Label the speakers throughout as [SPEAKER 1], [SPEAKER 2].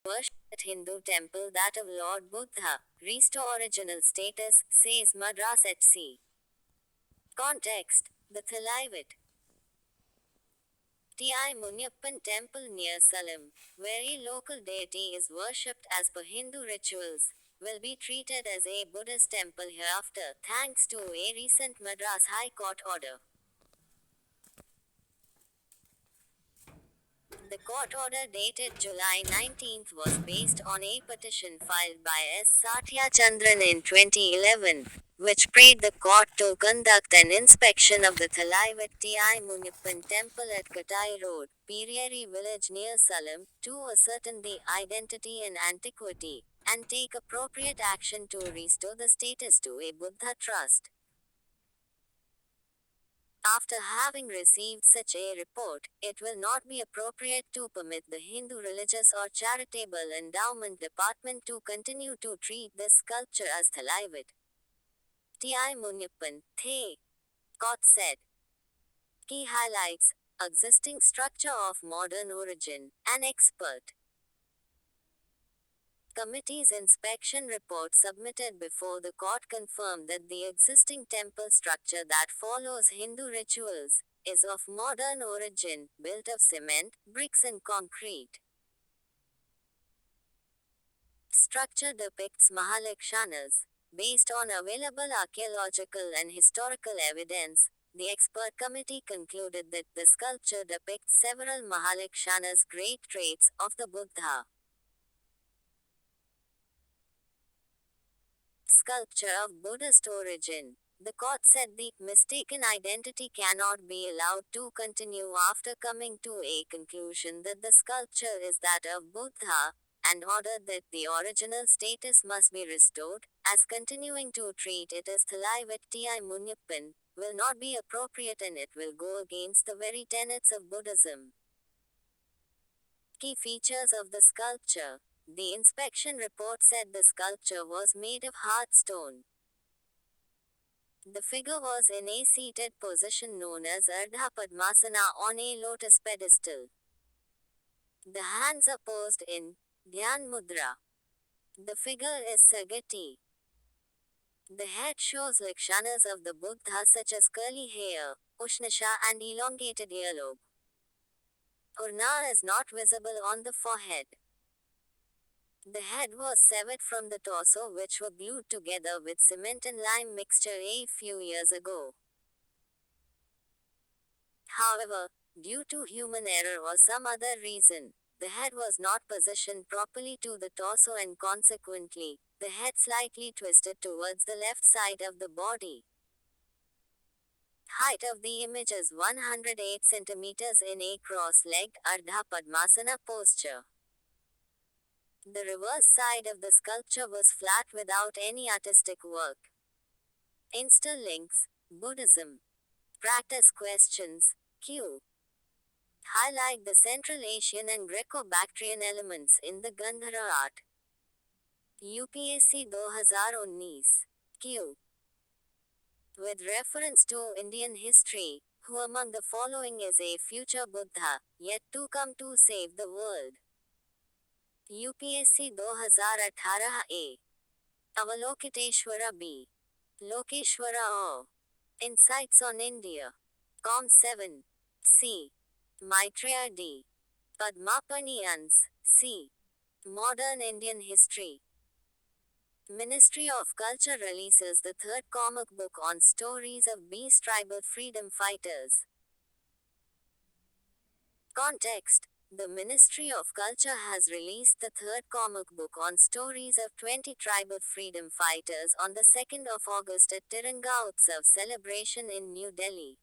[SPEAKER 1] worshipped Hindu temple that of Lord Buddha. Restore original status, says Madras HC. Context: the Thalaivat Ti Munyappan temple near Salem, where a local deity is worshipped as per Hindu rituals, will be treated as a Buddhist temple hereafter, thanks to a recent Madras High Court order. The court order dated July 19 was based on a petition filed by S. Satya Chandran in 2011, which prayed the court to conduct an inspection of the Thalaivat Ti Munyappan temple at Katai Road, Periyari village near Salem, to ascertain the identity and antiquity, and take appropriate action to restore the status to a Buddha trust. After having received such a report, it will not be appropriate to permit the Hindu Religious or Charitable Endowment Department to continue to treat this sculpture as Thalaivat Ti Munyappan, The court said. Key highlights: existing structure of modern origin. An expert committee's inspection report submitted before the court confirmed that the existing temple structure that follows Hindu rituals is of modern origin, built of cement, bricks and concrete. Structure depicts Mahalakshanas. Based on available archaeological and historical evidence, the expert committee concluded that the sculpture depicts several Mahalakshanas' great traits of the Buddha. Sculpture of Buddhist origin. The court said the mistaken identity cannot be allowed to continue after coming to a conclusion that the sculpture is that of Buddha, and ordered that the original status must be restored, as continuing to treat it as Thalaivat Ti Munyappan will not be appropriate and it will go against the very tenets of Buddhism. Key features of the sculpture. The inspection report said the sculpture was made of hard stone. The figure was in a seated position known as Ardha Padmasana on a lotus pedestal. The hands are posed in Dhyan Mudra. The figure is Sagati. The head shows lakshanas of the Buddha such as curly hair, Ushnasha and elongated earlobe. Urna is not visible on the forehead. The head was severed from the torso, which were glued together with cement and lime mixture a few years ago. However, due to human error or some other reason, the head was not positioned properly to the torso and consequently, the head slightly twisted towards the left side of the body. Height of the image is 108 centimeters in a cross-legged Ardha Padmasana posture. The reverse side of the sculpture was flat without any artistic work. Insta links: Buddhism. Practice questions. Q. Highlight the Central Asian and Greco-Bactrian elements in the Gandhara art. UPSC 2019. Q. With reference to Indian history, who among the following is a future Buddha, yet to come to save the world? UPSC 2018 A. Avalokiteshvara B. Lokeshwara O. Insights on India. Com 7. C. Maitreya D. Padmapani Ans. C. Modern Indian History. Ministry of Culture releases the third comic book on stories of Beast tribal freedom fighters. Context: the Ministry of Culture has released the third comic book on stories of 20 tribal freedom fighters on the 2nd of August at Tiranga Utsav celebration in New Delhi.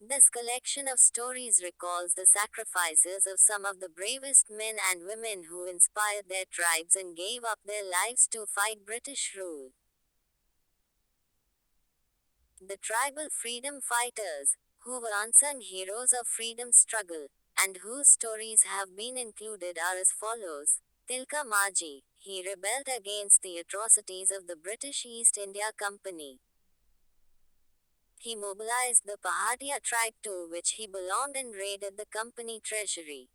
[SPEAKER 1] This collection of stories recalls the sacrifices of some of the bravest men and women who inspired their tribes and gave up their lives to fight British rule. The tribal freedom fighters, who were unsung heroes of freedom struggle, and whose stories have been included are as follows. Tilka Maji, he rebelled against the atrocities of the British East India Company. He mobilized the Pahadia tribe to which he belonged and raided the company treasury.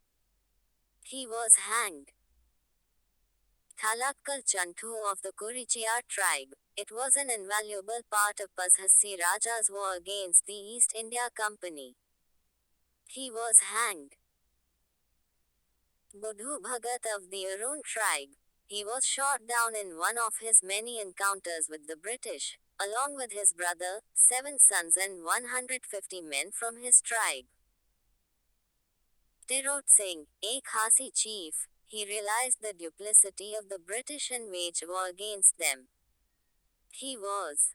[SPEAKER 1] He was hanged. Thalakkal Chantu of the Kurichiyar tribe. It was an invaluable part of Pazhassi Raja's war against the East India Company. He was hanged. Budhu Bhagat of the Arun tribe. He was shot down in one of his many encounters with the British, along with his brother, 7 sons and 150 men from his tribe. Tirot Singh, a Khasi chief, he realized the duplicity of the British and waged war against them. He was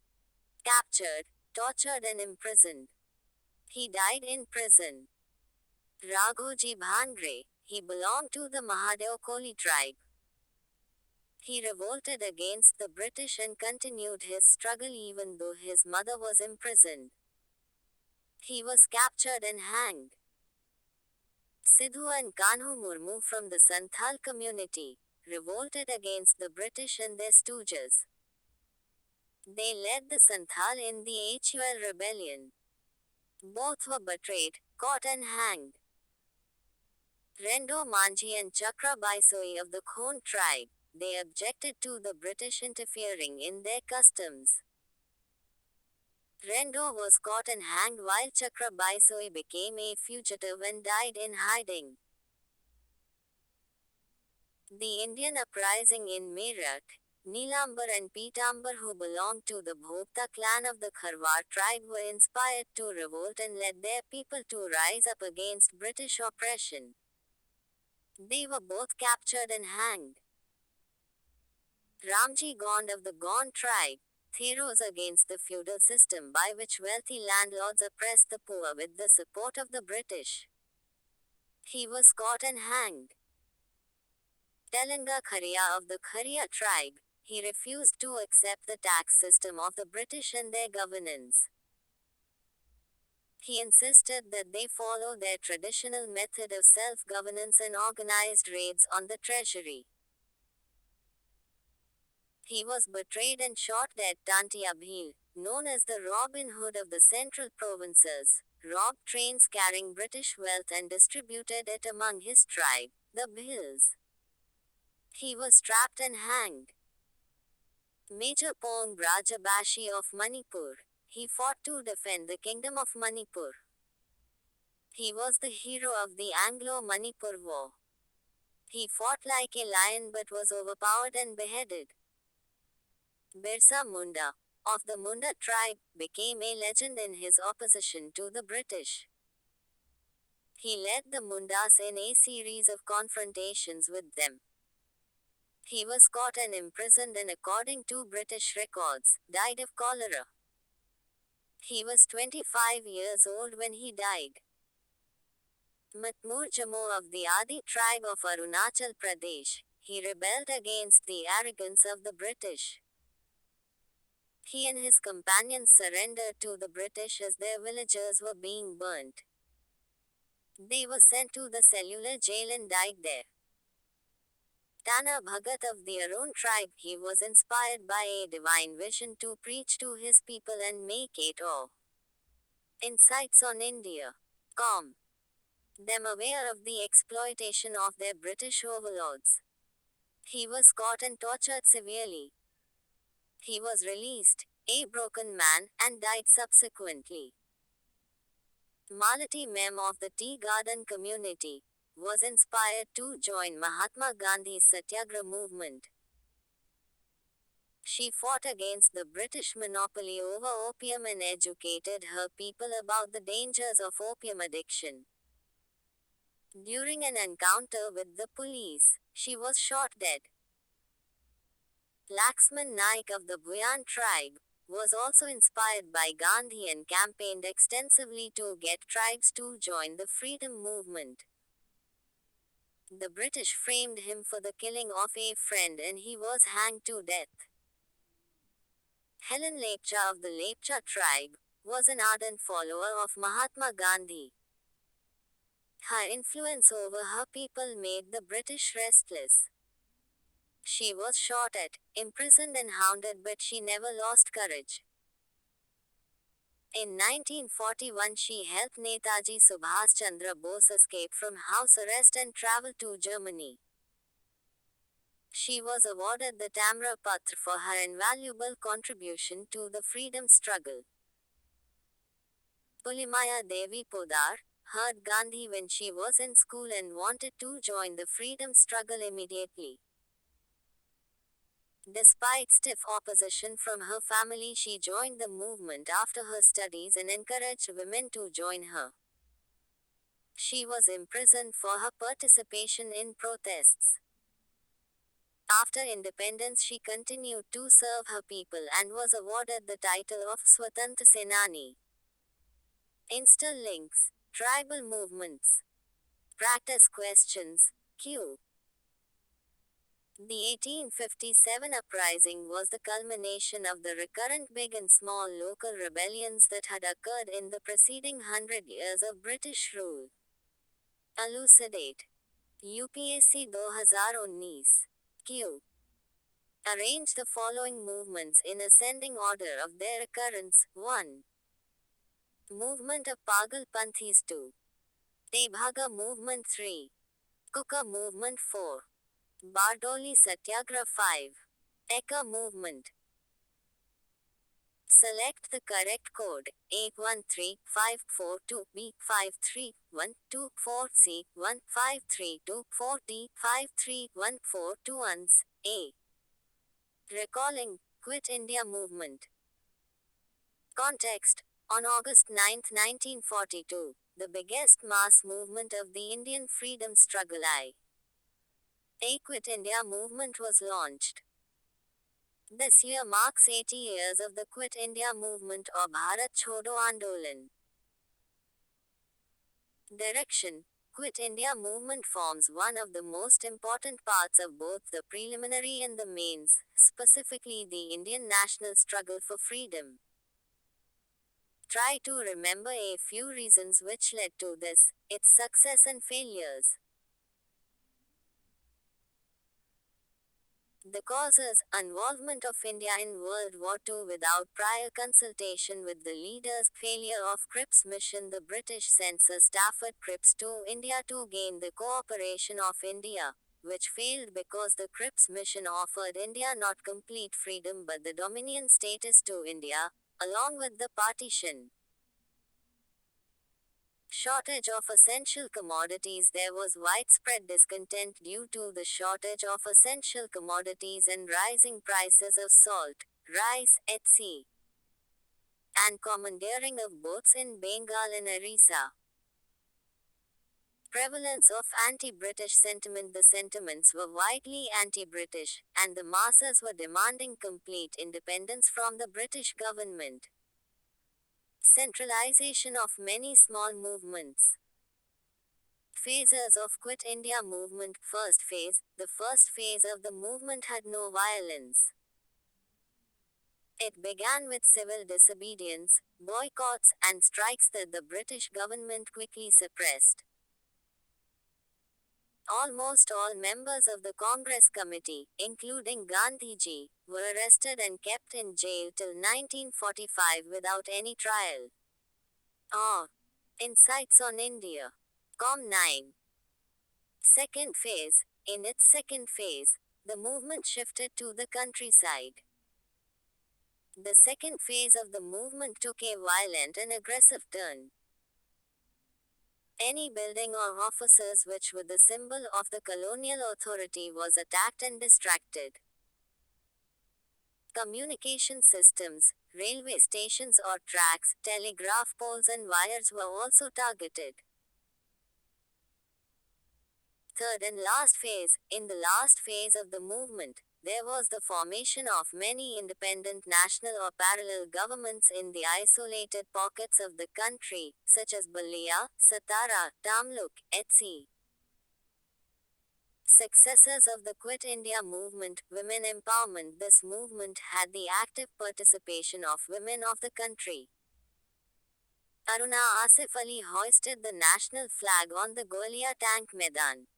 [SPEAKER 1] captured, tortured and imprisoned. He died in prison. Raghoji Bhangre, he belonged to the Mahadev Koli tribe. He revolted against the British and continued his struggle even though his mother was imprisoned. He was captured and hanged. Sidhu and Kanhu Murmu from the Santhal community revolted against the British and their stooges. They led the Santhal in the HUL rebellion. Both were betrayed, caught and hanged. Rendo Manji and Chakra Baisoi of the Khon tribe, they objected to the British interfering in their customs. Rendo was caught and hanged while Chakra Baisoi became a fugitive and died in hiding. The Indian uprising in Meerut, Neelambar and Pitambar who belonged to the Bhokta clan of the Kharwar tribe were inspired to revolt and led their people to rise up against British oppression. They were both captured and hanged. Ramji Gond of the Gond tribe, he rose against the feudal system by which wealthy landlords oppressed the poor with the support of the British. He was caught and hanged. Telenga Kharia of the Kharia tribe, he refused to accept the tax system of the British and their governance. He insisted that they follow their traditional method of self-governance and organized raids on the treasury. He was betrayed and shot dead. Tantia Bhil, known as the Robin Hood of the central provinces, robbed trains carrying British wealth and distributed it among his tribe, the Bhils. He was trapped and hanged. Major Pong Brajabashi of Manipur. He fought to defend the kingdom of Manipur. He was the hero of the Anglo-Manipur War. He fought like a lion but was overpowered and beheaded. Birsa Munda, of the Munda tribe, became a legend in his opposition to the British. He led the Mundas in a series of confrontations with them. He was caught and imprisoned and according to British records, died of cholera. He was 25 years old when he died. Matmur Jamo of the Adi tribe of Arunachal Pradesh, he rebelled against the arrogance of the British. He and his companions surrendered to the British as their villages were being burnt. They were sent to the cellular jail and died there. Tana Bhagat of the Arun tribe, he was inspired by a divine vision to preach to his people and make it awe. Insights on India. Com. Them aware of the exploitation of their British overlords. He was caught and tortured severely. He was released, a broken man, and died subsequently. Malati Mem of the Tea Garden community was inspired to join Mahatma Gandhi's Satyagraha movement. She fought against the British monopoly over opium and educated her people about the dangers of opium addiction. During an encounter with the police, she was shot dead. Laxman Naik of the Bhuyan tribe was also inspired by Gandhi and campaigned extensively to get tribes to join the freedom movement. The British framed him for the killing of a friend and he was hanged to death. Helen Lepcha of the Lepcha tribe was an ardent follower of Mahatma Gandhi. Her influence over her people made the British restless. She was shot at, imprisoned and hounded but she never lost courage. In 1941, she helped Netaji Subhas Chandra Bose escape from house arrest and travel to Germany. She was awarded the Tamra Patra for her invaluable contribution to the freedom struggle. Pulimaya Devi Podar heard Gandhi when she was in school and wanted to join the freedom struggle immediately. Despite stiff opposition from her family, she joined the movement after her studies and encouraged women to join her. She was imprisoned for her participation in protests. After independence, she continued to serve her people and was awarded the title of Swatantra Senani. Insta links, tribal movements, practice questions, Q. The 1857 uprising was the culmination of the recurrent big and small local rebellions that had occurred in the preceding 100 years of British rule. Elucidate. UPSC 2019. Q. Arrange the following movements in ascending order of their occurrence. 1. Movement of Pagal Panthis. 2. Tebhaga Movement. 3. Kuka Movement. 4. Bardoli Satyagraha. 5. Eka Movement. Select the correct code. 813542B53124C153240D53142 A. Recalling, Quit India Movement. Context. On August 9, 1942, the biggest mass movement of the Indian freedom struggle A Quit India movement was launched. This year marks 80 years of the Quit India movement or Bharat Chodo Andolan. Direction. Quit India movement forms one of the most important parts of both the preliminary and the mains, specifically the Indian national struggle for freedom. Try to remember a few reasons which led to this, its success and failures. The causes: involvement of India in World War II without prior consultation with the leaders, failure of Cripps mission. The British sent Sir Stafford Cripps to India to gain the cooperation of India, which failed because the Cripps mission offered India not complete freedom but the dominion status to India, along with the partition. Shortage of essential commodities. There was widespread discontent due to the shortage of essential commodities and rising prices of salt, rice, etc. and commandeering of boats in Bengal and Orissa. Prevalence of anti-British sentiment. The sentiments were widely anti-British, and the masses were demanding complete independence from the British government. Centralization of many small movements. Phases of Quit India movement. First phase. The first phase of the movement had no violence. It began with civil disobedience, boycotts, and strikes that the British government quickly suppressed. Almost all members of the Congress Committee, including Gandhiji, were arrested and kept in jail till 1945 without any trial. Insights on India. Com 9. Second phase. In its second phase, the movement shifted to the countryside. The second phase of the movement took a violent and aggressive turn. Any building or offices which were the symbol of the colonial authority was attacked and distracted. Communication systems, railway stations or tracks, telegraph poles and wires were also targeted. Third and last phase. In the last phase of the movement, there was the formation of many independent national or parallel governments in the isolated pockets of the country, such as Balia, Satara, Tamluk, etc. Successors of the Quit India movement, women empowerment. This movement had the active participation of women of the country. Aruna Asif Ali hoisted the national flag on the Golia Tank Maidan.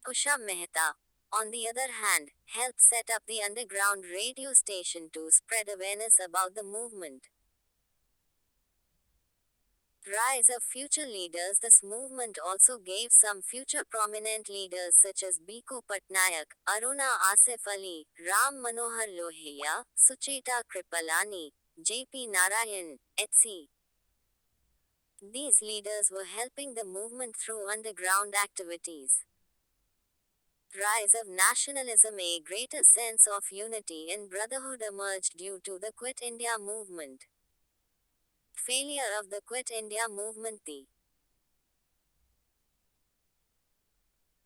[SPEAKER 1] Usha Mehta, on the other hand, helped set up the underground radio station to spread awareness about the movement. Rise of future leaders. This movement also gave some future prominent leaders such as Bhikkhu Patnaik, Aruna Asif Ali, Ram Manohar Lohia, Sucheta Kripalani, J.P. Narayan, etc. These leaders were helping the movement through underground activities. Rise of nationalism. A greater sense of unity and brotherhood emerged due to the Quit India movement. Failure of the Quit India movement. The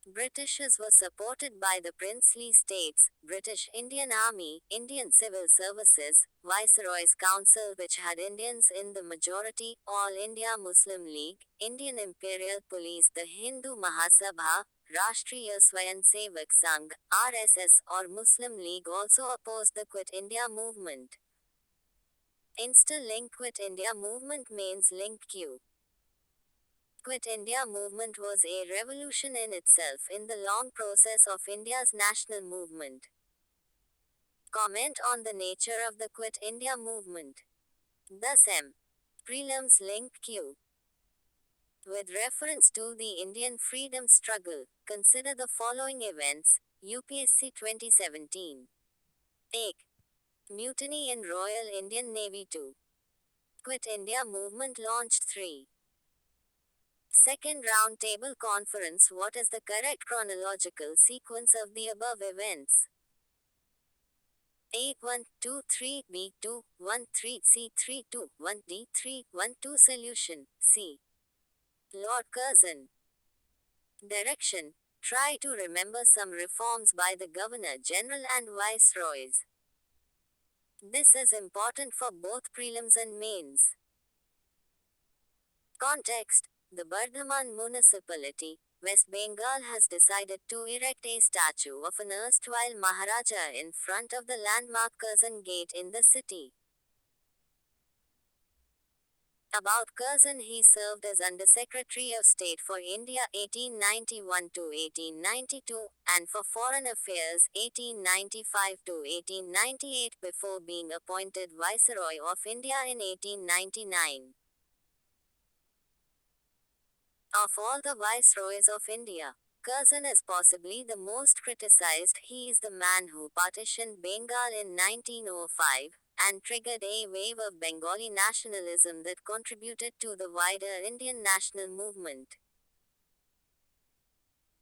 [SPEAKER 1] Britishers were supported by the princely states, British Indian Army, Indian Civil Services, Viceroy's Council which had Indians in the majority, All India Muslim League, Indian Imperial Police, the Hindu Mahasabha, Rashtriya Swayamsevak Sangh, RSS or Muslim League also opposed the Quit India movement. Insta link. Quit India movement means link Q. Quit India movement was a revolution in itself in the long process of India's national movement. Comment on the nature of the Quit India movement. Thus M. Prelims link Q. With reference to the Indian freedom struggle, consider the following events. UPSC 2017. 1. Mutiny in Royal Indian Navy. 2. Quit India movement launched. 3. Second round table conference. What is the correct chronological sequence of the above events? A 1 2 3 B 2 1 3 C 3 2 1 D 3 1 2 Solution C. Lord Curzon. Direction. Try to remember some reforms by the Governor General and Viceroys. This is important for both prelims and mains. Context. The Bardhaman municipality, West Bengal has decided to erect a statue of an erstwhile Maharaja in front of the landmark Curzon Gate in the city. About Curzon. He served as Under Secretary of State for India 1891 to 1892 and for Foreign Affairs 1895 to 1898 before being appointed Viceroy of India in 1899. Of all the viceroys of India, Curzon is possibly the most criticized. He is the man who partitioned Bengal in 1905 and triggered a wave of Bengali nationalism that contributed to the wider Indian national movement.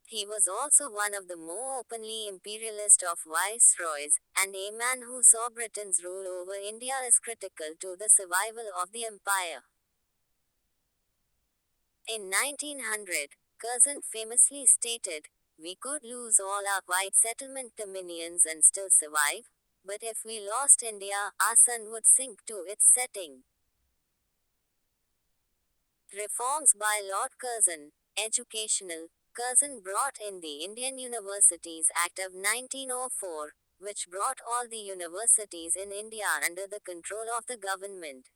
[SPEAKER 1] He was also one of the more openly imperialist of viceroys, and a man who saw Britain's rule over India as critical to the survival of the empire. In 1900, Curzon famously stated, "We could lose all our white settlement dominions and still survive, but if we lost India, our sun would sink to its setting." Reforms by Lord Curzon. Educational. Curzon brought in the Indian Universities Act of 1904, which brought all the universities in India under the control of the government.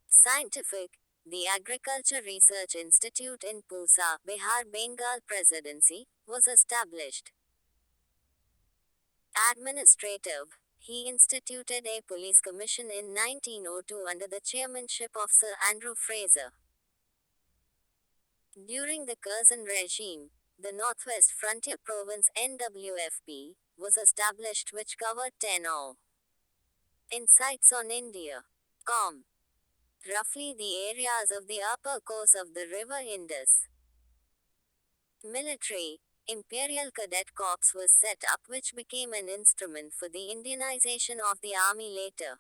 [SPEAKER 1] Scientific. The Agriculture Research Institute in Pusa, Bihar Bengal Presidency, was established. Administrative. He instituted a police commission in 1902 under the chairmanship of Sir Andrew Fraser. During the Curzon regime, the Northwest Frontier Province NWFP was established which covered 10 insights on India. Roughly the areas of the upper course of the river Indus. Military. Imperial Cadet Corps was set up which became an instrument for the Indianization of the army later.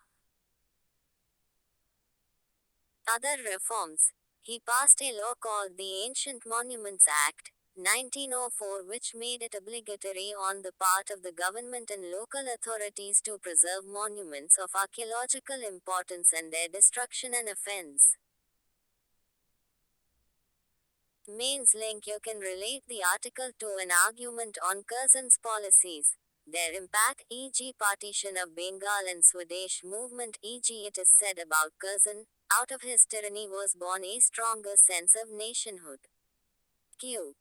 [SPEAKER 1] Other reforms. He passed a law called the Ancient Monuments Act, 1904 which made it obligatory on the part of the government and local authorities to preserve monuments of archaeological importance and their destruction an offense. Mains link. You can relate the article to an argument on Curzon's policies, their impact, e.g. partition of Bengal and Swadesh movement, e.g. it is said about Curzon, out of his tyranny was born a stronger sense of nationhood. Q.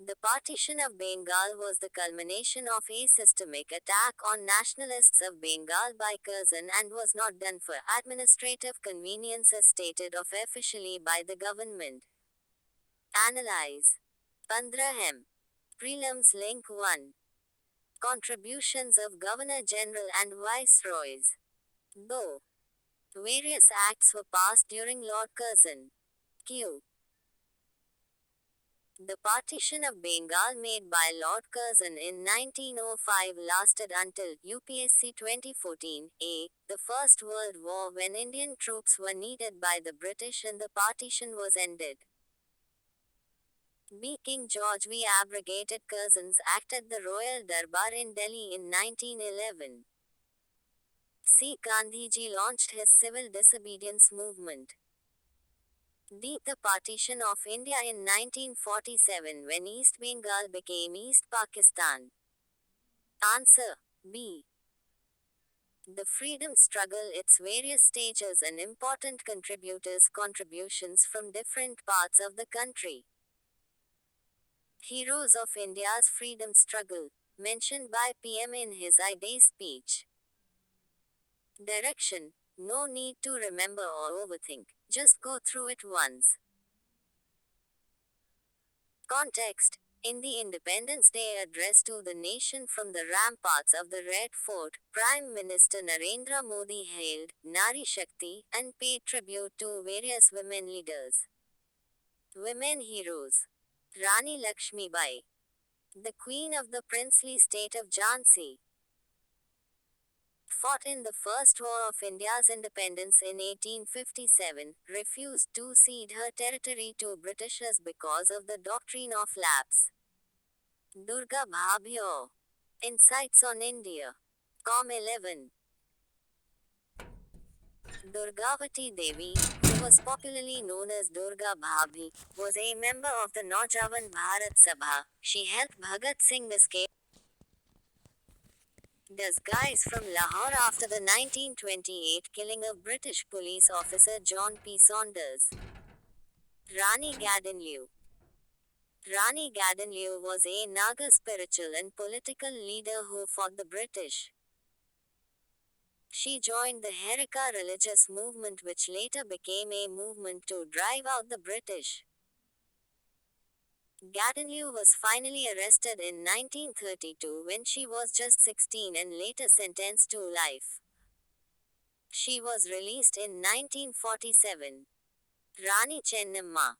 [SPEAKER 1] The partition of Bengal was the culmination of a systemic attack on nationalists of Bengal by Curzon and was not done for administrative convenience as stated officially by the government. Analyze. 15. Prelims Link 1. Contributions of Governor General and Viceroys. Though various acts were passed during Lord Curzon. Q. The partition of Bengal made by Lord Curzon in 1905 lasted until UPSC 2014 A. The First World War, when Indian troops were needed by the British and the partition was ended. B. King George V abrogated Curzon's act at the Royal Darbar in Delhi in 1911. C. Gandhiji launched his civil disobedience movement. D. The partition of India in 1947, when East Bengal became East Pakistan. Answer. B. The freedom struggle, its various stages and important contributions from different parts of the country. Heroes of India's freedom struggle, mentioned by PM in his I-Day speech. Direction. No need to remember or overthink, just go through it once. Context. In the Independence Day address to the nation from the ramparts of the Red Fort, Prime Minister Narendra Modi hailed Nari Shakti and paid tribute to various women leaders. Women heroes. Rani Lakshmibai, the queen of the princely state of Jhansi, fought in the First War of India's independence in 1857, refused to cede her territory to Britishers because of the doctrine of lapse. Durga Bhabhyo. Insights on India. Com 11. Durgavati Devi, who was popularly known as Durga Bhabhi, was a member of the Naujawan Bharat Sabha. She helped Bhagat Singh escape disguise from Lahore after the 1928 killing of British police officer John P. Saunders. Rani Gadanlue. Rani Gadanlue was a Naga spiritual and political leader who fought the British. She joined the Herika religious movement, which later became a movement to drive out the British. Gadanlue was finally arrested in 1932 when she was just 16 and later sentenced to life. She was released in 1947. Rani Chennamma.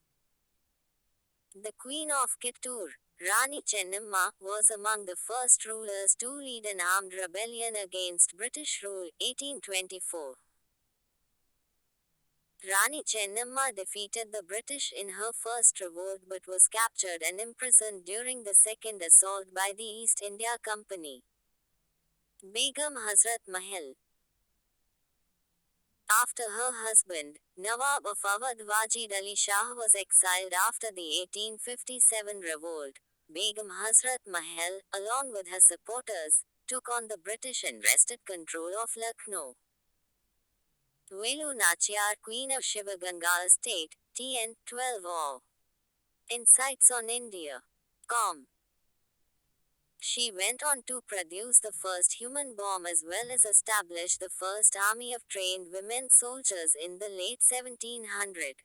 [SPEAKER 1] The Queen of Kittur, Rani Chennamma, was among the first rulers to lead an armed rebellion against British rule, 1824. Rani Chennamma defeated the British in her first revolt but was captured and imprisoned during the second assault by the East India Company. Begum Hazrat Mahal. After her husband, Nawab of Awadh Wajid Ali Shah was exiled after the 1857 revolt, Begum Hazrat Mahal, along with her supporters, took on the British and wrested control of Lucknow. Velu Nachiyar, Queen of Shivaganga Estate, TN 12 O. Insights on India. Com. She went on to produce the first human bomb as well as establish the first army of trained women soldiers in the late 1700s.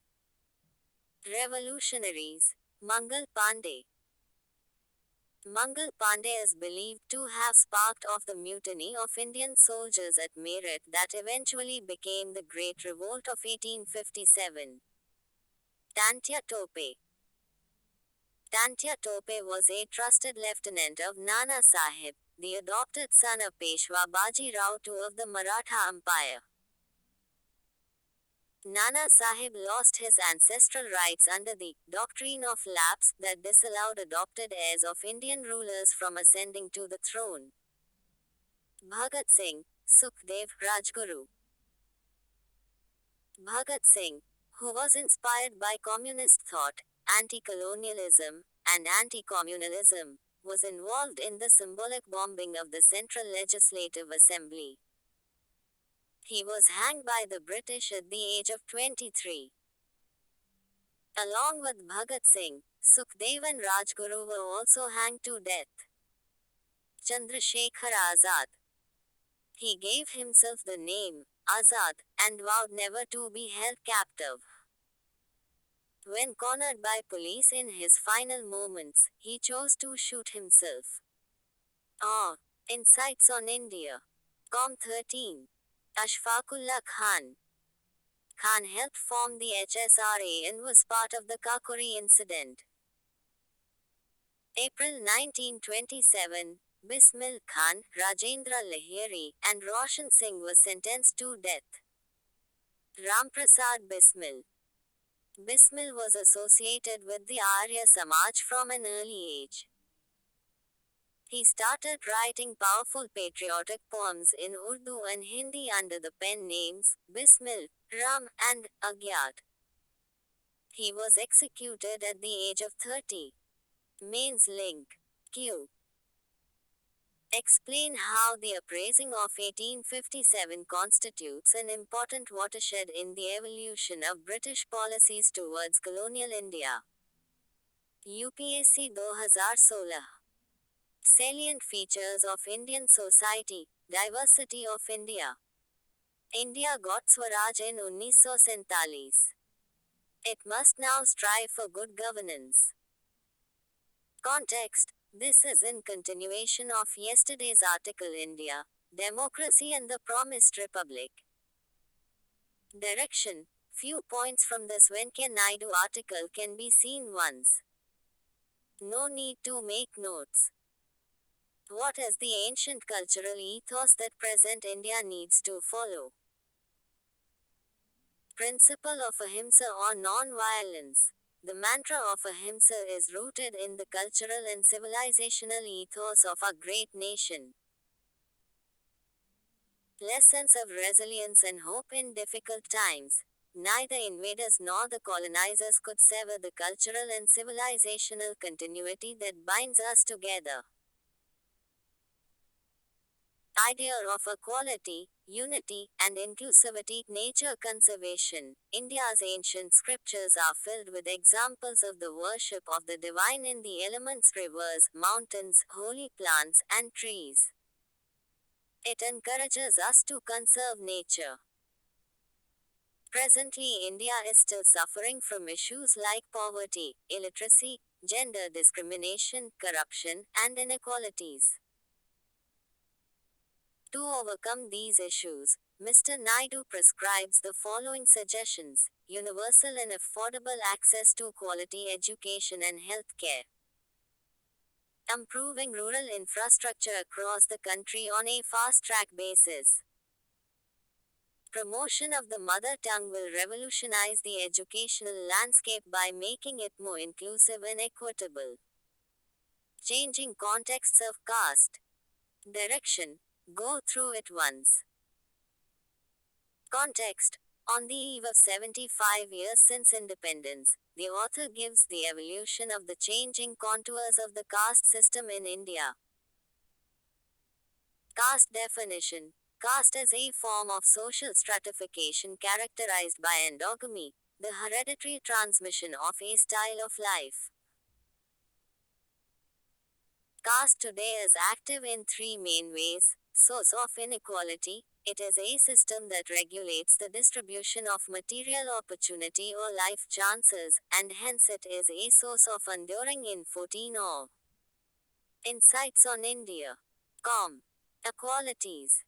[SPEAKER 1] Revolutionaries. Mangal Pandey. Mangal Pandey is believed to have sparked off the mutiny of Indian soldiers at Meerut that eventually became the Great Revolt of 1857. Tantia Tope. Tantia Tope was a trusted lieutenant of Nana Sahib, the adopted son of Peshwa Baji Rao II of the Maratha Empire. Nana Sahib lost his ancestral rights under the doctrine of lapse that disallowed adopted heirs of Indian rulers from ascending to the throne. Bhagat Singh, Sukhdev, Rajguru. Bhagat Singh, who was inspired by communist thought, anti-colonialism, and anti-communalism, was involved in the symbolic bombing of the Central Legislative Assembly. He was hanged by the British at the age of 23. Along with Bhagat Singh, Sukhdev and Rajguru were also hanged to death. Chandrasekhar Azad. He gave himself the name Azad and vowed never to be held captive. When cornered by police in his final moments, he chose to shoot himself. Insights on India. Com 13. Ashfaqullah Khan. Khan helped form the HSRA and was part of the Kakori incident. April 1927, Bismil Khan, Rajendra Lahiri, and Roshan Singh were sentenced to death. Ramprasad Bismil. Bismil was associated with the Arya Samaj from an early age. He started writing powerful patriotic poems in Urdu and Hindi under the pen names Bismil, Ram, and Agyat. He was executed at the age of 30. Mains link. Q. Explain how the uprising of 1857 constitutes an important watershed in the evolution of British policies towards colonial India. UPSC 2016. Salient features of Indian society, diversity of India. India got Swaraj in 1947. It must now strive for good governance. Context. This is in continuation of yesterday's article India, Democracy and the Promised Republic. Direction. Few points from this Venkaiah Naidu article can be seen once. No need to make notes. What is the ancient cultural ethos that present India needs to follow? Principle of Ahimsa or non-violence. The mantra of Ahimsa is rooted in the cultural and civilizational ethos of our great nation. Lessons of resilience and hope in difficult times. Neither invaders nor the colonizers could sever the cultural and civilizational continuity that binds us together. Idea of equality, unity, and inclusivity. Nature conservation. India's ancient scriptures are filled with examples of the worship of the divine in the elements, rivers, mountains, holy plants, and trees. It encourages us to conserve nature. Presently, India is still suffering from issues like poverty, illiteracy, gender discrimination, corruption, and inequalities. To overcome these issues, Mr. Naidu prescribes the following suggestions: universal and affordable access to quality education and health care, improving rural infrastructure across the country on a fast-track basis. Promotion of the mother tongue will revolutionize the educational landscape by making it more inclusive and equitable. Changing contexts of caste. Direction. Go through it once. Context. On the eve of 75 years since independence, the author gives the evolution of the changing contours of the caste system in India. Caste definition. Caste is a form of social stratification characterized by endogamy, the hereditary transmission of a style of life. Caste today is active in three main ways. Source of inequality. It is a system that regulates the distribution of material opportunity or life chances, and hence it is a source of enduring in 14 or Insights on India. Com. Equalities.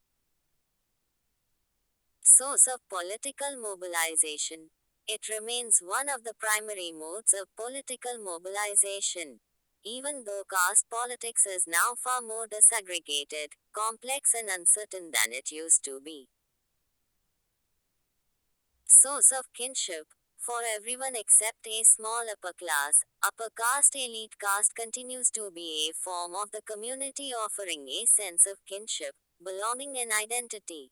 [SPEAKER 1] Source of political mobilization. It remains one of the primary modes of political mobilization. Even though caste politics is now far more disaggregated, complex and uncertain than it used to be. Source of kinship. For everyone except a small upper class, upper caste elite caste continues to be a form of the community offering a sense of kinship, belonging and identity.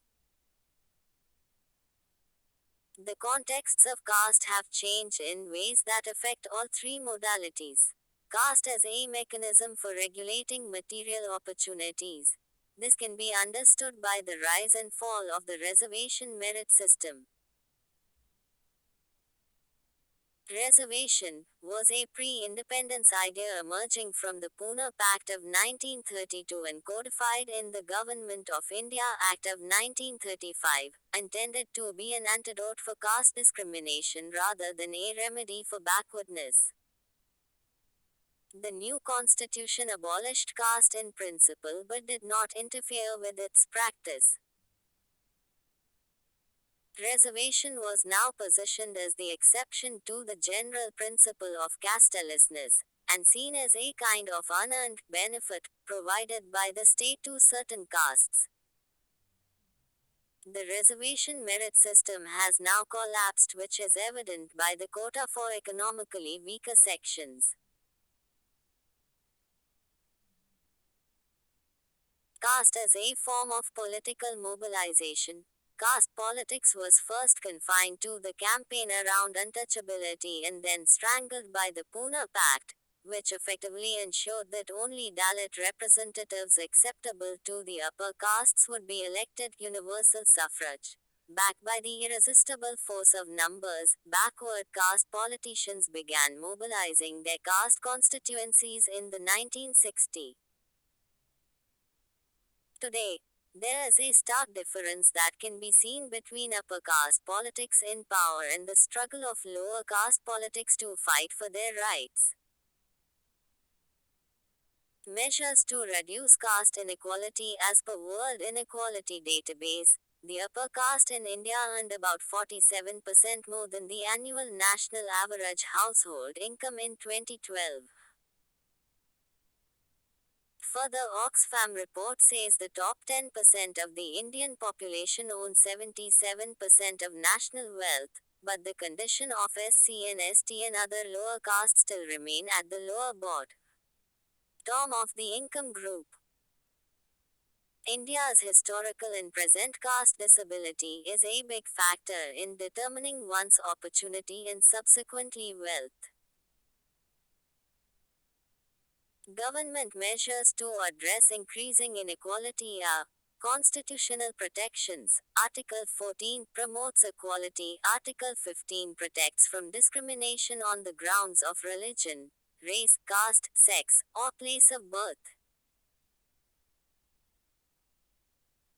[SPEAKER 1] The contexts of caste have changed in ways that affect all three modalities. Caste as a mechanism for regulating material opportunities. This can be understood by the rise and fall of the reservation merit system. Reservation was a pre-independence idea emerging from the Pune Pact of 1932 and codified in the Government of India Act of 1935, intended to be an antidote for caste discrimination rather than a remedy for backwardness. The new constitution abolished caste in principle but did not interfere with its practice. Reservation was now positioned as the exception to the general principle of castelessness, and seen as a kind of unearned benefit provided by the state to certain castes. The reservation merit system has now collapsed, which is evident by the quota for economically weaker sections. Caste as a form of political mobilization. Caste politics was first confined to the campaign around untouchability and then strangled by the Pune Pact, which effectively ensured that only Dalit representatives acceptable to the upper castes would be elected universal suffrage. Backed by the irresistible force of numbers, backward caste politicians began mobilizing their caste constituencies in the 1960s. Today, there is a stark difference that can be seen between upper caste politics in power and the struggle of lower caste politics to fight for their rights. Measures to reduce caste inequality. As per World Inequality Database, the upper caste in India earned about 47% more than the annual national average household income in 2012. Further, Oxfam report says the top 10% of the Indian population own 77% of national wealth, but the condition of SC and ST and other lower castes still remain at the lower bottom of the income group. India's historical and present caste disability is a big factor in determining one's opportunity and subsequently wealth. Government measures to address increasing inequality are constitutional protections. Article 14 promotes equality. Article 15 protects from discrimination on the grounds of religion, race, caste, sex, or place of birth.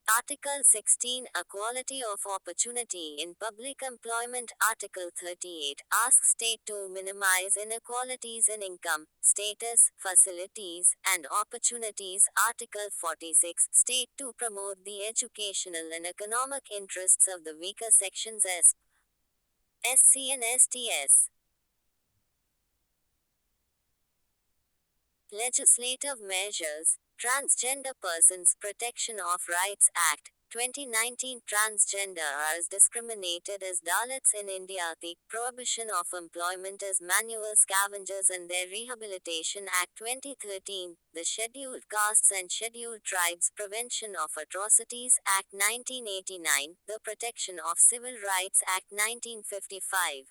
[SPEAKER 1] Article 16 Equality of opportunity in public employment. Article 38 asks state to minimize inequalities in income, status, facilities, and opportunities. Article 46 state to promote the educational and economic interests of the weaker sections SC and STS. Legislative measures. Transgender Persons Protection of Rights Act, 2019. Transgender are discriminated as Dalits in India. The Prohibition of Employment as Manual Scavengers and Their Rehabilitation Act, 2013. The Scheduled Castes and Scheduled Tribes Prevention of Atrocities Act, 1989. The Protection of Civil Rights Act, 1955.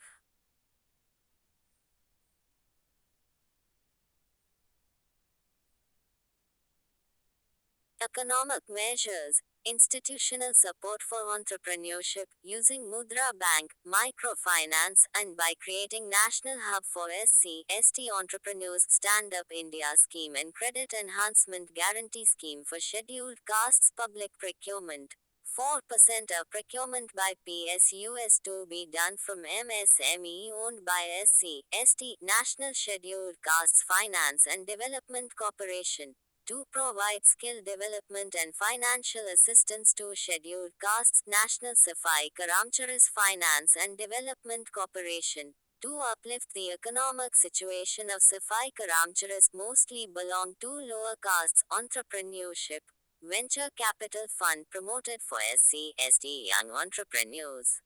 [SPEAKER 1] Economic measures. Institutional support for entrepreneurship using Mudra Bank, microfinance, and by creating National Hub for SC/ST entrepreneurs, Stand Up India scheme and Credit Enhancement Guarantee Scheme for Scheduled Castes, public procurement. 4% of procurement by PSUs to be done from MSME owned by SC/ST, National Scheduled Castes Finance and Development Corporation, to provide skill development and financial assistance to scheduled castes. National Safai Karamcharis Finance and Development Corporation, to uplift the economic situation of Safai Karamcharis, mostly belong to lower castes. Entrepreneurship. Venture Capital Fund promoted for SC/ST young entrepreneurs.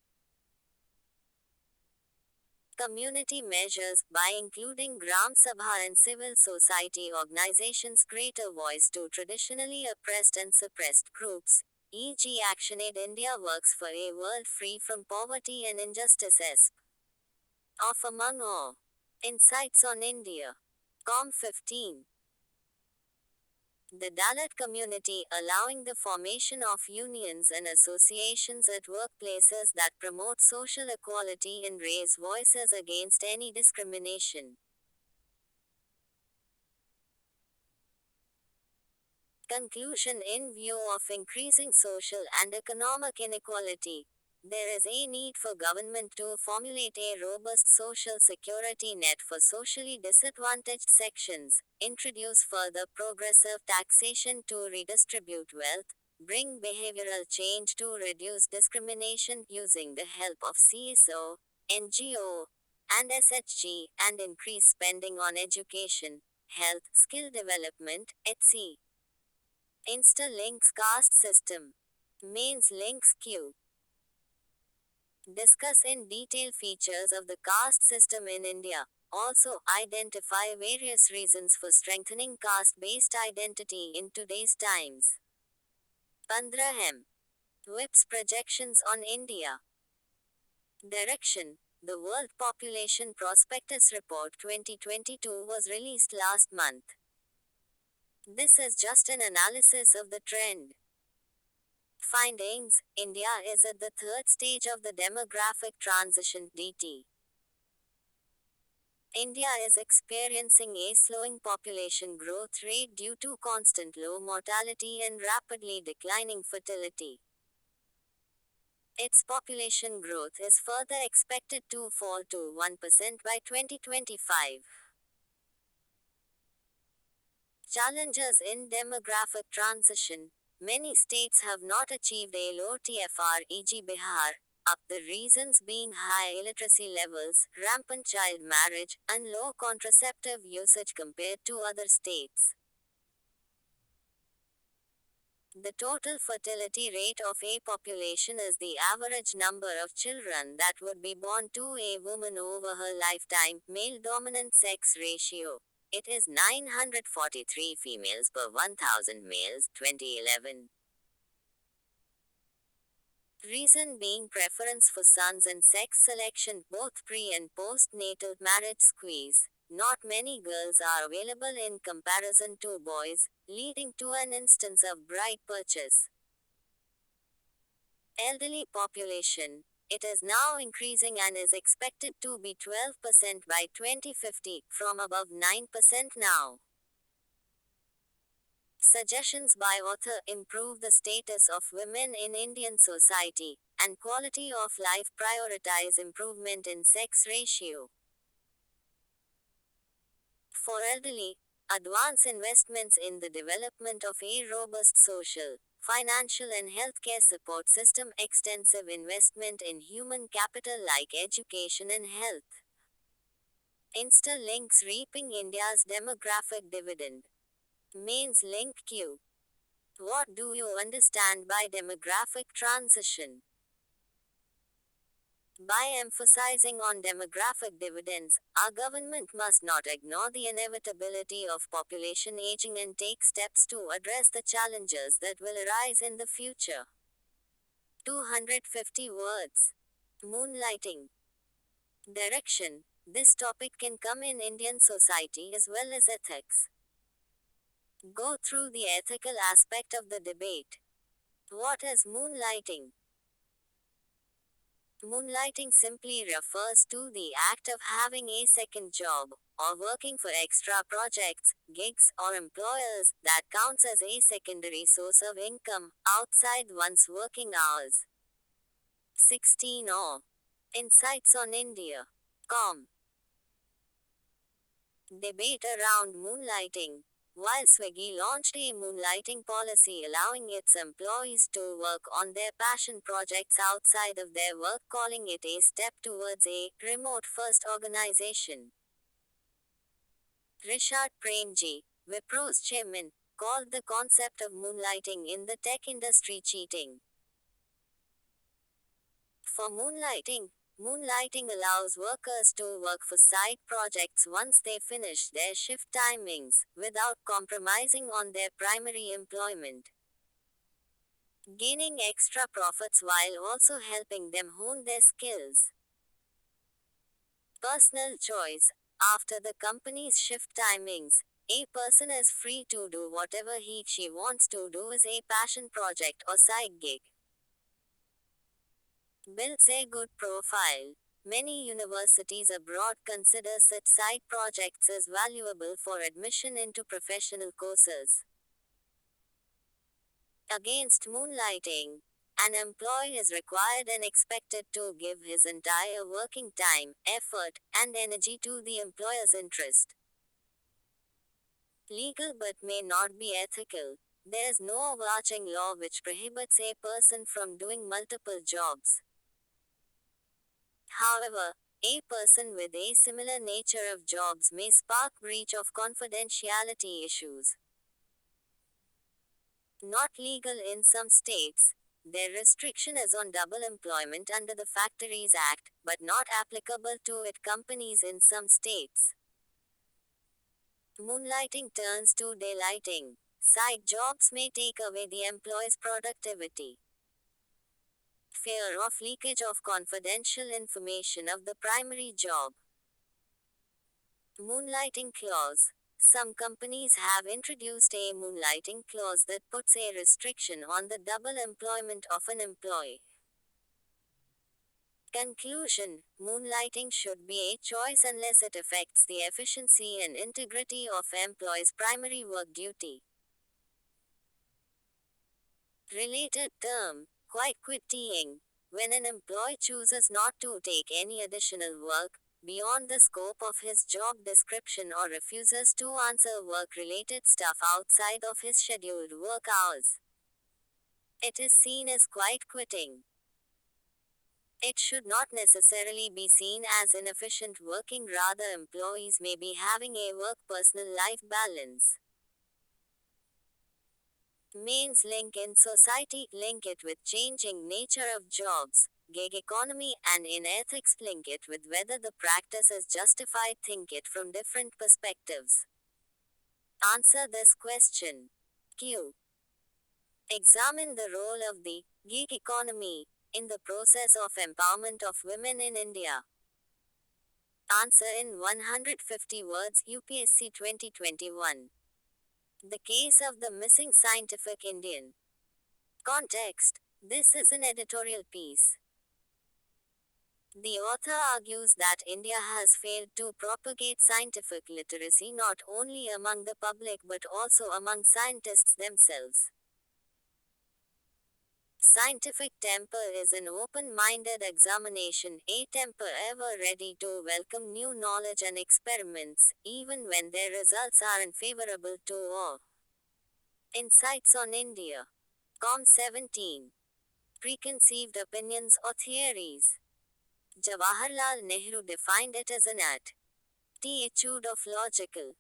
[SPEAKER 1] Community measures. By including Gram Sabha and civil society organizations, greater voice to traditionally oppressed and suppressed groups, e.g., ActionAid India works for a world free from poverty and injustices. Of among all. Insights on India. Com 15. The Dalit community, allowing the formation of unions and associations at workplaces that promote social equality and raise voices against any discrimination. Conclusion. In view of increasing social and economic inequality, there is a need for government to formulate a robust social security net for socially disadvantaged sections, introduce further progressive taxation to redistribute wealth, bring behavioral change to reduce discrimination using the help of CSO, NGO, and SHG, and increase spending on education, health, skill development, etc. Insta-links caste system. Mains links queue. Discuss in detail features of the caste system in India. Also, identify various reasons for strengthening caste-based identity in today's times. 15. WIP's projections on India. Direction. The World Population Prospectus Report 2022 was released last month. This is just an analysis of the trend. Findings. India is at the third stage of the demographic transition (DT). India is experiencing a slowing population growth rate due to constant low mortality and rapidly declining fertility. Its population growth is further expected to fall to 1% by 2025. Challenges in demographic transition. Many states have not achieved a low TFR, e.g., Bihar, up the reasons being high illiteracy levels, rampant child marriage, and low contraceptive usage compared to other states. The total fertility rate of a population is the average number of children that would be born to a woman over her lifetime, male dominant sex ratio. It is 943 females per 1000 males, 2011. Reason being preference for sons and sex selection, both pre and post-natal marriage squeeze. Not many girls are available in comparison to boys, leading to an instance of bride purchase. Elderly population. It is now increasing and is expected to be 12% by 2050, from above 9% now. Suggestions by author. Improve the status of women in Indian society, and quality of life. Prioritize improvement in sex ratio. For elderly, advance investments in the development of a robust social, financial and healthcare support system. Extensive investment in human capital like education and health. Insta links reaping India's demographic dividend. Mains link Q. What do you understand by demographic transition? By emphasizing on demographic dividends, our government must not ignore the inevitability of population aging and take steps to address the challenges that will arise in the future. 250 words. Moonlighting. Direction. This topic can come in Indian society as well as ethics. Go through the ethical aspect of the debate. What is moonlighting? Moonlighting simply refers to the act of having a second job, or working for extra projects, gigs, or employers that counts as a secondary source of income outside one's working hours. 16 or Insights on India. Com. Debate around moonlighting. While Swiggy launched a moonlighting policy allowing its employees to work on their passion projects outside of their work, calling it a step towards a remote-first organization, Rishad Premji, Wipro's chairman, called the concept of moonlighting in the tech industry cheating. For moonlighting allows workers to work for side projects once they finish their shift timings, without compromising on their primary employment, gaining extra profits while also helping them hone their skills. Personal choice. After the company's shift timings, A person is free to do whatever she wants to do as a passion project or side gig. Builds a good profile. Many universities abroad consider such side projects as valuable for admission into professional courses. Against moonlighting. An employee is required and expected to give his entire working time, effort, and energy to the employer's interest. Legal but may not be ethical. There is no overarching law which prohibits a person from doing multiple jobs. However, a person with a similar nature of jobs may spark breach of confidentiality issues. Not legal in some states. Their restriction is on double employment under the Factories Act, but not applicable to it companies in some states. Moonlighting turns to daylighting. Side jobs may take away the employee's productivity. Fear of leakage of confidential information of the primary job. Moonlighting clause. Some companies have introduced a moonlighting clause that puts a restriction on the double employment of an employee. Conclusion. Moonlighting should be a choice unless it affects the efficiency and integrity of employees' primary work duty. Related term. Quitting. When an employee chooses not to take any additional work beyond the scope of his job description or refuses to answer work-related stuff outside of his scheduled work hours. It is seen as quitting. It should not necessarily be seen as inefficient working, rather employees may be having a work-personal life balance. Means link in society, link it with changing nature of jobs, gig economy, and in ethics link it with whether the practice is justified, think it from different perspectives. Answer this question. Q. Examine the role of the gig economy in the process of empowerment of women in India. Answer in 150 words, UPSC 2021. The case of the missing scientific Indian. Context. This is an editorial piece. The author argues that India has failed to propagate scientific literacy not only among the public but also among scientists themselves. Scientific temper is an open-minded examination, a temper ever ready to welcome new knowledge and experiments, even when their results are unfavorable to all. Insights on India. Com 17. Preconceived opinions or theories. Jawaharlal Nehru defined it as an attitude of logical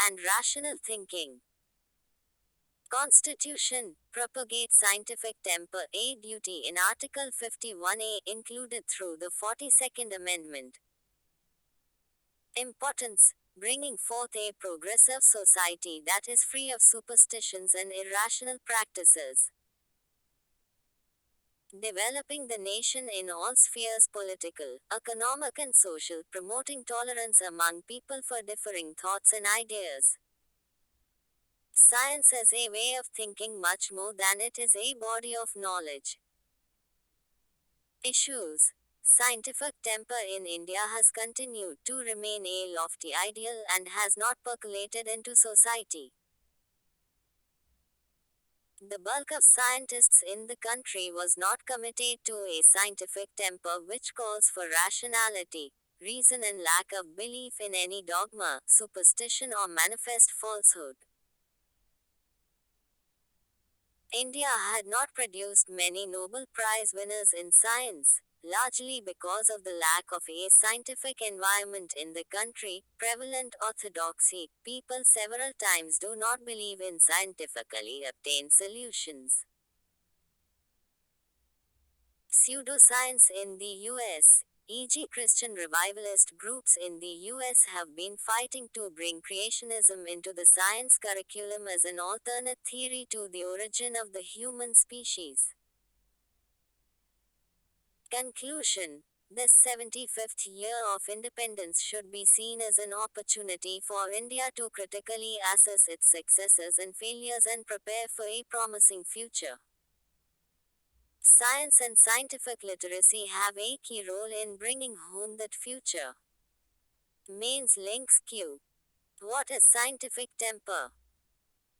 [SPEAKER 1] and rational thinking. Constitution, propagate scientific temper, a duty in Article 51A included through the 42nd Amendment. Importance, bringing forth a progressive society that is free of superstitions and irrational practices. Developing the nation in all spheres, political, economic and social, promoting tolerance among people for differing thoughts and ideas. Science as a way of thinking much more than it is a body of knowledge. Issues. Scientific temper in India has continued to remain a lofty ideal and has not percolated into society. The bulk of scientists in the country was not committed to a scientific temper which calls for rationality, reason and lack of belief in any dogma, superstition or manifest falsehood. India had not produced many Nobel Prize winners in science, largely because of the lack of a scientific environment in the country. Prevalent orthodoxy, people several times do not believe in scientifically obtained solutions. Pseudoscience in the US, e.g., Christian revivalist groups in the US have been fighting to bring creationism into the science curriculum as an alternate theory to the origin of the human species. Conclusion. This 75th year of independence should be seen as an opportunity for India to critically assess its successes and failures and prepare for a promising future. Science and scientific literacy have a key role in bringing home that future. Mains Links Q. What is scientific temper?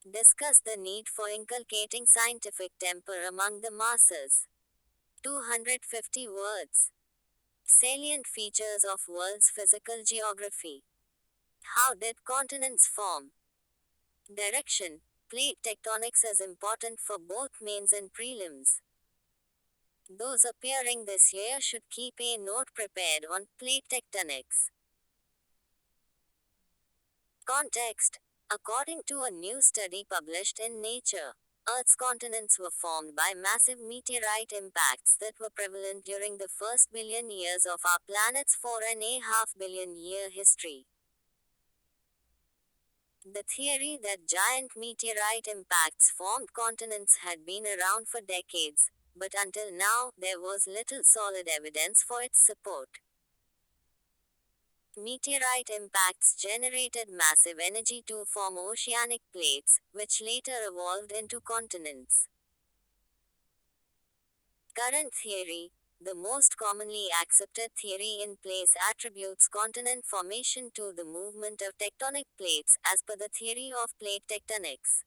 [SPEAKER 1] Discuss the need for inculcating scientific temper among the masses. 250 words. Salient features of world's physical geography. How did continents form? Direction. Plate tectonics is important for both mains and prelims. Those appearing this year should keep a note prepared on plate tectonics. Context. According to a new study published in Nature, Earth's continents were formed by massive meteorite impacts that were prevalent during the first billion years of our planet's 4.5 billion year history. The theory that giant meteorite impacts formed continents had been around for decades, but until now, there was little solid evidence for its support. Meteorite impacts generated massive energy to form oceanic plates, which later evolved into continents. Current theory. The most commonly accepted theory in place attributes continent formation to the movement of tectonic plates, as per the theory of plate tectonics.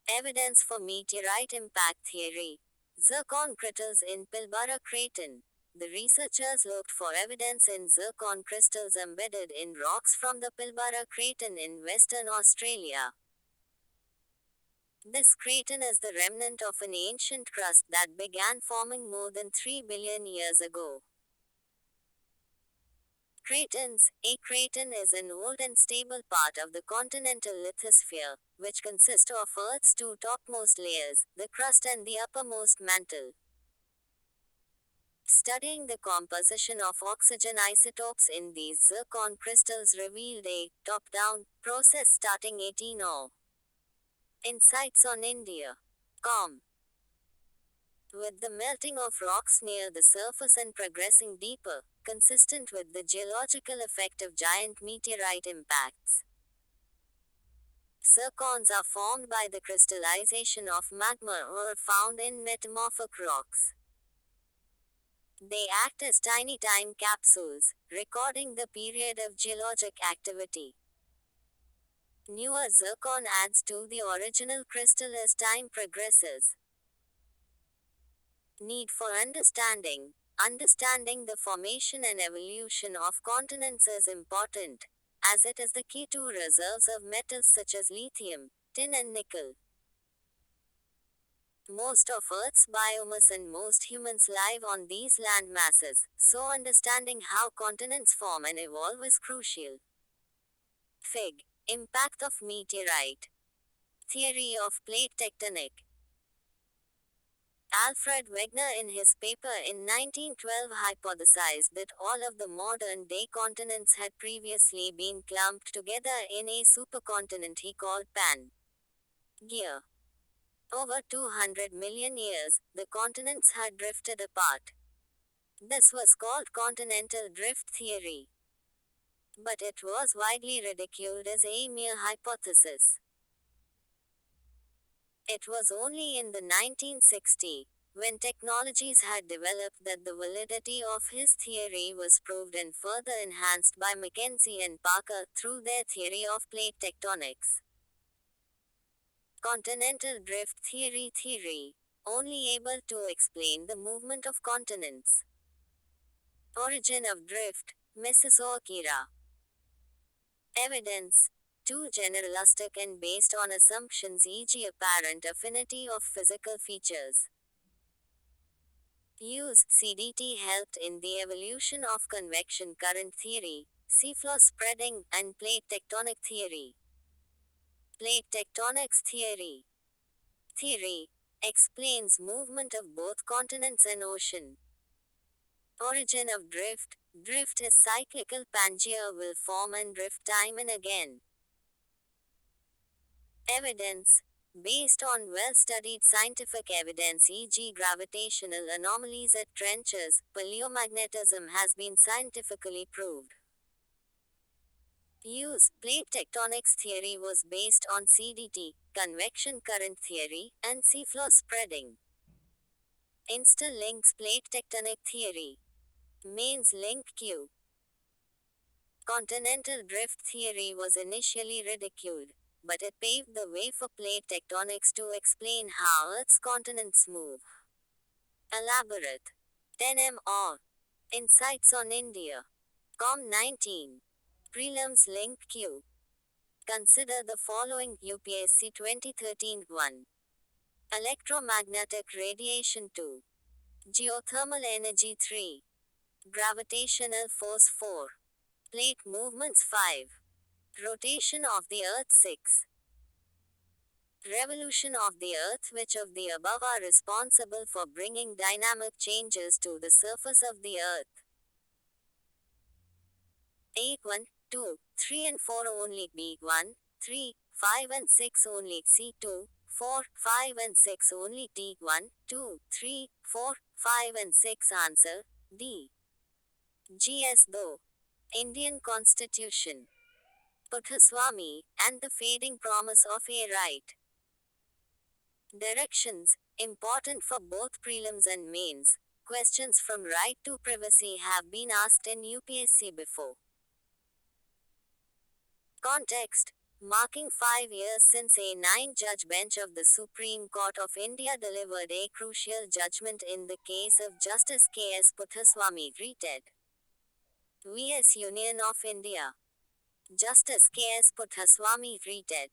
[SPEAKER 1] Evidence for meteorite impact theory. Zircon crystals in Pilbara Craton. The researchers looked for evidence in zircon crystals embedded in rocks from the Pilbara Craton in Western Australia. This craton is the remnant of an ancient crust that began forming more than 3 billion years ago. Cratons. A craton is an old and stable part of the continental lithosphere, which consists of Earth's two topmost layers, the crust and the uppermost mantle. Studying the composition of oxygen isotopes in these zircon crystals revealed a top-down process starting 1800. Insights on India.com. With the melting of rocks near the surface and progressing deeper, consistent with the geological effect of giant meteorite impacts. Zircons are formed by the crystallization of magma or are found in metamorphic rocks. They act as tiny time capsules, recording the period of geologic activity. Newer zircon adds to the original crystal as time progresses. Need for understanding. Understanding the formation and evolution of continents is important, as it is the key to reserves of metals such as lithium, tin and nickel. Most of Earth's biomass and most humans live on these land masses, so understanding how continents form and evolve is crucial. Fig. Impact of meteorite. Theory of plate tectonic. Alfred Wegener in his paper in 1912 hypothesized that all of the modern-day continents had previously been clumped together in a supercontinent he called Pangaea. Over 200 million years, the continents had drifted apart. This was called continental drift theory. But it was widely ridiculed as a mere hypothesis. It was only in the 1960s, when technologies had developed, that the validity of his theory was proved and further enhanced by Mackenzie and Parker through their theory of plate tectonics. Continental drift theory, only able to explain the movement of continents. Origin of drift, Mesozoic era. Evidence. Too generalistic and based on assumptions, e.g., apparent affinity of physical features. Use. CDT helped in the evolution of convection current theory, seafloor spreading, and plate tectonic theory. Plate tectonics theory. Theory explains movement of both continents and ocean. Origin of drift. Drift is cyclical. Pangaea will form and drift time and again. Evidence. Based on well-studied scientific evidence, e.g., gravitational anomalies at trenches, paleomagnetism has been scientifically proved. Use. Plate tectonics theory was based on CDT, convection current theory, and seafloor spreading. Insta-links plate tectonic theory. Mains link Q. Continental drift theory was initially ridiculed, but it paved the way for plate tectonics to explain how Earth's continents move. Elaborate. 10M or Insights on India. Com 19. Prelims link Q. Consider the following UPSC 2013 1. Electromagnetic radiation 2. Geothermal energy 3. Gravitational force 4. Plate movements 5. Rotation of the Earth 6. Revolution of the Earth. Which of the above are responsible for bringing dynamic changes to the surface of the Earth? 8, 1, 2, 3 and 4 only B 1, 3, 5 and 6 only C 2, 4, 5 and 6 only D 1, 2, 3, 4, 5 and 6 answer D. GS though. Indian Constitution. Puttaswamy, and the fading promise of a right. Directions, important for both prelims and mains. Questions from right to privacy have been asked in UPSC before. Context. Marking 5 years since a 9-judge bench of the Supreme Court of India delivered a crucial judgment in the case of Justice K.S. Puttaswamy Ret. vs. Union of India. Justice K.S. Puttaswamy Ret.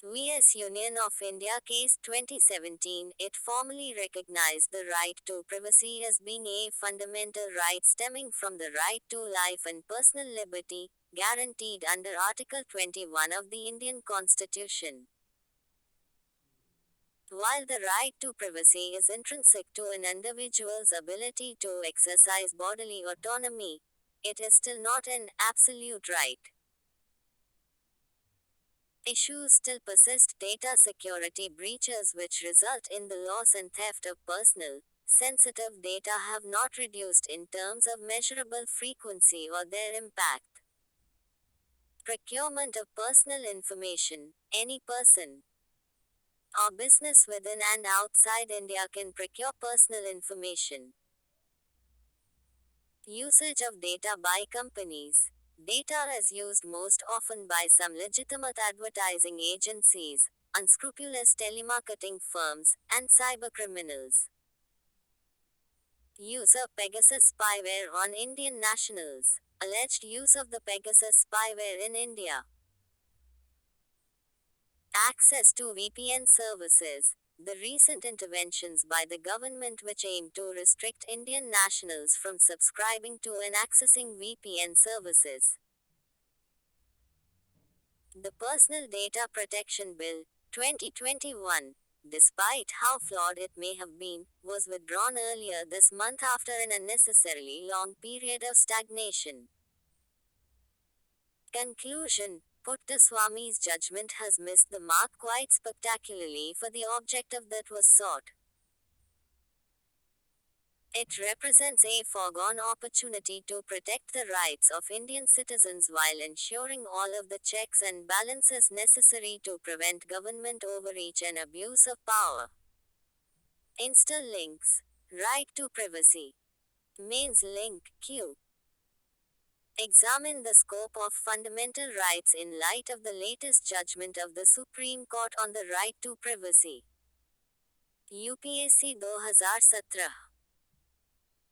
[SPEAKER 1] vs. Union of India Case 2017, it formally recognized the right to privacy as being a fundamental right stemming from the right to life and personal liberty, guaranteed under Article 21 of the Indian Constitution. While the right to privacy is intrinsic to an individual's ability to exercise bodily autonomy, it is still not an absolute right. Issues still persist. Data security breaches which result in the loss and theft of personal, sensitive data have not reduced in terms of measurable frequency or their impact. Procurement of personal information. Any person or business within and outside India can procure personal information. Usage of data by companies. Data is used most often by some legitimate advertising agencies, unscrupulous telemarketing firms, and cybercriminals. Use of Pegasus spyware on Indian nationals. Alleged use of the Pegasus spyware in India. Access to VPN services. The recent interventions by the government which aim to restrict Indian nationals from subscribing to and accessing VPN services. The Personal Data Protection Bill, 2021, despite how flawed it may have been, was withdrawn earlier this month after an unnecessarily long period of stagnation. Conclusion. Puttaswamy's judgment has missed the mark quite spectacularly for the objective that was sought. It represents a foregone opportunity to protect the rights of Indian citizens while ensuring all of the checks and balances necessary to prevent government overreach and abuse of power. Insta links. Right to privacy. Mains link Q. Examine the scope of fundamental rights in light of the latest judgment of the Supreme Court on the right to privacy. UPSC 2017.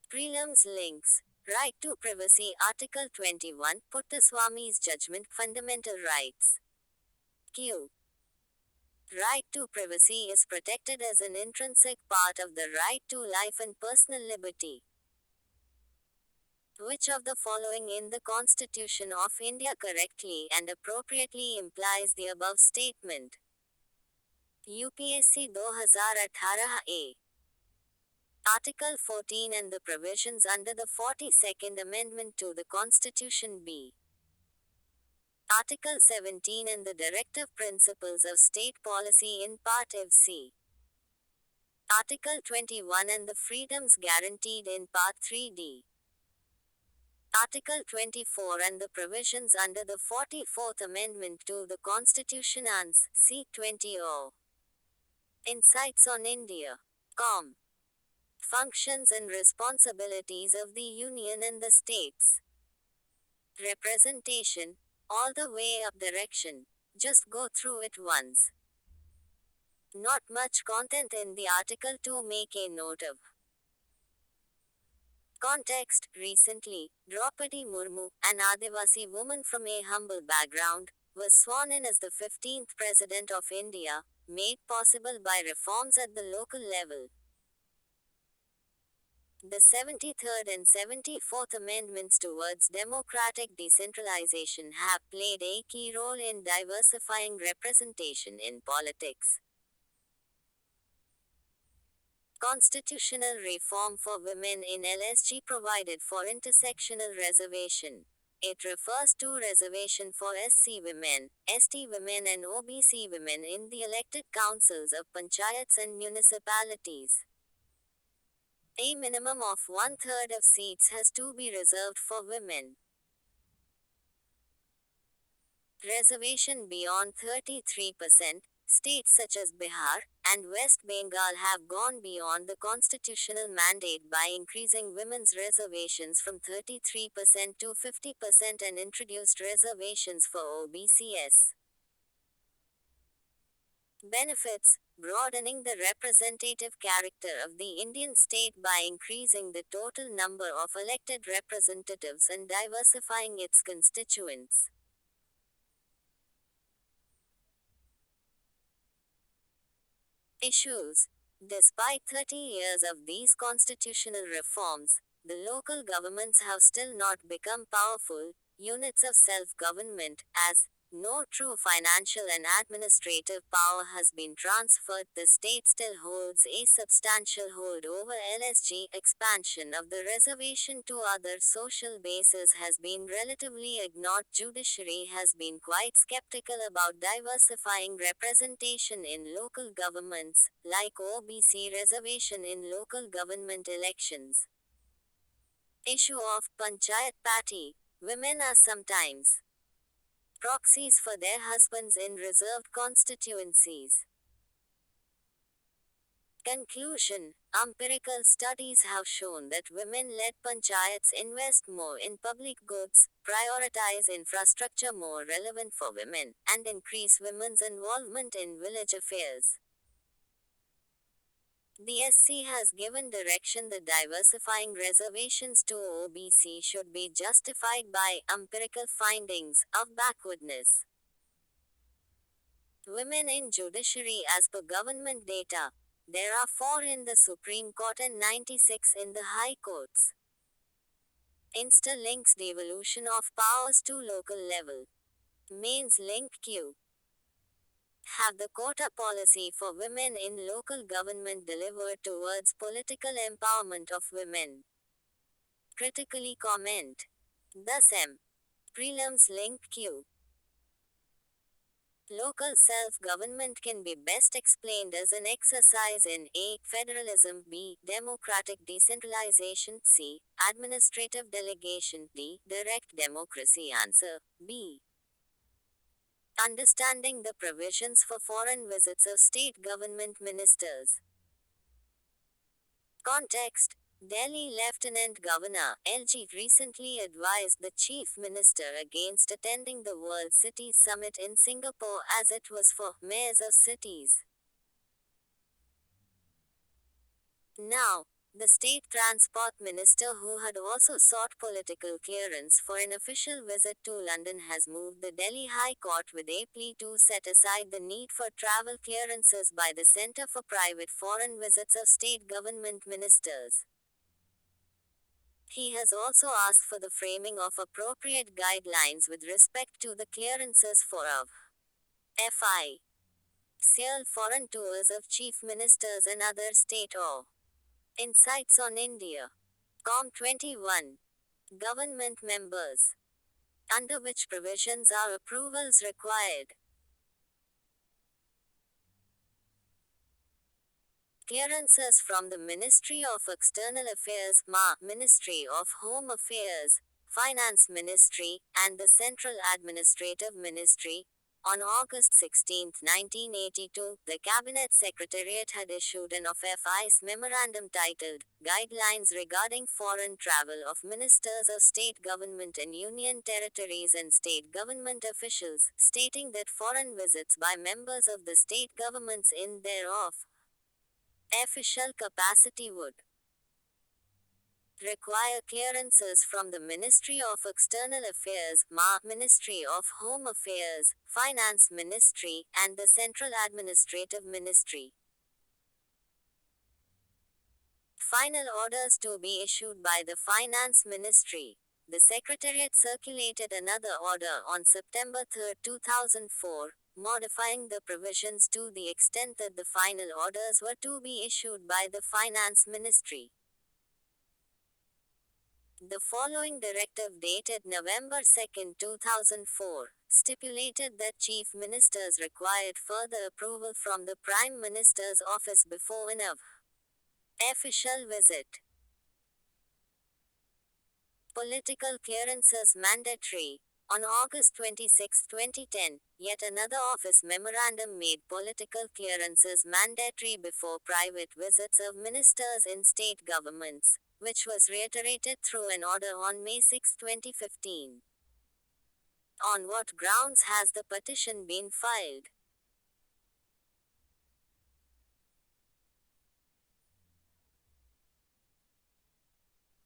[SPEAKER 1] Prelims links. Right to privacy. Article 21. Puttaswamy's judgment. Fundamental rights. Q. Right to privacy is protected as an intrinsic part of the right to life and personal liberty. Which of the following in the Constitution of India correctly and appropriately implies the above statement? UPSC 2018 A. Article 14 and the provisions under the 42nd Amendment to the Constitution B. Article 17 and the Directive Principles of State Policy in Part FC. Article 21 and the freedoms guaranteed in Part 3D. Article 24 and the provisions under the 44th Amendment to the Constitution ans. C. 20O. Insights on India. Com. Functions and responsibilities of the Union and the states. Representation. All the way up direction. Just go through it once. Not much content in the article to make a note of. Context. Recently, Draupadi Murmu, an Adivasi woman from a humble background, was sworn in as the 15th President of India, made possible by reforms at the local level. The 73rd and 74th Amendments towards democratic decentralization have played a key role in diversifying representation in politics. Constitutional reform for women in LSG provided for intersectional reservation. It refers to reservation for SC women, ST women and OBC women in the elected councils of panchayats and municipalities. A minimum of one-third of seats has to be reserved for women. Reservation beyond 33%. States such as Bihar and West Bengal have gone beyond the constitutional mandate by increasing women's reservations from 33% to 50% and introduced reservations for OBCs. Benefits. Broadening the representative character of the Indian state by increasing the total number of elected representatives and diversifying its constituents. Issues. Despite 30 years of these constitutional reforms, the local governments have still not become powerful units of self government, as no true financial and administrative power has been transferred. The state still holds a substantial hold over LSG. Expansion of the reservation to other social bases has been relatively ignored. Judiciary has been quite skeptical about diversifying representation in local governments, like OBC reservation in local government elections. Issue of Panchayat Party. Women are sometimes proxies for their husbands in reserved constituencies. Conclusion. Empirical studies have shown that women-led panchayats invest more in public goods, prioritize infrastructure more relevant for women, and increase women's involvement in village affairs. The SC has given direction that diversifying reservations to OBC should be justified by empirical findings of backwardness. Women in judiciary as per government data. There are 4 in the Supreme Court and 96 in the High Courts. Insta links devolution of powers to local level. Mains link Q. Have the quota policy for women in local government delivered towards political empowerment of women? Critically comment. Thus M. Prelims link Q. Local self-government can be best explained as an exercise in A. Federalism, B. Democratic decentralization, C. Administrative delegation, D. Direct democracy. Answer B. Understanding the provisions for foreign visits of state government ministers. Context. Delhi Lieutenant Governor LG recently advised the Chief Minister against attending the World Cities Summit in Singapore as it was for mayors of cities. Now, the state transport minister, who had also sought political clearance for an official visit to London, has moved the Delhi High Court with a plea to set aside the need for travel clearances by the Centre for Private Foreign Visits of state government ministers. He has also asked for the framing of appropriate guidelines with respect to the clearances for of FI. Seal foreign tours of chief ministers and other state or Insights on India. Com 21. Government members. under which provisions are approvals required. Clearances from the Ministry of External Affairs, Ministry of Home Affairs, Finance Ministry, and the Central Administrative Ministry. On August 16, 1982, the Cabinet Secretariat had issued an OFFICE memorandum titled Guidelines Regarding Foreign Travel of Ministers of State Government in Union Territories and State Government Officials, stating that foreign visits by members of the state governments in thereof official capacity would require clearances from the Ministry of External Affairs, Ministry of Home Affairs, Finance Ministry, and the Central Administrative Ministry. Final orders to be issued by the Finance Ministry. The Secretariat circulated another order on September 3, 2004, modifying the provisions to the extent that the final orders were to be issued by the Finance Ministry. The following directive, dated November 2, 2004, stipulated that chief ministers required further approval from the Prime Minister's office before an official visit. Political clearances mandatory. On August 26, 2010, yet another office memorandum made political clearances mandatory before private visits of ministers in state governments, which was reiterated through an order on May 6, 2015. On what grounds has the petition been filed?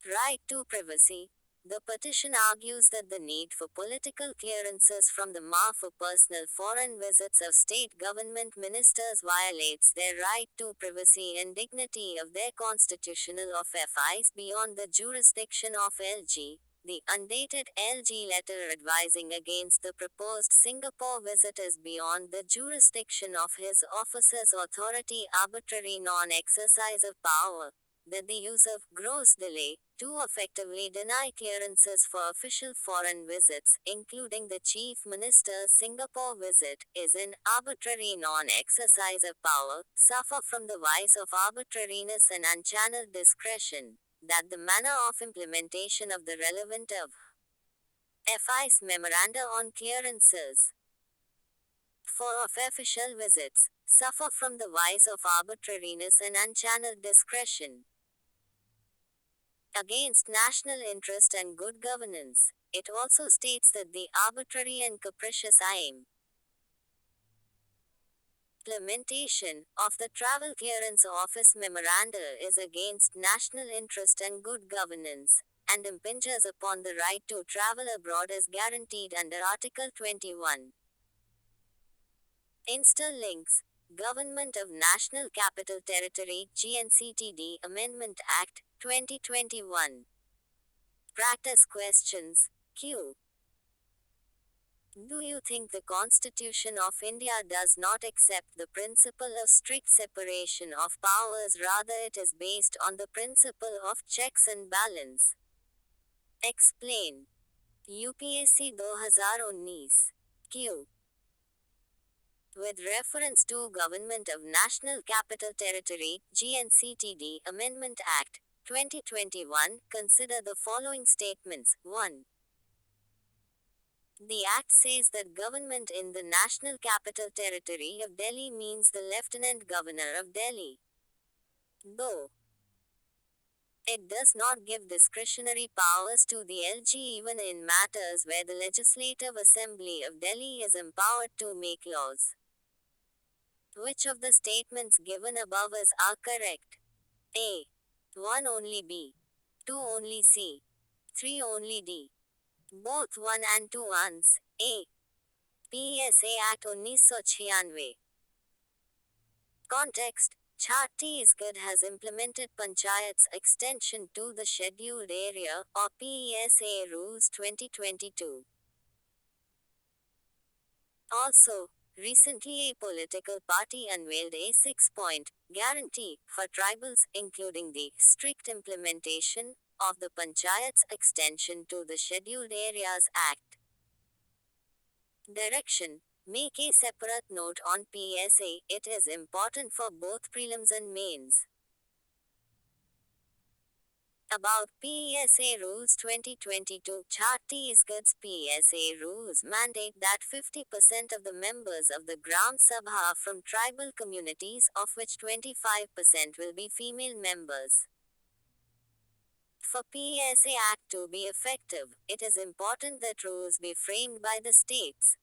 [SPEAKER 1] Right to privacy. The petition argues that the need for political clearances from the MA for personal foreign visits of state government ministers violates their right to privacy and dignity of their constitutional OFFICE beyond the jurisdiction of LG. The undated LG letter advising against the proposed Singapore visit is beyond the jurisdiction of his office's authority, arbitrary non-exercise of power. That the use of gross delay to effectively deny clearances for official foreign visits, including the Chief Minister's Singapore visit, is an arbitrary non-exercise of power, suffer from the vice of arbitrariness and unchanneled discretion, that the manner of implementation of the relevant OFFICE memoranda on clearances for official visits, suffer from the vice of arbitrariness and unchanneled discretion against national interest and good governance. It also states that the arbitrary and capricious implementation of the Travel Clearance Office memoranda is against national interest and good governance, and impinges upon the right to travel abroad as guaranteed under Article 21. Insta links. Government of National Capital Territory (GNCTD) Amendment Act, 2021. Practice questions. Q. Do you think the Constitution of India does not accept the principle of strict separation of powers, rather it is based on the principle of checks and balance? Explain. UPSC 2019. Q. With reference to Government of National Capital Territory (GNCTD) Amendment Act, 2021, consider the following statements. 1. The Act says that government in the National Capital Territory of Delhi means the Lieutenant Governor of Delhi. Though it does not give discretionary powers to the LG even in matters where the Legislative Assembly of Delhi is empowered to make laws. Which of the statements given above are correct? A. 1 only B. 2 only C. 3 only D. Both 1 and 2 ans. A. PSA Act 1996. Context. Chhattisgarh has implemented Panchayat's extension to the Scheduled Area or PESA rules 2022. Also, recently a political party unveiled a 6-point guarantee for tribals, including the strict implementation of the Panchayat's extension to the Scheduled Areas Act. Direction. Make a separate note on PSA. It is important for both prelims and mains. About PSA Rules 2022, Chhattisgarh's PSA rules mandate that 50% of the members of the Gram Sabha are from tribal communities, of which 25% will be female members. For PSA Act to be effective, it is important that rules be framed by the states.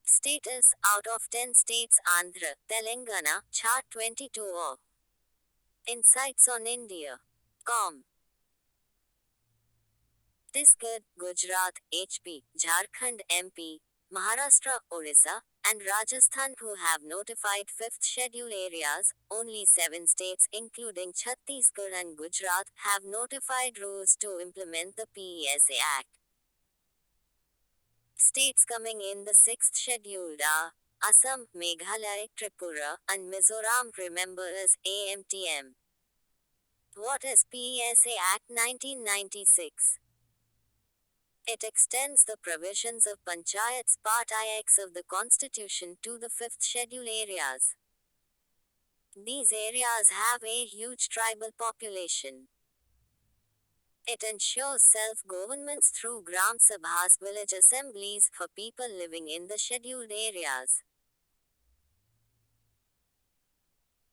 [SPEAKER 1] Status: out of 10 states, Andhra, Telangana, Chart 22 or Insights on India. Com. Chhattisgarh, Gujarat, HP, Jharkhand, MP, Maharashtra, Orissa, and Rajasthan who have notified 5th schedule areas. Only 7 states, including Chhattisgarh and Gujarat, have notified rules to implement the PSA Act. States coming in the 6th schedule are Assam, Meghalaya, Tripura, and Mizoram, remember as AMTM. What is PSA Act 1996? It extends the provisions of Panchayats Part IX of the Constitution to the 5th schedule areas. These areas have a huge tribal population. It ensures self-governments through Gram Sabhas, village assemblies, for people living in the scheduled areas.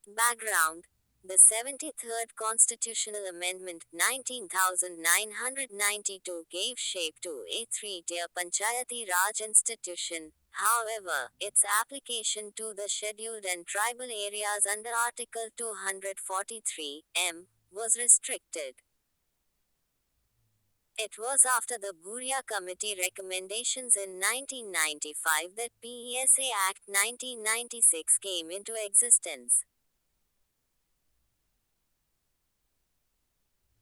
[SPEAKER 1] Background: the 73rd Constitutional Amendment, 19,992, gave shape to a three-tier Panchayati Raj institution. However, its application to the scheduled and tribal areas under Article 243 M was restricted. It was after the Bhuria Committee recommendations in 1995 that PSA Act 1996 came into existence.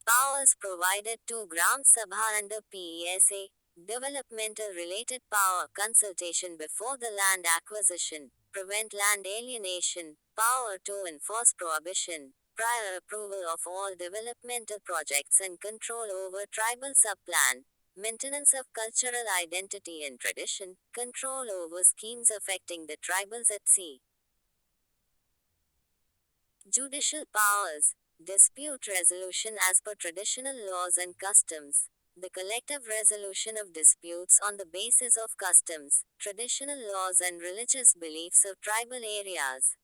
[SPEAKER 1] Powers provided to Gram Sabha under PSA: developmental related power, consultation before the land acquisition, prevent land alienation, power to enforce prohibition, prior approval of all developmental projects and control over tribal subplan, maintenance of cultural identity and tradition, control over schemes affecting the tribals at sea. Judicial powers: dispute resolution as per traditional laws and customs, the collective resolution of disputes on the basis of customs, traditional laws and religious beliefs of tribal areas.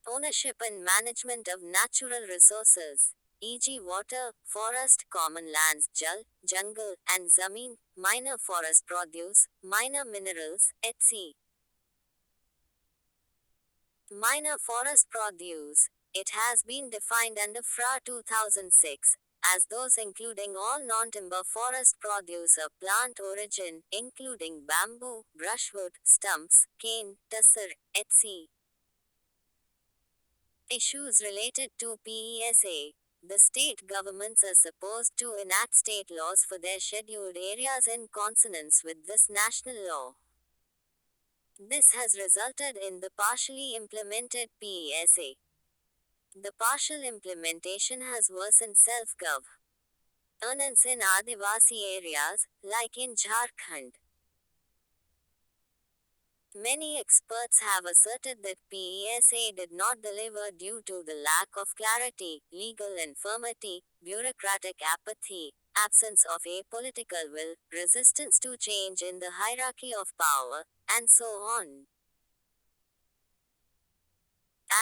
[SPEAKER 1] Ownership and management of natural resources, e.g., water, forest, common lands, jal, jungle, and zameen, minor forest produce, minor minerals, etc. Minor forest produce. It has been defined under FRA 2006 as those including all non-timber forest produce of plant origin, including bamboo, brushwood, stumps, cane, tussar, etc. Issues related to PSA. The state governments are supposed to enact state laws for their scheduled areas in consonance with this national law. This has resulted in the partially implemented PSA. The partial implementation has worsened self-governance in Adivasi areas, like in Jharkhand. Many experts have asserted that PSA did not deliver due to the lack of clarity, legal infirmity, bureaucratic apathy, absence of a political will, resistance to change in the hierarchy of power, and so on.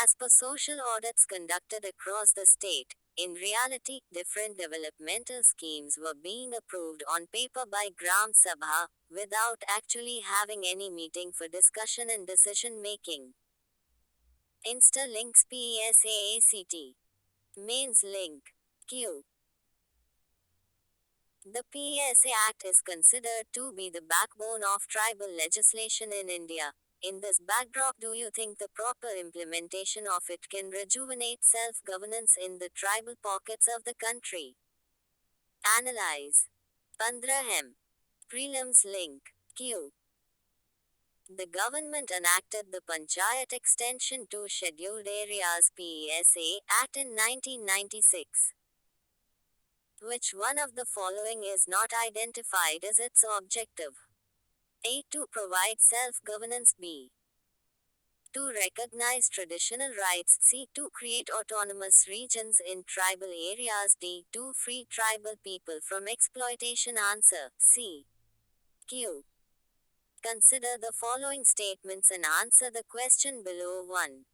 [SPEAKER 1] As per social audits conducted across the state, in reality, different developmental schemes were being approved on paper by Gram Sabha, without actually having any meeting for discussion and decision making. Insta links PSAACT. Mains link. Q. The PSA Act is considered to be the backbone of tribal legislation in India. In this backdrop, do you think the proper implementation of it can rejuvenate self-governance in the tribal pockets of the country? Analyze. 15M. Prelims link. Q. The government enacted the Panchayat Extension to Scheduled Areas PSA Act in 1996. Which one of the following is not identified as its objective? A. To provide self-governance. B. To recognize traditional rights. C. To create autonomous regions in tribal areas. D. To free tribal people from exploitation. Answer C. Q. Consider the following statements and answer the question below. 1.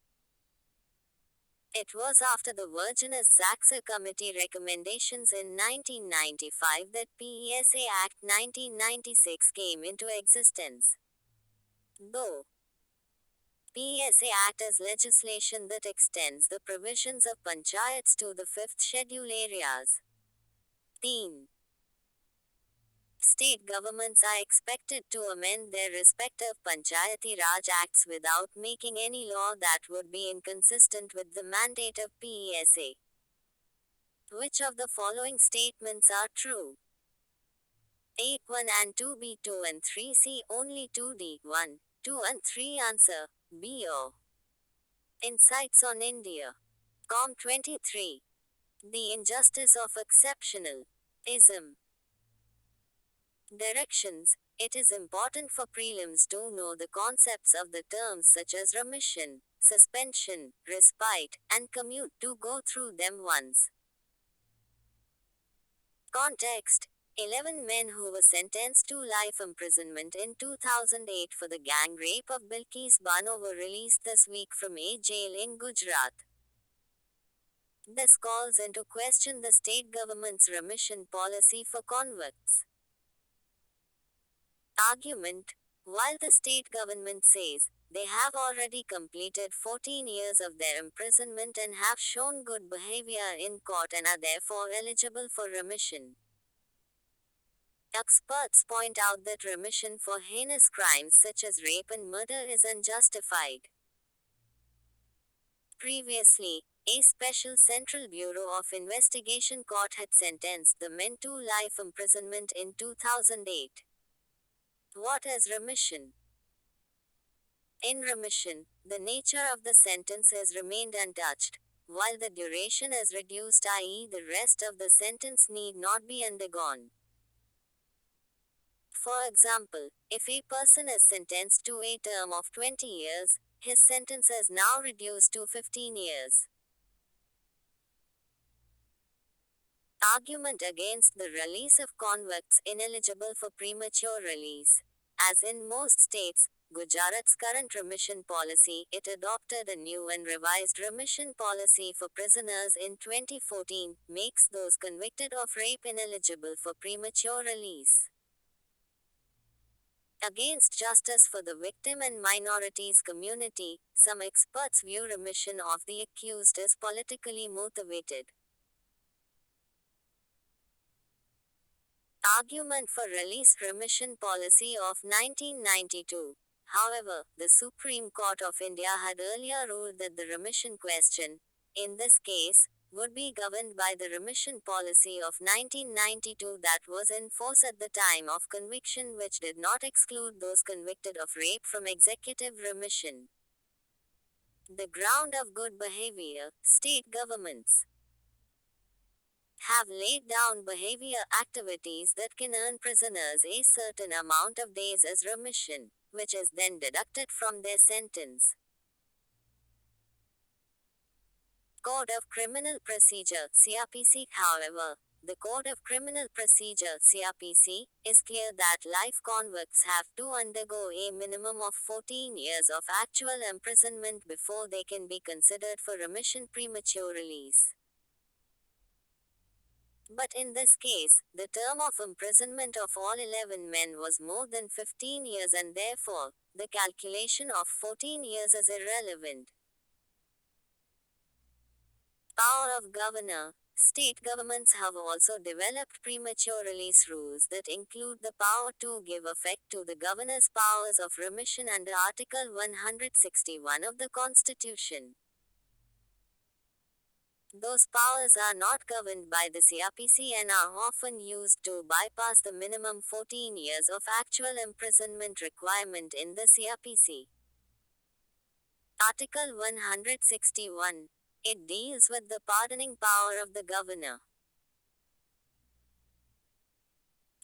[SPEAKER 1] It was after the Virginia-Saxer Committee recommendations in 1995 that PESA Act 1996 came into existence. Though PESA Act is legislation that extends the provisions of panchayats to the 5th schedule areas. 3. State governments are expected to amend their respective Panchayati Raj Acts without making any law that would be inconsistent with the mandate of PESA. Which of the following statements are true? A. 1 and 2. B. 2 and 3. C. Only 2. D. 1, 2 and 3. Answer B. O. Insights on India. Com 23. The injustice of exceptionalism. Directions. It is important for prelims to know the concepts of the terms such as remission, suspension, respite, and commute to go through them once. Context. 11 men who were sentenced to life imprisonment in 2008 for the gang rape of Bilkis Bano were released this week from a jail in Gujarat. This calls into question the state government's remission policy for convicts. Argument. While the state government says they have already completed 14 years of their imprisonment and have shown good behavior in court and are therefore eligible for remission, experts point out that remission for heinous crimes such as rape and murder is unjustified. Previously, a special Central Bureau of Investigation court had sentenced the men to life imprisonment in 2008. What is remission? In remission, the nature of the sentence has remained untouched, while the duration is reduced, i.e., the rest of the sentence need not be undergone. For example, if a person is sentenced to a term of 20 years, his sentence is now reduced to 15 years. Argument against the release of convicts ineligible for premature release. As in most states, Gujarat's current remission policy, it adopted a new and revised remission policy for prisoners in 2014, makes those convicted of rape ineligible for premature release. Against justice for the victim and minorities community, some experts view remission of the accused as politically motivated. Argument for release remission policy of 1992. However, the Supreme Court of India had earlier ruled that the remission question, in this case, would be governed by the remission policy of 1992 that was in force at the time of conviction, which did not exclude those convicted of rape from executive remission. The ground of good behavior. State governments have laid down behavior activities that can earn prisoners a certain amount of days as remission, which is then deducted from their sentence. Code of Criminal Procedure (CRPC). However, the Code of Criminal Procedure (CRPC) is clear that life convicts have to undergo a minimum of 14 years of actual imprisonment before they can be considered for remission premature release. But in this case, the term of imprisonment of all 11 men was more than 15 years and therefore, the calculation of 14 years is irrelevant. Power of Governor. State governments have also developed premature release rules that include the power to give effect to the governor's powers of remission under Article 161 of the Constitution. Those powers are not governed by the CRPC and are often used to bypass the minimum 14 years of actual imprisonment requirement in the CRPC. Article 161. It deals with the pardoning power of the governor.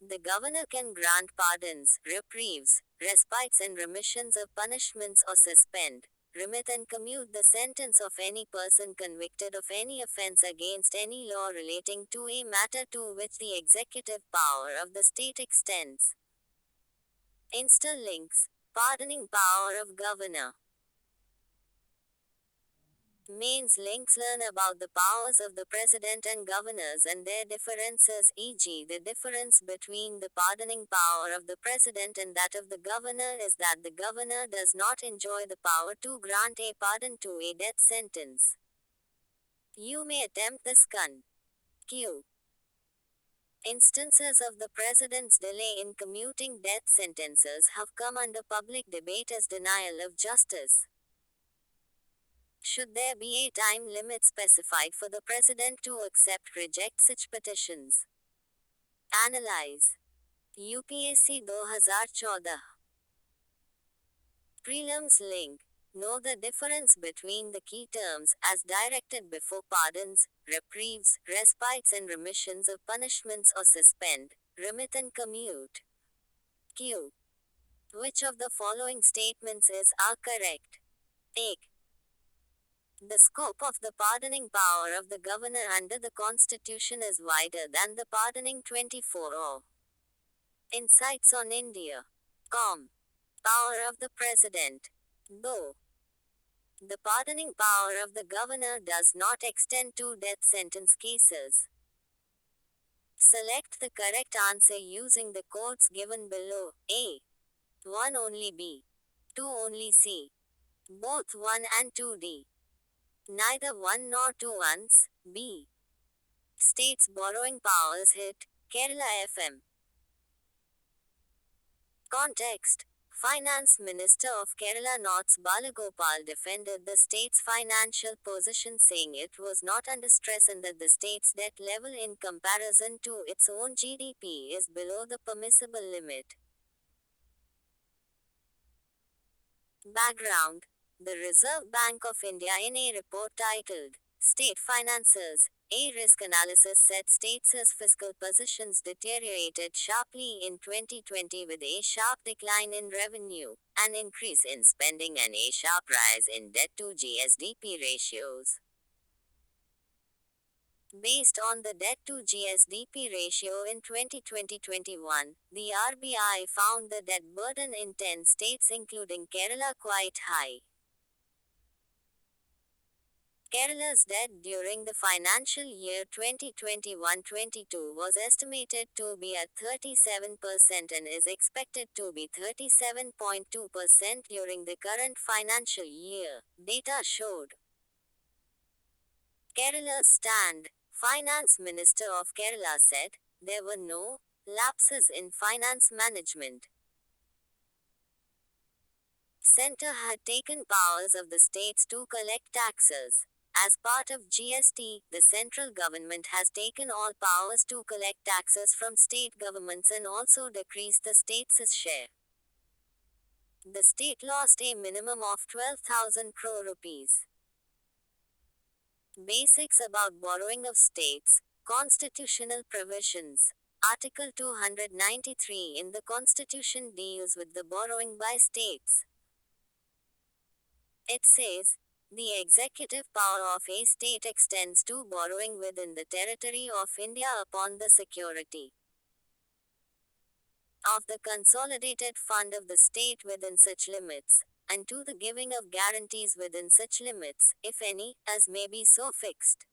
[SPEAKER 1] The governor can grant pardons, reprieves, respites and remissions of punishments or suspend, remit and commute the sentence of any person convicted of any offense against any law relating to a matter to which the executive power of the state extends. Interlinks. Pardoning power of governor. Mains links learn about the powers of the president and governors and their differences, e.g., the difference between the pardoning power of the president and that of the governor is that the governor does not enjoy the power to grant a pardon to a death sentence. You may attempt this con. Q. Instances of the president's delay in commuting death sentences have come under public debate as denial of justice. Should there be a time limit specified for the president to accept reject such petitions? Analyze. UPSC 2014. Prelims link. Know the difference between the key terms as directed before pardons, reprieves, respites and remissions of punishments or suspend, remit and commute. Q. Which of the following statements are correct? A. The scope of the pardoning power of the governor under the Constitution is wider than the pardoning 24 Insights on India. Power of the President. Though the pardoning power of the governor does not extend to death sentence cases. Select the correct answer using the codes given below. A. 1 only B. 2 only C. Both 1 and 2D. Neither 1 nor 2 ones. B. States borrowing powers hit Kerala FM. Context. Finance Minister of Kerala North Balagopal defended the state's financial position, saying it was not under stress and that the state's debt level in comparison to its own GDP is below the permissible limit. Background. The Reserve Bank of India, in a report titled State Finances, a risk analysis, said states' fiscal positions deteriorated sharply in 2020 with a sharp decline in revenue, an increase in spending and a sharp rise in debt to GSDP ratios. Based on the debt to GSDP ratio in 2020-21, the RBI found the debt burden in 10 states including Kerala quite high. Kerala's debt during the financial year 2021-22 was estimated to be at 37% and is expected to be 37.2% during the current financial year, data showed. Kerala's stand. Finance Minister of Kerala said, there were no lapses in finance management. Centre had taken powers of the states to collect taxes. As part of GST, the central government has taken all powers to collect taxes from state governments and also decreased the states' share. The state lost a minimum of 12,000 crore rupees. Basics about borrowing of states. Constitutional provisions. Article 293 in the Constitution deals with the borrowing by states. It says, the executive power of a state extends to borrowing within the territory of India upon the security of the consolidated fund of the state within such limits, and to the giving of guarantees within such limits, if any, as may be so fixed.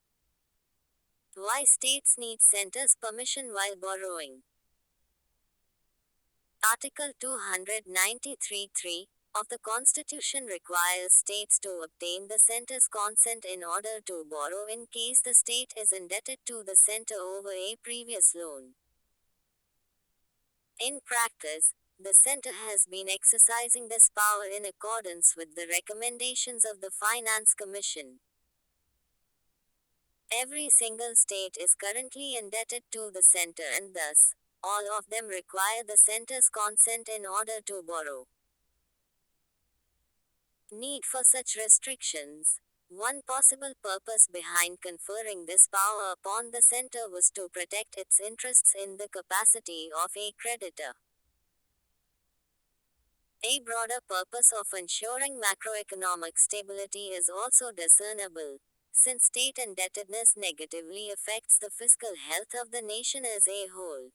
[SPEAKER 1] Why states need centre's permission while borrowing? Article 293(3) of the Constitution requires states to obtain the centre's consent in order to borrow in case the state is indebted to the centre over a previous loan. In practice, the centre has been exercising this power in accordance with the recommendations of the Finance Commission. Every single state is currently indebted to the centre and thus, all of them require the centre's consent in order to borrow. Need for such restrictions. One possible purpose behind conferring this power upon the center was to protect its interests in the capacity of a creditor. A broader purpose of ensuring macroeconomic stability is also discernible, since state indebtedness negatively affects the fiscal health of the nation as a whole.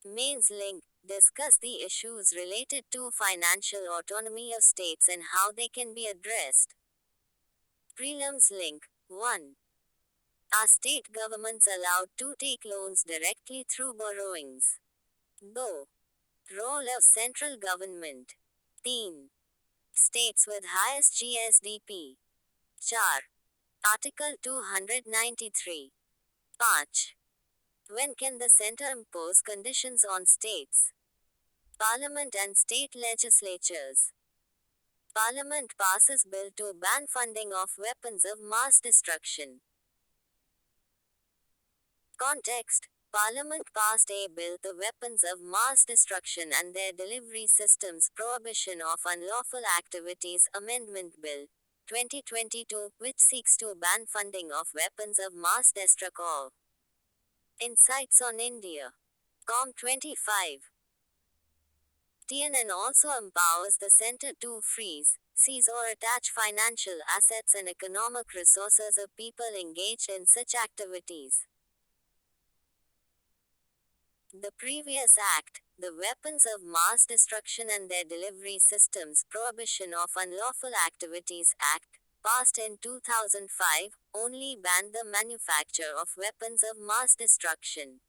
[SPEAKER 1] Mains Link discuss the issues related to financial autonomy of states and how they can be addressed. Prelims Link 1. Are state governments allowed to take loans directly through borrowings? 2. Role of central government. 3. States with highest GSDP. 4. Article 293. 5. When can the center impose conditions on states? Parliament and state legislatures. Parliament passes bill to ban funding of weapons of mass destruction. Context: Parliament passed a bill, the Weapons of Mass Destruction and Their Delivery Systems Prohibition of Unlawful Activities Amendment Bill 2022, which seeks to ban funding of weapons of mass destruction. Insights on India. Com25. TNN also empowers the center to freeze, seize or attach financial assets and economic resources of people engaged in such activities. The previous act, the Weapons of Mass Destruction and Their Delivery Systems Prohibition of Unlawful Activities Act, passed in 2005, only banned the manufacture of weapons of mass destruction.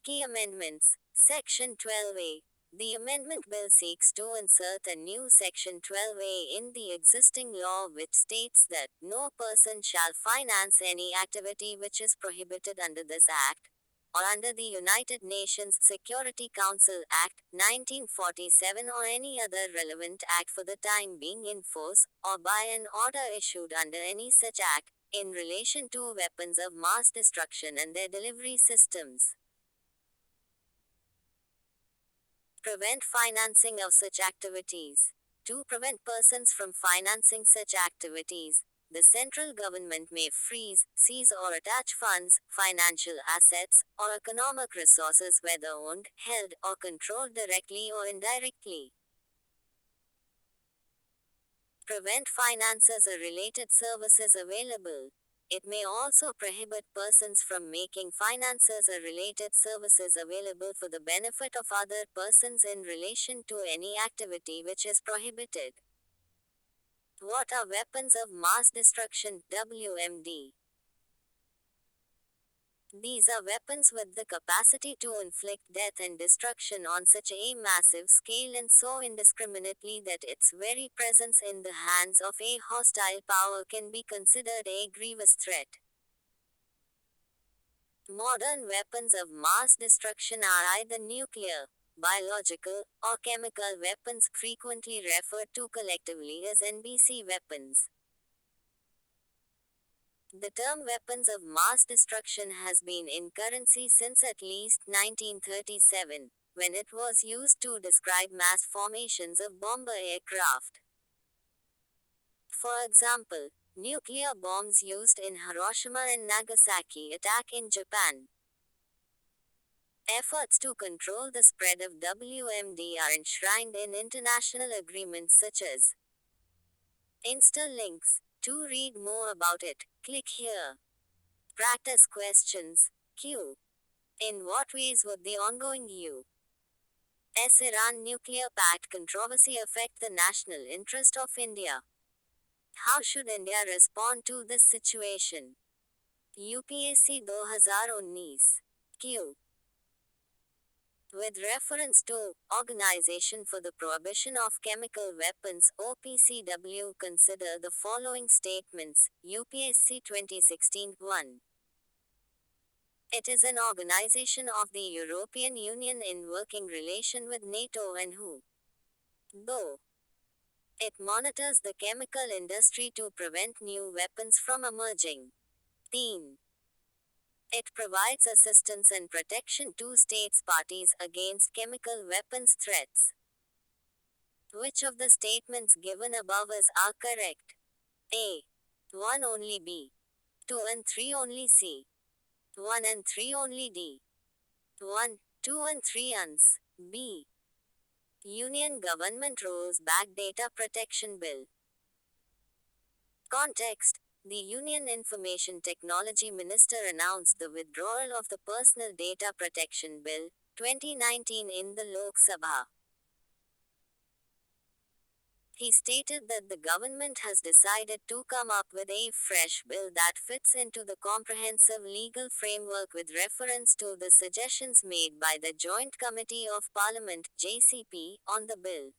[SPEAKER 1] Key amendments. Section 12A. The amendment bill seeks to insert a new Section 12A in the existing law which states that no person shall finance any activity which is prohibited under this Act, or under the United Nations Security Council Act 1947 or any other relevant act for the time being in force, or by an order issued under any such act, in relation to weapons of mass destruction and their delivery systems. Prevent financing of such activities. To prevent persons from financing such activities, the central government may freeze, seize or attach funds, financial assets, or economic resources whether owned, held, or controlled directly or indirectly. Prevent finances or related services available. It may also prohibit persons from making finances or related services available for the benefit of other persons in relation to any activity which is prohibited. What are weapons of mass destruction, WMD? These are weapons with the capacity to inflict death and destruction on such a massive scale and so indiscriminately that its very presence in the hands of a hostile power can be considered a grievous threat. Modern weapons of mass destruction are either nuclear, biological, or chemical weapons, frequently referred to collectively as NBC weapons. The term weapons of mass destruction has been in currency since at least 1937, when it was used to describe mass formations of bomber aircraft. For example, nuclear bombs used in Hiroshima and Nagasaki attack in Japan. Efforts to control the spread of WMD are enshrined in international agreements such as Interlinks. To read more about it, click here. Practice questions. Q. In what ways would the ongoing U.S. Iran nuclear pact controversy affect the national interest of India? How should India respond to this situation? UPSC 2019. Q. With reference to Organization for the Prohibition of Chemical Weapons OPCW, consider the following statements. UPSC 2016 1. It is an organization of the European Union in working relation with NATO and WHO. 2. It monitors the chemical industry to prevent new weapons from emerging. 3. It provides assistance and protection to states parties against chemical weapons threats. Which of the statements given above are correct? A. 1 only B. 2 and 3 only C. 1 and 3 only D. 1, 2 and 3 uns. B. Union Government Rolls Back Data Protection Bill. Context: the Union Information Technology Minister announced the withdrawal of the Personal Data Protection Bill, 2019 in the Lok Sabha. He stated that the government has decided to come up with a fresh bill that fits into the comprehensive legal framework with reference to the suggestions made by the Joint Committee of Parliament (JCP) on the bill.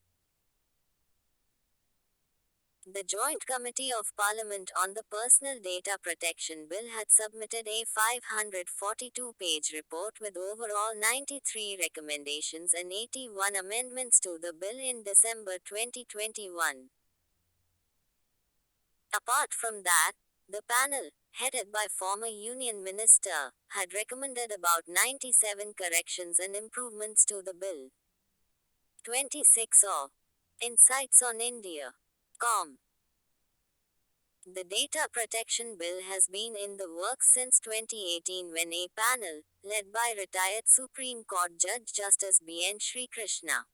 [SPEAKER 1] The Joint Committee of Parliament on the Personal Data Protection Bill had submitted a 542-page report with overall 93 recommendations and 81 amendments to the bill in December 2021. Apart from that, the panel, headed by former Union Minister, had recommended about 97 corrections and improvements to the bill. 26 or Insights on India. The Data Protection Bill has been in the works since 2018 when a panel, led by retired Supreme Court Judge Justice B.N. Srikrishna,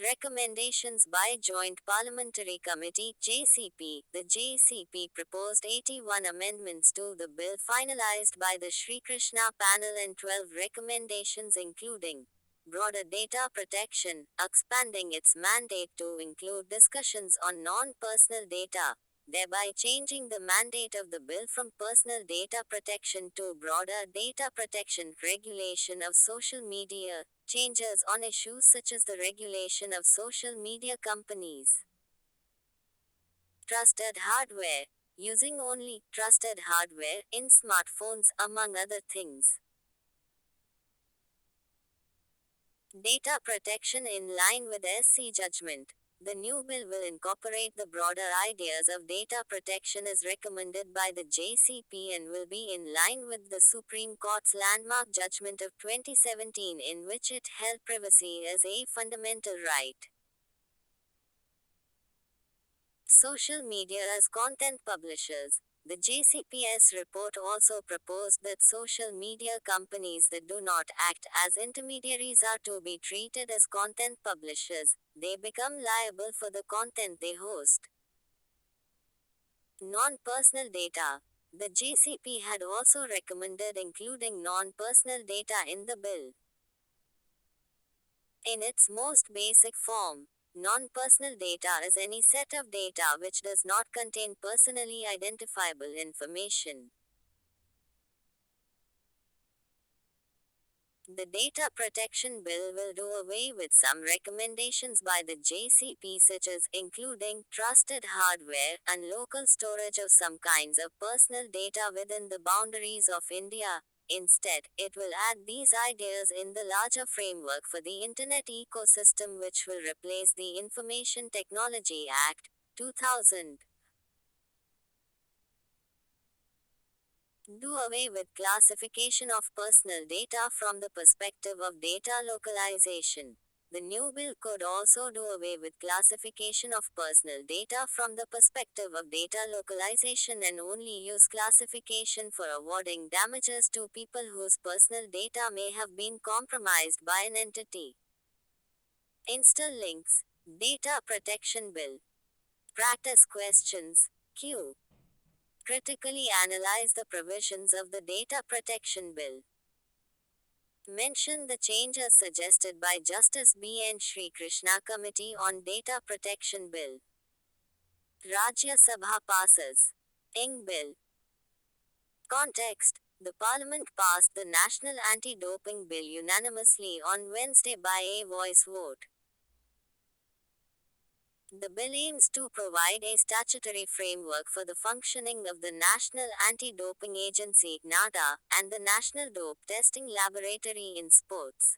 [SPEAKER 1] recommendations by Joint Parliamentary Committee (JCP). The JCP proposed 81 amendments to the bill finalized by the Srikrishna panel and 12 recommendations including broader data protection, expanding its mandate to include discussions on non-personal data, thereby changing the mandate of the bill from personal data protection to broader data protection, regulation of social media, changes on issues such as the regulation of social media companies. Trusted hardware, using only trusted hardware in smartphones, among other things. Data protection in line with SC judgment. The new bill will incorporate the broader ideas of data protection as recommended by the JCP and will be in line with the Supreme Court's landmark judgment of 2017 in which it held privacy as a fundamental right. Social media as content publishers. The JCP's report also proposed that social media companies that do not act as intermediaries are to be treated as content publishers. They become liable for the content they host. Non-personal data. The JCP had also recommended including non-personal data in the bill. In its most basic form, non-personal data is any set of data which does not contain personally identifiable information. The Data Protection Bill will do away with some recommendations by the JCP such as including trusted hardware and local storage of some kinds of personal data within the boundaries of India. Instead, it will add these ideas in the larger framework for the Internet ecosystem which will replace the Information Technology Act, 2000. Do away with classification of personal data from the perspective of data localization. The new bill could also do away with classification of personal data from the perspective of data localization and only use classification for awarding damages to people whose personal data may have been compromised by an entity. Install links. Data Protection Bill. Practice questions. Q. Critically analyze the provisions of the Data Protection Bill. Mention the changes suggested by Justice B.N. Srikrishna Committee on Data Protection Bill. Rajya Sabha passes. Ing Bill. Context: the Parliament passed the National Anti-Doping Bill unanimously on Wednesday by a voice vote. The bill aims to provide a statutory framework for the functioning of the National Anti-Doping Agency (NADA) and the National Dope Testing Laboratory in Sports.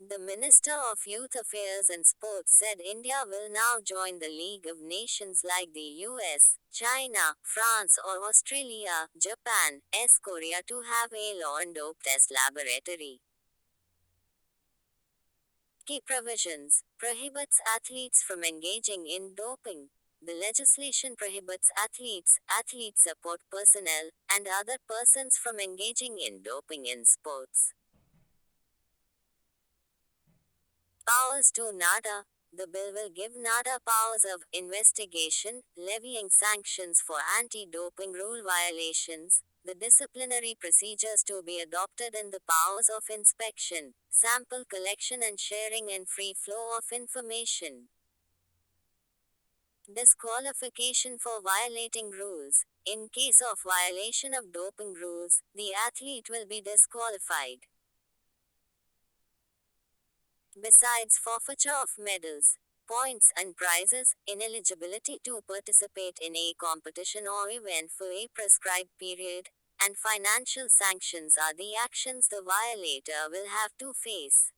[SPEAKER 1] The Minister of Youth Affairs and Sports said India will now join the League of Nations like the US, China, France or Australia, Japan, Korea to have a law and dope test laboratory. Key provisions prohibits athletes from engaging in doping. The legislation prohibits athletes, athlete support personnel, and other persons from engaging in doping in sports. Powers to NADA. The bill will give NADA powers of investigation, levying sanctions for anti-doping rule violations, the disciplinary procedures to be adopted and the powers of inspection, sample collection and sharing and free flow of information. Disqualification for violating rules. In case of violation of doping rules, the athlete will be disqualified. Besides forfeiture of medals, points and prizes, ineligibility to participate in a competition or event for a prescribed period, and financial sanctions are the actions the violator will have to face.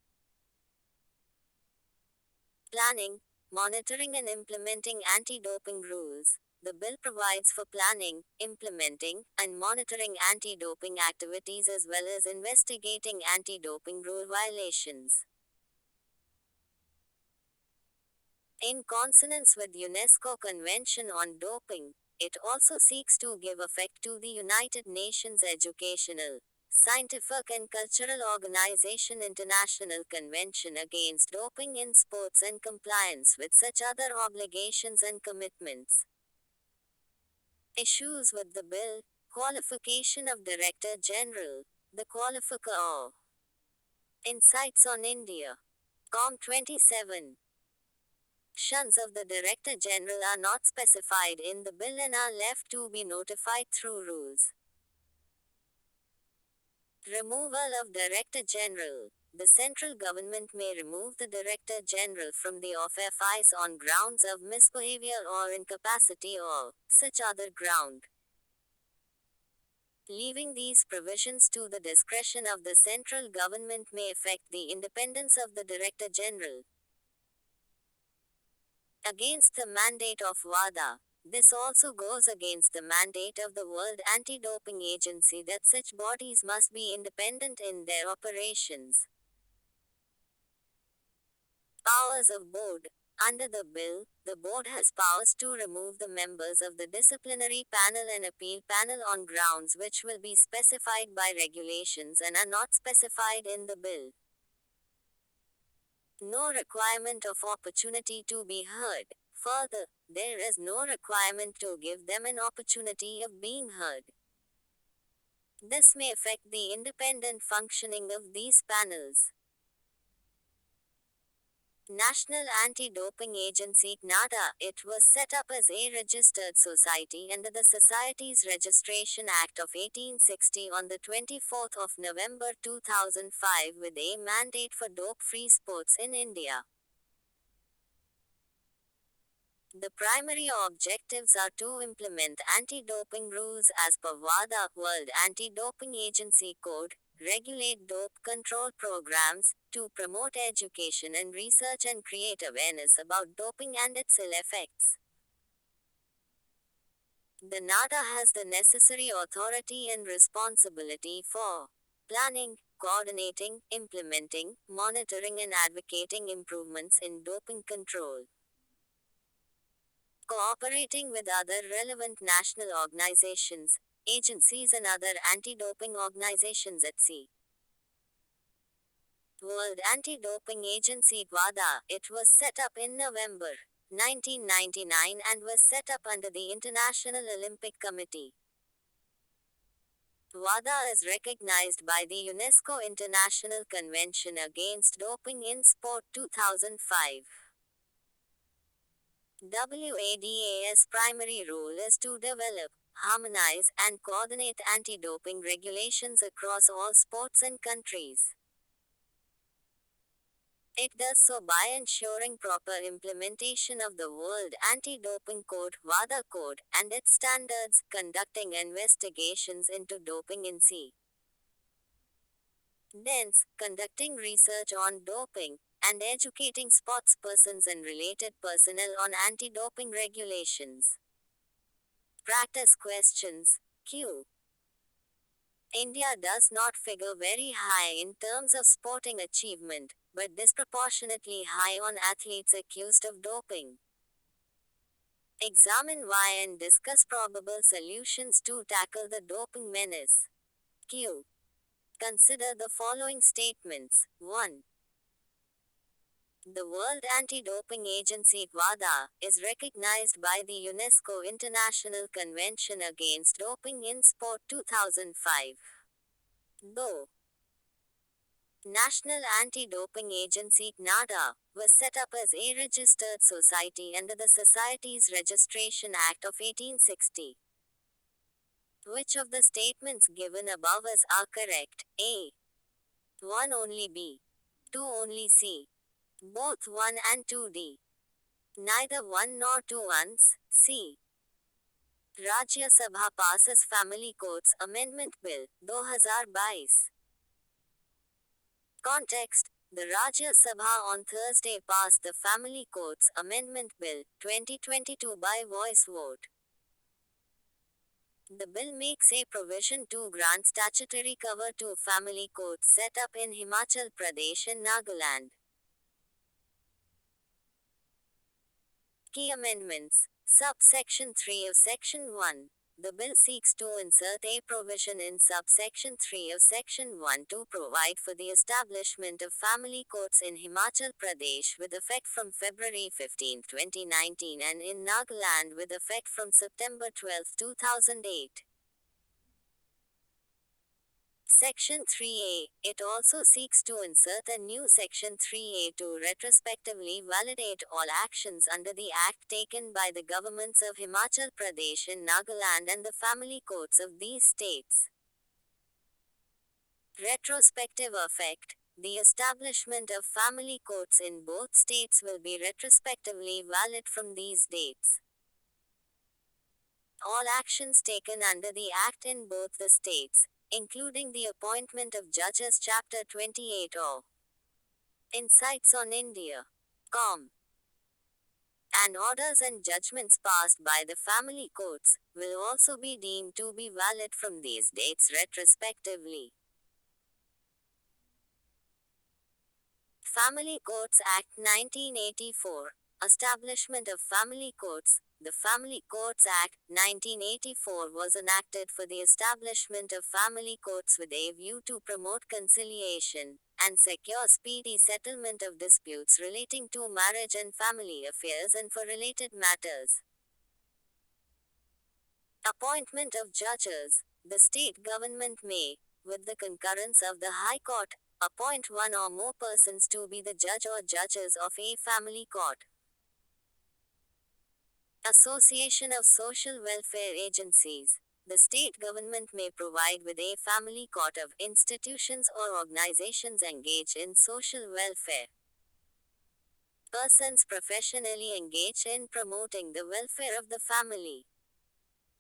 [SPEAKER 1] Planning, monitoring and implementing anti-doping rules. The bill provides for planning, implementing, and monitoring anti-doping activities as well as investigating anti-doping rule violations. In consonance with UNESCO Convention on Doping, it also seeks to give effect to the United Nations Educational, Scientific and Cultural Organization International Convention Against Doping in Sports and compliance with such other obligations and commitments. Issues with the bill. Qualification of Director General. The qualifier. Insights on India. COM 27. Functions of the Director General are not specified in the bill and are left to be notified through rules. Removal of Director General. The central government may remove the Director General from the office on grounds of misbehavior or incapacity or such other ground. Leaving these provisions to the discretion of the central government may affect the independence of the Director General. Against the mandate of WADA. This also goes against the mandate of the World Anti-Doping Agency that such bodies must be independent in their operations. Powers of Board. Under the bill, the board has powers to remove the members of the disciplinary panel and appeal panel on grounds which will be specified by regulations and are not specified in the bill. No requirement of opportunity to be heard. Further, there is no requirement to give them an opportunity of being heard. This may affect the independent functioning of these panels. National Anti-Doping Agency (NADA). It was set up as a registered society under the Societies Registration Act of 1860 on the 24th of November 2005 with a mandate for dope-free sports in India. The primary objectives are to implement anti-doping rules as per WADA, World Anti-Doping Agency Code, regulate dope control programs, to promote education and research and create awareness about doping and its ill effects. The NADA has the necessary authority and responsibility for planning, coordinating, implementing, monitoring and advocating improvements in doping control. Cooperating with other relevant national organizations, agencies and other anti-doping organizations at sea. World Anti-Doping Agency WADA. It was set up in November 1999 and was set up under the International Olympic Committee. WADA is recognized by the UNESCO International Convention Against Doping in Sport 2005. WADA's primary role is to develop, harmonize, and coordinate anti-doping regulations across all sports and countries. It does so by ensuring proper implementation of the World Anti-Doping Code (WADA Code) and its standards, conducting investigations into doping in sea. Dens, conducting research on doping, and educating sportspersons and related personnel on anti-doping regulations. Practice questions. Q. India does not figure very high in terms of sporting achievement, but disproportionately high on athletes accused of doping. Examine why and discuss probable solutions to tackle the doping menace. Q. Consider the following statements. 1. The World Anti-Doping Agency WADA is recognized by the UNESCO International Convention Against Doping in Sport 2005. 2. National Anti-Doping Agency NADA was set up as a registered society under the Societies Registration Act of 1860. Which of the statements given above are correct? A. 1 only B. 2 only C. Both 1 and 2D. Neither 1 nor 2 ones. C. Rajya Sabha passes Family Courts Amendment Bill 2022. Context. The Rajya Sabha on Thursday passed the Family Courts Amendment Bill 2022 by voice vote. The bill makes a provision to grant statutory cover to family courts set up in Himachal Pradesh and Nagaland. Key amendments. Subsection 3 of Section 1. The bill seeks to insert a provision in subsection 3 of Section 1 to provide for the establishment of family courts in Himachal Pradesh with effect from February 15, 2019 and in Nagaland with effect from September 12, 2008. Section 3A. It also seeks to insert a new Section 3A to retrospectively validate all actions under the Act taken by the governments of Himachal Pradesh and Nagaland and the family courts of these states. Retrospective effect. The establishment of family courts in both states will be retrospectively valid from these dates. All actions taken under the Act in both the states, including the appointment of judges Chapter 28 or Insights on India. Com. And orders and judgments passed by the family courts, will also be deemed to be valid from these dates retrospectively. Family Courts Act 1984. Establishment of Family Courts. The Family Courts Act 1984 was enacted for the establishment of family courts with a view to promote conciliation and secure speedy settlement of disputes relating to marriage and family affairs and for related matters. Appointment of judges. The state government may, with the concurrence of the High Court, appoint one or more persons to be the judge or judges of a family court. Association of Social Welfare Agencies. The state government may provide with a family court of institutions or organizations engaged in social welfare. Persons professionally engaged in promoting the welfare of the family.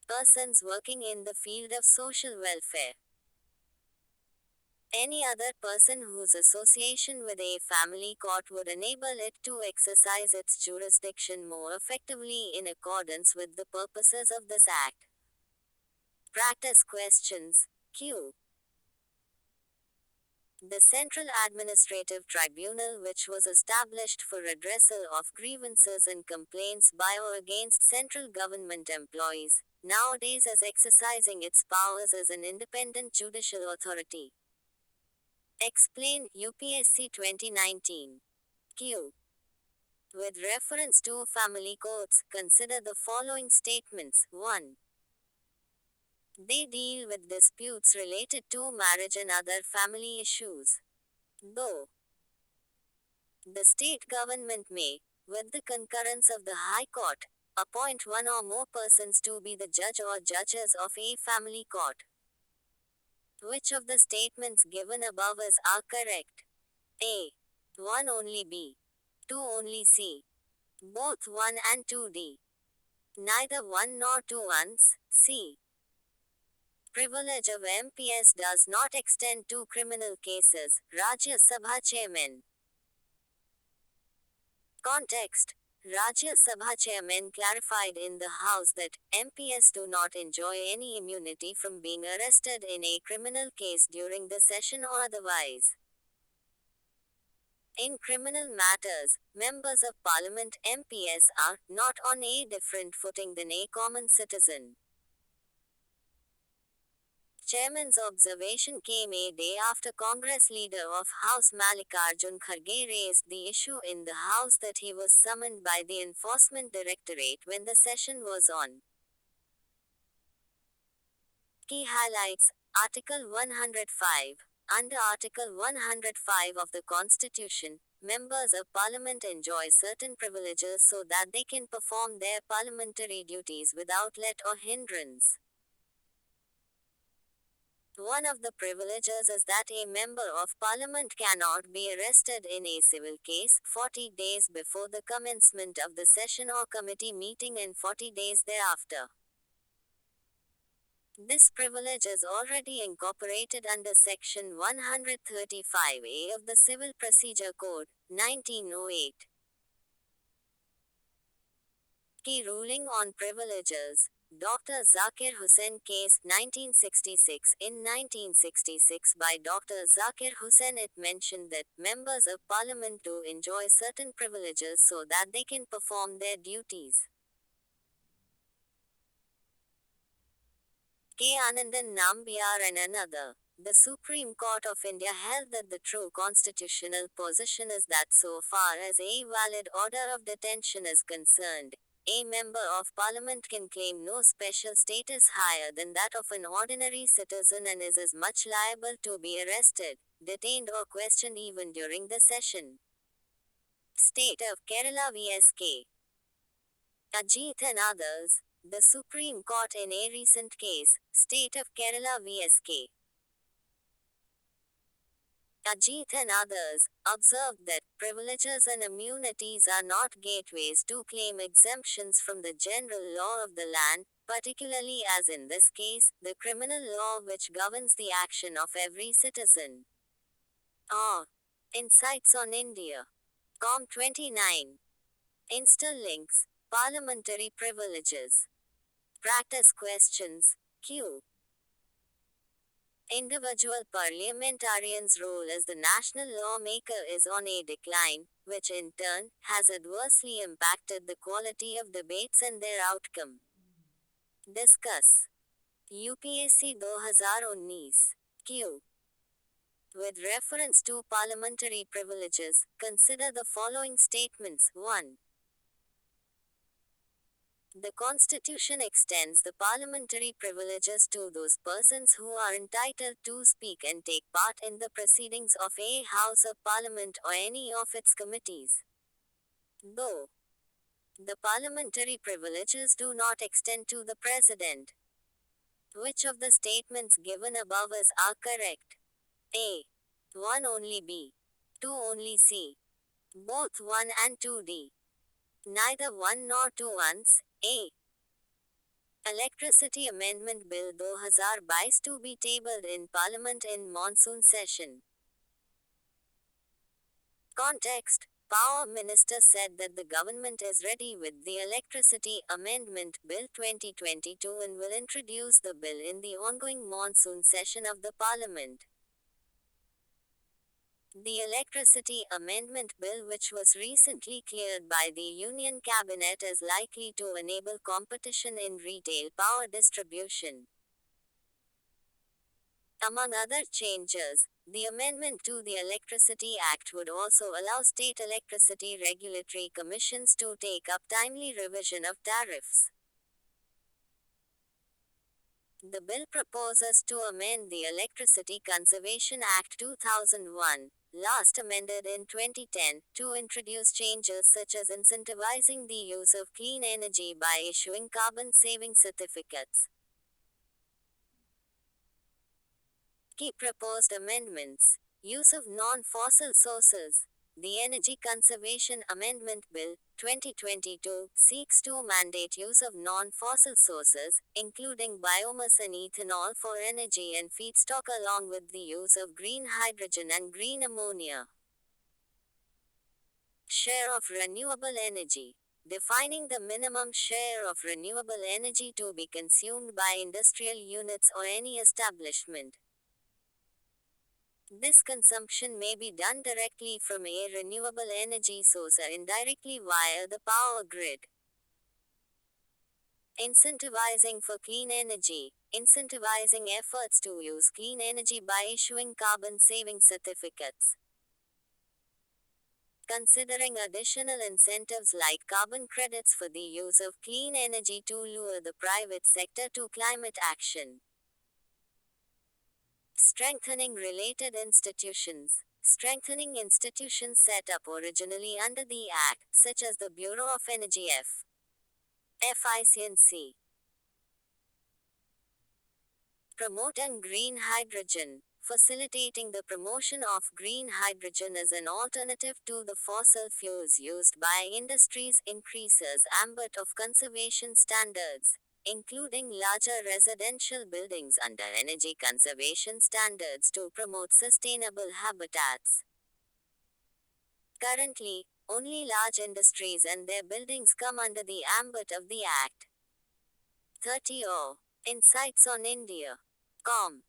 [SPEAKER 1] Persons working in the field of social welfare. Any other person whose association with a family court would enable it to exercise its jurisdiction more effectively in accordance with the purposes of this Act. Practice questions. Q. The Central Administrative Tribunal, which was established for redressal of grievances and complaints by or against central government employees, nowadays is exercising its powers as an independent judicial authority. Explain UPSC 2019. Q. With reference to family courts, consider the following statements. 1. They deal with disputes related to marriage and other family issues. 2. The state government may, with the concurrence of the High Court, appoint one or more persons to be the judge or judges of a family court. Which of the statements given above are correct? A. 1 only B. 2 only C. Both 1 and 2D. Neither 1 nor 2 ones. C. Privilege of MPS does not extend to criminal cases, Rajya Sabha Chairman. Context. Rajya Sabha Chairman clarified in the House that MPS do not enjoy any immunity from being arrested in a criminal case during the session or otherwise. In criminal matters, members of parliament MPS are not on a different footing than a common citizen. Chairman's observation came a day after Congress leader of House Mallikarjun Kharge raised the issue in the House that he was summoned by the Enforcement Directorate when the session was on. Key highlights: Article 105. Under Article 105 of the Constitution, members of Parliament enjoy certain privileges so that they can perform their parliamentary duties without let or hindrance. One of the privileges is that a member of parliament cannot be arrested in a civil case 40 days before the commencement of the session or committee meeting and 40 days thereafter. This privilege is already incorporated under Section 135A of the Civil Procedure Code, 1908. Key ruling on privileges. Dr. Zakir Hussain case 1966. In 1966 by Dr. Zakir Hussain it mentioned that members of parliament do enjoy certain privileges so that they can perform their duties. K. Anandan Nambiar and another. The Supreme Court of India held that the true constitutional position is that so far as a valid order of detention is concerned, a member of parliament can claim no special status higher than that of an ordinary citizen and is as much liable to be arrested, detained or questioned even during the session. State of Kerala vs. K. Ajit and others. The Supreme Court in a recent case, State of Kerala vs. K. Ajit and others, observed that privileges and immunities are not gateways to claim exemptions from the general law of the land, particularly as in this case, the criminal law which governs the action of every citizen. Insights on India. Com 29. Insta links. Parliamentary privileges. Practice questions. Q. Individual parliamentarians' role as the national lawmaker is on a decline, which in turn has adversely impacted the quality of debates and their outcome. Discuss. UPSC 2019. Q. With reference to parliamentary privileges, consider the following statements. 1. The Constitution extends the parliamentary privileges to those persons who are entitled to speak and take part in the proceedings of a House of Parliament or any of its committees. Though the parliamentary privileges do not extend to the President. Which of the statements given above are correct? A. 1 only B. 2 only C. Both 1 and 2D. Neither 1 nor 2 once. A. Electricity Amendment Bill 2022 to be tabled in Parliament in monsoon session. Context. Power Minister said that the government is ready with the Electricity Amendment Bill 2022 and will introduce the bill in the ongoing monsoon session of the Parliament. The Electricity Amendment Bill, which was recently cleared by the Union Cabinet, is likely to enable competition in retail power distribution. Among other changes, the amendment to the Electricity Act would also allow state electricity regulatory commissions to take up timely revision of tariffs. The bill proposes to amend the Electricity Conservation Act 2001, last amended in 2010, to introduce changes such as incentivizing the use of clean energy by issuing carbon-saving certificates. Key proposed amendments. Use of non-fossil sources. The Energy Conservation Amendment Bill, 2022, seeks to mandate use of non-fossil sources, including biomass and ethanol for energy and feedstock along with the use of green hydrogen and green ammonia. Share of renewable energy. Defining the minimum share of renewable energy to be consumed by industrial units or any establishment. This consumption may be done directly from a renewable energy source or indirectly via the power grid. Incentivizing for clean energy. Incentivizing efforts to use clean energy by issuing carbon saving certificates. Considering additional incentives like carbon credits for the use of clean energy to lure the private sector to climate action. Strengthening related institutions. Strengthening institutions set up originally under the Act, such as the Bureau of Energy (FICNC). Promoting green hydrogen. Facilitating the promotion of green hydrogen as an alternative to the fossil fuels used by industries increases ambit of conservation standards, including larger residential buildings under energy conservation standards to promote sustainable habitats. Currently, only large industries and their buildings come under the ambit of the Act. 30. Insights on India. Com.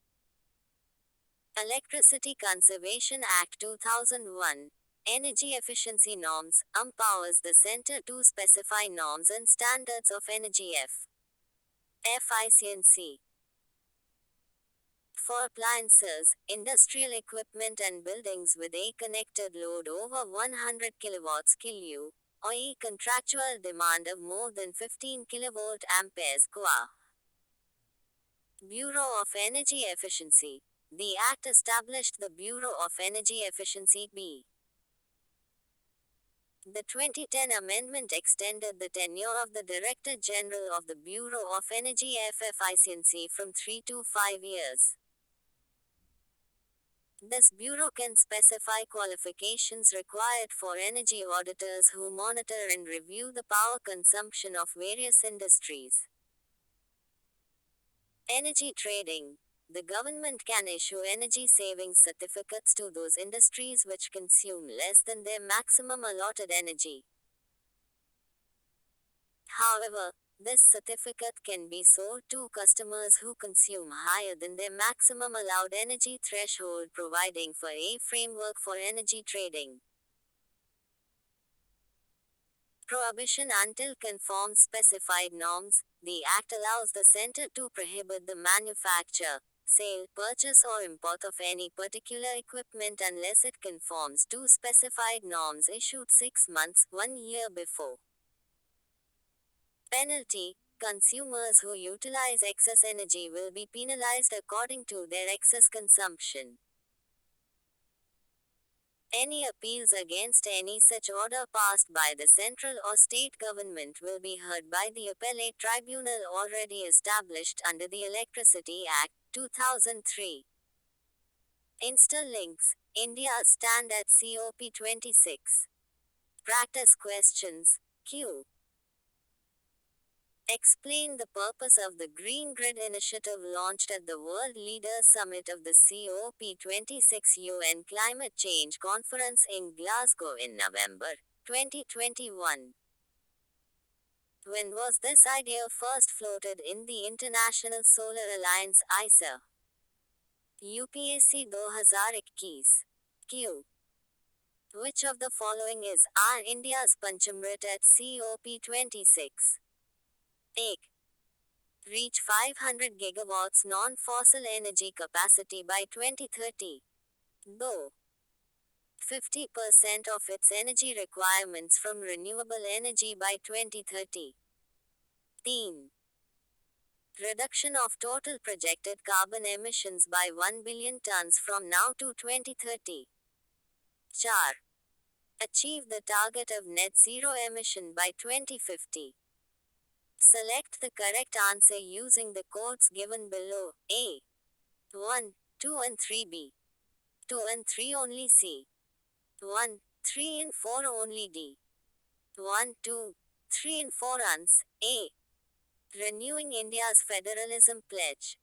[SPEAKER 1] Electricity Conservation Act 2001. Energy efficiency norms empowers the center to specify norms and standards of energy efficiency for appliances, industrial equipment and buildings with a connected load over 100 kilowatts kW, or a contractual demand of more than 15 kilovolt amperes (kWh). Bureau of Energy Efficiency. The Act established the Bureau of Energy Efficiency (B). The 2010 amendment extended the tenure of the Director General of the Bureau of Energy Efficiency from 3 to 5 years. This bureau can specify qualifications required for energy auditors who monitor and review the power consumption of various industries. Energy trading. The government can issue energy savings certificates to those industries which consume less than their maximum allotted energy. However, this certificate can be sold to customers who consume higher than their maximum allowed energy threshold, providing for a framework for energy trading. Prohibition until conform specified norms. The Act allows the center to prohibit the manufacture, sale, purchase or import of any particular equipment unless it conforms to specified norms issued 6 months, 1 year before. Penalty. Consumers who utilize excess energy will be penalized according to their excess consumption. Any appeals against any such order passed by the central or state government will be heard by the appellate tribunal already established under the Electricity Act, 2003. Insta-links. India's stand at COP26. Practice questions. Q. Explain the purpose of the Green Grid initiative launched at the World Leaders Summit of the COP26 UN Climate Change Conference in Glasgow in November 2021. When was this idea first floated in the International Solar Alliance (ISA)? UPSC 2021. Q. Which of the following is India's Panchamrit at COP26? A. Reach 500 gigawatts non-fossil energy capacity by 2030. B. 50% of its energy requirements from renewable energy by 2030. 3. Reduction of total projected carbon emissions by 1 billion tons from now to 2030. 4. Achieve the target of net zero emission by 2050. Select the correct answer using the codes given below. A. 1, 2 and 3. B. 2 and 3 only. C. 1, 3 and 4 only D. 1, 2, 3 and 4 ans. A. Renewing India's federalism pledge.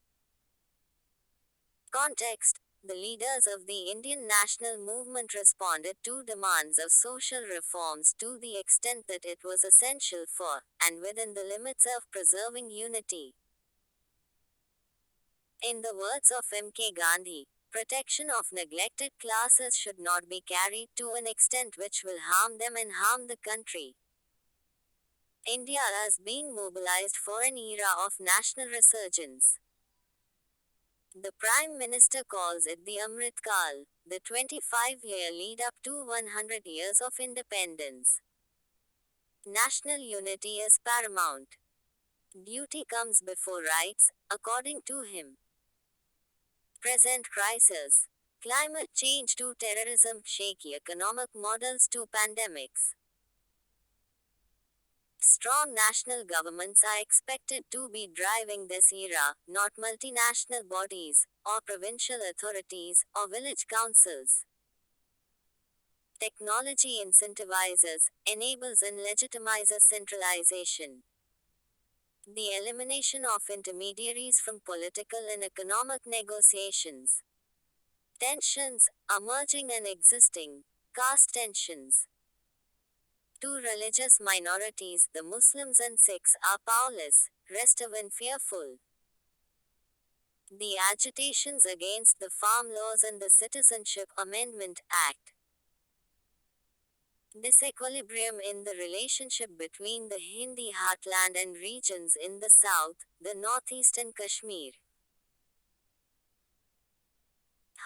[SPEAKER 1] Context: the leaders of the Indian national movement responded to demands of social reforms to the extent that it was essential for, and within the limits of preserving unity. In the words of M.K. Gandhi, protection of neglected classes should not be carried to an extent which will harm them and harm the country. India is being mobilized for an era of national resurgence. The Prime Minister calls it the Amrit Kal, the 25-year lead up to 100 years of independence. National unity is paramount. Duty comes before rights, according to him. Present crisis. Climate change to terrorism, shaky economic models to pandemics. Strong national governments are expected to be driving this era, not multinational bodies, or provincial authorities, or village councils. Technology incentivizes, enables, and legitimizes centralization. The elimination of intermediaries from political and economic negotiations. Tensions, emerging and existing. Caste tensions. Two religious minorities, the Muslims and Sikhs, are powerless, restive and fearful. The agitations against the Farm Laws and the Citizenship Amendment Act. Disequilibrium in the relationship between the Hindi heartland and regions in the south, the northeast and Kashmir.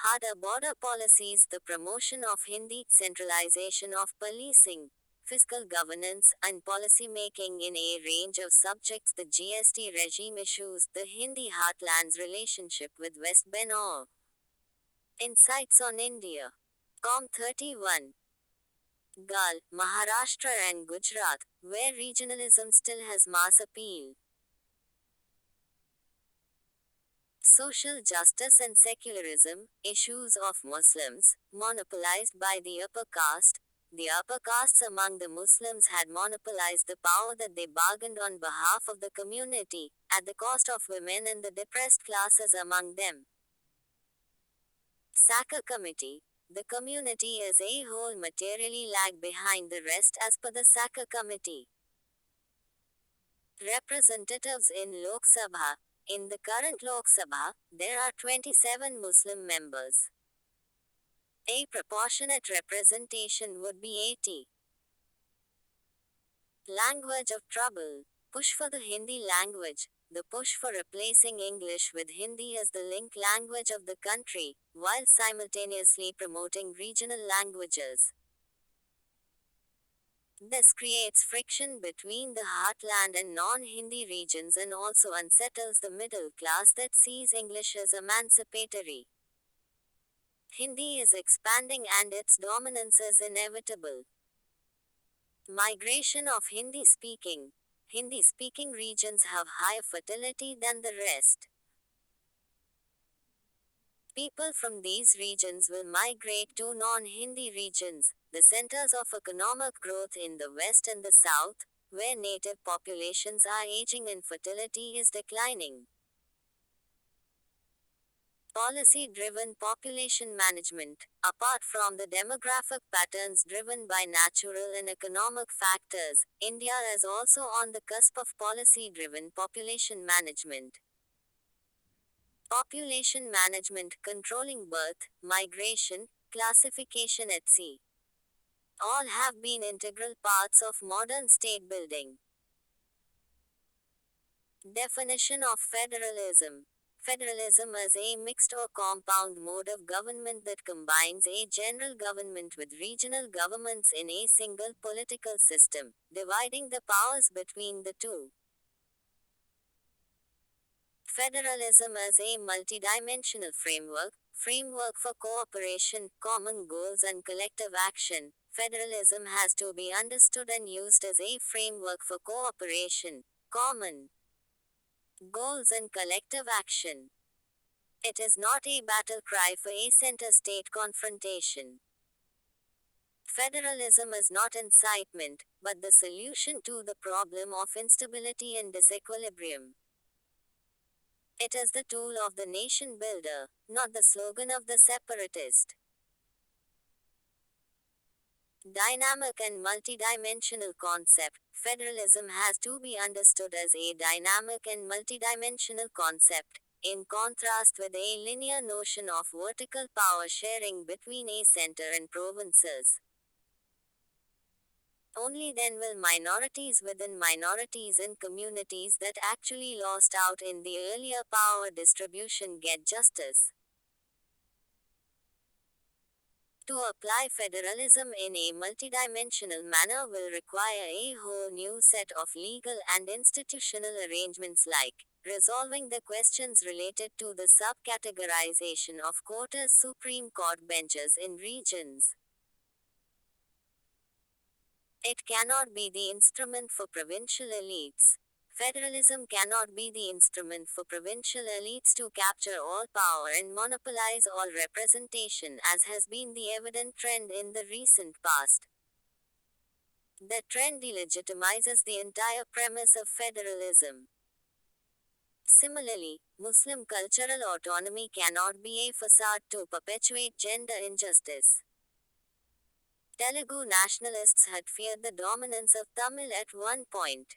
[SPEAKER 1] Harder border policies, the promotion of Hindi, centralization of policing, fiscal governance, and policy making in a range of subjects, the GST regime issues, the Hindi heartland's relationship with West Bengal. Insights on India. Com 31. Gal, Maharashtra and Gujarat, where regionalism still has mass appeal. Social justice and secularism, issues of Muslims, monopolized by the upper caste. The upper castes among the Muslims had monopolized the power that they bargained on behalf of the community, at the cost of women and the depressed classes among them. Saka Committee. The community as a whole materially lag behind the rest as per the Saka Committee. Representatives in Lok Sabha. In the current Lok Sabha, there are 27 Muslim members. A proportionate representation would be 80. Language of trouble. Push for the Hindi language. The push for replacing English with Hindi as the link language of the country, while simultaneously promoting regional languages. This creates friction between the heartland and non-Hindi regions and also unsettles the middle class that sees English as emancipatory. Hindi is expanding and its dominance is inevitable. Migration of Hindi-speaking. Hindi-speaking regions have higher fertility than the rest. People from these regions will migrate to non-Hindi regions, the centers of economic growth in the west and the south, where native populations are aging and fertility is declining. Policy-driven population management. Apart from the demographic patterns driven by natural and economic factors, India is also on the cusp of policy-driven population management. Population management, controlling birth, migration, classification at sea. All have been integral parts of modern state building. Definition of federalism. Federalism is a mixed or compound mode of government that combines a general government with regional governments in a single political system, dividing the powers between the two. Federalism is a multidimensional framework for cooperation, common goals and collective action. Federalism has to be understood and used as a framework for cooperation, common goals and collective action. It is not a battle cry for a center-state confrontation. Federalism is not incitement, but the solution to the problem of instability and disequilibrium. It is the tool of the nation builder, not the slogan of the separatist. Dynamic and multidimensional concept. Federalism has to be understood as a dynamic and multidimensional concept, in contrast with a linear notion of vertical power sharing between a center and provinces. Only then will minorities within minorities in communities that actually lost out in the earlier power distribution get justice. To apply federalism in a multidimensional manner will require a whole new set of legal and institutional arrangements like resolving the questions related to the subcategorization of quotas Supreme Court benches in regions. It cannot be the instrument for provincial elites. Federalism cannot be the instrument for provincial elites to capture all power and monopolize all representation, as has been the evident trend in the recent past. The trend delegitimizes the entire premise of federalism. Similarly, Muslim cultural autonomy cannot be a facade to perpetuate gender injustice. Telugu nationalists had feared the dominance of Tamil at one point.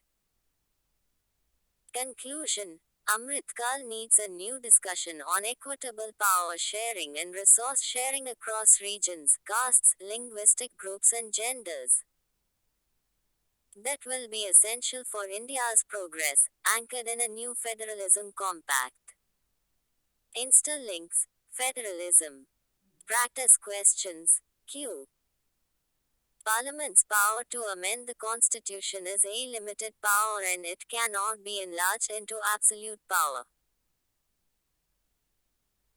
[SPEAKER 1] Conclusion. Amritkal needs a new discussion on equitable power sharing and resource sharing across regions, castes, linguistic groups and genders. That will be essential for India's progress, anchored in a new federalism compact. Interlinks, federalism. Practice questions. Q. Parliament's power to amend the constitution is a limited power and it cannot be enlarged into absolute power.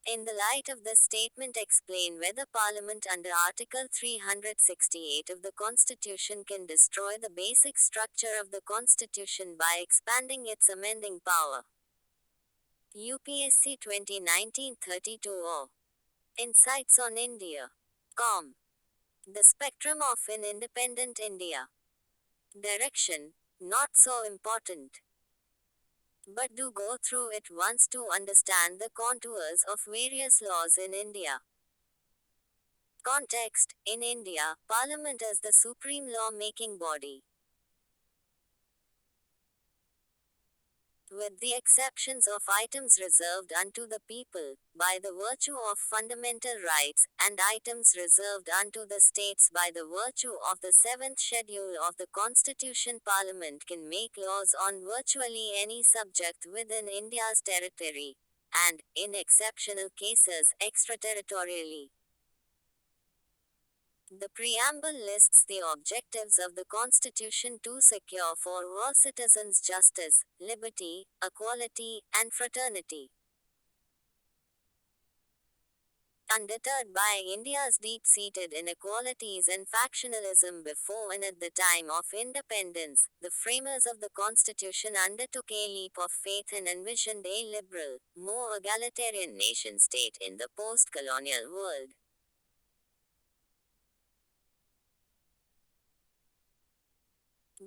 [SPEAKER 1] In the light of this statement, explain whether Parliament under Article 368 of the Constitution can destroy the basic structure of the Constitution by expanding its amending power. UPSC 2019-32 Insights on India. Com. The spectrum of an independent India. Direction, not so important. But do go through it once to understand the contours of various laws in India. Context. In India, Parliament is the supreme law-making body. With the exceptions of items reserved unto the people, by the virtue of fundamental rights, and items reserved unto the states by the virtue of the 7th schedule of the Constitution, Parliament can make laws on virtually any subject within India's territory, and, in exceptional cases, extraterritorially. The preamble lists the objectives of the Constitution to secure for all citizens justice, liberty, equality, and fraternity. Undeterred by India's deep-seated inequalities and factionalism before and at the time of independence, the framers of the Constitution undertook a leap of faith and envisioned a liberal, more egalitarian nation-state in the post-colonial world.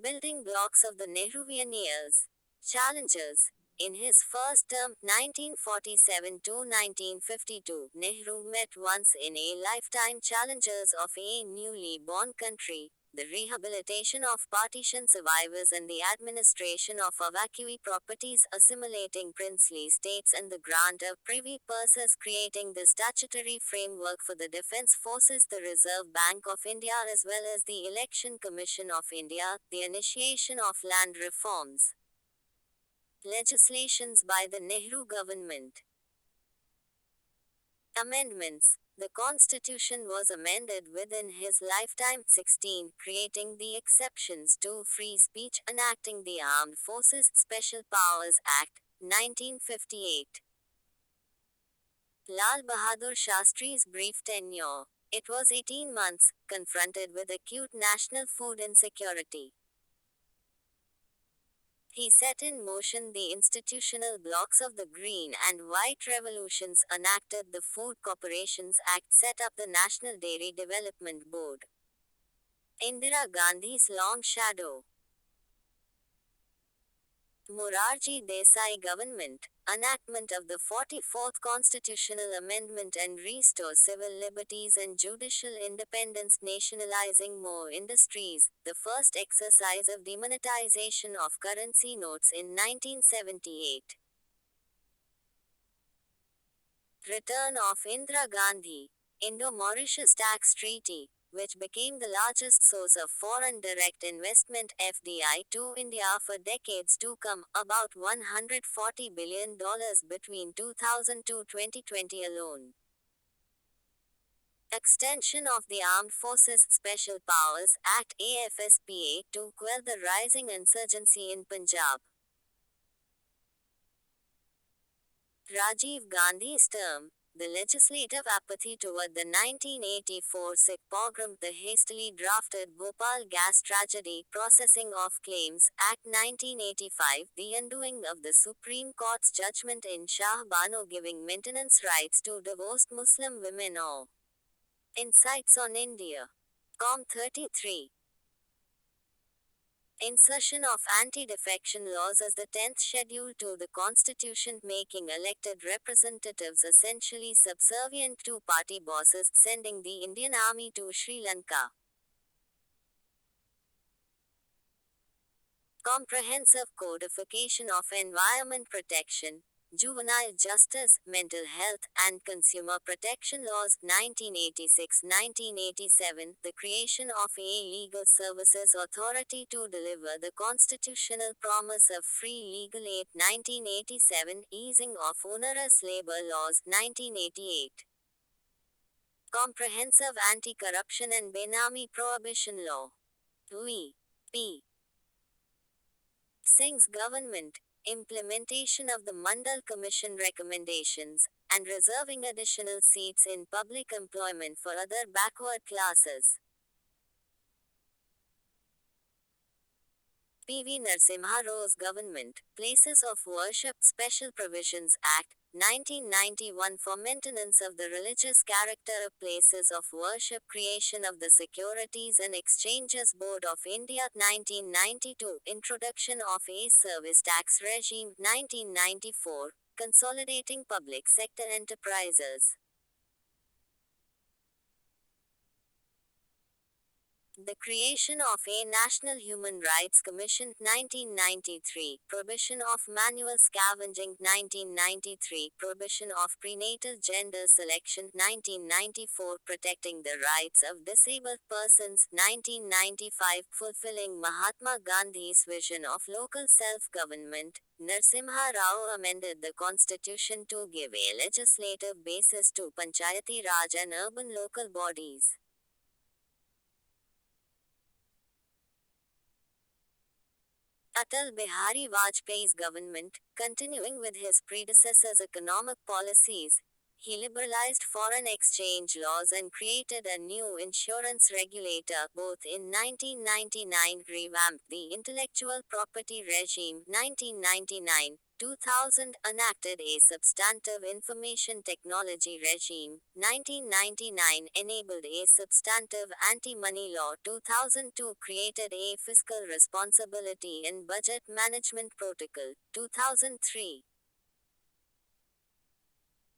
[SPEAKER 1] Building blocks of the Nehruvian years. Challenges. In his first term, 1947 to 1952, Nehru met once in a lifetime challenges of a newly born country, the rehabilitation of partition survivors and the administration of evacuee properties, assimilating princely states and the grant of privy purses, creating the statutory framework for the defense forces, the Reserve Bank of India as well as the Election Commission of India, the initiation of land reforms. Legislations by the Nehru government. Amendments. The Constitution was amended within his lifetime, 16, creating the exceptions to free speech, enacting the Armed Forces Special Powers Act, 1958. Lal Bahadur Shastri's brief tenure. It was 18 months, confronted with acute national food insecurity. He set in motion the institutional blocks of the Green and White Revolutions, enacted the Food Corporations Act, set up the National Dairy Development Board. Indira Gandhi's long shadow. Morarji Desai government, enactment of the 44th constitutional amendment and restore civil liberties and judicial independence, nationalizing more industries, the first exercise of demonetization of currency notes in 1978. Return of Indira Gandhi, Indo-Mauritius Tax Treaty, which became the largest source of foreign direct investment (FDI) to India for decades to come, about $140 billion between 2000 to 2020 alone. Extension of the Armed Forces Special Powers Act (AFSPA) to quell the rising insurgency in Punjab. Rajiv Gandhi's term, the legislative apathy toward the 1984 Sikh pogrom, the hastily drafted Bhopal gas tragedy, Processing of Claims Act 1985, the undoing of the Supreme Court's judgment in Shah Bano giving maintenance rights to divorced Muslim women, or Insights on India. Com 33. Insertion of anti-defection laws as the 10th schedule to the constitution, making elected representatives essentially subservient to party bosses, sending the Indian Army to Sri Lanka. Comprehensive codification of environment protection, juvenile justice, mental health, and consumer protection laws 1986-1987, the creation of a legal services authority to deliver the constitutional promise of free legal aid 1987, easing of onerous labor laws 1988. Comprehensive anti-corruption and Benami prohibition law. V. P. Singh's government, implementation of the Mandal Commission recommendations, and reserving additional seats in public employment for other backward classes. P.V. Narasimha Rao's government, Places of Worship Special Provisions Act, 1991 for maintenance of the religious character of places of worship, creation of the Securities and Exchanges Board of India 1992, introduction of a service tax regime 1994, consolidating public sector enterprises. The creation of a National Human Rights Commission 1993, prohibition of manual scavenging 1993, prohibition of prenatal gender selection 1994, protecting the rights of disabled persons 1995, fulfilling Mahatma Gandhi's vision of local self-government. Narasimha Rao amended the constitution to give a legislative basis to Panchayati Raj and urban local bodies. Atal Bihari Vajpayee's government, continuing with his predecessor's economic policies, he liberalized foreign exchange laws and created a new insurance regulator. Both in 1999 revamped the intellectual property regime 1999. 2000 enacted a substantive information technology regime. 1999 enabled a substantive anti-money law. 2002 created a fiscal responsibility and budget management protocol. 2003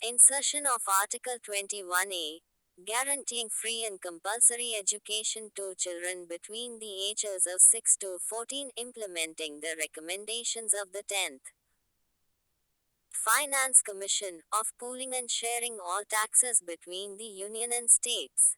[SPEAKER 1] insertion of Article 21A, guaranteeing free and compulsory education to children between the ages of 6 to 14, implementing the recommendations of the 10th Finance Commission, of pooling and sharing all taxes between the Union and states.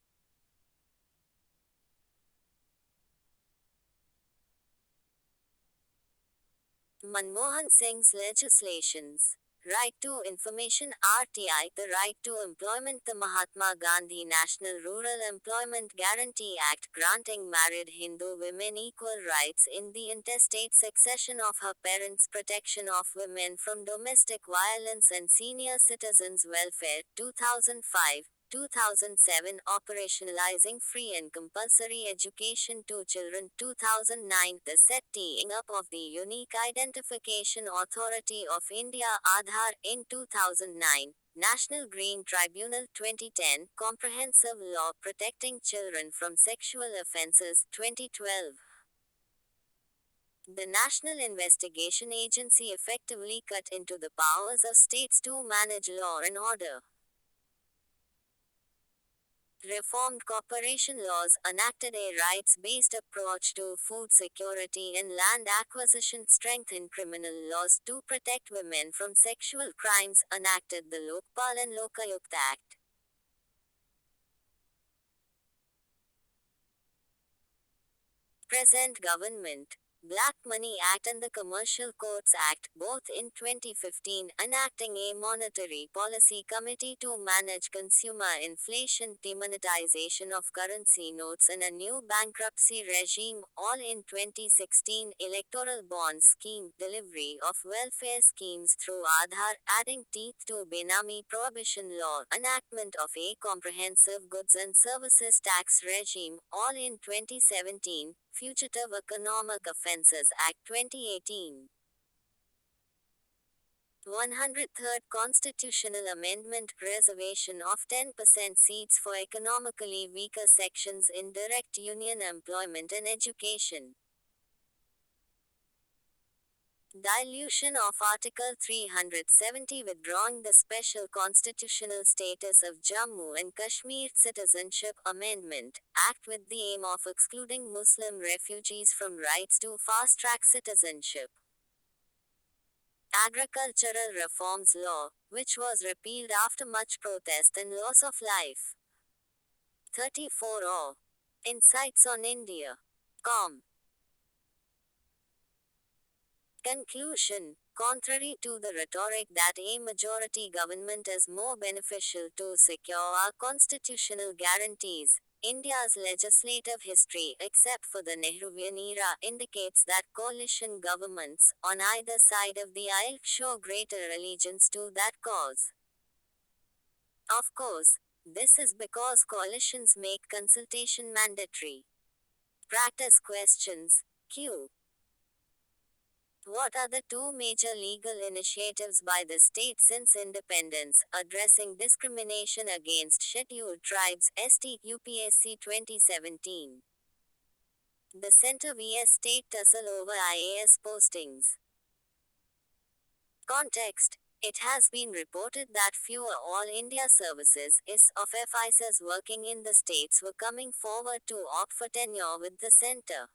[SPEAKER 1] Manmohan Singh's legislations. Right to Information (RTI), the Right to Employment, the Mahatma Gandhi National Rural Employment Guarantee Act, granting married Hindu women equal rights in the intestate succession of her parents, protection of women from domestic violence and senior citizens' welfare, 2005, 2007 Operationalizing Free and Compulsory Education to Children 2009 The setting up of the Unique Identification Authority of India Aadhaar in 2009 National Green Tribunal 2010 Comprehensive Law Protecting Children from Sexual Offences 2012 The National Investigation Agency effectively cut into the powers of states to manage law and order. Reformed corporation laws enacted a rights-based approach to food security and land acquisition strengthened criminal laws to protect women from sexual crimes enacted the Lokpal and Lokayukt Act. Present government Black Money Act and the Commercial Courts Act, both in 2015, enacting a monetary policy committee to manage consumer inflation, demonetization of currency notes, and a new bankruptcy regime, all in 2016, electoral bond scheme, delivery of welfare schemes through Aadhaar, adding teeth to Benami prohibition law, enactment of a comprehensive goods and services tax regime, all in 2017, Fugitive Economic Offences Act 2018. 103rd Constitutional Amendment Reservation of 10% seats for economically weaker sections in direct union employment and education. Dilution of Article 370 withdrawing the special constitutional status of Jammu and Kashmir Citizenship Amendment Act with the aim of excluding Muslim refugees from rights to fast-track citizenship. Agricultural Reforms Law, which was repealed after much protest and loss of life. 34 O. Insights on India. Com. Conclusion. Contrary to the rhetoric that a majority government is more beneficial to secure our constitutional guarantees, India's legislative history, except for the Nehruvian era, indicates that coalition governments, on either side of the aisle, show greater allegiance to that cause. Of course, this is because coalitions make consultation mandatory. Practice questions. Q. What are the two major legal initiatives by the state since independence, addressing discrimination against scheduled tribes, ST UPSC 2017? The Center vs State tussle over IAS postings. Context. It has been reported that fewer All India Services IS of FICs working in the states were coming forward to opt for tenure with the center.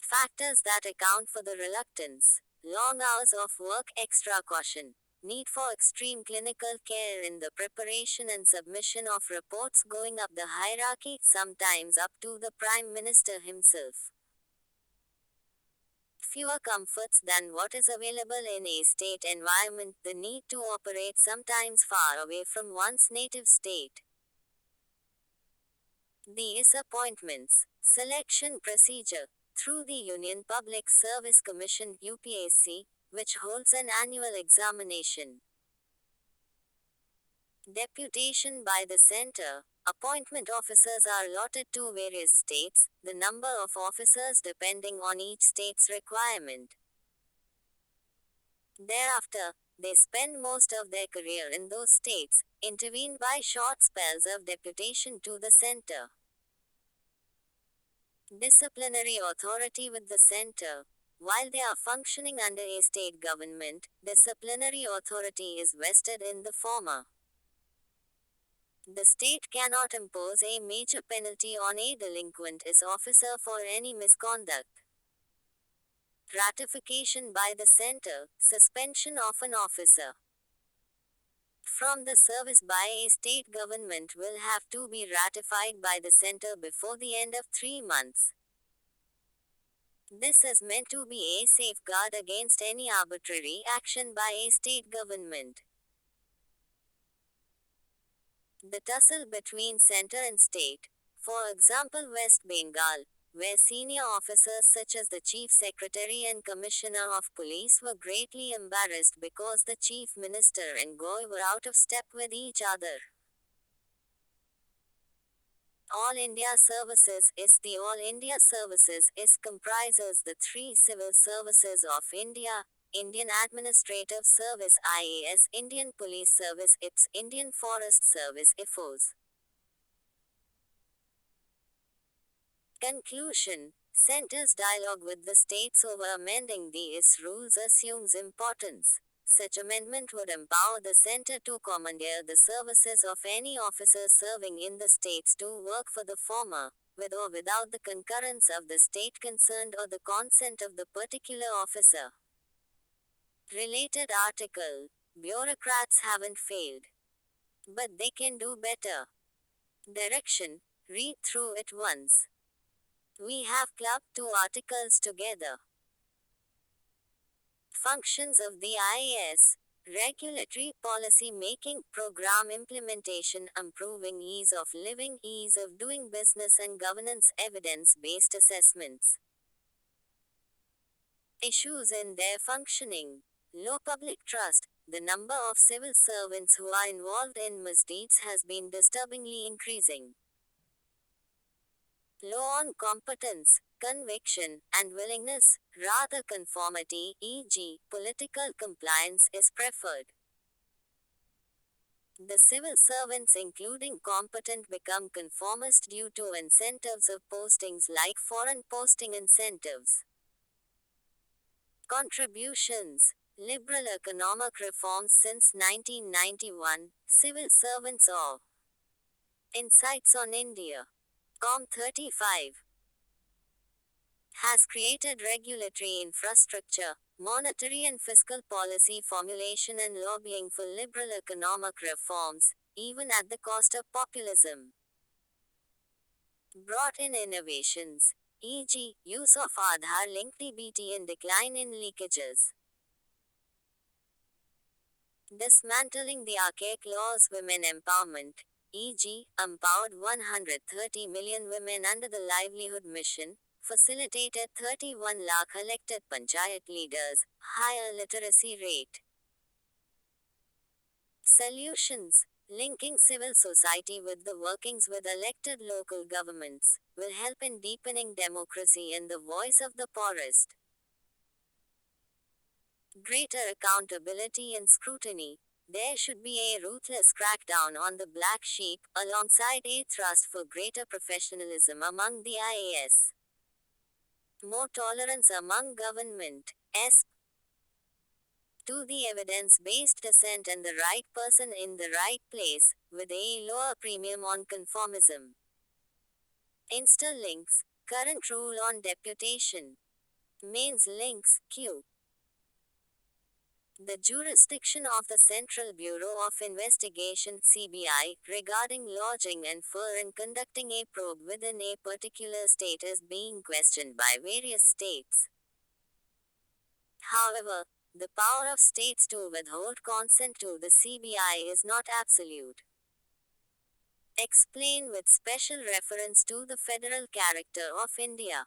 [SPEAKER 1] Factors that account for the reluctance: long hours of work, extra caution, need for extreme clinical care in the preparation and submission of reports going up the hierarchy, sometimes up to the Prime Minister himself. Fewer comforts than what is available in a state environment, the need to operate sometimes far away from one's native state. These appointments, selection procedure, through the Union Public Service Commission UPSC, which holds an annual examination. Deputation by the center. Appointment officers are allotted to various states, the number of officers depending on each state's requirement. Thereafter, they spend most of their career in those states, intervened by short spells of deputation to the center. Disciplinary authority with the center. While they are functioning under a state government, disciplinary authority is vested in the former. The state cannot impose a major penalty on a delinquent IS officer for any misconduct. Ratification by the center. Suspension of an officer from the service by a state government will have to be ratified by the center before the end of 3 months. This is meant to be a safeguard against any arbitrary action by a state government. The tussle between center and state. For example, West Bengal, where senior officers such as the Chief Secretary and Commissioner of Police were greatly embarrassed because the Chief Minister and Goy were out of step with each other. All India Services is the All India Services is comprises the three civil services of India, Indian Administrative Service IAS, Indian Police Service IPS, Indian Forest Service IFOS. Conclusion. Centre's dialogue with the states over amending the IS rules assumes importance. Such amendment would empower the centre to commandeer the services of any officers serving in the states to work for the former, with or without the concurrence of the state concerned or the consent of the particular officer. Related article. Bureaucrats haven't failed. But they can do better. Direction. Read through it once. We have clubbed two articles together. Functions of the IAS. Regulatory policy making, program implementation, improving ease of living, ease of doing business and governance, evidence-based assessments. Issues in their functioning. Low public trust. The number of civil servants who are involved in misdeeds has been disturbingly increasing. Low on competence, conviction, and willingness, rather conformity, e.g., political compliance, is preferred. The civil servants, including competent, become conformist due to incentives of postings like foreign posting incentives. Contributions. Liberal economic reforms since 1991, civil servants of Insights on India. Com35 has created regulatory infrastructure, monetary and fiscal policy formulation and lobbying for liberal economic reforms, even at the cost of populism. Brought in innovations, e.g., use of Aadhaar-linked DBT and decline in leakages. Dismantling the archaic laws, women empowerment, e.g., empowered 130 million women under the Livelihood Mission, facilitated 31 lakh elected panchayat leaders, higher literacy rate. Solutions. Linking civil society with the workings with elected local governments will help in deepening democracy and the voice of the poorest. Greater accountability and scrutiny. There should be a ruthless crackdown on the black sheep, alongside a thrust for greater professionalism among the IAS. More tolerance among government. To the evidence-based assent and the right person in the right place, with a lower premium on conformism. Insta links. Current rule on deputation. Mains links. Q. The jurisdiction of the Central Bureau of Investigation (CBI) regarding lodging and for and conducting a probe within a particular state is being questioned by various states. However, the power of states to withhold consent to the CBI is not absolute. Explain with special reference to the federal character of India.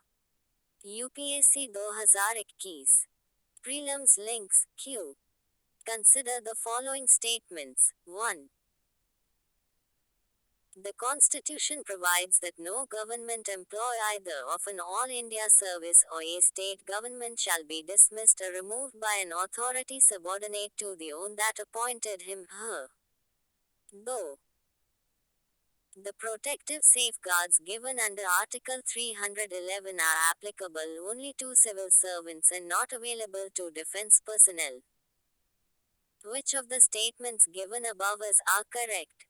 [SPEAKER 1] UPSC 2021. Prelims links. Q. Consider the following statements. 1. The Constitution provides that no government employee either of an All India Service or a state government shall be dismissed or removed by an authority subordinate to the own that appointed him/her. Though the protective safeguards given under Article 311 are applicable only to civil servants and not available to defense personnel. Which of the statements given above are correct?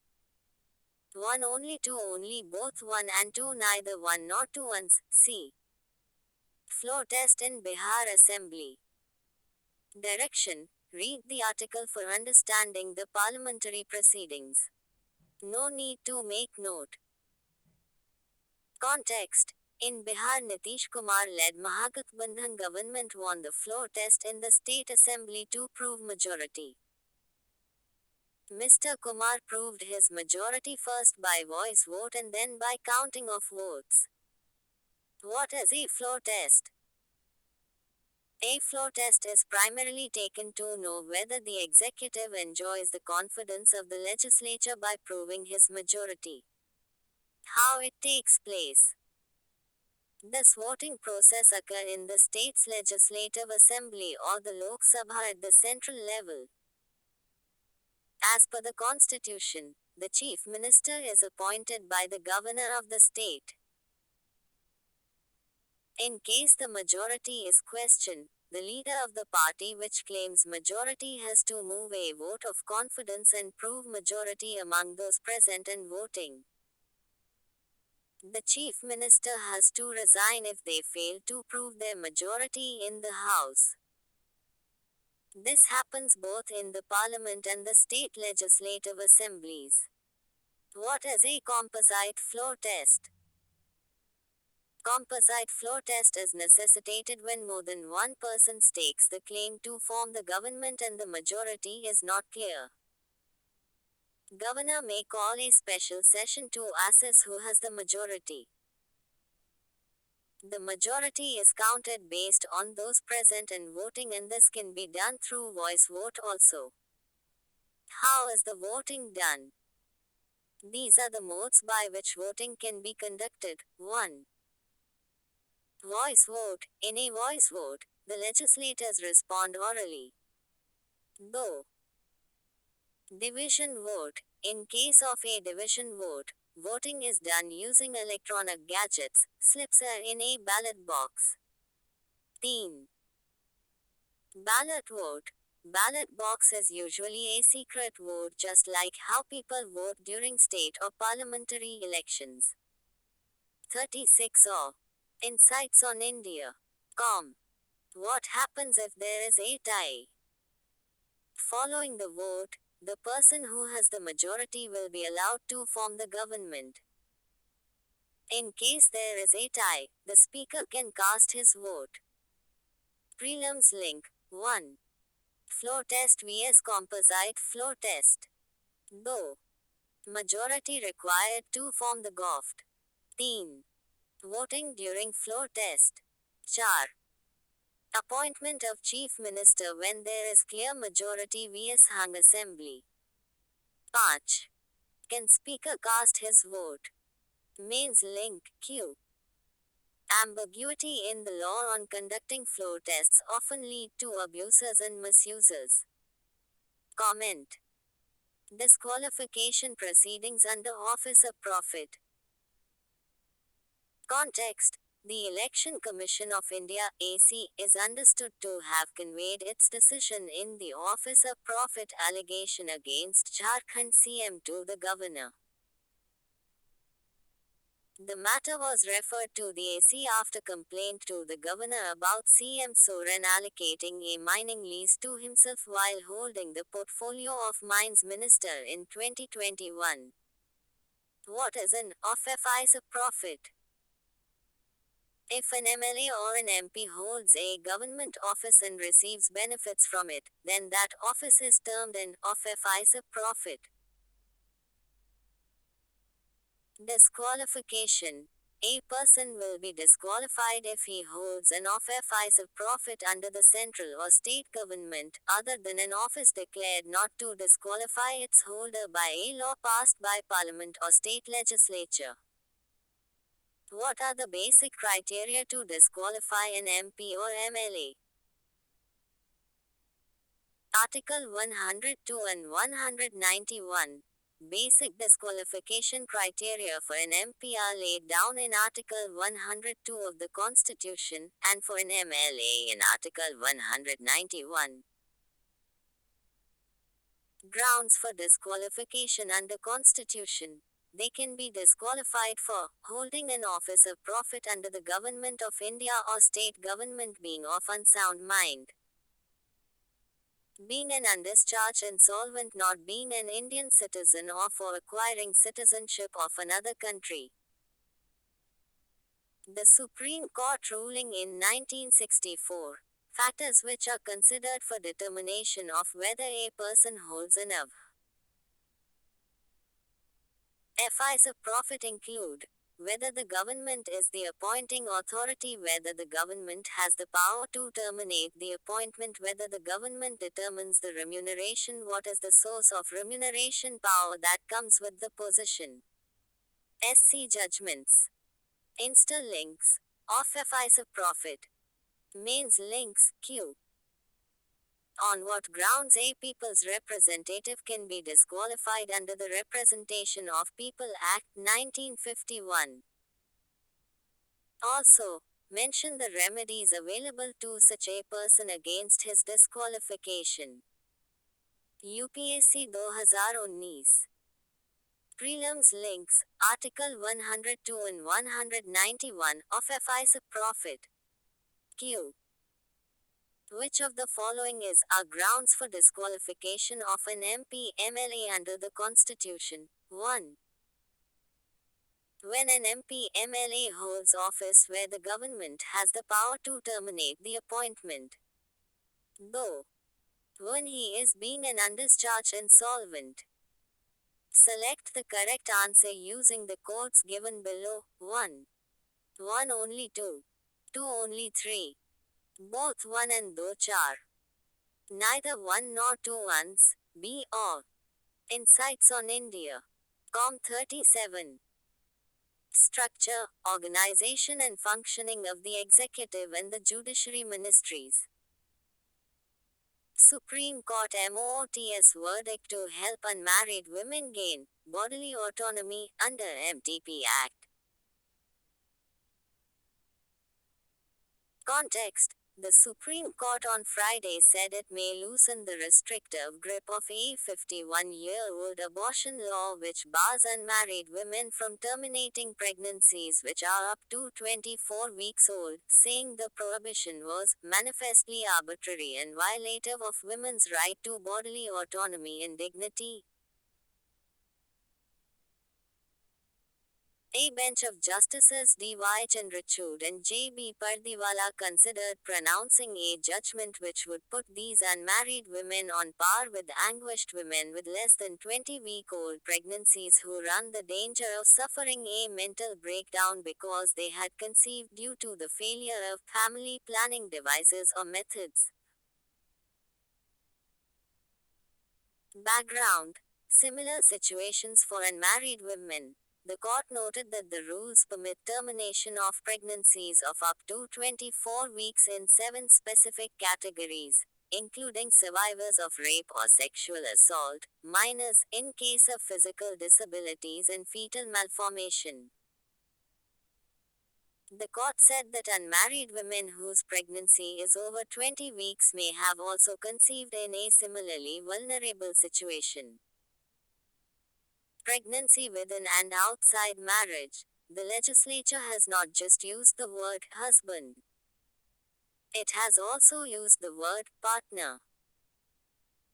[SPEAKER 1] 1 only, 2 only, both 1 and 2, neither 1 nor 2 once. C. Floor test in Bihar Assembly. Direction. Read the article for understanding the parliamentary proceedings. No need to make note. Context. In Bihar, Nitish Kumar-led Mahagathbandhan government won the floor test in the state assembly to prove majority. Mr. Kumar proved his majority first by voice vote and then by counting of votes. What is a floor test? A floor test is primarily taken to know whether the executive enjoys the confidence of the legislature by proving his majority. How it takes place. This voting process occurs in the state's legislative assembly or the Lok Sabha at the central level. As per the constitution, the chief minister is appointed by the governor of the state. In case the majority is questioned, the leader of the party which claims majority has to move a vote of confidence and prove majority among those present and voting. The chief minister has to resign if they fail to prove their majority in the House. This happens both in the parliament and the state legislative assemblies. What is a composite floor test? Composite floor test is necessitated when more than one person stakes the claim to form the government and the majority is not clear. Governor may call a special session to assess who has the majority. The majority is counted based on those present and voting, and this can be done through voice vote also. How is the voting done? These are the modes by which voting can be conducted. 1. Voice vote. In a voice vote, the legislators respond orally. 2. Division vote. In case of a division vote, voting is done using electronic gadgets. Slips are in a ballot box. 3. Ballot vote. Ballot box is usually a secret vote, just like how people vote during state or parliamentary elections. 36 or Insights on India. What happens if there is a tie? Following the vote, the person who has the majority will be allowed to form the government. In case there is a tie, the speaker can cast his vote. Prelims link 1. Floor test vs composite floor test. 2. Majority required to form the govt. 3. Voting during floor test. 4. Appointment of chief minister when there is clear majority vs hung assembly. 5. Can speaker cast his vote? Mains link Q. Ambiguity in the law on conducting floor tests often lead to abuses and misusers. Comment. Disqualification proceedings under Office of Profit. Context. The Election Commission of India (AC) is understood to have conveyed its decision in the Office of Profit allegation against Jharkhand CM to the governor. The matter was referred to the AC after complaint to the governor about CM Soren allocating a mining lease to himself while holding the portfolio of Mines Minister in 2021. What is an office of profit? If an MLA or an MP holds a government office and receives benefits from it, then that office is termed an office of profit. Disqualification. A person will be disqualified if he holds an office of profit under the central or state government, other than an office declared not to disqualify its holder by a law passed by Parliament or state legislature. What are the basic criteria to disqualify an MP or MLA? Article 102 and 191. Basic disqualification criteria for an MP are laid down in Article 102 of the Constitution, and for an MLA in Article 191. Grounds for disqualification under Constitution. They can be disqualified for holding an office of profit under the Government of India or state government, being of unsound mind, being an undischarged insolvent, not being an Indian citizen, or for acquiring citizenship of another country. The Supreme Court ruling in 1964. Factors which are considered for determination of whether a person holds an office of profit include whether the government is the appointing authority, whether the government has the power to terminate the appointment, whether the government determines the remuneration, what is the source of remuneration power that comes with the position. SC judgments. Insta links. Of FIs of profit. Mains links, Q. On what grounds a people's representative can be disqualified under the Representation of People Act 1951. Also, mention the remedies available to such a person against his disqualification. UPSC 2019. Prelims links, Article 102 and 191 of FIs of profit. Q. Which of the following are grounds for disqualification of an MP MLA under the Constitution? 1. When an MP MLA holds office where the government has the power to terminate the appointment. 2. When he is being an undischarged insolvent. Select the correct answer using the codes given below. 1. 1 only 2. 2 only 3. Both 1 and 2 4. Neither 1 nor 2 ones. B or. Insights on India. Com 37. Structure, organization and functioning of the executive and the judiciary ministries. Supreme Court MOTS verdict to help unmarried women gain bodily autonomy under MTP Act. Context. The Supreme Court on Friday said it may loosen the restrictive grip of a 51-year-old abortion law which bars unmarried women from terminating pregnancies which are up to 24 weeks old, saying the prohibition was manifestly arbitrary and violative of women's right to bodily autonomy and dignity. A bench of Justices D.Y. Chandrachud and J.B. Pardiwala considered pronouncing a judgment which would put these unmarried women on par with anguished women with less than 20-week-old pregnancies who run the danger of suffering a mental breakdown because they had conceived due to the failure of family planning devices or methods. Background. Similar situations for unmarried women. The court noted that the rules permit termination of pregnancies of up to 24 weeks in 7 specific categories, including survivors of rape or sexual assault, minors in case of physical disabilities and fetal malformation. The court said that unmarried women whose pregnancy is over 20 weeks may have also conceived in a similarly vulnerable situation. Pregnancy within and outside marriage. The legislature has not just used the word husband. It has also used the word partner.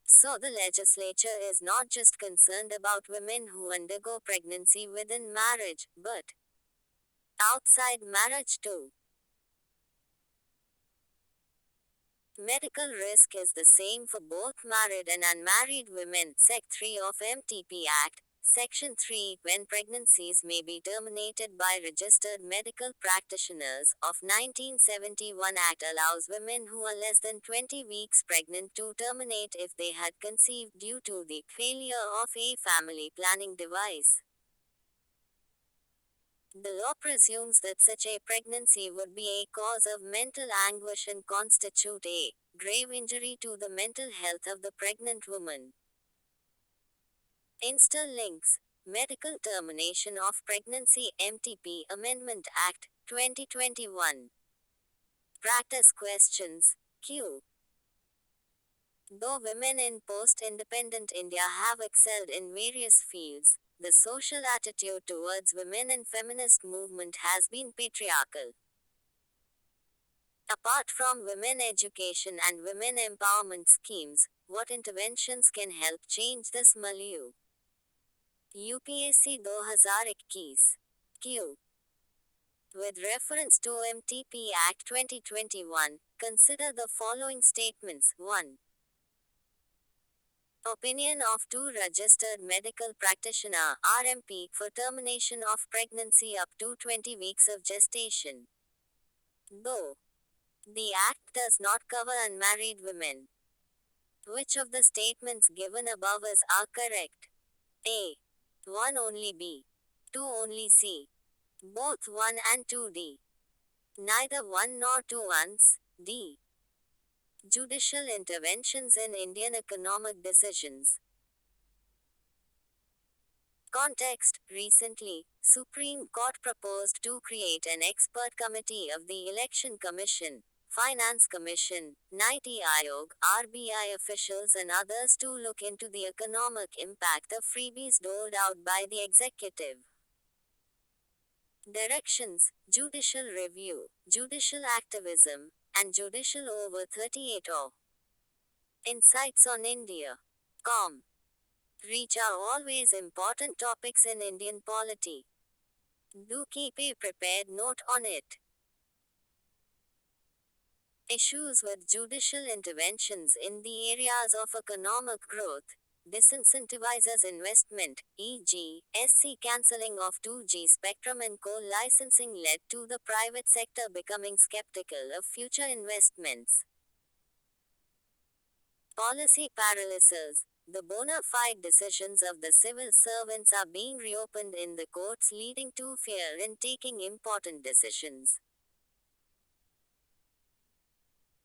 [SPEAKER 1] So the legislature is not just concerned about women who undergo pregnancy within marriage, but outside marriage too. Medical risk is the same for both married and unmarried women. Sec 3 of MTP Act. Section 3, when pregnancies may be terminated by registered medical practitioners, of 1971 Act allows women who are less than 20 weeks pregnant to terminate if they had conceived due to the failure of a family planning device. The law presumes that such a pregnancy would be a cause of mental anguish and constitute a grave injury to the mental health of the pregnant woman. Insta links. Medical Termination of Pregnancy MTP Amendment Act, 2021. Practice questions. Q. Though women in post-independent India have excelled in various fields, the social attitude towards women and feminist movement has been patriarchal. Apart from women education and women empowerment schemes, what interventions can help change this milieu? UPSC 2021. Q. With reference to MTP Act 2021, consider the following statements. 1. Opinion of two registered medical practitioner (RMP) for termination of pregnancy up to 20 weeks of gestation. Though the Act does not cover unmarried women, which of the statements given above are correct? A. 1 only B. 2 only C. Both 1 and 2D. Neither 1 nor 2 ones. D. Judicial interventions in Indian economic decisions. Context: recently, Supreme Court proposed to create an expert committee of the Election Commission, Finance Commission, Niti Aayog, RBI officials and others to look into the economic impact of freebies doled out by the executive. Directions: judicial review, judicial activism, and judicial over 38 or insights on India. Com. Reach are always important topics in Indian polity. Do keep a prepared note on it. Issues with judicial interventions in the areas of economic growth disincentivizes investment, e.g., SC cancelling of 2G spectrum and coal licensing led to the private sector becoming skeptical of future investments. Policy paralysis. The bona fide decisions of the civil servants are being reopened in the courts, leading to fear in taking important decisions.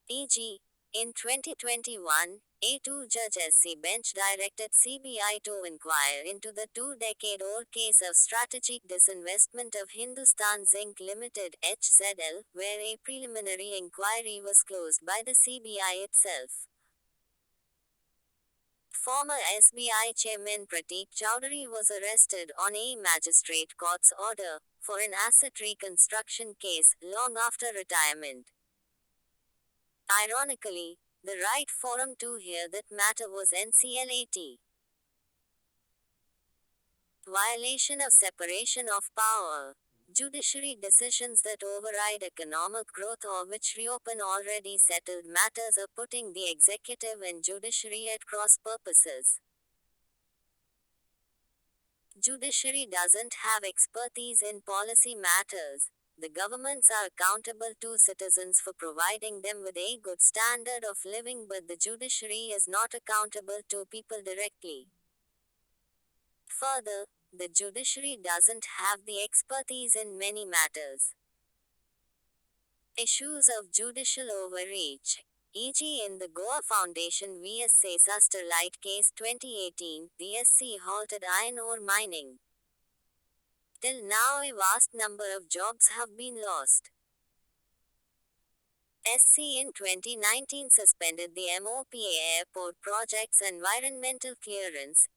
[SPEAKER 1] E.g., in 2021, a two-judge SC bench directed CBI to inquire into the two-decade-old case of strategic disinvestment of Hindustan Zinc Limited (HZL), where a preliminary inquiry was closed by the CBI itself. Former SBI chairman Prateek Chowdhury was arrested on a magistrate court's order for an asset reconstruction case long after retirement. Ironically, the right forum to hear that matter was NCLAT. Violation of separation of power. Judiciary decisions that override economic growth or which reopen already settled matters are putting the executive and judiciary at cross purposes. Judiciary doesn't have expertise in policy matters. The governments are accountable to citizens for providing them with a good standard of living, but the judiciary is not accountable to people directly. Further, the judiciary doesn't have the expertise in many matters. Issues of judicial overreach. E.g., in the Goa Foundation vs Sterlite case 2018, the SC halted iron ore mining. Till now, a vast number of jobs have been lost. SC in 2019 suspended the MOPA airport project's environmental clearance,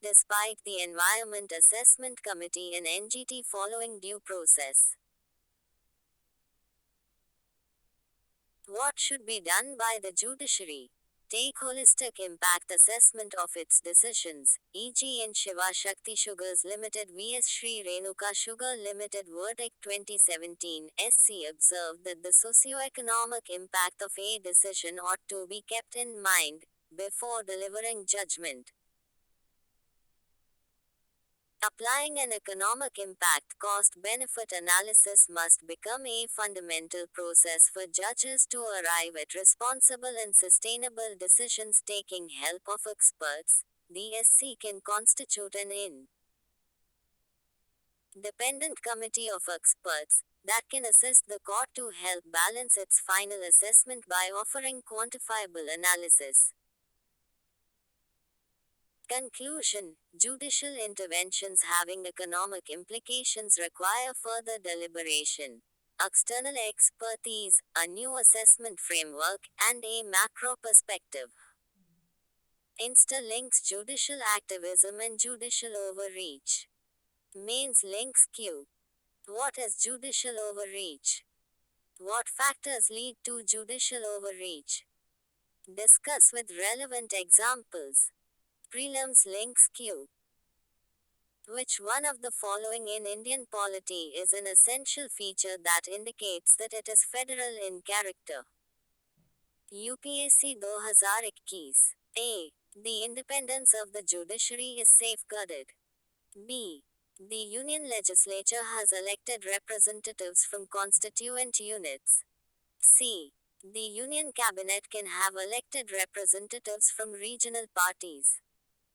[SPEAKER 1] despite the Environment Assessment Committee and NGT following due process. What should be done by the judiciary? Take holistic impact assessment of its decisions, e.g. in Shiva Shakti Sugars Limited vs Sri Renuka Sugar Limited verdict 2017, SC observed that the socio-economic impact of a decision ought to be kept in mind before delivering judgment. Applying an economic impact cost-benefit analysis must become a fundamental process for judges to arrive at responsible and sustainable decisions. Taking help of experts, the SC can constitute an independent committee of experts that can assist the court to help balance its final assessment by offering quantifiable analysis. Conclusion: judicial interventions having economic implications require further deliberation, external expertise, a new assessment framework, and a macro perspective. Insta links judicial activism and judicial overreach. Mains links Q. What is judicial overreach? What factors lead to judicial overreach? Discuss with relevant examples. Prelims links Q. Which one of the following in Indian polity is an essential feature that indicates that it is federal in character? UPSC 2021 A. The independence of the judiciary is safeguarded. B. The Union legislature has elected representatives from constituent units. C. The Union cabinet can have elected representatives from regional parties.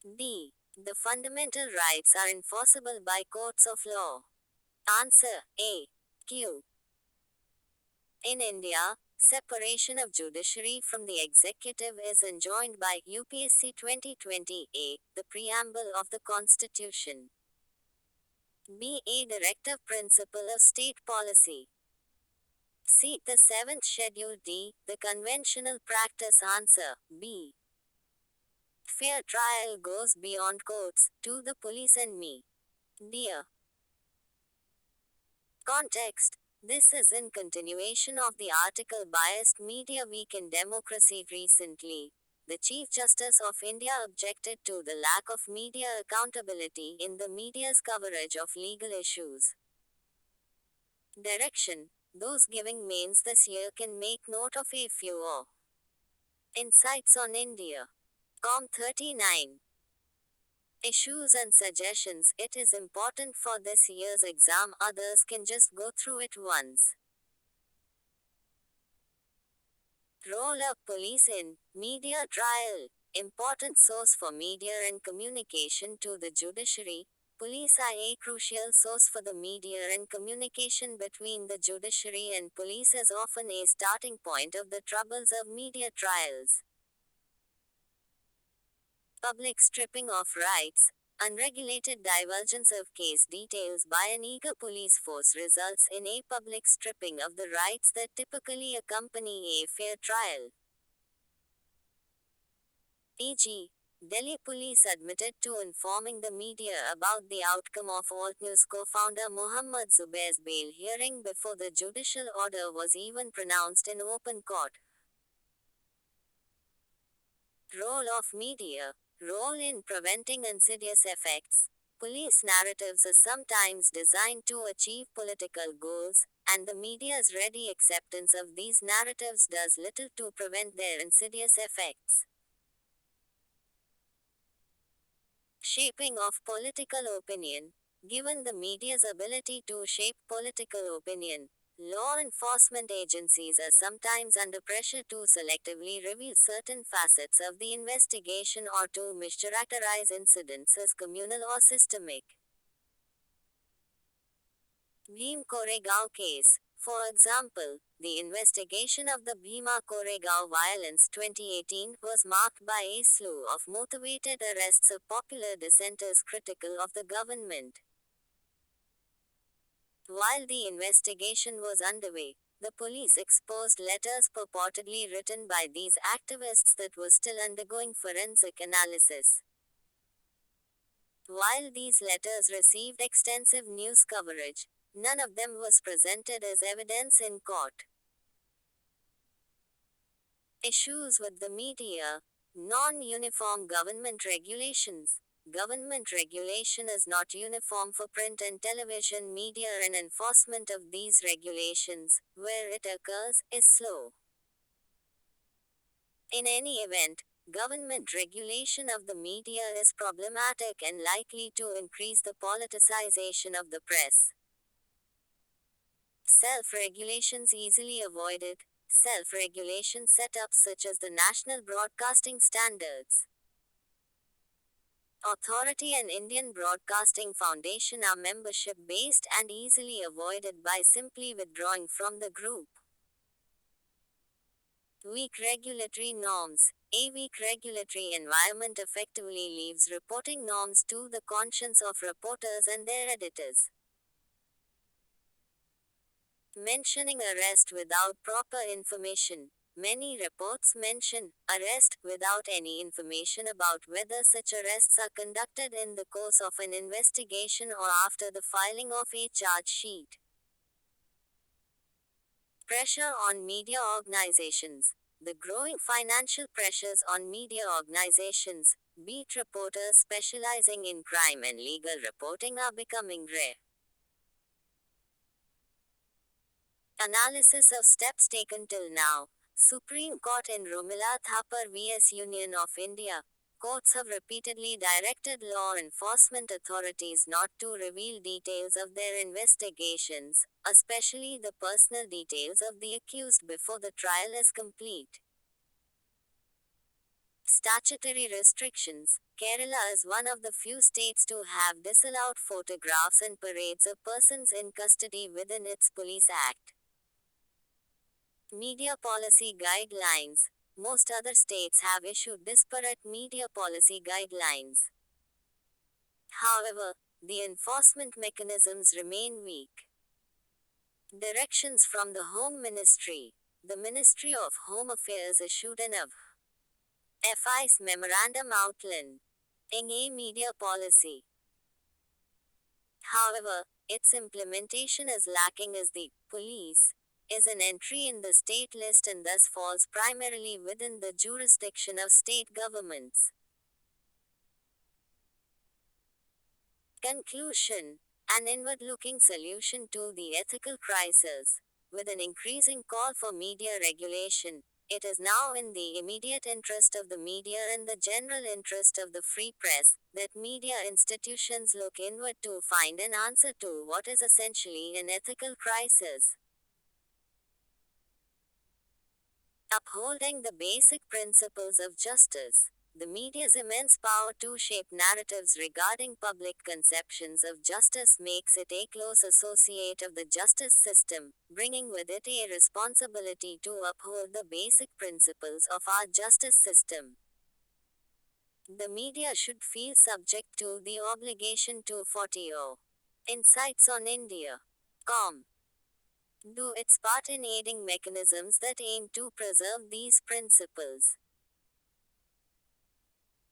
[SPEAKER 1] D. The fundamental rights are enforceable by courts of law. Answer A. Q. In India, separation of judiciary from the executive is enjoined by UPSC 2020 A, the preamble of the Constitution. B. A directive principle of state policy. C. The 7th Schedule. D. The conventional practice. Answer B. Fair trial goes beyond courts, to the police and me. Dear context, this is in continuation of the article Biased Media Week in Democracy. Recently, the Chief Justice of India objected to the lack of media accountability in the media's coverage of legal issues. Direction: those giving mains this year can make note of a few insights on India. Com 39. Issues and suggestions. It is important for this year's exam, others can just go through it once. Role of police in media trial. Important source for media and communication to the judiciary. Police are a crucial source for the media, and communication between the judiciary and police is often a starting point of the troubles of media trials. Public stripping of rights. Unregulated divulgence of case details by an eager police force results in a public stripping of the rights that typically accompany a fair trial. E.g., Delhi police admitted to informing the media about the outcome of Altnews co-founder Mohammad Zubair's bail hearing before the judicial order was even pronounced in open court. Role of media. Role in preventing insidious effects. Police narratives are sometimes designed to achieve political goals, and the media's ready acceptance of these narratives does little to prevent their insidious effects. Shaping of political opinion. Given the media's ability to shape political opinion, law enforcement agencies are sometimes under pressure to selectively reveal certain facets of the investigation or to mischaracterize incidents as communal or systemic. Bhim Koregaon case. For example, the investigation of the Bhima Koregaon violence 2018 was marked by a slew of motivated arrests of popular dissenters critical of the government. While the investigation was underway, the police exposed letters purportedly written by these activists that were still undergoing forensic analysis. While these letters received extensive news coverage, none of them was presented as evidence in court. Issues with the media. Non-uniform government regulations. Government regulation is not uniform for print and television media, and enforcement of these regulations, where it occurs, is slow. In any event, government regulation of the media is problematic and likely to increase the politicization of the press. Self-regulations easily avoided. Self-regulation setups such as the National Broadcasting Standards Authority and Indian Broadcasting Foundation are membership-based and easily avoided by simply withdrawing from the group. Weak regulatory norms. A weak regulatory environment effectively leaves reporting norms to the conscience of reporters and their editors. Mentioning arrest without proper information. Many reports mention arrest without any information about whether such arrests are conducted in the course of an investigation or after the filing of a charge sheet. Pressure on media organizations. The growing financial pressures on media organizations, beat reporters specializing in crime and legal reporting, are becoming rare. Analysis of steps taken till now. Supreme Court in Rumila Thapar vs Union of India. Courts have repeatedly directed law enforcement authorities not to reveal details of their investigations, especially the personal details of the accused before the trial is complete. Statutory restrictions. Kerala is one of the few states to have disallowed photographs and parades of persons in custody within its Police Act. Media policy guidelines. Most other states have issued disparate media policy guidelines. However, the enforcement mechanisms remain weak. Directions from the Home Ministry. The Ministry of Home Affairs issued an FI's memorandum outlining a media policy. However, its implementation is lacking as the police is an entry in the state list and thus falls primarily within the jurisdiction of state governments. Conclusion. An inward-looking solution to the ethical crisis. With an increasing call for media regulation, it is now in the immediate interest of the media and the general interest of the free press that media institutions look inward to find an answer to what is essentially an ethical crisis. Upholding the basic principles of justice. The media's immense power to shape narratives regarding public conceptions of justice makes it a close associate of the justice system, bringing with it a responsibility to uphold the basic principles of our justice system. The media should feel subject to the obligation to 40 Insights on India. Do its part in aiding mechanisms that aim to preserve these principles.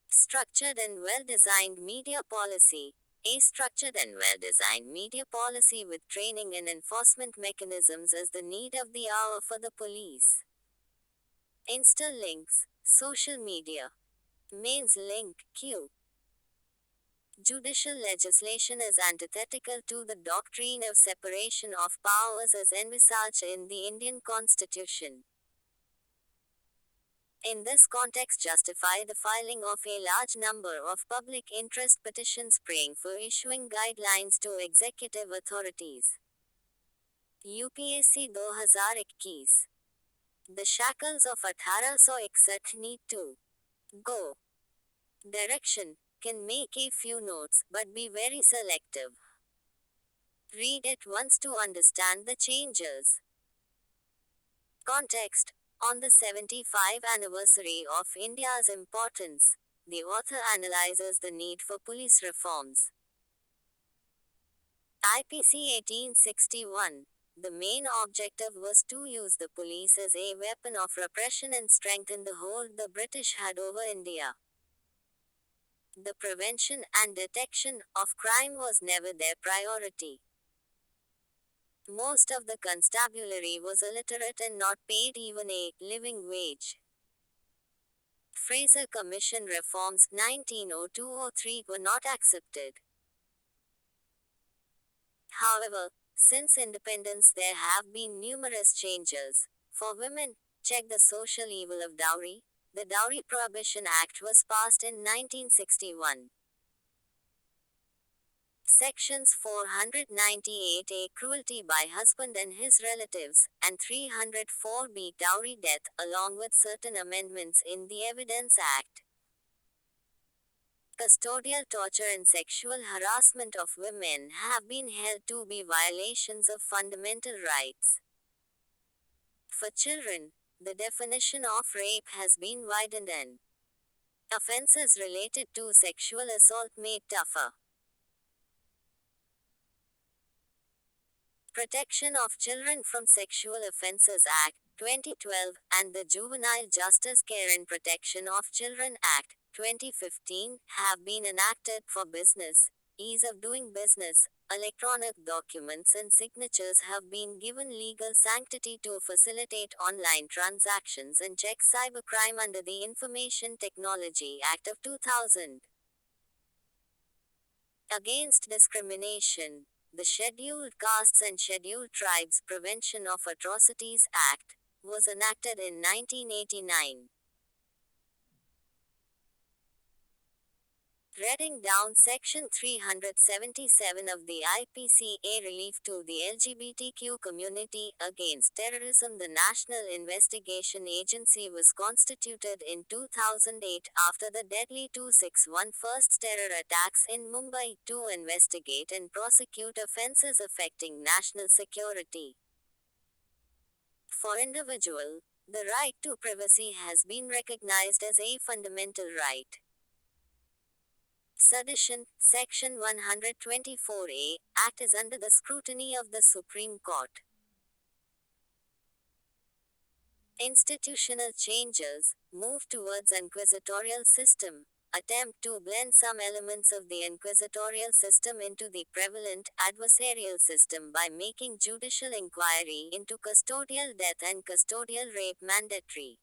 [SPEAKER 1] Structured and well-designed media policy. A structured and well-designed media policy with training and enforcement mechanisms is the need of the hour for the police. Insta links, social media. Mains link, Q. Judicial legislation is antithetical to the doctrine of separation of powers as envisaged in the Indian Constitution. In this context, justify the filing of a large number of public interest petitions praying for issuing guidelines to executive authorities. UPSC 2021. The shackles of 1861 need to go. Direction. Can make a few notes, but be very selective. Read it once to understand the changes. Context. On the 75th anniversary of India's importance, the author analyzes the need for police reforms. IPC 1861. The main objective was to use the police as a weapon of repression and strengthen the hold the British had over India. The prevention and detection of crime was never their priority. Most of the constabulary was illiterate and not paid even a living wage. Fraser Commission reforms 1902-03 were not accepted. However, since independence there have been numerous changes. For women, check the social evil of dowry. The Dowry Prohibition Act was passed in 1961. Sections 498A Cruelty by husband and his relatives, and 304B Dowry death, along with certain amendments in the Evidence Act. Custodial torture and sexual harassment of women have been held to be violations of fundamental rights. For children, the definition of rape has been widened and offenses related to sexual assault made tougher. Protection of Children from Sexual Offences Act, 2012, and the Juvenile Justice Care and Protection of Children Act, 2015, have been enacted for business, ease of doing business. Electronic documents and signatures have been given legal sanctity to facilitate online transactions and check cybercrime under the Information Technology Act of 2000. Against Discrimination. The Scheduled Castes and Scheduled Tribes Prevention of Atrocities Act, was enacted in 1989. Reading down Section 377 of the IPCA relief to the LGBTQ community against terrorism. The National Investigation Agency was constituted in 2008 after the deadly 261 first terror attacks in Mumbai to investigate and prosecute offences affecting national security. For individual, the right to privacy has been recognized as a fundamental right. Sedition, Section 124A, Act is under the scrutiny of the Supreme Court. Institutional changes, move towards inquisitorial system, attempt to blend some elements of the inquisitorial system into the prevalent adversarial system by making judicial inquiry into custodial death and custodial rape mandatory.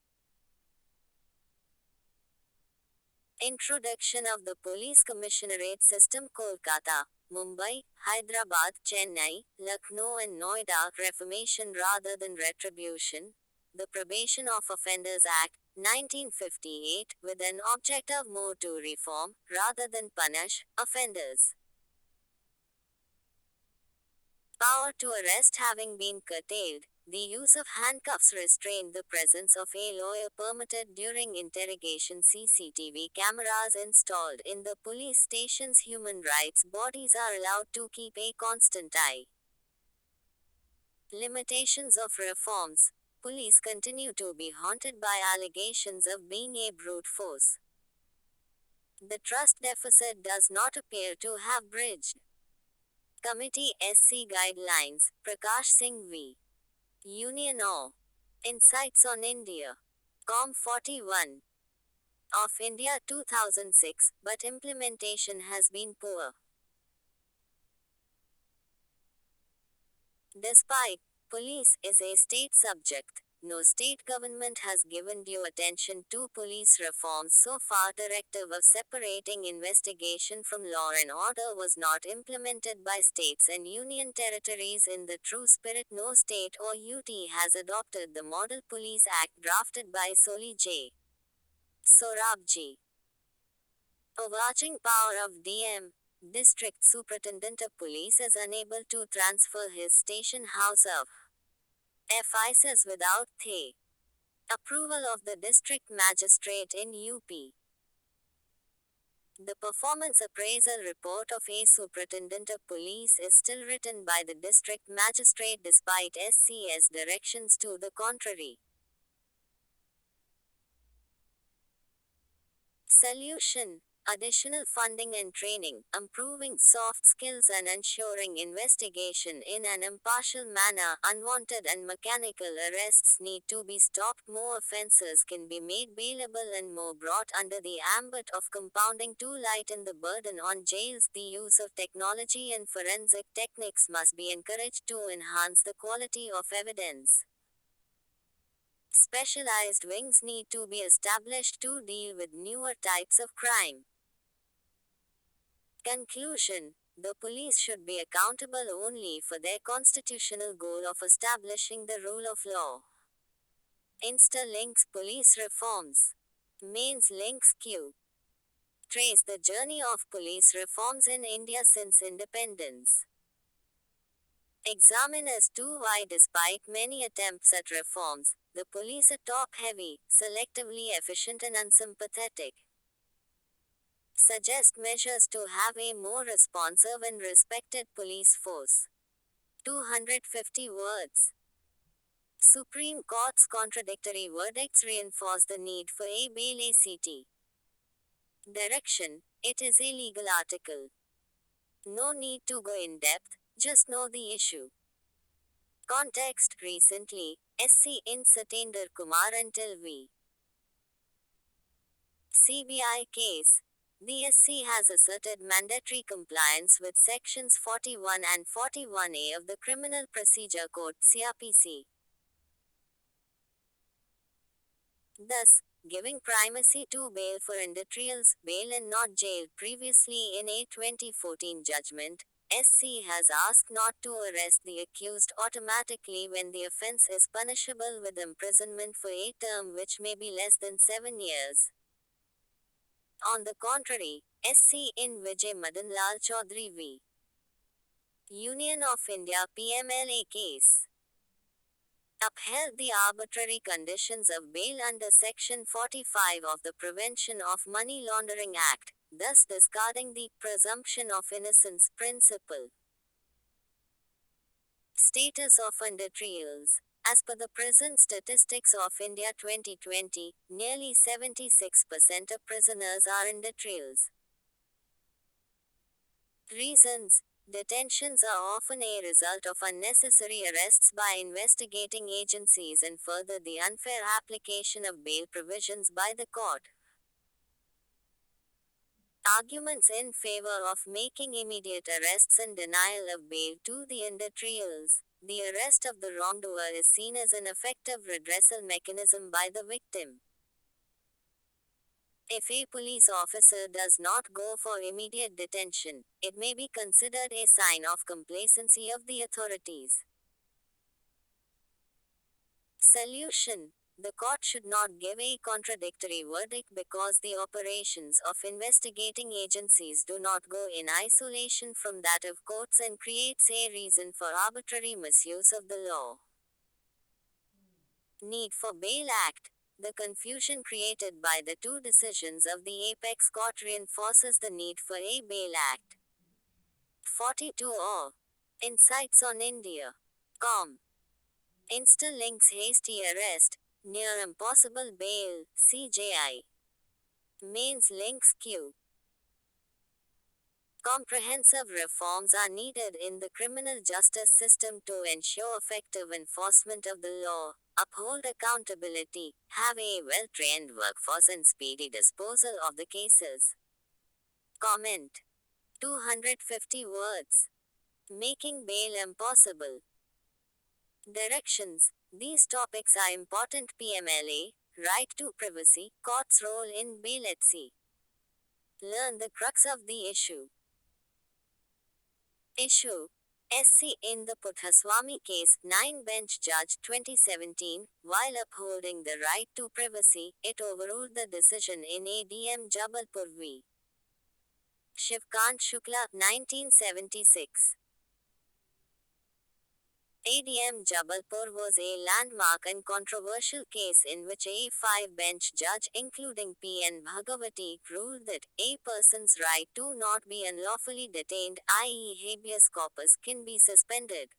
[SPEAKER 1] Introduction of the Police Commissionerate System. Kolkata, Mumbai, Hyderabad, Chennai, Lucknow and Noida. Reformation rather than retribution. The Probation of Offenders Act, 1958, with an objective more to reform, rather than punish, offenders. Power to arrest having been curtailed, the use of handcuffs restrained the presence of a lawyer permitted during interrogation. CCTV cameras installed in the police stations. Human rights bodies are allowed to keep a constant eye. Limitations of reforms. Police continue to be haunted by allegations of being a brute force. The trust deficit does not appear to have bridged. Committee SC Guidelines, Prakash Singh v. Union O. Insights on India. Com 41. Of India 2006, but implementation has been poor. Despite police is a state subject, no state government has given due attention to police reforms so far. Directive of separating investigation from law and order was not implemented by states and union territories in the true spirit. No state or UT has adopted the Model Police Act drafted by Soli J. Sorabji. Overarching power of DM. District Superintendent of Police is unable to transfer his station house of FIs without the approval of the district magistrate in UP. The performance appraisal report of a superintendent of police is still written by the district magistrate despite SC's directions to the contrary. Solution: additional funding and training, improving soft skills and ensuring investigation in an impartial manner. Unwanted and mechanical arrests need to be stopped. More offences can be made bailable and more brought under the ambit of compounding to lighten the burden on jails. The use of technology and forensic techniques must be encouraged to enhance the quality of evidence. Specialized wings need to be established to deal with newer types of crime. Conclusion: the police should be accountable only for their constitutional goal of establishing the rule of law. Insta links police reforms. Mains links Q. Trace the journey of police reforms in India since independence. Examine as to why, despite many attempts at reforms, the police are top-heavy, selectively efficient and unsympathetic. Suggest measures to have a more responsive and respected police force. 250 words. Supreme Court's contradictory verdicts reinforce the need for a bail ACT. Direction: it is a legal article. No need to go in depth, just know the issue. Context: recently, SC in Satendra Kumar until v. CBI case. The SC has asserted mandatory compliance with Sections 41 and 41A of the Criminal Procedure Code (CRPC), thus giving primacy to bail for individuals, bail and not jail. Previously, in a 2014 judgment, SC has asked not to arrest the accused automatically when the offence is punishable with imprisonment for a term which may be less than 7 years. On the contrary, SC in Vijay Madan Lal Chaudhary v. Union of India PMLA case upheld the arbitrary conditions of bail under Section 45 of the Prevention of Money Laundering Act, thus discarding the presumption of innocence principle. Status of under trials. As per the present statistics of India 2020, nearly 76% of prisoners are under trials. Reasons. Detentions are often a result of unnecessary arrests by investigating agencies and further the unfair application of bail provisions by the court. Arguments in favor of making immediate arrests and denial of bail to the under trials. The arrest of the wrongdoer is seen as an effective redressal mechanism by the victim. If a police officer does not go for immediate detention, it may be considered a sign of complacency of the authorities. Solution. The court should not give a contradictory verdict because the operations of investigating agencies do not go in isolation from that of courts and creates a reason for arbitrary misuse of the law. Need for Bail Act. The confusion created by the two decisions of the Apex Court reinforces the need for a Bail Act. 42 or Insights on India. Com. Insta links hasty arrest, near impossible bail, CJI. Mains links Q. Comprehensive reforms are needed in the criminal justice system to ensure effective enforcement of the law, uphold accountability, have a well-trained workforce and speedy disposal of the cases. Comment. 250 words. Making bail impossible. Directions. These topics are important. PMLA, right to privacy, court's role in bail etc. Learn the crux of the issue. Issue. SC in the Puthaswamy case, 9-bench judge 2017, while upholding the right to privacy, it overruled the decision in ADM Jabalpur v. Shivkant Shukla, 1976. ADM Jabalpur was a landmark and controversial case in which a 5-bench judge, including P.N. Bhagawati, ruled that a person's right to not be unlawfully detained, i.e. habeas corpus, can be suspended.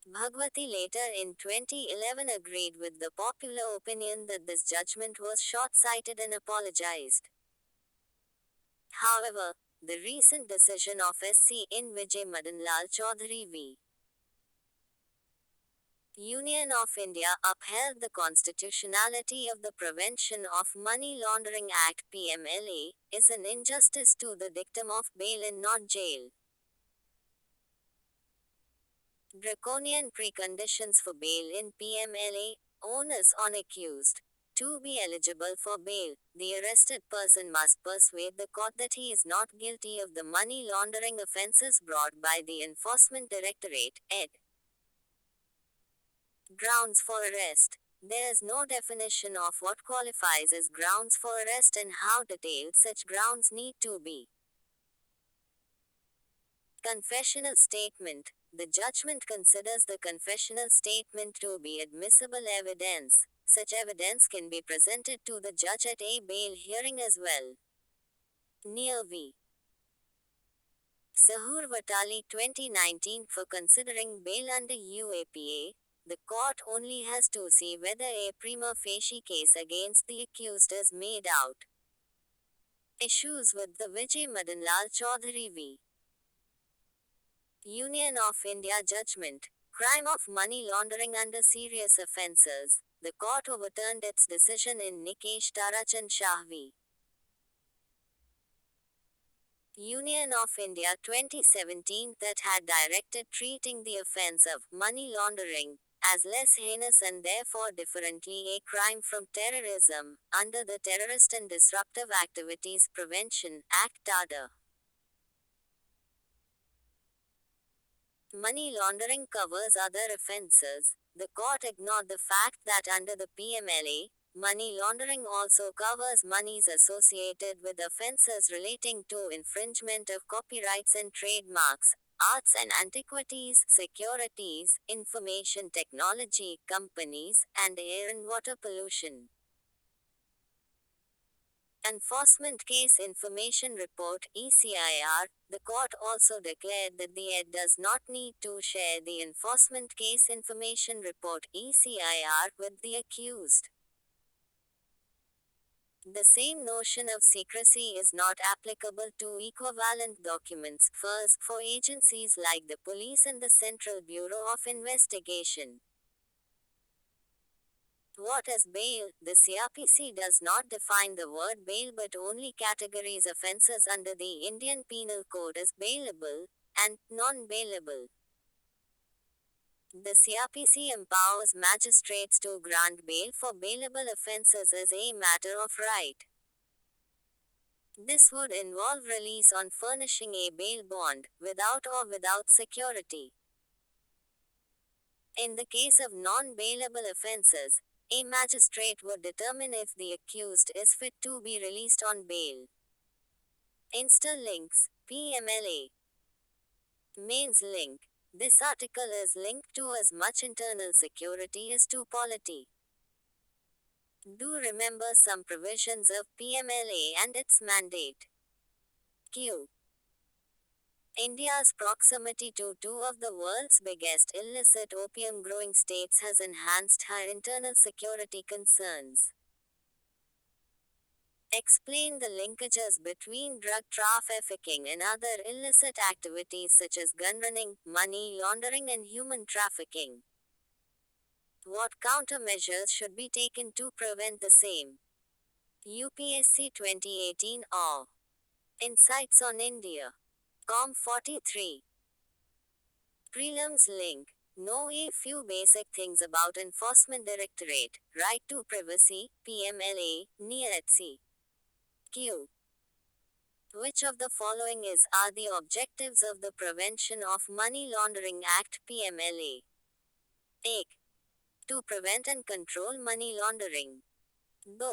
[SPEAKER 1] Bhagwati later in 2011 agreed with the popular opinion that this judgment was short-sighted and apologized. However, the recent decision of SC in Vijay Madan Lal Chaudhary v. Union of India upheld the constitutionality of the Prevention of Money Laundering Act PMLA, is an injustice to the dictum of bail and not jail. Draconian preconditions for bail in PMLA. Onus on accused. To be eligible for bail, the arrested person must persuade the court that he is not guilty of the money laundering offences brought by the Enforcement Directorate, ed. Grounds for arrest. There is no definition of what qualifies as grounds for arrest and how detailed such grounds need to be. Confessional statement. The judgment considers the confessional statement to be admissible evidence. Such evidence can be presented to the judge at a bail hearing as well. Near v. Sahur Vatali 2019. For considering bail under UAPA, the court only has to see whether a prima facie case against the accused is made out. Issues with the Vijay Madan Lal Chaudhary v. Union of India judgment. Crime of money laundering under serious offences. The court overturned its decision in Nikesh Tarachand Shah v. Union of India 2017 that had directed treating the offence of money laundering as less heinous and therefore differently a crime from terrorism under the Terrorist and Disruptive Activities Prevention Act (TADA). Money laundering covers other offenses. The court ignored the fact that under the PMLA, money laundering also covers monies associated with offenses relating to infringement of copyrights and trademarks, arts and antiquities, securities, information technology companies, and air and water pollution. Enforcement Case Information Report (ECIR). The court also declared that the ED does not need to share the Enforcement Case Information Report (ECIR) with the accused. The same notion of secrecy is not applicable to equivalent documents, FERS, for agencies like the police and the Central Bureau of Investigation. What is bail? The CRPC does not define the word bail but only categories offences under the Indian Penal Code as bailable and non-bailable. The CRPC empowers magistrates to grant bail for bailable offences as a matter of right. This would involve release on furnishing a bail bond, without security. In the case of non-bailable offences, a magistrate would determine if the accused is fit to be released on bail. Interlinks, PMLA. Mains link. This article is linked to as much internal security as to polity. Do remember some provisions of PMLA and its mandate. Q. India's proximity to two of the world's biggest illicit opium growing states has enhanced her internal security concerns. Explain the linkages between drug trafficking and other illicit activities such as gun running, money laundering, and human trafficking. What countermeasures should be taken to prevent the same? UPSC 2018 or Insights on India. Com 43. Prelims link. Know a few basic things about Enforcement Directorate, Right to Privacy, PMLA, NIATC. Q. Which of the following are the objectives of the Prevention of Money Laundering Act PMLA? A. To prevent and control money laundering. B.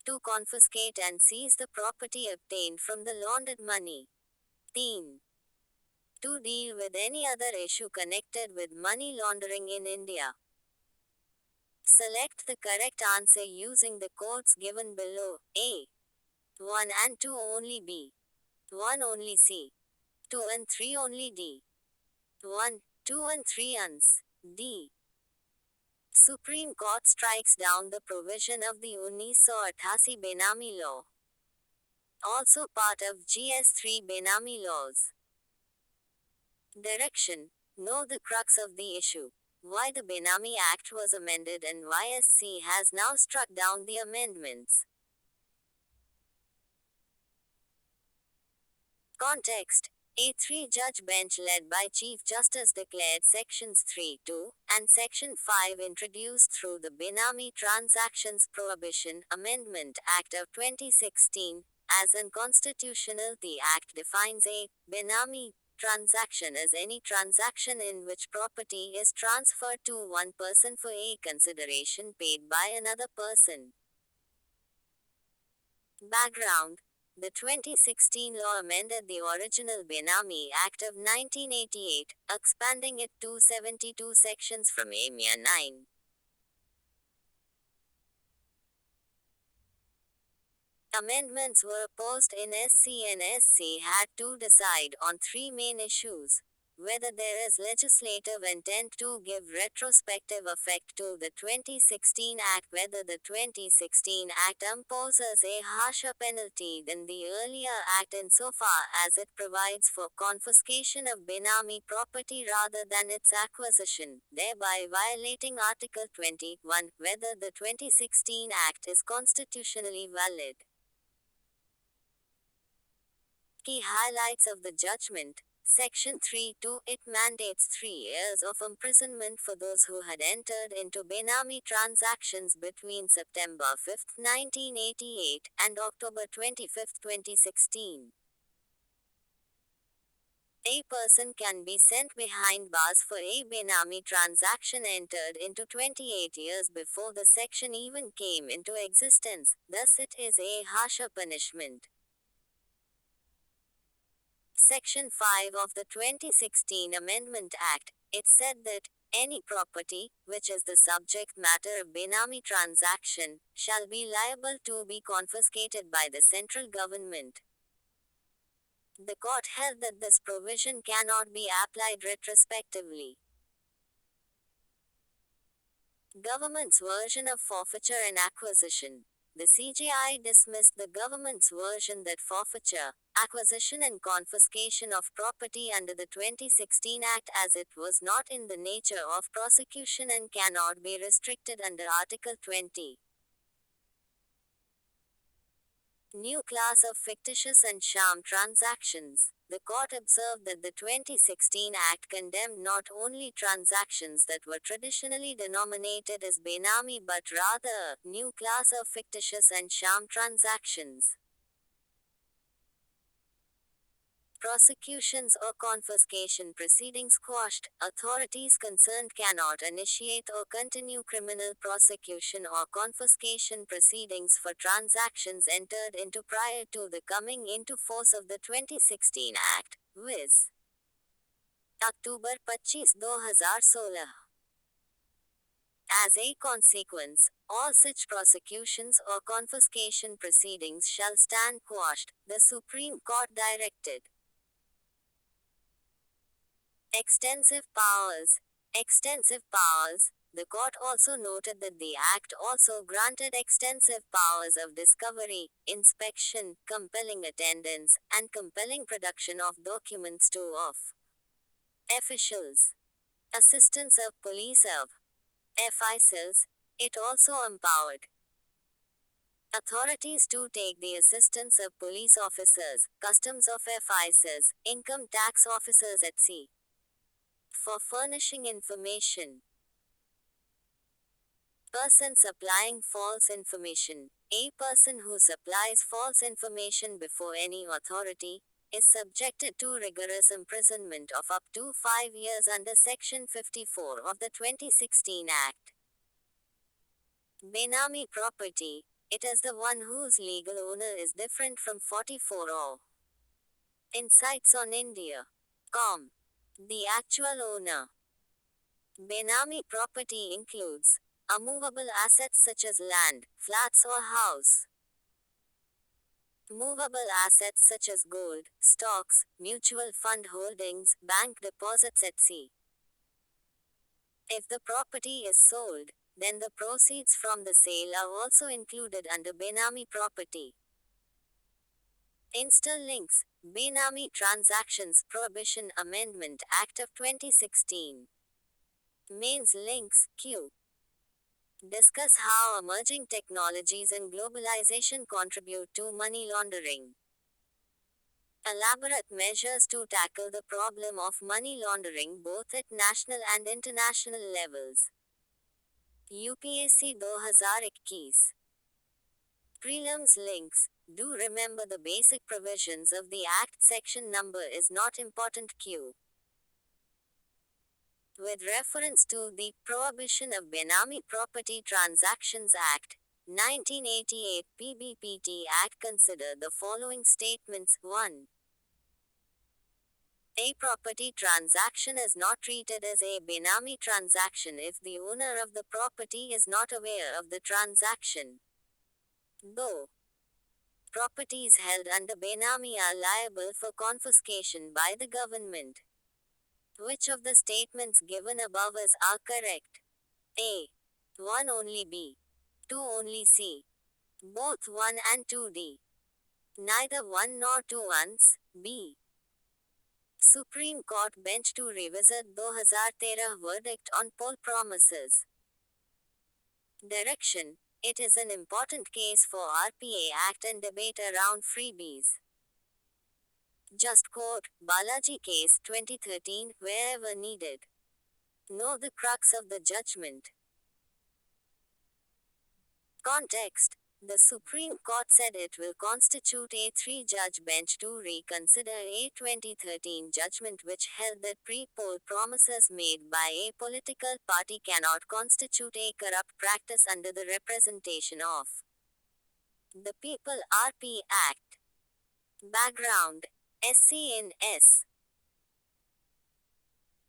[SPEAKER 1] To confiscate and seize the property obtained from the laundered money. 3. To deal with any other issue connected with money laundering in India. Select the correct answer using the codes given below. A. 1 and 2 only B. 1 only C. 2 and 3 only D. 1, 2 and 3 uns. D. Supreme Court strikes down the provision of the 1988 Benami Law. Also part of GS3 Benami laws. Direction. Know the crux of the issue. Why the Benami Act was amended and why SC has now struck down the amendments. Context. A three-judge bench led by Chief Justice declared Sections 3(2) and Section 5 introduced through the Benami Transactions Prohibition Amendment Act of 2016 as unconstitutional. The Act defines a Benami transaction as any transaction in which property is transferred to one person for a consideration paid by another person. Background. The 2016 law amended the original Benami Act of 1988, expanding it to 72 sections from AMIA 9. Amendments were opposed in SC and SC had to decide on three main issues. Whether there is legislative intent to give retrospective effect to the 2016 Act, whether the 2016 Act imposes a harsher penalty than the earlier Act insofar as it provides for confiscation of Benami property rather than its acquisition, thereby violating Article 21, whether the 2016 Act is constitutionally valid. Key highlights of the judgment. Section 3(2) it mandates 3 years of imprisonment for those who had entered into Benami transactions between September 5, 1988 and October 25, 2016. A person can be sent behind bars for a Benami transaction entered into 28 years before the section even came into existence, thus it is a harsher punishment. Section 5 of the 2016 Amendment Act, it said that any property, which is the subject matter of Benami transaction, shall be liable to be confiscated by the central government. The court held that this provision cannot be applied retrospectively. Government's version of forfeiture and acquisition. The CJI dismissed the government's version that forfeiture, acquisition and confiscation of property under the 2016 Act as it was not in the nature of prosecution and cannot be restricted under Article 20. New class of fictitious and sham transactions. The court observed that the 2016 Act condemned not only transactions that were traditionally denominated as Benami but rather a new class of fictitious and sham transactions. Prosecutions or confiscation proceedings quashed. Authorities concerned cannot initiate or continue criminal prosecution or confiscation proceedings for transactions entered into prior to the coming into force of the 2016 Act, viz. October 25, 2016. As a consequence, all such prosecutions or confiscation proceedings shall stand quashed, the Supreme Court directed. Extensive powers. Extensive powers. The court also noted that the Act also granted extensive powers of discovery, inspection, compelling attendance, and compelling production of documents to officials, assistants of police of FICs. It also empowered authorities to take the assistance of police officers, customs of FICs, income tax officers at sea, for furnishing information. Person supplying false information. A person who supplies false information before any authority is subjected to rigorous imprisonment of up to 5 years under Section 54 of the 2016 Act. Benami property. It is the one whose legal owner is different from 44 or Insights on India.com. The actual owner. Benami property includes immovable assets such as land, flats or house. Movable assets such as gold, stocks, mutual fund holdings, bank deposits etc. If the property is sold, then the proceeds from the sale are also included under Benami property. Insta-links, Benami Transactions Prohibition Amendment Act of 2016. Mains links, Q. Discuss how emerging technologies and globalization contribute to money laundering. Elaborate measures to tackle the problem of money laundering both at national and international levels. UPSC 2021. Prelims links. Do remember the basic provisions of the Act. Section number is not important. Q. With reference to the Prohibition of Benami Property Transactions Act, 1988 PBPT Act, consider the following statements. 1. A property transaction is not treated as a Benami transaction if the owner of the property is not aware of the transaction. Though properties held under Benami are liable for confiscation by the government. Which of the statements given above are correct? A. 1 only B. 2 only C. Both 1 and 2D. Neither 1 nor 2 once. B. Supreme Court bench to revisit 2013 verdict on poll promises. Direction. It is an important case for RPA Act and debate around freebies. Just quote, Balaji case 2013, wherever needed. Know the crux of the judgment. Context. The Supreme Court said it will constitute a three-judge bench to reconsider a 2013 judgment which held that pre-poll promises made by a political party cannot constitute a corrupt practice under the Representation of the People (RP) Act. Background: SCNS.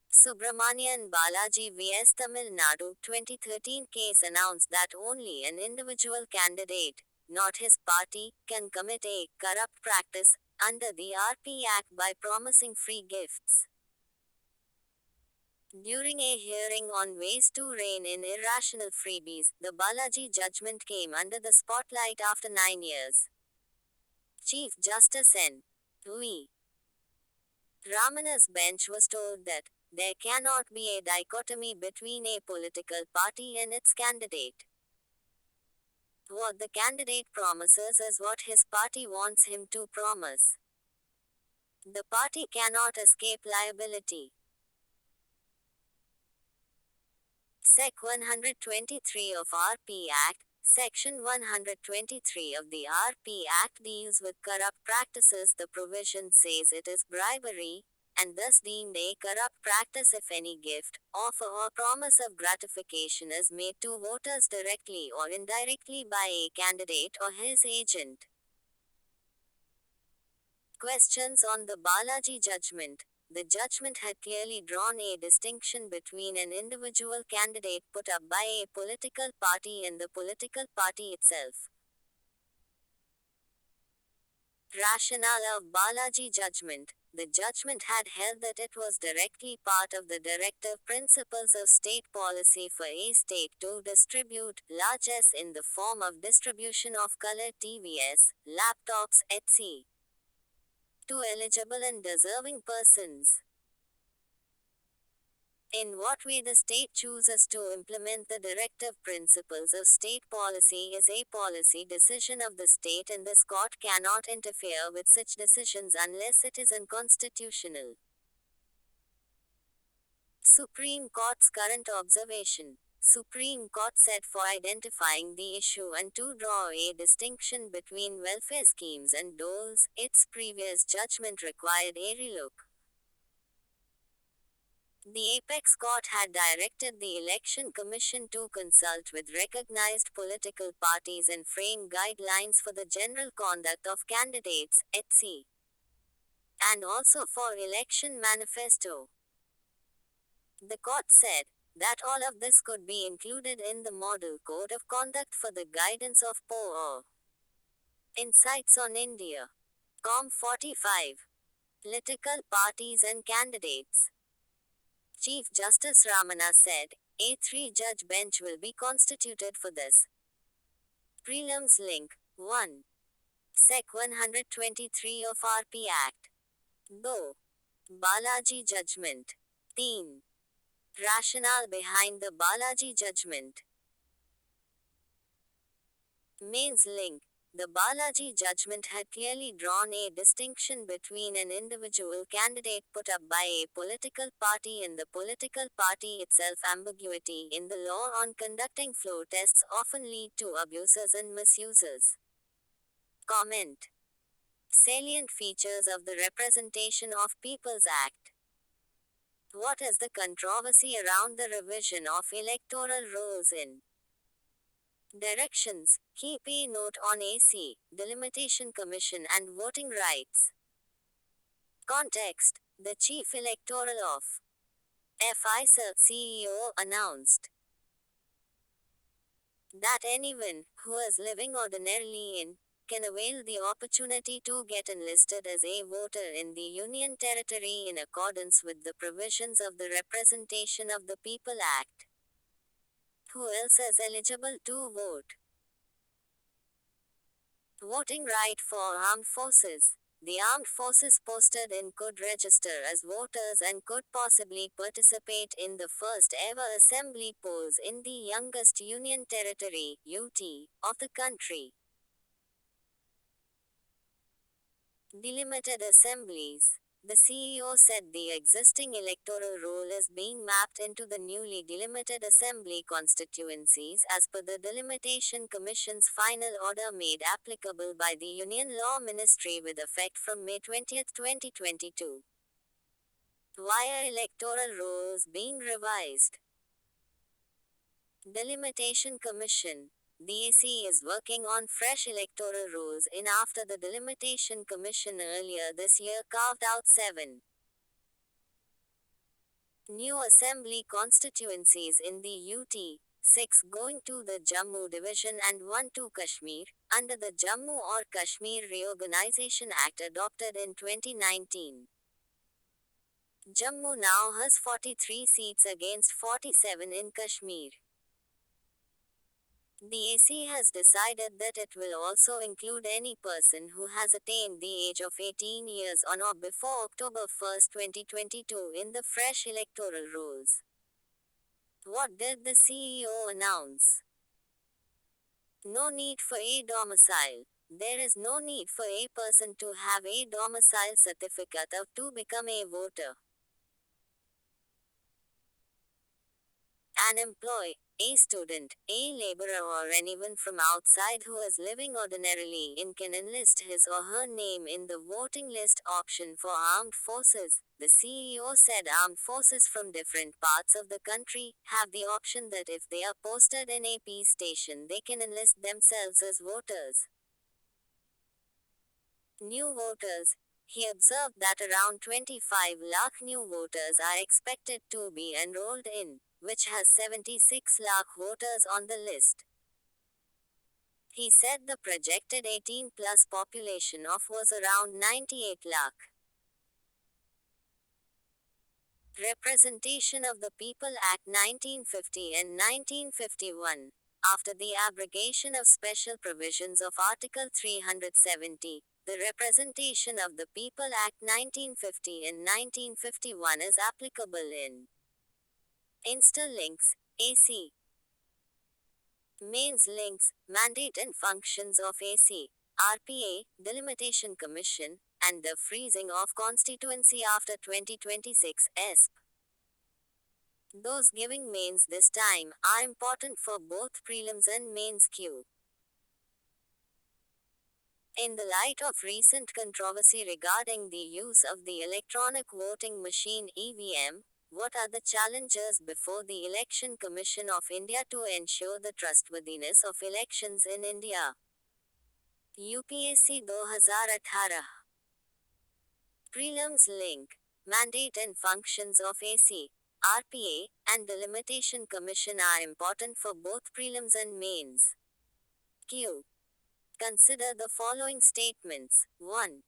[SPEAKER 1] Subramanian Balaji vs Tamil Nadu 2013 case announced that only an individual candidate, not his party, can commit a corrupt practice under the RP Act by promising free gifts. During a hearing on ways to rein in irrational freebies, the Balaji judgment came under the spotlight after 9 years. Chief Justice N. V. Ramana's bench was told that there cannot be a dichotomy between a political party and its candidate. What the candidate promises is what his party wants him to promise. The party cannot escape liability. Sec 123 of RP Act. Section 123 of the RP Act deals with corrupt practices. The provision says it is bribery, and thus deemed a corrupt practice if any gift, offer or promise of gratification is made to voters directly or indirectly by a candidate or his agent. Questions on the Balaji judgment. The judgment had clearly drawn a distinction between an individual candidate put up by a political party and the political party itself. Rationale of Balaji judgment. The judgment had held that it was directly part of the directive principles of state policy for a state to distribute largesse in the form of distribution of color TVS, laptops, etc. to eligible and deserving persons. In what way the state chooses to implement the directive principles of state policy is a policy decision of the state, and this court cannot interfere with such decisions unless it is unconstitutional. Supreme Court's current observation. Supreme Court said for identifying the issue and to draw a distinction between welfare schemes and doles, its previous judgment required a relook. The Apex Court had directed the Election Commission to consult with recognized political parties and frame guidelines for the general conduct of candidates, etc. and also for election manifesto. The court said that all of this could be included in the Model Code of Conduct for the Guidance of POA. Insights on India. Com 45. Political parties and candidates. Chief Justice Ramana said, a three-judge bench will be constituted for this. Prelims link. 1. Sec 123 of RP Act. 2. Balaji judgment. 3. Rationale behind the Balaji judgment. Mains link. The Balaji judgment had clearly drawn a distinction between an individual candidate put up by a political party and the political party itself. Ambiguity in the law on conducting flow tests often lead to abuses and misuses. Comment. Salient features of the Representation of People's Act. What is the controversy around the revision of electoral rolls in Directions. Keep a note on AC, Delimitation Commission and voting rights. Context. The Chief Electoral of FISA CEO announced that anyone who is living ordinarily in can avail the opportunity to get enlisted as a voter in the Union Territory in accordance with the provisions of the Representation of the People Act. Who else is eligible to vote? Voting right for armed forces. The armed forces posted in could register as voters and could possibly participate in the first ever assembly polls in the youngest Union Territory (UT) of the country. Delimited assemblies. The CEO said the existing electoral roll is being mapped into the newly delimited assembly constituencies as per the Delimitation Commission's final order made applicable by the Union Law Ministry with effect from May 20, 2022. Why are electoral rolls being revised? Delimitation Commission. The AC is working on fresh electoral rolls in after the Delimitation Commission earlier this year carved out 7 new assembly constituencies in the UT, 6 going to the Jammu division and 1 to Kashmir, under the Jammu or Kashmir Reorganization Act adopted in 2019. Jammu now has 43 seats against 47 in Kashmir. The AC has decided that it will also include any person who has attained the age of 18 years on or before October 1, 2022 in the fresh electoral rolls. What did the CEO announce? No need for a domicile. There is no need for a person to have a domicile certificate of to become a voter. An employee, a student, a laborer or anyone from outside who is living ordinarily in can enlist his or her name in the voting list option for armed forces. The CEO said armed forces from different parts of the country have the option that if they are posted in a peace station they can enlist themselves as voters. New voters. He observed that around 25 lakh new voters are expected to be enrolled in, which has 76 lakh voters on the list. He said the projected 18 plus population of was around 98 lakh. Representation of the People Act 1950 and 1951. After the abrogation of special provisions of Article 370, the Representation of the People Act 1950 and 1951 is applicable in Interlinks, AC. Mains links, mandate and functions of AC, RPA, Delimitation Commission, and the freezing of constituency after 2026, ESP. Those giving mains this time are important for both prelims and mains queue. In the light of recent controversy regarding the use of the electronic voting machine EVM, what are the challenges before the Election Commission of India to ensure the trustworthiness of elections in India? UPSC 2018. Prelims link, mandate and functions of AC, RPA, and Delimitation Commission are important for both prelims and mains. Q. Consider the following statements. 1.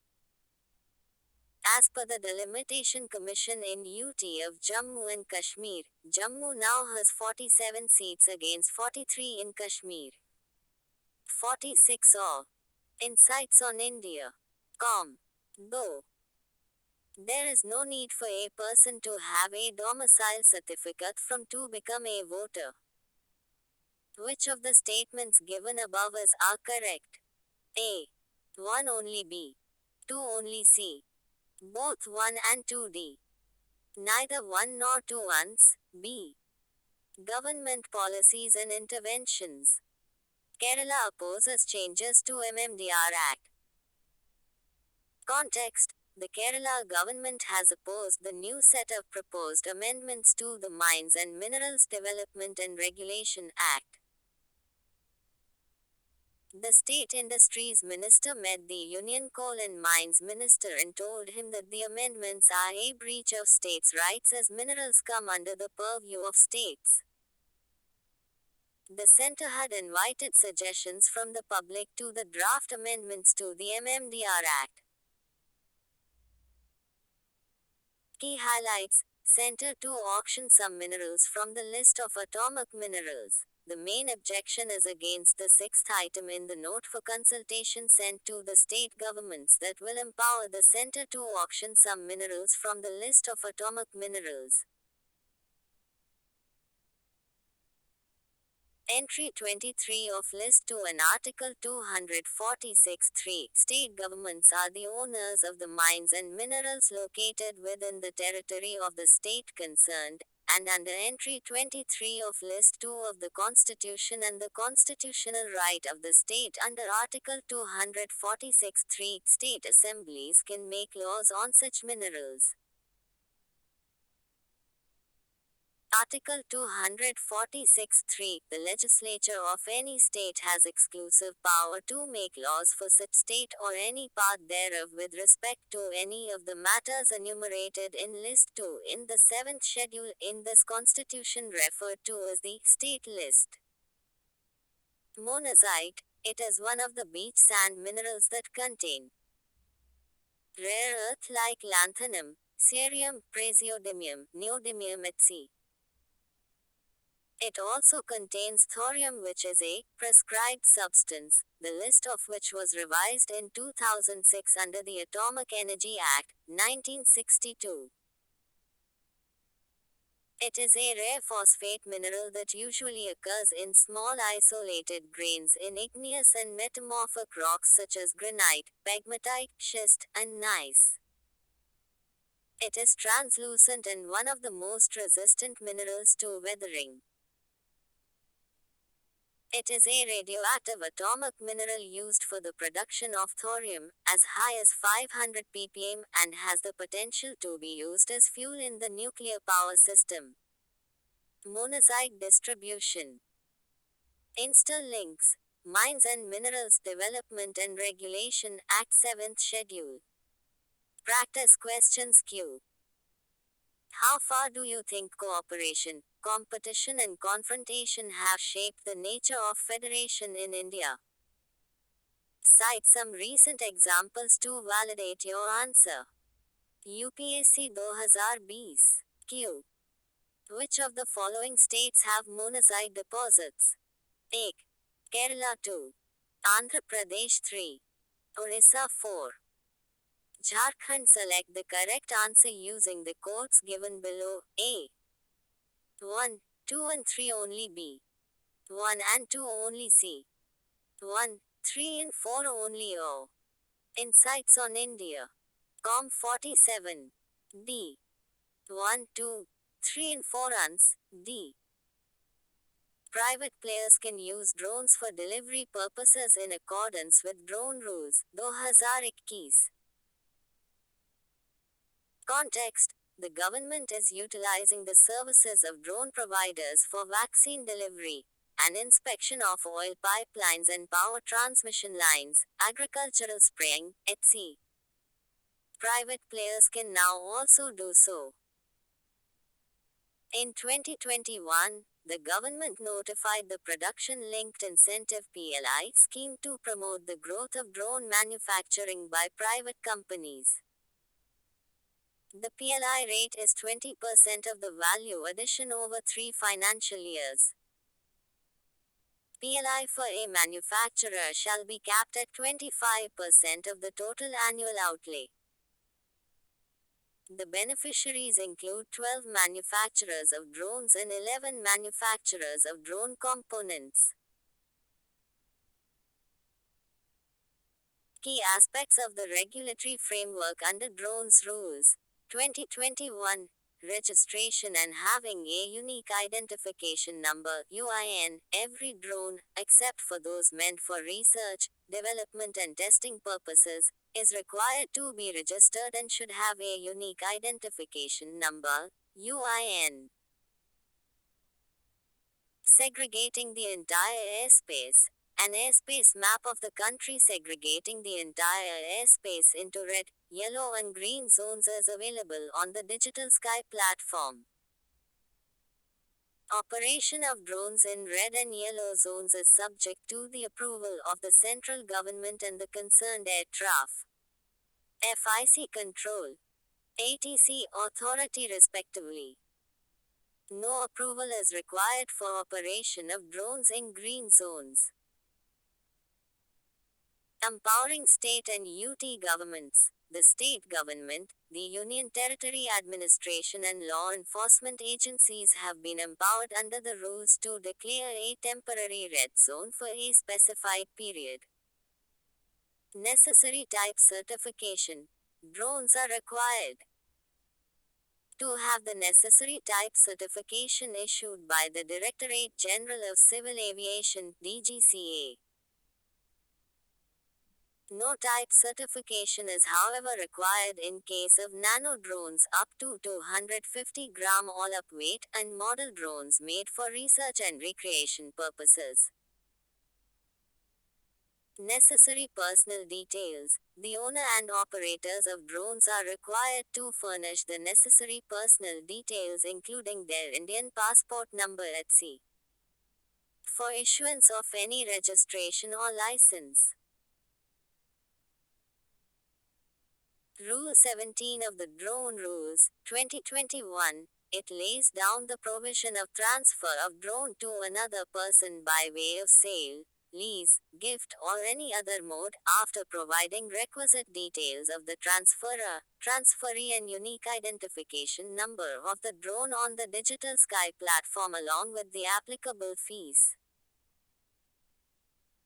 [SPEAKER 1] As per the Delimitation Commission in UT of Jammu and Kashmir, Jammu now has 47 seats against 43 in Kashmir. 46 or Insights on India. Though there is no need for a person to have a domicile certificate from to become a voter. Which of the statements given above are correct? A. 1 only B. 2 only C. Both 1 and 2D. Neither 1 nor 2 ones. B. Government policies and interventions. Kerala opposes changes to MMDR Act. Context. The Kerala government has opposed the new set of proposed amendments to the Mines and Minerals Development and Regulation Act. The State Industries Minister met the Union Coal and Mines Minister and told him that the amendments are a breach of states' rights as minerals come under the purview of states. The centre had invited suggestions from the public to the draft amendments to the MMDR Act. Key highlights: Centre to auction some minerals from the list of atomic minerals. The main objection is against the sixth item in the note for consultation sent to the state governments that will empower the centre to auction some minerals from the list of atomic minerals. Entry 23 of List 2 and Article 246(3). State governments are the owners of the mines and minerals located within the territory of the state concerned, and under Entry 23 of List 2 of the Constitution and the constitutional right of the state under Article 246(3), state assemblies can make laws on such minerals. Article 246(3). The legislature of any state has exclusive power to make laws for such state or any part thereof with respect to any of the matters enumerated in List 2 in the 7th schedule in this constitution referred to as the state list. Monazite. It is one of the beach sand minerals that contain rare earth like lanthanum, cerium, praseodymium, neodymium etc. It also contains thorium, which is a prescribed substance, the list of which was revised in 2006 under the Atomic Energy Act, 1962. It is a rare phosphate mineral that usually occurs in small isolated grains in igneous and metamorphic rocks such as granite, pegmatite, schist, and gneiss. It is translucent and one of the most resistant minerals to weathering. It is a radioactive atomic mineral used for the production of thorium, as high as 500 ppm, and has the potential to be used as fuel in the nuclear power system. Monazite distribution. Insta links. Mines and Minerals Development and Regulation Act 7th Schedule. Practice questions Q. How far do you think cooperation, competition and confrontation have shaped the nature of federation in India? Cite some recent examples to validate your answer. UPSC 2020. Q. Which of the following states have monazite deposits? 1. Kerala 2. Andhra Pradesh 3. Orissa 4. Jharkhand. Select the correct answer using the codes given below. A. 1, 2 and 3 only B. 1 and 2 only C. 1, 3 and 4 only O. Insights on India. Com 47. D. 1, 2, 3 and 4 ans. D. Private players can use drones for delivery purposes in accordance with Drone Rules, 2021. Context. The government is utilizing the services of drone providers for vaccine delivery and inspection of oil pipelines and power transmission lines, agricultural spraying, etc. Private players can now also do so. In 2021, the government notified the Production Linked Incentive (PLI) scheme to promote the growth of drone manufacturing by private companies. The PLI rate is 20% of the value addition over 3 financial years. PLI for a manufacturer shall be capped at 25% of the total annual outlay. The beneficiaries include 12 manufacturers of drones and 11 manufacturers of drone components. Key aspects of the regulatory framework under Drones Rules 2021. Registration and having a unique identification number (UIN). Every drone, except for those meant for research, development and testing purposes, is required to be registered and should have a unique identification number (UIN). Segregating the entire airspace. An airspace map of the country segregating the entire airspace into red, yellow and green zones is available on the Digital Sky platform. Operation of drones in red and yellow zones is subject to the approval of the central government and the concerned air FIC control, ATC authority respectively. No approval is required for operation of drones in green zones. Empowering state and UT governments. The state government, the Union Territory Administration, and law enforcement agencies have been empowered under the rules to declare a temporary red zone for a specified period. Necessary type certification. Drones are required to have the necessary type certification issued by the Directorate General of Civil Aviation (DGCA). No type certification is however required in case of nano drones up to 250 gram all-up weight and model drones made for research and recreation purposes. Necessary personal details. The owner and operators of drones are required to furnish the necessary personal details including their Indian passport number etc. for issuance of any registration or license. Rule 17 of the Drone Rules, 2021, it lays down the provision of transfer of drone to another person by way of sale, lease, gift or any other mode, after providing requisite details of the transferor, transferee and unique identification number of the drone on the Digital Sky platform along with the applicable fees.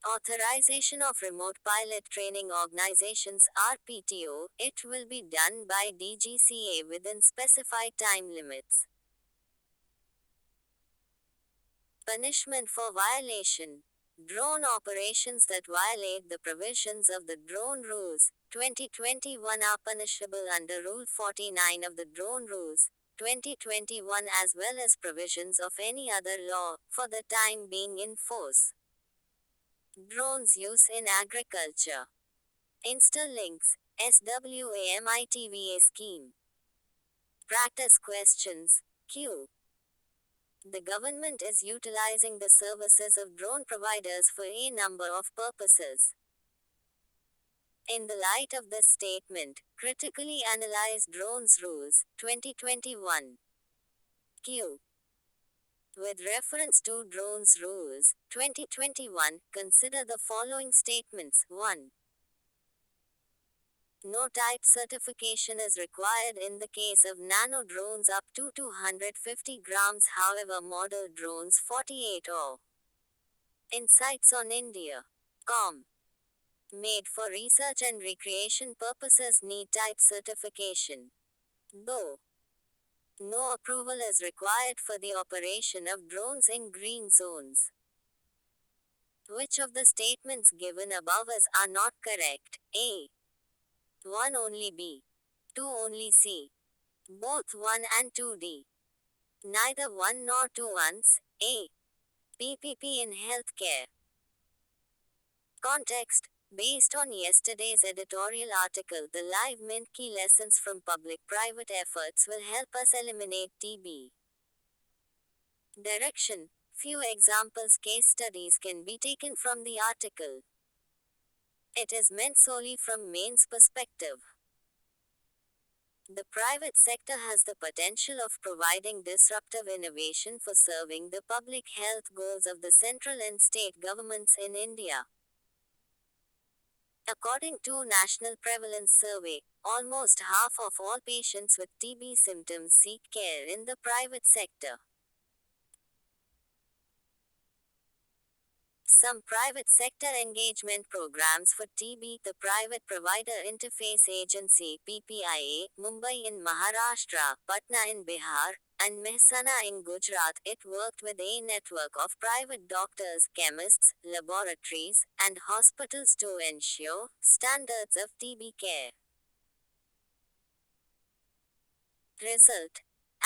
[SPEAKER 1] Authorization of Remote Pilot Training Organizations (RPTO), it will be done by DGCA within specified time limits. Punishment for violation. Drone operations that violate the provisions of the Drone Rules, 2021 are punishable under Rule 49 of the Drone Rules, 2021 as well as provisions of any other law, for the time being in force. Drones use in agriculture. Insta-Links, SWAMITVA scheme. Practice questions. Q. The government is utilizing the services of drone providers for a number of purposes. In the light of this statement, critically analyze Drones Rules, 2021. Q. With reference to Drones Rules, 2021, consider the following statements. 1. No type certification is required in the case of nano drones up to 250 grams, however model drones 48 or Insights on India.com made for research and recreation purposes need type certification. Though no approval is required for the operation of drones in green zones. Which of the statements given above are not correct? A. 1 only B. 2 only C. Both 1 and 2D. Neither 1 nor 2 once. A. PPP in healthcare. Context. Based on yesterday's editorial article, the live Mint key lessons from public-private efforts will help us eliminate TB. Direction. Few examples case studies can be taken from the article. It is meant solely from Maine's perspective. The private sector has the potential of providing disruptive innovation for serving the public health goals of the central and state governments in India. According to National Prevalence Survey, almost half of all patients with TB symptoms seek care in the private sector. Some private sector engagement programs for TB. The Private Provider Interface Agency (PPIA), Mumbai in Maharashtra, Patna in Bihar, and Mehsana in Gujarat, it worked with a network of private doctors, chemists, laboratories, and hospitals to ensure standards of TB care. Result.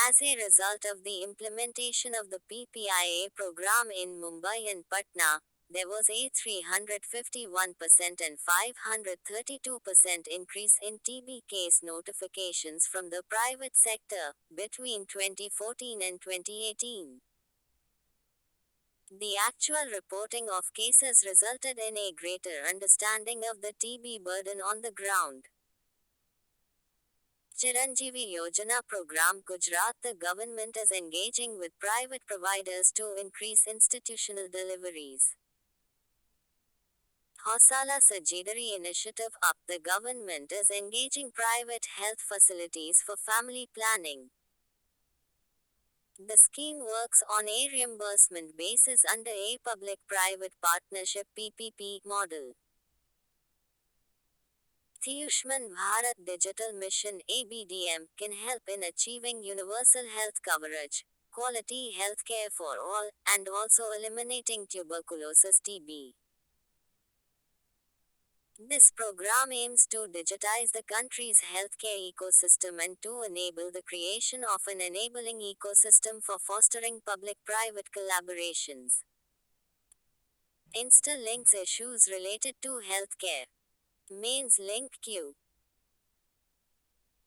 [SPEAKER 1] As a result of the implementation of the PPIA program in Mumbai and Patna, there was a 351% and 532% increase in TB case notifications from the private sector between 2014 and 2018. The actual reporting of cases resulted in a greater understanding of the TB burden on the ground. Chiranjeevi Yojana Program Gujarat. The government is engaging with private providers to increase institutional deliveries. Hosala Sajidari initiative up. The government is engaging private health facilities for family planning. The scheme works on a reimbursement basis under a public-private partnership PPP model. Ayushman Bharat Digital Mission ABDM can help in achieving universal health coverage, quality healthcare for all, and also eliminating tuberculosis TB. This program aims to digitize the country's healthcare ecosystem and to enable the creation of an enabling ecosystem for fostering public-private collaborations. Insta links issues related to healthcare. Mains link Q.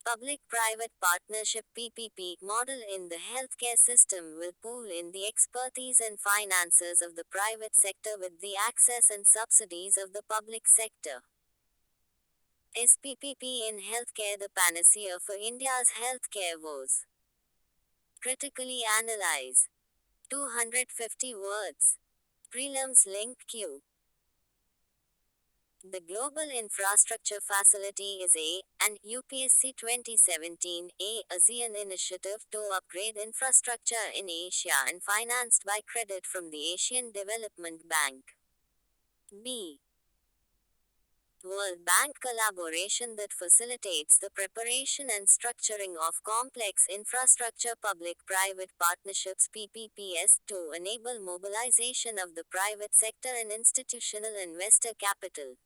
[SPEAKER 1] Public-private partnership PPP model in the healthcare system will pool in the expertise and finances of the private sector with the access and subsidies of the public sector. Is PPP in healthcare the panacea for India's healthcare woes? Critically analyze. 250 words. Prelims link Q. The Global Infrastructure Facility is an UPSC 2017 ASEAN initiative to upgrade infrastructure in Asia and financed by credit from the Asian Development Bank. B. World Bank collaboration that facilitates the preparation and structuring of complex infrastructure public-private partnerships PPPs to enable mobilization of the private sector and institutional investor capital.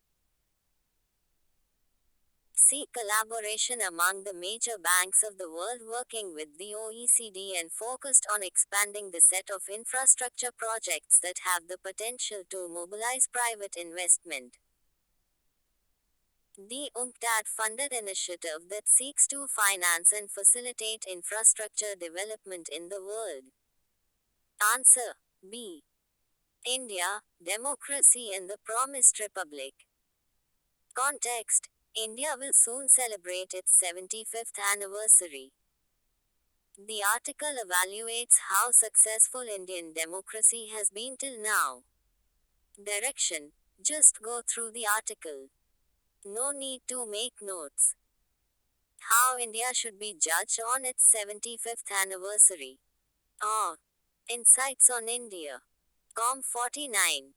[SPEAKER 1] C. Collaboration among the major banks of the world working with the OECD and focused on expanding the set of infrastructure projects that have the potential to mobilize private investment. The UNCTAD-funded initiative that seeks to finance and facilitate infrastructure development in the world. Answer B. India, democracy and the promised republic. Context: India will soon celebrate its 75th anniversary. The article evaluates how successful Indian democracy has been till now. Direction: just go through the article. No need to make notes. How India should be judged on its 75th anniversary. Or, Insights on India. Com 49.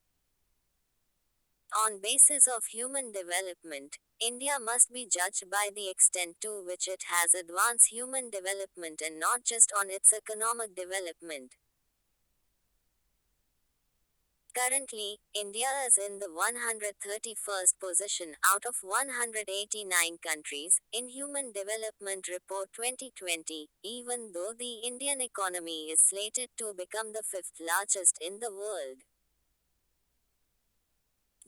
[SPEAKER 1] On basis of human development, India must be judged by the extent to which it has advanced human development and not just on its economic development. Currently, India is in the 131st position out of 189 countries in Human Development Report 2020, even though the Indian economy is slated to become the fifth largest in the world.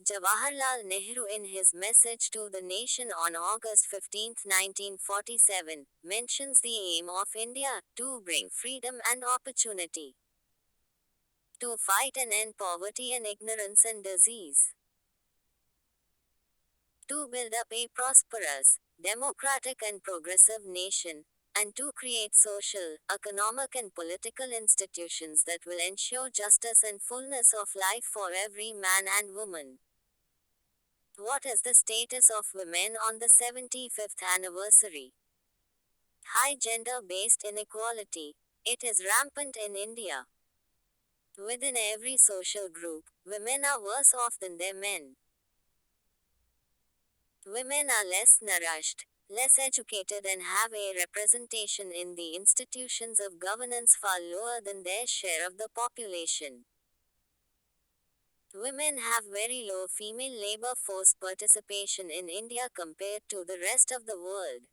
[SPEAKER 1] Jawaharlal Nehru, in his message to the nation on August 15, 1947, mentions the aim of India to bring freedom and opportunity, to fight and end poverty and ignorance and disease, to build up a prosperous, democratic and progressive nation, and to create social, economic and political institutions that will ensure justice and fullness of life for every man and woman. What is the status of women on the 75th anniversary? High gender-based inequality. It is rampant in India. Within every social group, women are worse off than their men. Women are less nourished, less educated and have a representation in the institutions of governance far lower than their share of the population. Women have very low female labor force participation in India compared to the rest of the world.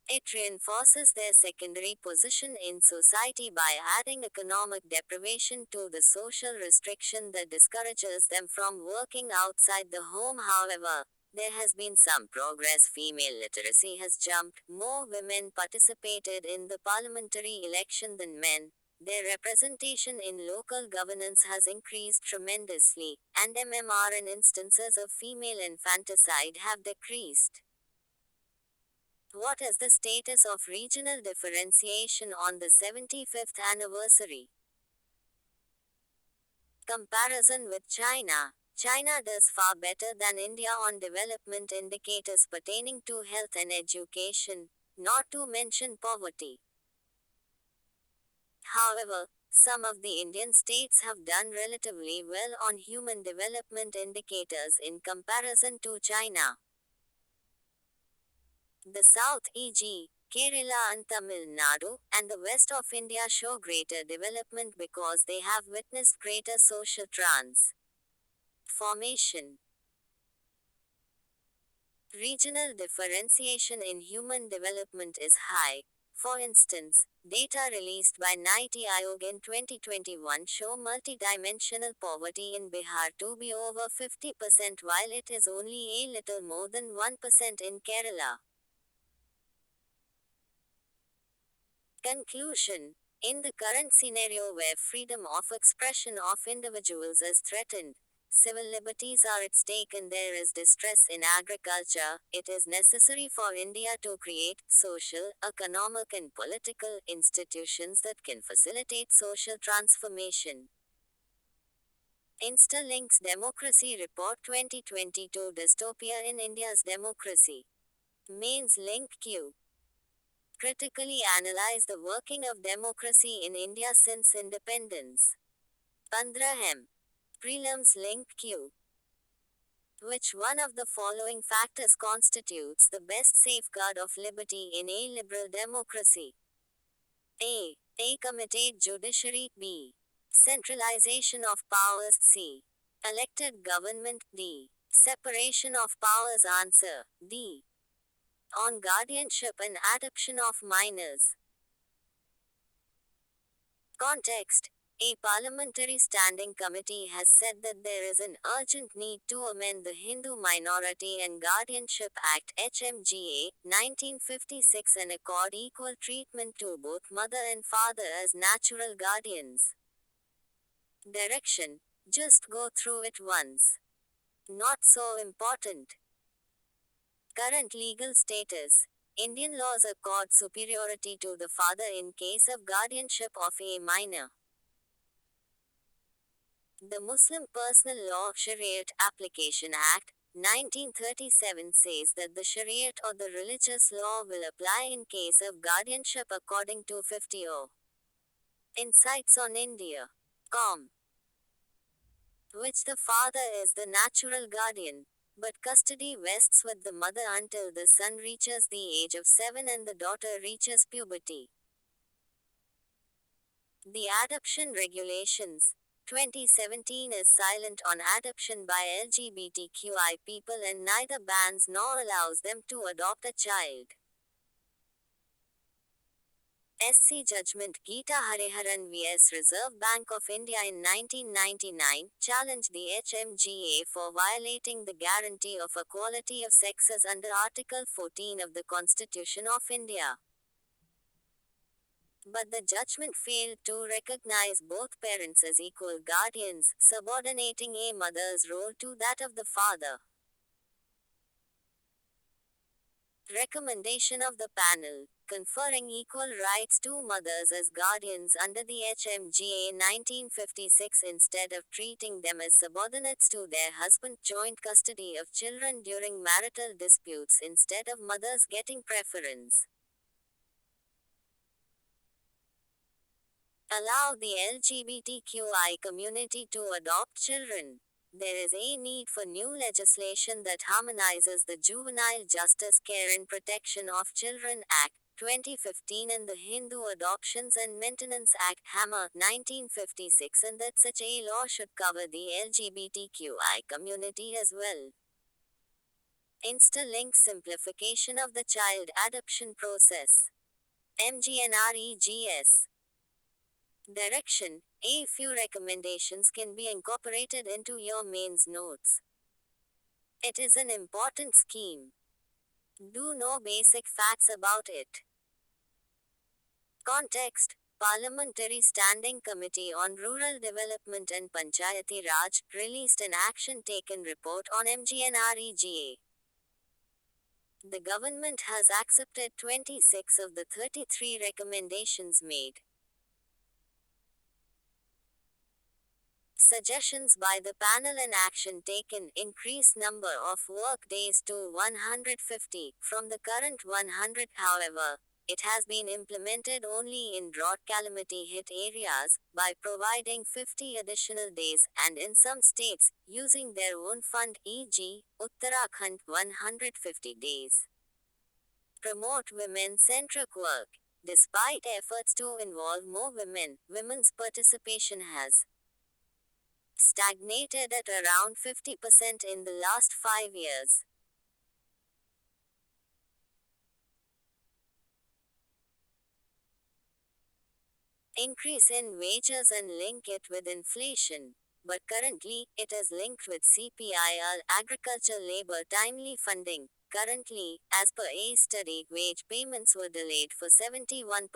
[SPEAKER 1] It reinforces their secondary position in society by adding economic deprivation to the social restriction that discourages them from working outside the home. However, there has been some progress. Female literacy has jumped. More women participated in the parliamentary election than men. Their representation in local governance has increased tremendously, and MMR and instances of female infanticide have decreased. What is the status of regional differentiation on the 75th anniversary? Comparison with China. China does far better than India on development indicators pertaining to health and education, not to mention poverty. However, some of the Indian states have done relatively well on human development indicators in comparison to China. The South, e.g., Kerala and Tamil Nadu, and the west of India show greater development because they have witnessed greater social transformation. Regional differentiation in human development is high. For instance, data released by NITI Aayog in 2021 show multidimensional poverty in Bihar to be over 50% while it is only a little more than 1% in Kerala. Conclusion. In the current scenario where freedom of expression of individuals is threatened, civil liberties are at stake and there is distress in agriculture, it is necessary for India to create social, economic and political institutions that can facilitate social transformation. Instalinks Democracy Report 2022 Dystopia in India's Democracy. Mains Link Q. Critically analyze the working of democracy in India since independence. 15. Prelims Link Q. Which one of the following factors constitutes the best safeguard of liberty in a liberal democracy? A committed judiciary. B. Centralization of powers. C. Elected government. D. Separation of powers. Answer D. On guardianship and adoption of minors. Context. A parliamentary standing committee has said that there is an urgent need to amend the Hindu Minority and Guardianship Act (HMGA) 1956 and accord equal treatment to both mother and father as natural guardians. Direction. Just go through it once. Not so important. Current legal status. Indian laws accord superiority to the father in case of guardianship of a minor. The Muslim Personal Law Shariat Application Act, 1937 says that the Shariat or the religious law will apply in case of guardianship according to 50O. Insights on India. Com. Which the father is the natural guardian, but custody rests with the mother until the son reaches the age of 7 and the daughter reaches puberty. The Adoption Regulations 2017 is silent on adoption by LGBTQI people and neither bans nor allows them to adopt a child. SC Judgment Geeta Hariharan vs Reserve Bank of India in 1999 challenged the HMGA for violating the guarantee of equality of sexes under Article 14 of the Constitution of India. But the judgment failed to recognize both parents as equal guardians, subordinating a mother's role to that of the father. Recommendation of the panel, conferring equal rights to mothers as guardians under the HMGA 1956 instead of treating them as subordinates to their husband, joint custody of children during marital disputes instead of mothers getting preference. Allow the LGBTQI community to adopt children. There is a need for new legislation that harmonizes the Juvenile Justice Care and Protection of Children Act, 2015 and the Hindu Adoptions and Maintenance Act (HAMA) 1956 and that such a law should cover the LGBTQI community as well. Instalink simplification of the child adoption process. MGNREGS. Direction. A few recommendations can be incorporated into your mains notes. It is an important scheme. Do know basic facts about it. Context. Parliamentary Standing Committee on Rural Development and Panchayati Raj released an action taken report on MGNREGA. The government has accepted 26 of the 33 recommendations made. Suggestions by the panel and action taken: increase number of work days to 150 from the current 100. However, it has been implemented only in drought calamity hit areas by providing 50 additional days, and in some states using their own fund, e.g., Uttarakhand 150 days. Promote women-centric work. Despite efforts to involve more women, women's participation has stagnated at around 50% in the last 5 years. Increase in wages and link it with inflation. But currently, it is linked with CPIL, agriculture labor timely funding. Currently, as per a study, wage payments were delayed for 71%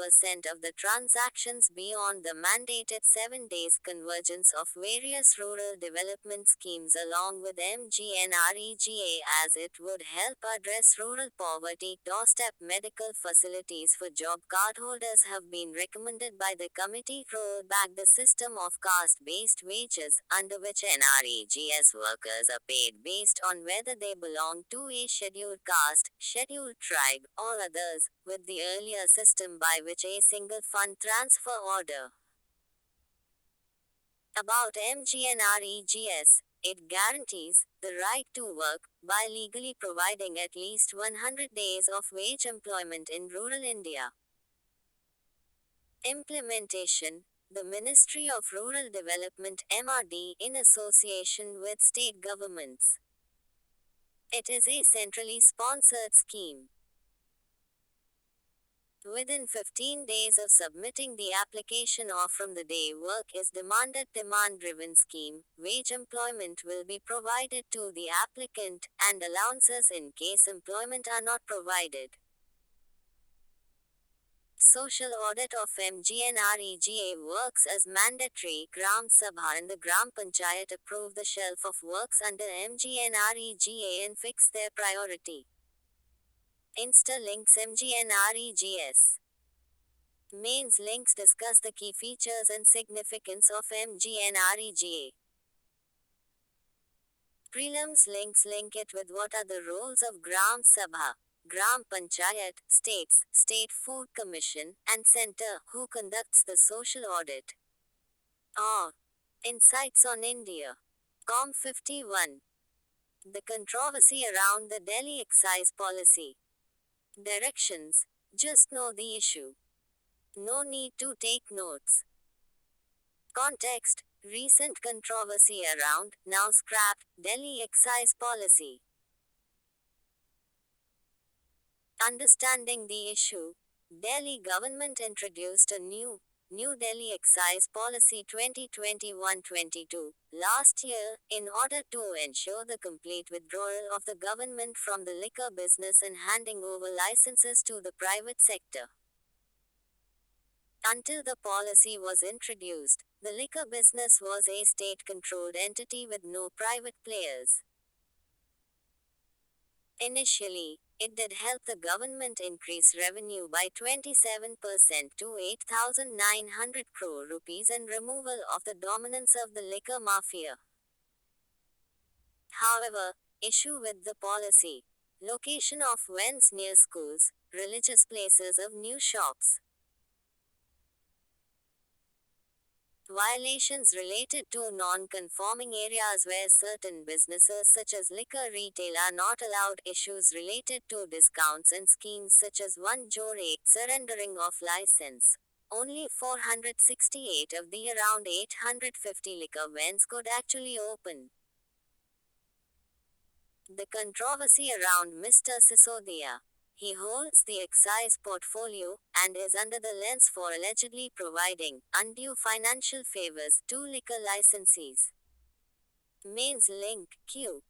[SPEAKER 1] of the transactions beyond the mandated 7 days. Convergence of various rural development schemes along with MGNREGA, as it would help address rural poverty. Doorstep medical facilities for job card holders have been recommended by the committee. Roll back the system of caste-based wages, under which NREGS workers are paid based on whether they belong to a scheduled caste, scheduled tribe, or others, with the earlier system by which a single fund transfer order. About MGNREGS, it guarantees the right to work by legally providing at least 100 days of wage employment in rural India. Implementation: the Ministry of Rural Development (MRD) in association with state governments. It is a centrally sponsored scheme. Within 15 days of submitting the application or from the day work is demanded, demand-driven scheme, wage employment will be provided to the applicant, and allowances in case employment are not provided. Social audit of MGNREGA works as mandatory. Gram Sabha and the Gram Panchayat approve the shelf of works under MGNREGA and fix their priority. Insta links MGNREGS. Mains links discuss the key features and significance of MGNREGA. Prelims links link it with what are the roles of Gram Sabha, Gram Panchayat, states, State Food Commission, and Center, who conducts the social audit. Or Insights on India. Com 51. The controversy around the Delhi excise policy. Directions: just know the issue. No need to take notes. Context: recent controversy around, now scrapped, Delhi excise policy. Understanding the issue. Delhi government introduced a New Delhi Excise Policy 2021-22 last year, in order to ensure the complete withdrawal of the government from the liquor business and handing over licenses to the private sector. Until the policy was introduced, the liquor business was a state-controlled entity with no private players. Initially, it did help the government increase revenue by 27% to 8,900 crore rupees and removal of the dominance of the liquor mafia. However, issue with the policy: location of vends near schools, religious places of new shops. Violations related to non-conforming areas where certain businesses such as liquor retail are not allowed. Issues related to discounts and schemes such as 1 Jore, surrendering of license. Only 468 of the around 850 liquor vends could actually open. The controversy around Mr. Sisodia. He holds the excise portfolio, and is under the lens for allegedly providing undue financial favors to liquor licensees. Mains link Q.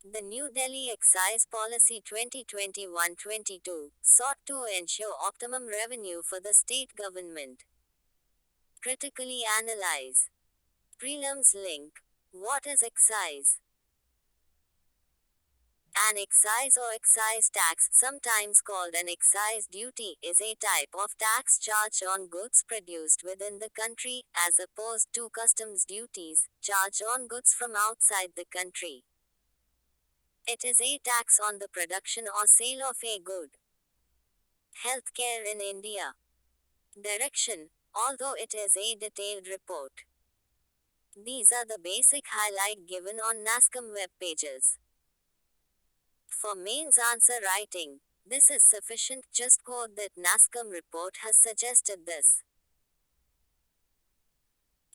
[SPEAKER 1] The New Delhi Excise Policy 2021-22 sought to ensure optimum revenue for the state government. Critically analyze. Prelims link. What is excise? An excise or excise tax, sometimes called an excise duty, is a type of tax charged on goods produced within the country, as opposed to customs duties, charged on goods from outside the country. It is a tax on the production or sale of a good. Healthcare in India. Direction. Although it is a detailed report, these are the basic highlight given on NASCOM web pages. For mains answer writing, this is sufficient. Just quote that NASCOM report has suggested this.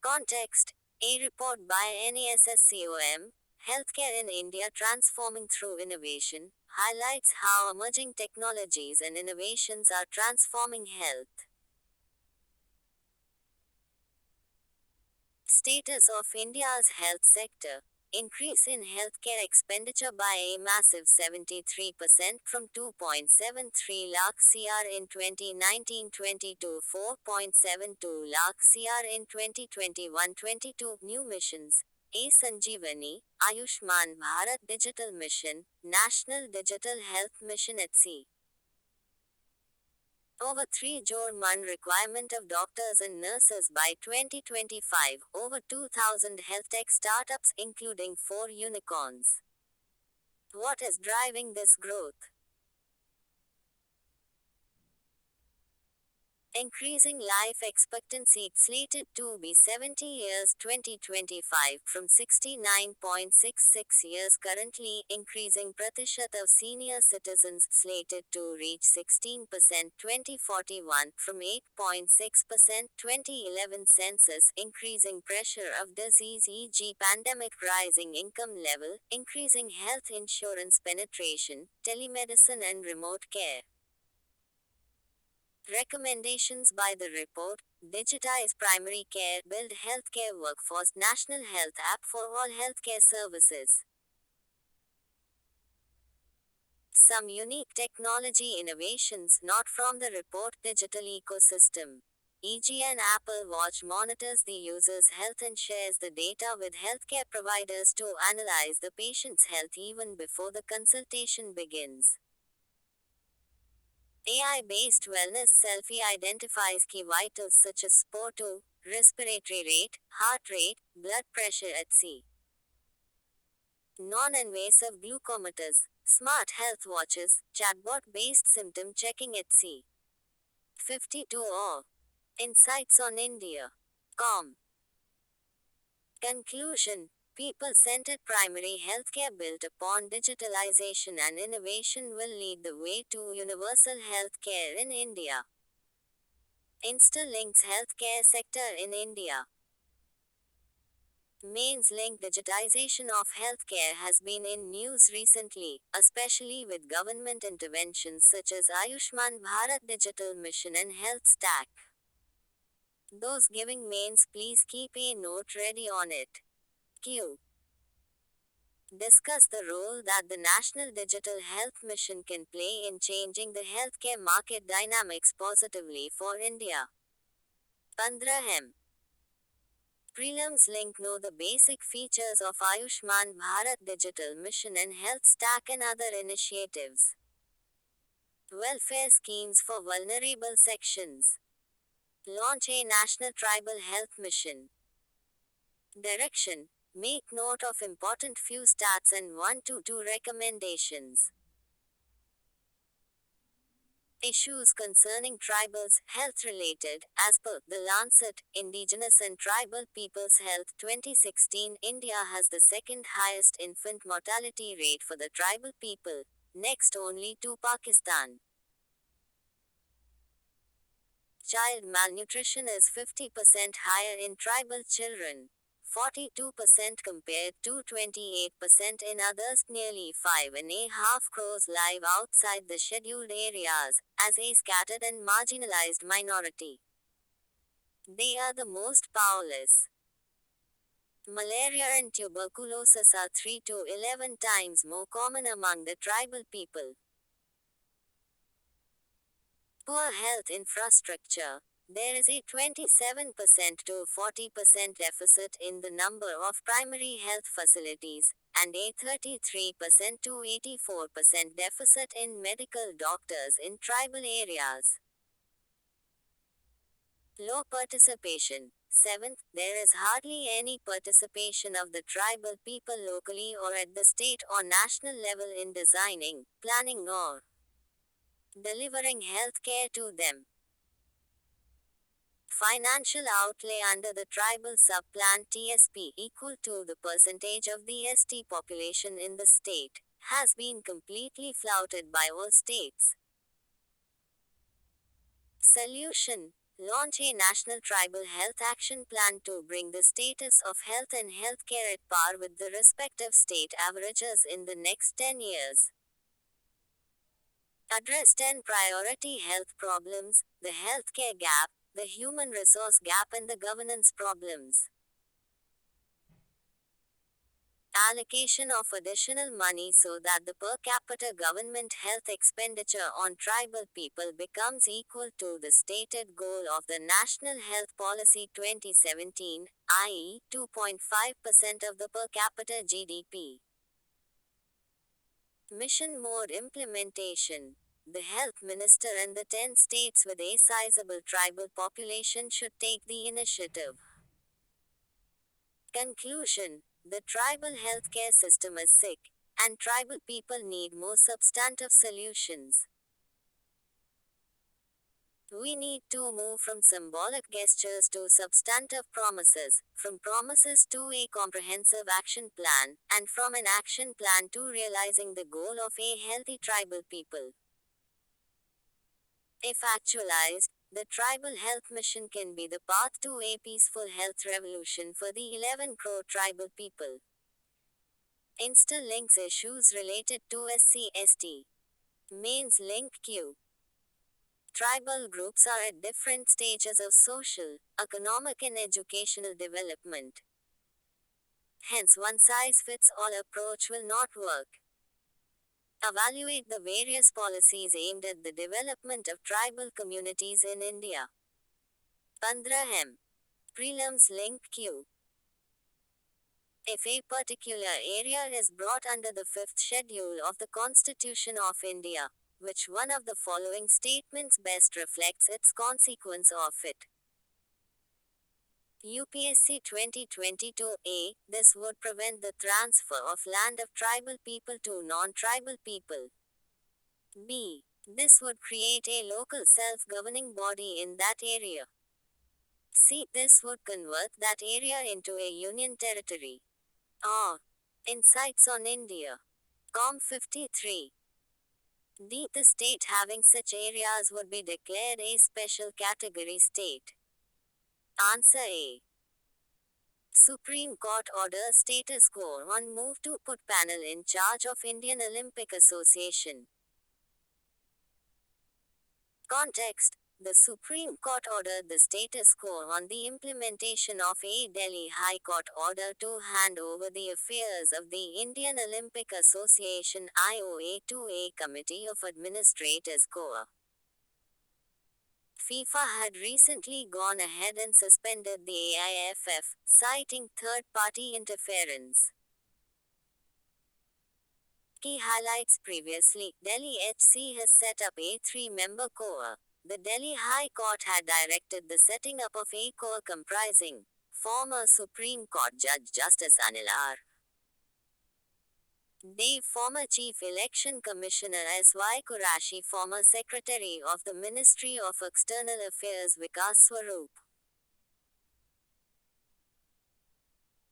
[SPEAKER 1] Context. A report by NASSCOM, Healthcare in India Transforming Through Innovation, highlights how emerging technologies and innovations are transforming health. Status of India's health sector. Increase in healthcare expenditure by a massive 73% from 2.73 lakh crore in 2019-20 to 4.72 lakh crore in 2021-22. New missions. A Sanjeevani, Ayushman Bharat Digital Mission, National Digital Health Mission at sea. Over 3 Jor Mon requirement of doctors and nurses by 2025. Over 2,000 health tech startups, including 4 unicorns. What is driving this growth? Increasing life expectancy slated to be 70 years 2025 from 69.66 years currently. Increasing pratishat of senior citizens slated to reach 16% 2041 from 8.6% 2011 census. Increasing pressure of disease e.g. pandemic. Rising income level, increasing health insurance penetration, telemedicine and remote care. Recommendations by the report. Digitize primary care, build healthcare workforce, National Health App for all healthcare services. Some unique technology innovations not from the report. Digital ecosystem. E.g. an Apple Watch monitors the user's health and shares the data with healthcare providers to analyze the patient's health even before the consultation begins. AI-based wellness selfie identifies key vitals such as SpO2, respiratory rate, heart rate, blood pressure etc. Non-invasive glucometers, smart health watches, chatbot-based symptom checking etc. 52 or Insights on India. Com. Conclusion. People-centered primary healthcare built upon digitalization and innovation will lead the way to universal healthcare in India. Insta-links healthcare sector in India. Mains link digitization of healthcare has been in news recently, especially with government interventions such as Ayushman Bharat Digital Mission and Health Stack. Those giving mains, please keep a note ready on it. Q. Discuss the role that the National Digital Health Mission can play in changing the healthcare market dynamics positively for India. 15. Prelims link. Know the basic features of Ayushman Bharat Digital Mission and Health Stack and other initiatives. Welfare schemes for vulnerable sections. Launch a National Tribal Health Mission. Direction. Make note of important few stats and 1 to 2 recommendations. Issues concerning tribals, health related, as per The Lancet, Indigenous and Tribal People's Health 2016, India has the second highest infant mortality rate for the tribal people, next only to Pakistan. Child malnutrition is 50% higher in tribal children, 42% compared to 28% in others. Nearly 5.5 crores live outside the scheduled areas, as a scattered and marginalized minority. They are the most powerless. Malaria and tuberculosis are 3 to 11 times more common among the tribal people. Poor health infrastructure. There is a 27% to 40% deficit in the number of primary health facilities, and a 33% to 84% deficit in medical doctors in tribal areas. Low participation. Seventh, there is hardly any participation of the tribal people locally or at the state or national level in designing, planning, or delivering health care to them. Financial outlay under the Tribal Subplan TSP equal to the percentage of the ST population in the state, has been completely flouted by all states. Solution. Launch a national tribal health action plan to bring the status of health and healthcare at par with the respective state averages in the next 10 years. Address 10 priority health problems, the healthcare gap, the human resource gap, and the governance problems. Allocation of additional money so that the per capita government health expenditure on tribal people becomes equal to the stated goal of the National Health Policy 2017, i.e., 2.5% of the per capita GDP. Mission mode implementation. The health minister and the 10 states with a sizable tribal population should take the initiative. Conclusion. The tribal healthcare system is sick, and tribal people need more substantive solutions. We need to move from symbolic gestures to substantive promises, from promises to a comprehensive action plan, and from an action plan to realizing the goal of a healthy tribal people. If actualized, the Tribal Health Mission can be the path to a peaceful health revolution for the 11 crore tribal people. Insta links issues related to SC/ST. Mains link Q. Tribal groups are at different stages of social, economic, and educational development. Hence, one size fits all approach will not work. Evaluate the various policies aimed at the development of tribal communities in India. 15M. Prelims link Q. If a particular area is brought under the 5th schedule of the Constitution of India, which one of the following statements best reflects its consequence of it? UPSC 2022 This would prevent the transfer of land of tribal people to non-tribal people. B. This would create a local self-governing body in that area. C. This would convert that area into a union territory. Or. Insights on India. Com 53. D. The state having such areas would be declared a special category state. Answer A. Supreme Court orders status quo on move to put panel in charge of Indian Olympic Association. Context. The Supreme Court ordered the status quo on the implementation of a Delhi High Court order to hand over the affairs of the Indian Olympic Association (IOA) to a Committee of Administrators (COA). FIFA had recently gone ahead and suspended the AIFF, citing third-party interference. Key highlights. Previously, Delhi HC has set up a 3-member COA. The Delhi High Court had directed the setting up of a COA comprising former Supreme Court Judge Justice Anil R. Dev, former Chief Election Commissioner S.Y. Qureshi, former Secretary of the Ministry of External Affairs Vikas Swaroop.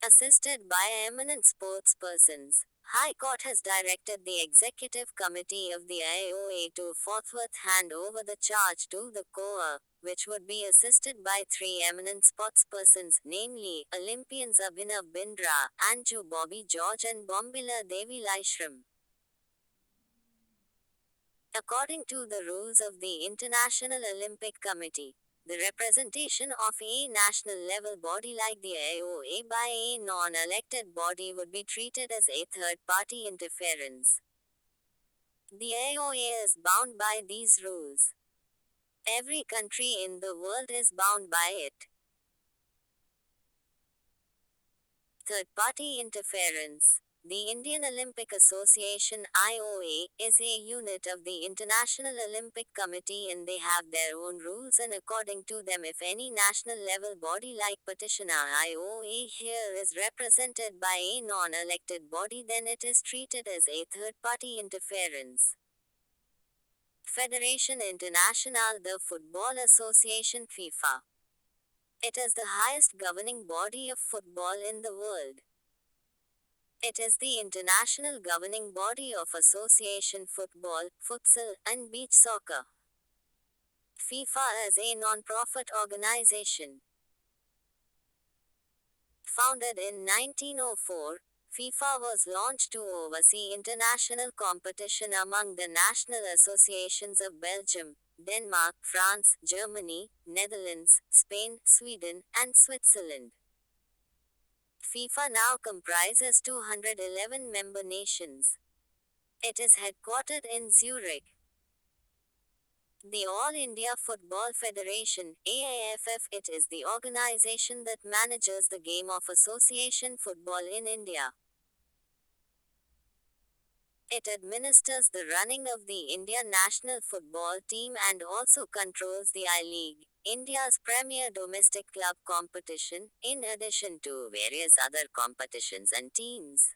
[SPEAKER 1] Assisted by eminent sportspersons, High Court has directed the Executive Committee of the IOA to forthwith hand over the charge to the COA, which would be assisted by 3 eminent sportspersons, namely, Olympians Abhinav Bindra, Anju Bobby George, and Bombila Devi Laishram. According to the rules of the International Olympic Committee, the representation of a national-level body like the IOA by a non-elected body would be treated as a third-party interference. The IOA is bound by these rules. Every country in the world is bound by it. Third party interference. The Indian Olympic Association (IOA) is a unit of the International Olympic Committee and they have their own rules, and according to them if any national level body like petitioner IOA here is represented by a non-elected body, then it is treated as a third party interference. Fédération Internationale de Football Association FIFA. It is the highest governing body of football in the world. It is the international governing body of association football, futsal, and beach soccer. FIFA is a non-profit organization. Founded in 1904, FIFA was launched to oversee international competition among the national associations of Belgium, Denmark, France, Germany, Netherlands, Spain, Sweden, and Switzerland. FIFA now comprises 211 member nations. It is headquartered in Zurich. The All India Football Federation (AIFF), it is the organization that manages the game of association football in India. It administers the running of the India national football team and also controls the I-League, India's premier domestic club competition, in addition to various other competitions and teams.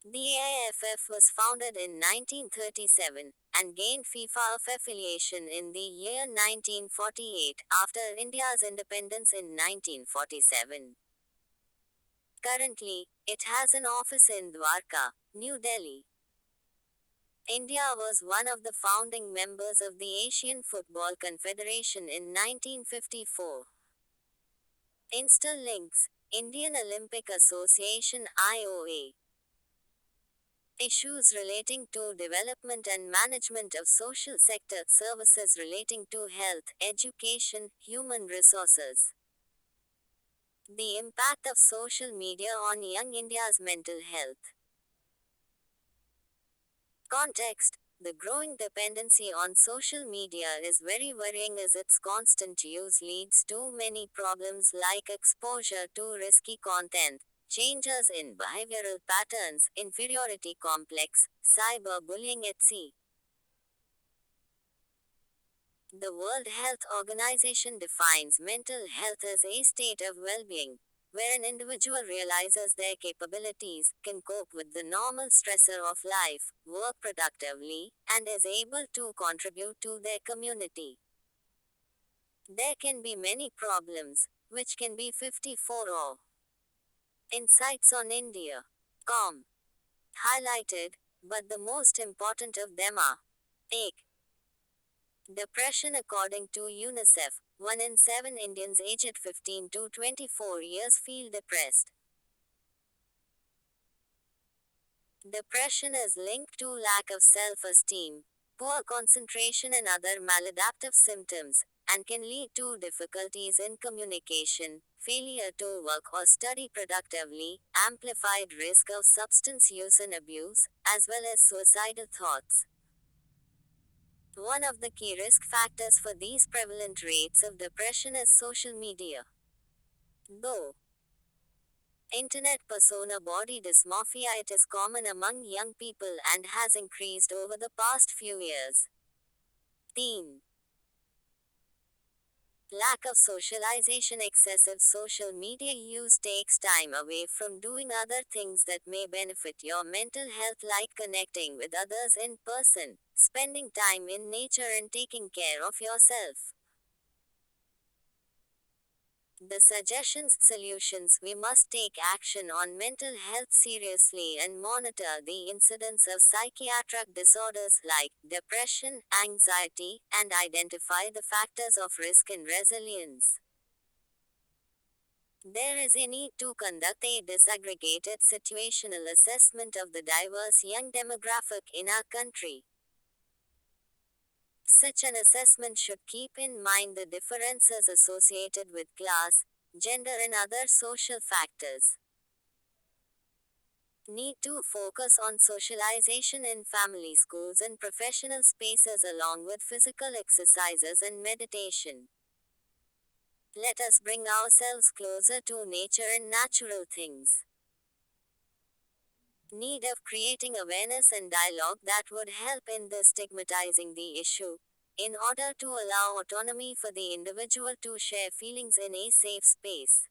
[SPEAKER 1] The AIFF was founded in 1937 and gained FIFA affiliation in the year 1948 after India's independence in 1947. Currently, it has an office in Dwarka, New Delhi. India was one of the founding members of the Asian Football Confederation in 1954. Insta links: Indian Olympic Association (IOA). Issues relating to development and management of social sector services relating to health, education, human resources. The impact of social media on young India's mental health. Context: the growing dependency on social media is very worrying as its constant use leads to many problems like exposure to risky content, changes in behavioral patterns, inferiority complex, cyberbullying, etc. The World Health Organization defines mental health as a state of well-being, where an individual realizes their capabilities, can cope with the normal stressor of life, work productively, and is able to contribute to their community. There can be many problems, which can be 54 or insights on India. Com. Highlighted, but the most important of them are: 1. Depression. According to UNICEF, 1 in 7 Indians aged 15 to 24 years feel depressed. Depression is linked to lack of self-esteem, poor concentration and other maladaptive symptoms, and can lead to difficulties in communication, failure to work or study productively, amplified risk of substance use and abuse, as well as suicidal thoughts. One of the key risk factors for these prevalent rates of depression is social media. Though internet persona body dysmorphia, it is common among young people and has increased over the past few years. 3. Lack of socialization. Excessive social media use takes time away from doing other things that may benefit your mental health, like connecting with others in person, spending time in nature, and taking care of yourself. The solutions: we must take action on mental health seriously and monitor the incidence of psychiatric disorders like depression, anxiety, and identify the factors of risk and resilience. There is a need to conduct a disaggregated situational assessment of the diverse young demographic in our country. Such an assessment should keep in mind the differences associated with class, gender, and other social factors. Need to focus on socialization in family schools and professional spaces along with physical exercises and meditation. Let us bring ourselves closer to nature and natural things. Need of creating awareness and dialogue that would help in destigmatizing the issue, in order to allow autonomy for the individual to share feelings in a safe space.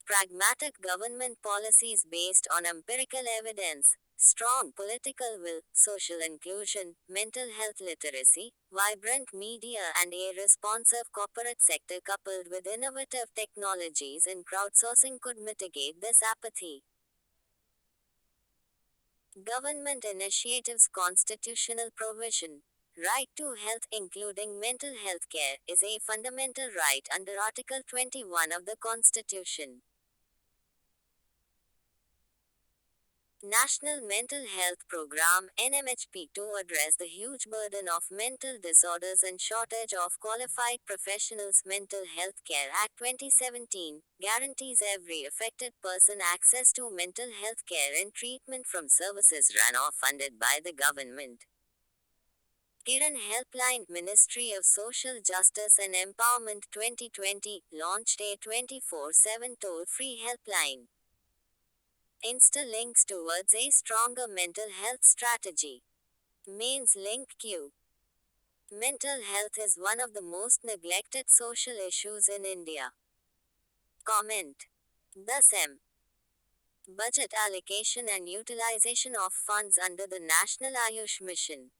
[SPEAKER 1] Pragmatic government policies based on empirical evidence, strong political will, social inclusion, mental health literacy, vibrant media, and a responsive corporate sector coupled with innovative technologies and crowdsourcing could mitigate this apathy. Government initiatives constitutional provision. Right to health, including mental health care, is a fundamental right under Article 21 of the Constitution. National Mental Health Program (NMHP) to address the huge burden of mental disorders and shortage of qualified professionals. Mental Health Care Act 2017 guarantees every affected person access to mental health care and treatment from services run or funded by the government. Kiran Helpline Ministry of Social Justice and Empowerment 2020 launched a 24/7 toll-free helpline. Insta links towards a stronger mental health strategy. Mains link Q. Mental health is one of the most neglected social issues in India. Comment. Thus M. Budget allocation and utilization of funds under the National Ayush Mission.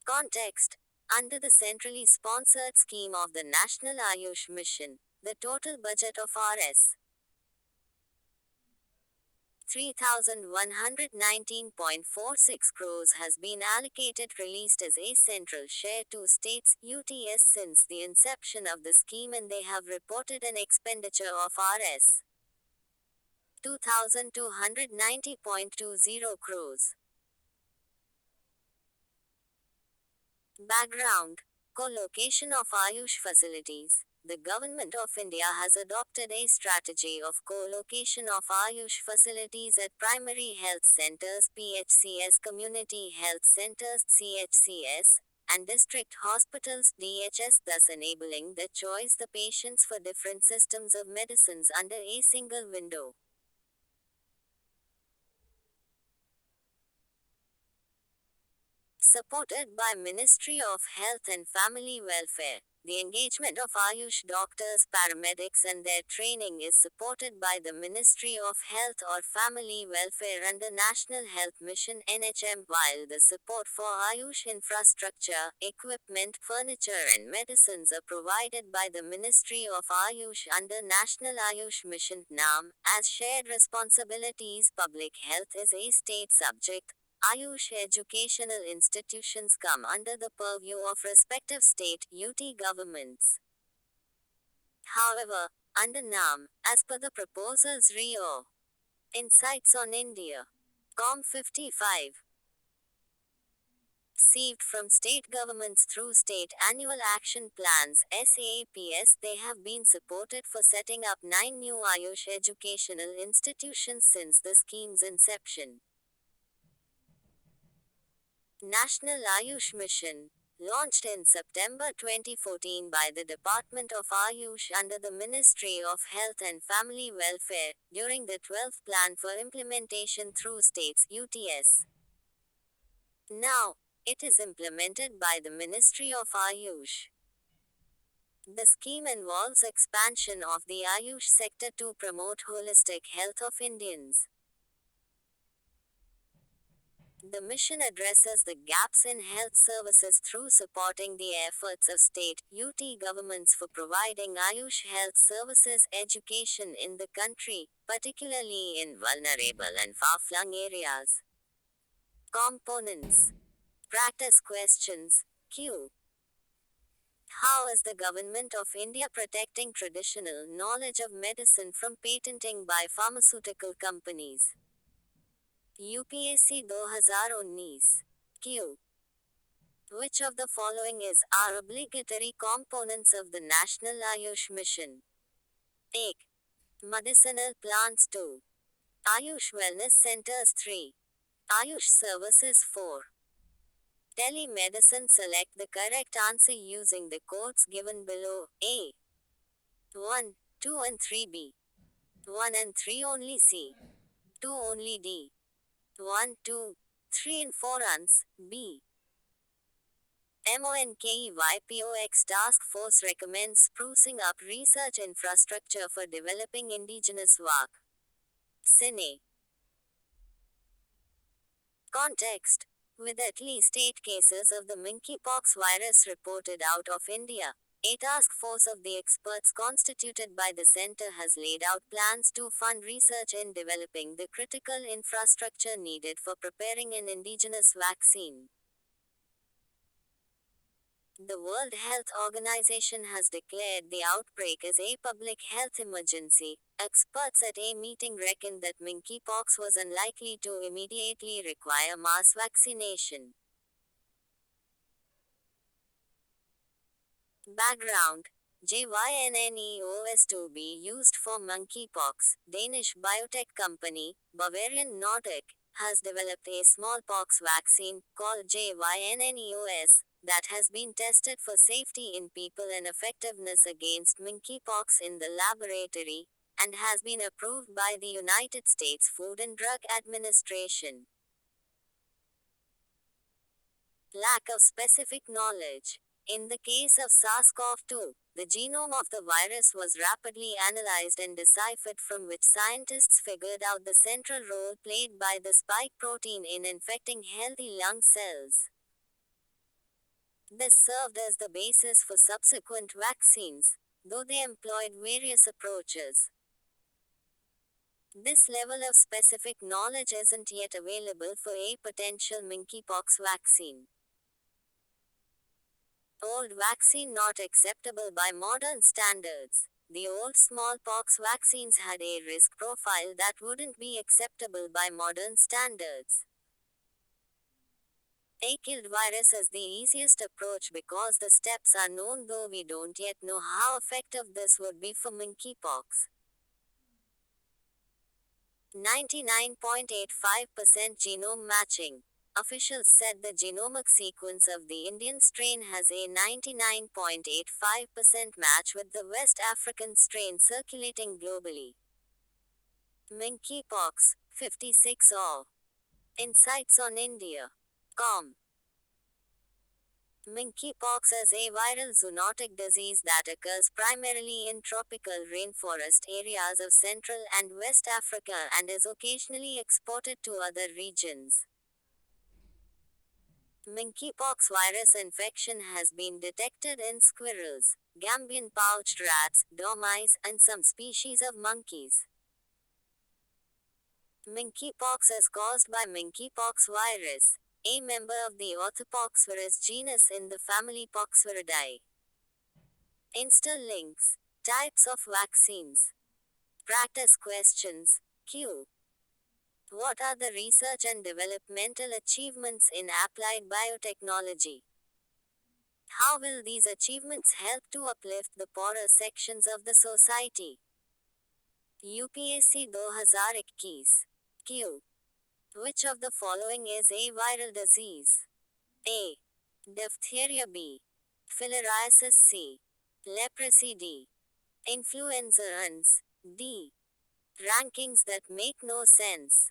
[SPEAKER 1] Context. Under the centrally sponsored scheme of the National Ayush Mission, the total budget of Rs. 3,119.46 crores has been allocated released as a central share to states UTS since the inception of the scheme, and they have reported an expenditure of Rs. 2,290.20 crores. Background. Co-location of Ayush facilities. The Government of India has adopted a strategy of co-location of Ayush facilities at primary health centers (PHCS), community health centers (CHCS), and district hospitals (DHS), thus enabling the choice the patients for different systems of medicines under a single window. Supported by Ministry of Health and Family Welfare. The engagement of Ayush doctors, paramedics and their training is supported by the Ministry of Health or Family Welfare under National Health Mission (NHM), while the support for Ayush infrastructure, equipment, furniture and medicines are provided by the Ministry of Ayush under National Ayush Mission (NAM). As shared responsibilities, public health is a state subject. Ayush educational institutions come under the purview of respective state UT governments. However, under NAM, as per the proposals REO, Insights on India, Com 55, received from state governments through State Annual Action Plans (SAAPs), they have been supported for setting up 9 new Ayush educational institutions since the scheme's inception. National Ayush Mission, launched in September 2014 by the Department of Ayush under the Ministry of Health and Family Welfare, during the 12th Plan for Implementation through states UTS. Now, it is implemented by the Ministry of Ayush. The scheme involves expansion of the Ayush sector to promote holistic health of Indians. The mission addresses the gaps in health services through supporting the efforts of state UT governments for providing Ayush health services education in the country, particularly in vulnerable and far-flung areas. Components. Practice questions. Q. How is the Government of India protecting traditional knowledge of medicine from patenting by pharmaceutical companies? UPSC 2019. Q. Which of the following are obligatory components of the National Ayush Mission? 1. Medicinal plants 2. Ayush Wellness Centers 3. Ayush Services 4. Telemedicine. Select the correct answer using the codes given below. A. 1, 2 and 3 B. 1 and 3 only C. 2 only D. 1, 2, 3 and 4 ans. B. MONKEYPOX Task Force recommends sprucing up research infrastructure for developing indigenous work. Cine. Context. With at least 8 cases of the monkeypox virus reported out of India, a task force of the experts constituted by the center has laid out plans to fund research in developing the critical infrastructure needed for preparing an indigenous vaccine. The World Health Organization has declared the outbreak as a public health emergency. Experts at a meeting reckoned that monkeypox was unlikely to immediately require mass vaccination. Background. JYNNEOS to be used for monkeypox. Danish biotech company, Bavarian Nordic, has developed a smallpox vaccine, called JYNNEOS, that has been tested for safety in people and effectiveness against monkeypox in the laboratory, and has been approved by the United States Food and Drug Administration. Lack of specific knowledge. In the case of SARS-CoV-2, the genome of the virus was rapidly analyzed and deciphered, from which scientists figured out the central role played by the spike protein in infecting healthy lung cells. This served as the basis for subsequent vaccines, though they employed various approaches. This level of specific knowledge isn't yet available for a potential monkeypox vaccine. Old vaccine not acceptable by modern standards. The old smallpox vaccines had a risk profile that wouldn't be acceptable by modern standards. A killed virus is the easiest approach because the steps are known, though we don't yet know how effective this would be for monkeypox. 99.85% genome matching. Officials said the genomic sequence of the Indian strain has a 99.85% match with the West African strain circulating globally. Monkeypox, 56 or. Insights on India. Com. Monkeypox is a viral zoonotic disease that occurs primarily in tropical rainforest areas of Central and West Africa and is occasionally exported to other regions. Monkeypox virus infection has been detected in squirrels, Gambian pouched rats, dormice, and some species of monkeys. Monkeypox is caused by monkeypox virus, a member of the Orthopoxvirus genus in the family Poxviridae. Insta links. Types of vaccines. Practice questions. Q. What are the research and developmental achievements in applied biotechnology? How will these achievements help to uplift the poorer sections of the society? UPSC 2021. Q. Which of the following is a viral disease? A. Diphtheria. B. Filariasis. C. Leprosy. D. Influenza. Ans. D. Rankings that make no sense.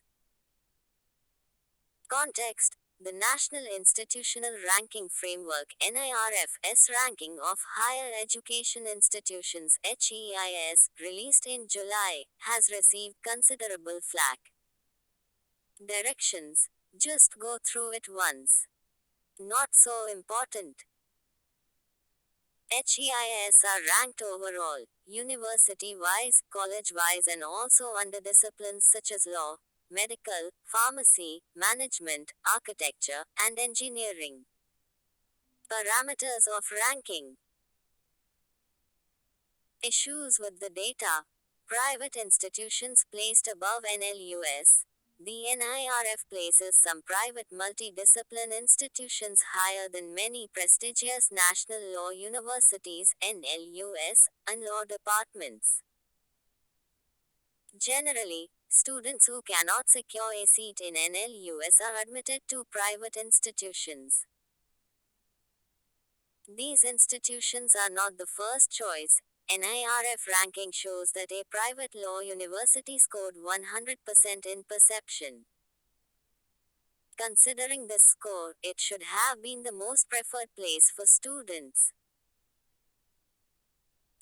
[SPEAKER 1] Context. The National Institutional Ranking Framework (NIRF's) ranking of higher education institutions (HEIS), released in July, has received considerable flack. Directions. Just go through it once. Not so important. HEIS are ranked overall, university-wise, college-wise, and also under disciplines such as law, medical, pharmacy, management, architecture, and engineering. Parameters of ranking. Issues with the data. Private institutions placed above NLUS. The NIRF places some private multidiscipline institutions higher than many prestigious national law universities (NLUS) and law departments. Generally, students who cannot secure a seat in NLUS are admitted to private institutions. These institutions are not the first choice. NIRF ranking shows that a private law university scored 100% in perception. Considering this score, it should have been the most preferred place for students.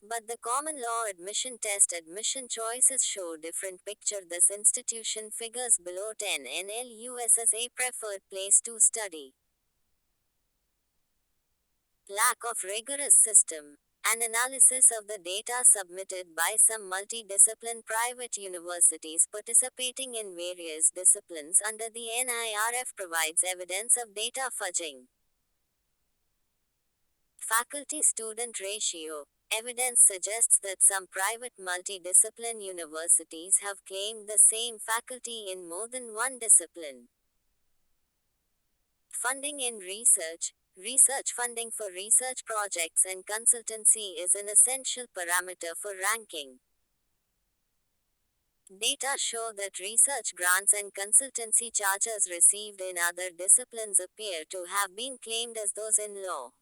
[SPEAKER 1] But the common law admission test admission choices show different picture. This institution figures below 10 NLUS as a preferred place to study. Lack of rigorous system. An analysis of the data submitted by some multidiscipline private universities participating in various disciplines under the NIRF provides evidence of data fudging. Faculty-student ratio. Evidence suggests that some private multidiscipline universities have claimed the same faculty in more than one discipline. Funding in research. Research funding for research projects and consultancy is an essential parameter for ranking. Data show that research grants and consultancy charges received in other disciplines appear to have been claimed as those in law.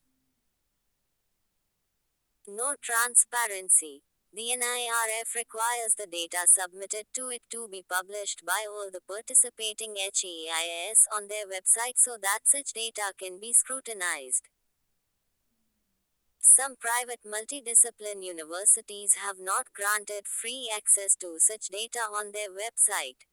[SPEAKER 1] No transparency. The NIRF requires the data submitted to it to be published by all the participating HEIS on their website so that such data can be scrutinized. Some private multidiscipline universities have not granted free access to such data on their website.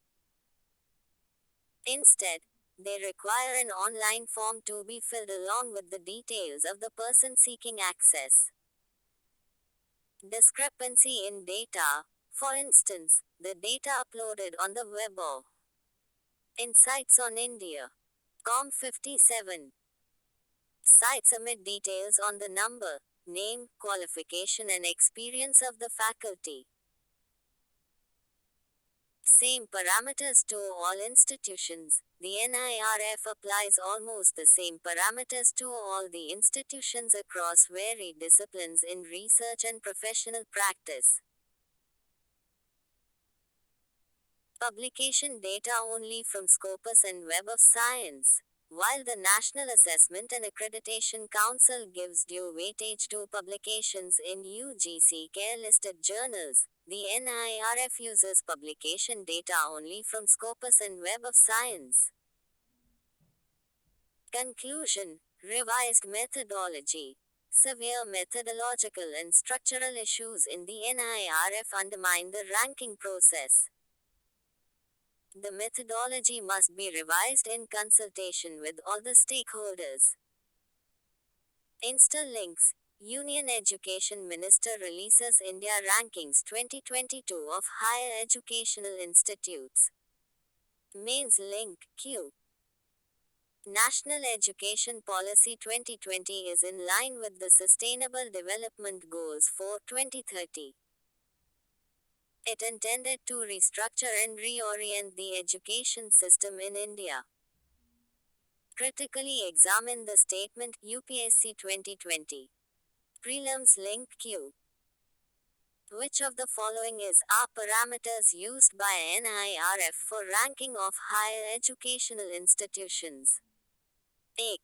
[SPEAKER 1] Instead, they require an online form to be filled along with the details of the person seeking access. Discrepancy in data. For instance, the data uploaded on the web or Insights on India. Com57 sites omit details on the number, name, qualification and experience of the faculty. Same parameters to all institutions. The NIRF applies almost the same parameters to all the institutions across varied disciplines in research and professional practice. Publication data only from Scopus and Web of Science. While the National Assessment and Accreditation Council gives due weightage to publications in UGC care-listed journals, the NIRF uses publication data only from Scopus and Web of Science. Conclusion. Revised methodology. Severe methodological and structural issues in the NIRF undermine the ranking process. The methodology must be revised in consultation with all the stakeholders. Insta links. Union Education Minister releases India Rankings 2022 of Higher Educational Institutes. Mains link Q. National Education Policy 2020 is in line with the Sustainable Development Goals for 2030. It intended to restructure and reorient the education system in India. Critically examine the statement UPSC 2020. Prelims link Q. Which of the following are parameters used by NIRF for ranking of higher educational institutions? A.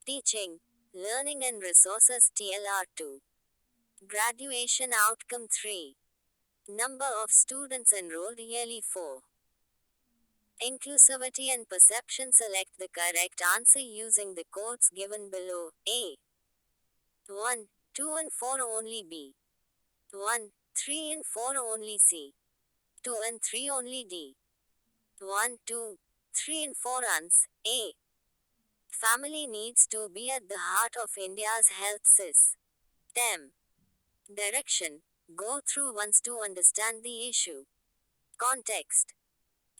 [SPEAKER 1] Teaching, Learning and Resources TLR2. Graduation Outcome 3. Number of students enrolled yearly 4. Inclusivity and perception. Select the correct answer using the codes given below. A. 1, 2 and 4 only B. 1, 3 and 4 only C. 2 and 3 only D. 1, 2, 3 and 4 ans. A. Family needs to be at the heart of India's health system. Direction. Go through once to understand the issue. Context.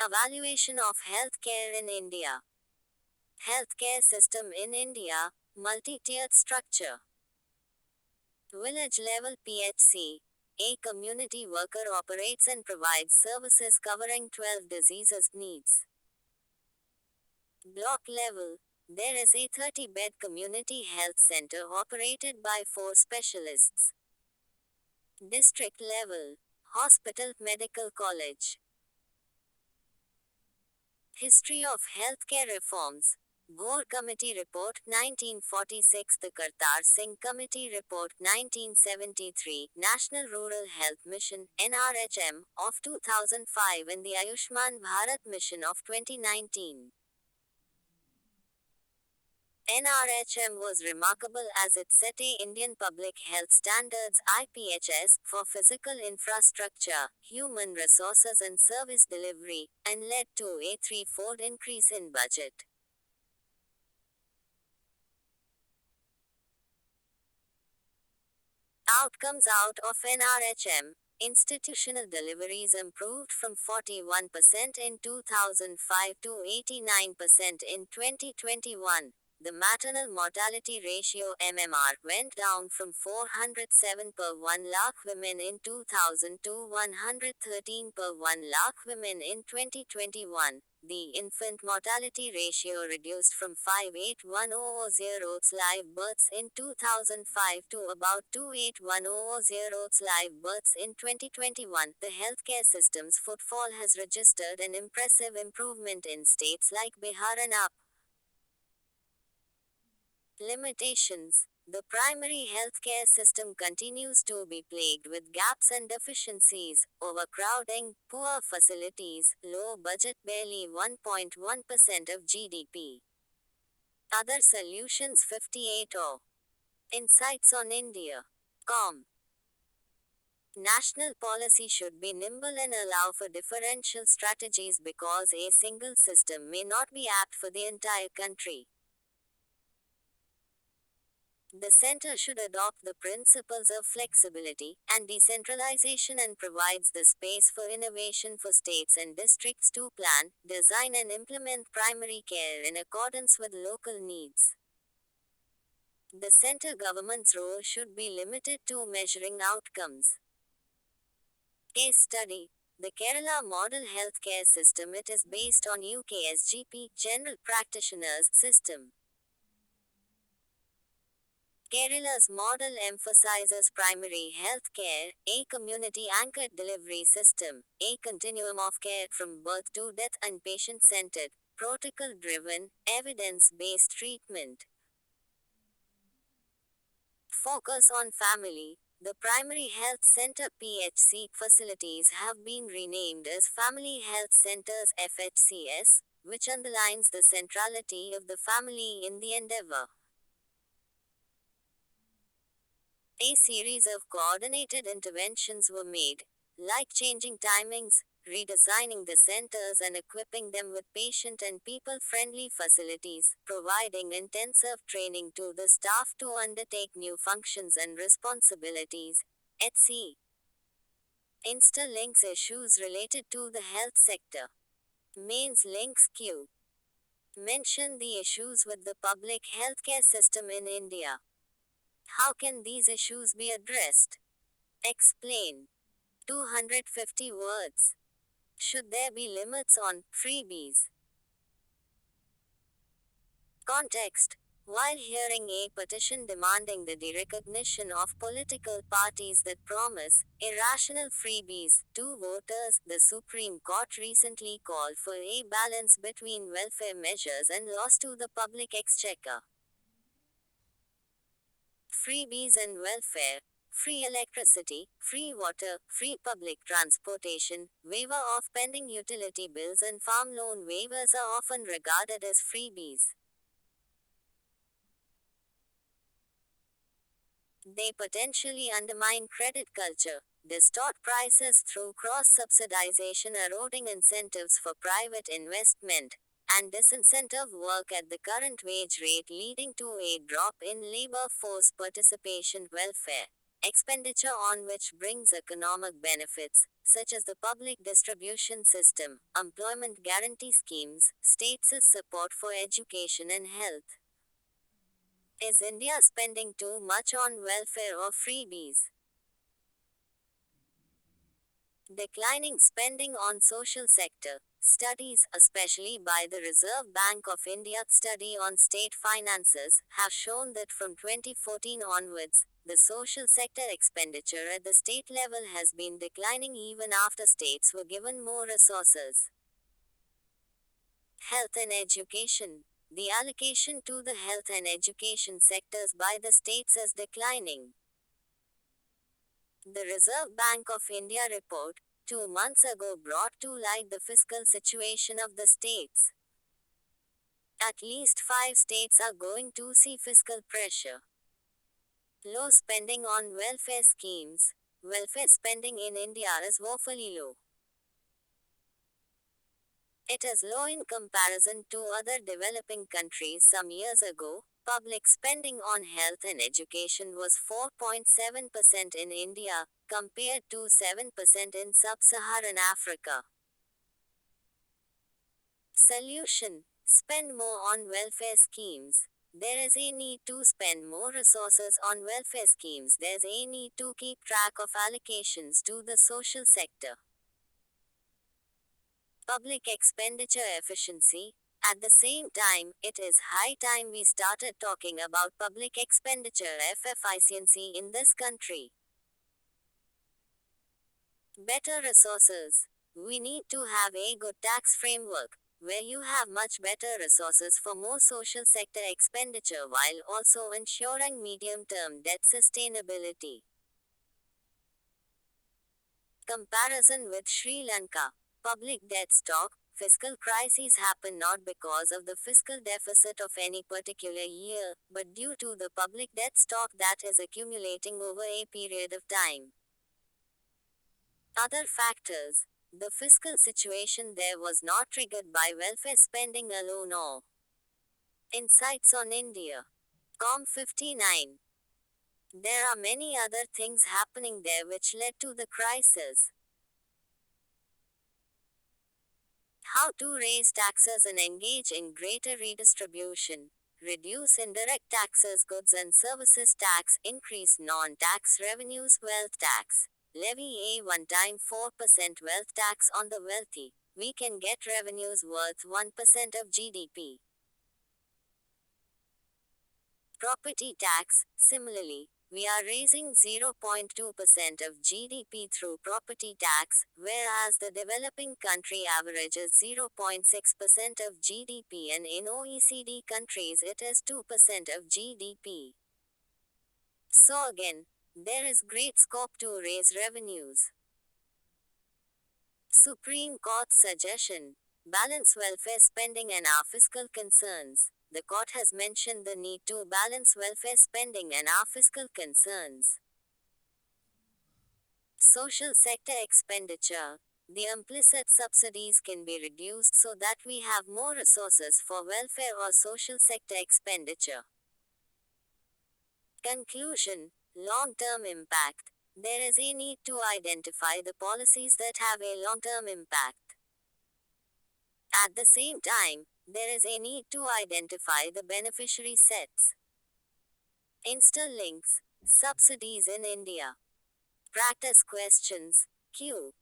[SPEAKER 1] Evaluation of healthcare in India. Healthcare system in India, multi-tiered structure. Village level PHC. A community worker operates and provides services covering 12 diseases needs. Block level. There is a 30-bed community health center operated by 4 specialists. District level. Hospital Medical College. History of Healthcare Reforms. Gore Committee Report 1946, the Kartar Singh Committee Report 1973, National Rural Health Mission NRHM of 2005 and the Ayushman Bharat Mission of 2019. NRHM was remarkable as it set a Indian Public Health Standards IPHS for physical infrastructure, human resources and service delivery, and led to a threefold increase in budget. Outcomes out of NRHM. Institutional deliveries improved from 41% in 2005 to 89% in 2021. The maternal mortality ratio MMR went down from 407 per 1 lakh women in 2000 to 113 per 1 lakh women in 2021. The infant mortality ratio reduced from 58100 live births in 2005 to about 28100 live births in 2021. The healthcare system's footfall has registered an impressive improvement in states like Bihar and UP. Limitations. The primary healthcare system continues to be plagued with gaps and deficiencies, overcrowding, poor facilities, low budget barely 1.1% of GDP. Other solutions 58 Insights on India. National policy should be nimble and allow for differential strategies because a single system may not be apt for the entire country. The center should adopt the principles of flexibility and decentralization and provides the space for innovation for states and districts to plan, design and implement primary care in accordance with local needs. The center government's role should be limited to measuring outcomes. Case study. The Kerala Model Healthcare System. It is based on UKSGP, General Practitioners System. Kerala's model emphasizes primary health care, a community-anchored delivery system, a continuum of care from birth to death and patient-centered, protocol-driven, evidence-based treatment. Focus on family. The primary health center PHC facilities have been renamed as Family Health Centers FHCS, which underlines the centrality of the family in the endeavor. A series of coordinated interventions were made, like changing timings, redesigning the centers and equipping them with patient and people-friendly facilities, providing intensive training to the staff to undertake new functions and responsibilities, etc. Insta-links issues related to the health sector. Mains links Q. Mention the issues with the public healthcare system in India. How can these issues be addressed? Explain. 250 words. Should there be limits on freebies? Context. While hearing a petition demanding the derecognition of political parties that promise irrational freebies to voters, the Supreme Court recently called for a balance between welfare measures and loss to the public exchequer. Freebies and welfare. Free electricity, free water, free public transportation, waiver of pending utility bills and farm loan waivers are often regarded as freebies. They potentially undermine credit culture, distort prices through cross-subsidization, eroding incentives for private investment, and disincentive work at the current wage rate, leading to a drop in labor force participation. Welfare expenditure on which brings economic benefits, such as the public distribution system, employment guarantee schemes, states' support for education and health. Is India spending too much on welfare or freebies? Declining spending on social sector. Studies, especially by the Reserve Bank of India study on state finances, have shown that from 2014 onwards, the social sector expenditure at the state level has been declining even after states were given more resources. Health and education. The allocation to the health and education sectors by the states is declining. The Reserve Bank of India report, 2 months ago, brought to light the fiscal situation of the states. At least 5 states are going to see fiscal pressure. Low spending on welfare schemes. Welfare spending in India is woefully low. It is low in comparison to other developing countries. Some years ago, public spending on health and education was 4.7% in India, compared to 7% in sub-Saharan Africa. Solution: spend more on welfare schemes. There is a need to spend more resources on welfare schemes. There's a need to keep track of allocations to the social sector. Public expenditure efficiency. At the same time, it is high time we started talking about public expenditure efficiency in this country. Better resources. We need to have a good tax framework, where you have much better resources for more social sector expenditure while also ensuring medium-term debt sustainability. Comparison with Sri Lanka. Public debt stock. Fiscal crises happen not because of the fiscal deficit of any particular year, but due to the public debt stock that is accumulating over a period of time. Other factors. The fiscal situation there was not triggered by welfare spending alone or insights on India. Com 59. There are many other things happening there which led to the crisis. How to raise taxes and engage in greater redistribution. Reduce indirect taxes, goods and services tax, increase non-tax revenues, wealth tax. Levy a one-time 4% wealth tax on the wealthy. We can get revenues worth 1% of GDP. Property tax. Similarly, we are raising 0.2% of GDP through property tax, whereas the developing country averages 0.6% of GDP, and in OECD countries it is 2% of GDP. So again, there is great scope to raise revenues. Supreme Court suggestion. Balance welfare spending and our fiscal concerns. The court has mentioned the need to balance welfare spending and our fiscal concerns. Social sector expenditure. The implicit subsidies can be reduced so that we have more resources for welfare or social sector expenditure. Conclusion. Long-term impact. There is a need to identify the policies that have a long-term impact. At the same time, there is a need to identify the beneficiary sets. Insta links. Subsidies in India. Practice questions. Q.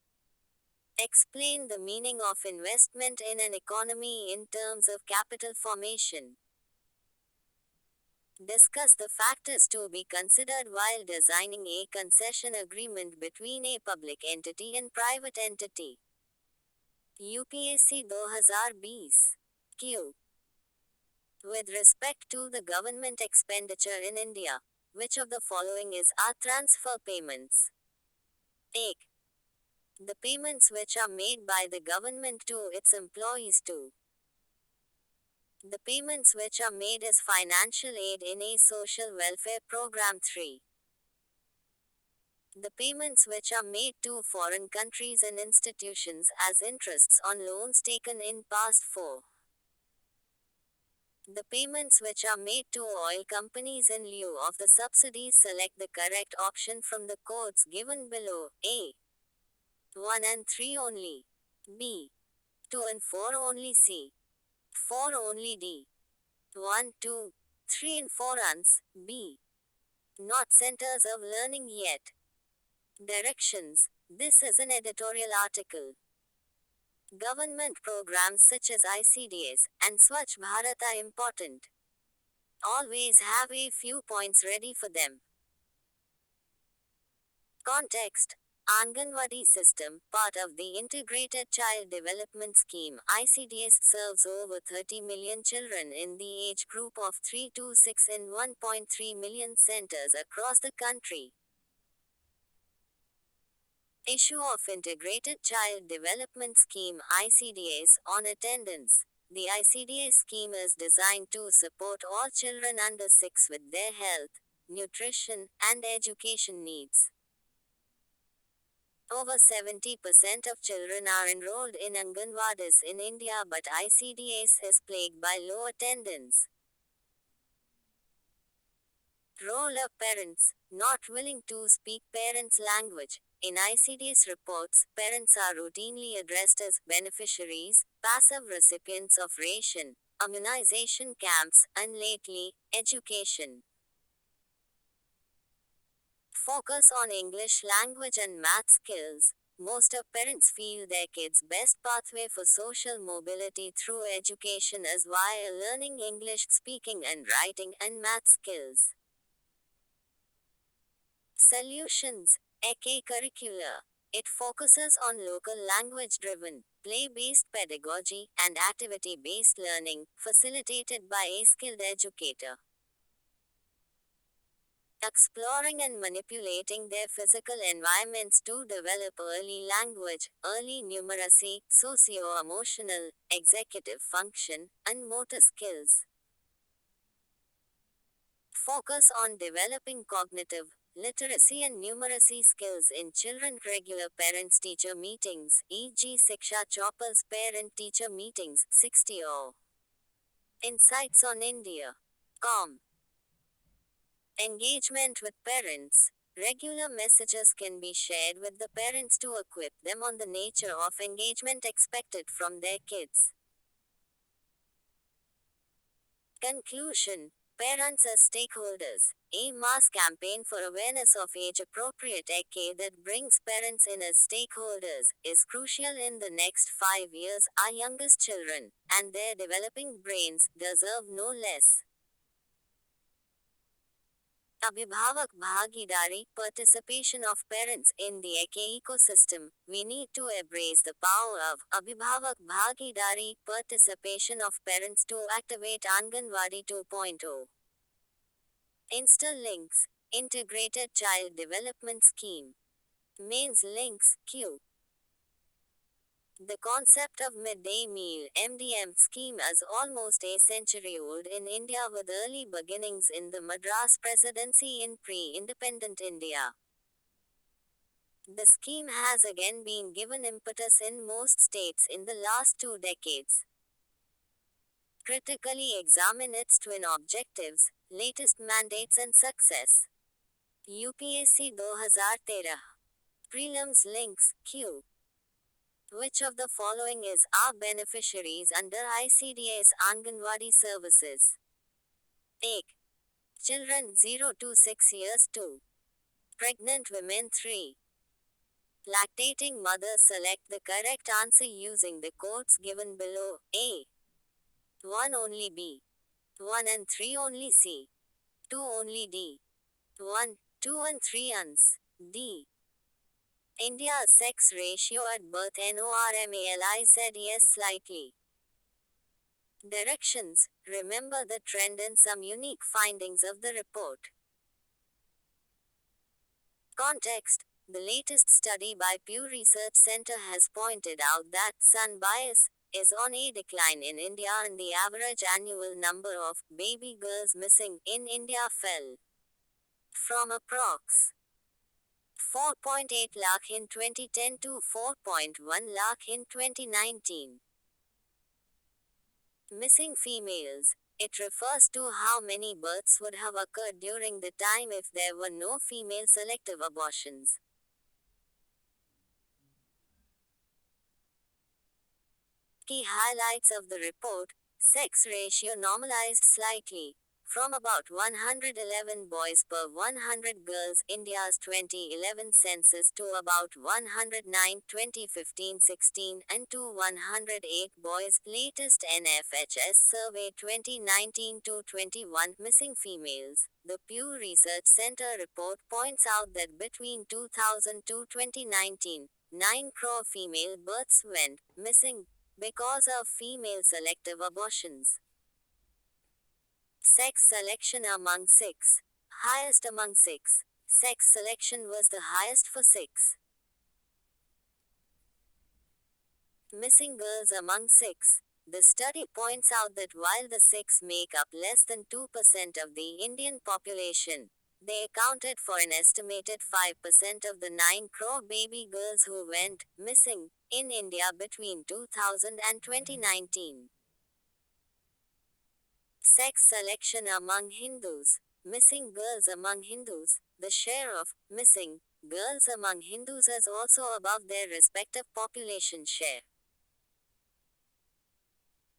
[SPEAKER 1] Explain the meaning of investment in an economy in terms of capital formation. Discuss the factors to be considered while designing a concession agreement between a public entity and private entity. UPSC 2020. Q. With respect to the government expenditure in India, which of the following are transfer payments? A. The payments which are made by the government to its employees. 2. The payments which are made as financial aid in a social welfare program. 3. The payments which are made to foreign countries and institutions as interests on loans taken in past. 4. The payments which are made to oil companies in lieu of the subsidies. Select the correct option from the codes given below. A. 1 and 3 only. B. 2 and 4 only. C. 4 only. D. 1, 2, 3 and 4 uns. B. Not centers of learning yet. Directions. This is an editorial article. Government programs such as ICDS and Swachh Bharat are important. Always have a few points ready for them. Context: Anganwadi system, part of the Integrated Child Development Scheme (ICDS), serves over 30 million children in the age group of 3 to 6 in 1.3 million centers across the country. Issue of Integrated Child Development Scheme (ICDS) on attendance. The ICDS scheme is designed to support all children under 6 with their health, nutrition, and education needs. Over 70% of children are enrolled in Anganwadis in India, but ICDS is plagued by low attendance. Role of parents, not willing to speak parents' language. In ICDS reports, parents are routinely addressed as beneficiaries, passive recipients of ration, immunization camps, and lately, education. Focus on English language and math skills. Most of parents feel their kids' best pathway for social mobility through education is via learning English speaking and writing and math skills. Solutions: EK Curricula. It focuses on local language driven, play based pedagogy and activity based learning, facilitated by a skilled educator. Exploring and manipulating their physical environments to develop early language, early numeracy, socio emotional, executive function, and motor skills. Focus on developing cognitive, literacy and numeracy skills in children. Regular parents teacher meetings, e.g., Shiksha Chopal's parent teacher meetings, 60O. Insights on India. Com. Engagement with parents. Regular messages can be shared with the parents to equip them on the nature of engagement expected from their kids. Conclusion: Parents as stakeholders. A mass campaign for awareness of age appropriate EK that brings parents in as stakeholders is crucial in the next 5 years. Our youngest children, and their developing brains, deserve no less. Abhibhavak Bhagidari, participation of parents in the EK ecosystem. We need to embrace the power of Abhibhavak Bhagidari, participation of parents to activate Anganwadi 2.0. Insta links, Integrated Child Development Scheme. Mains links, Q. The concept of midday meal (MDM) scheme is almost a century old in India, with early beginnings in the Madras Presidency in pre-independent India. The scheme has again been given impetus in most states in the last 2 decades. Critically examine its twin objectives, latest mandates and success. UPSC 2013. Prelims links, Q. Which of the following is are beneficiaries under ICDS Anganwadi services? A. Children 0 to 6 years. 2. Pregnant women. 3. Lactating mothers. Select the correct answer using the codes given below. A. 1 only B. 1 and 3 only C. 2 only D. 1, 2 and 3 uns. D. India's sex ratio at birth. Normalize yes slightly. Directions: remember the trend and some unique findings of the report. Context: the latest study by Pew Research Center has pointed out that son bias is on a decline in India, and the average annual number of baby girls missing in India fell from approx. 4.8 lakh in 2010 to 4.1 lakh in 2019. Missing females. It refers to how many births would have occurred during the time if there were no female selective abortions. Key highlights of the report: sex ratio normalized slightly From about 111 boys per 100 girls India's 2011 census to about 109 2015-16 and to 108 boys latest NFHS survey 2019-21 missing females. The Pew Research Center report points out that between 2000 to 2019, 9 crore female births went missing because of female selective abortions. Sex selection among 6. Highest among 6. Sex selection was the highest for 6. Missing girls among 6. The study points out that while the 6 make up less than 2% of the Indian population, they accounted for an estimated 5% of the 9 crore baby girls who went missing in India between 2000 and 2019. Sex selection among Hindus. Missing girls among Hindus. The share of missing girls among Hindus is also above their respective population share.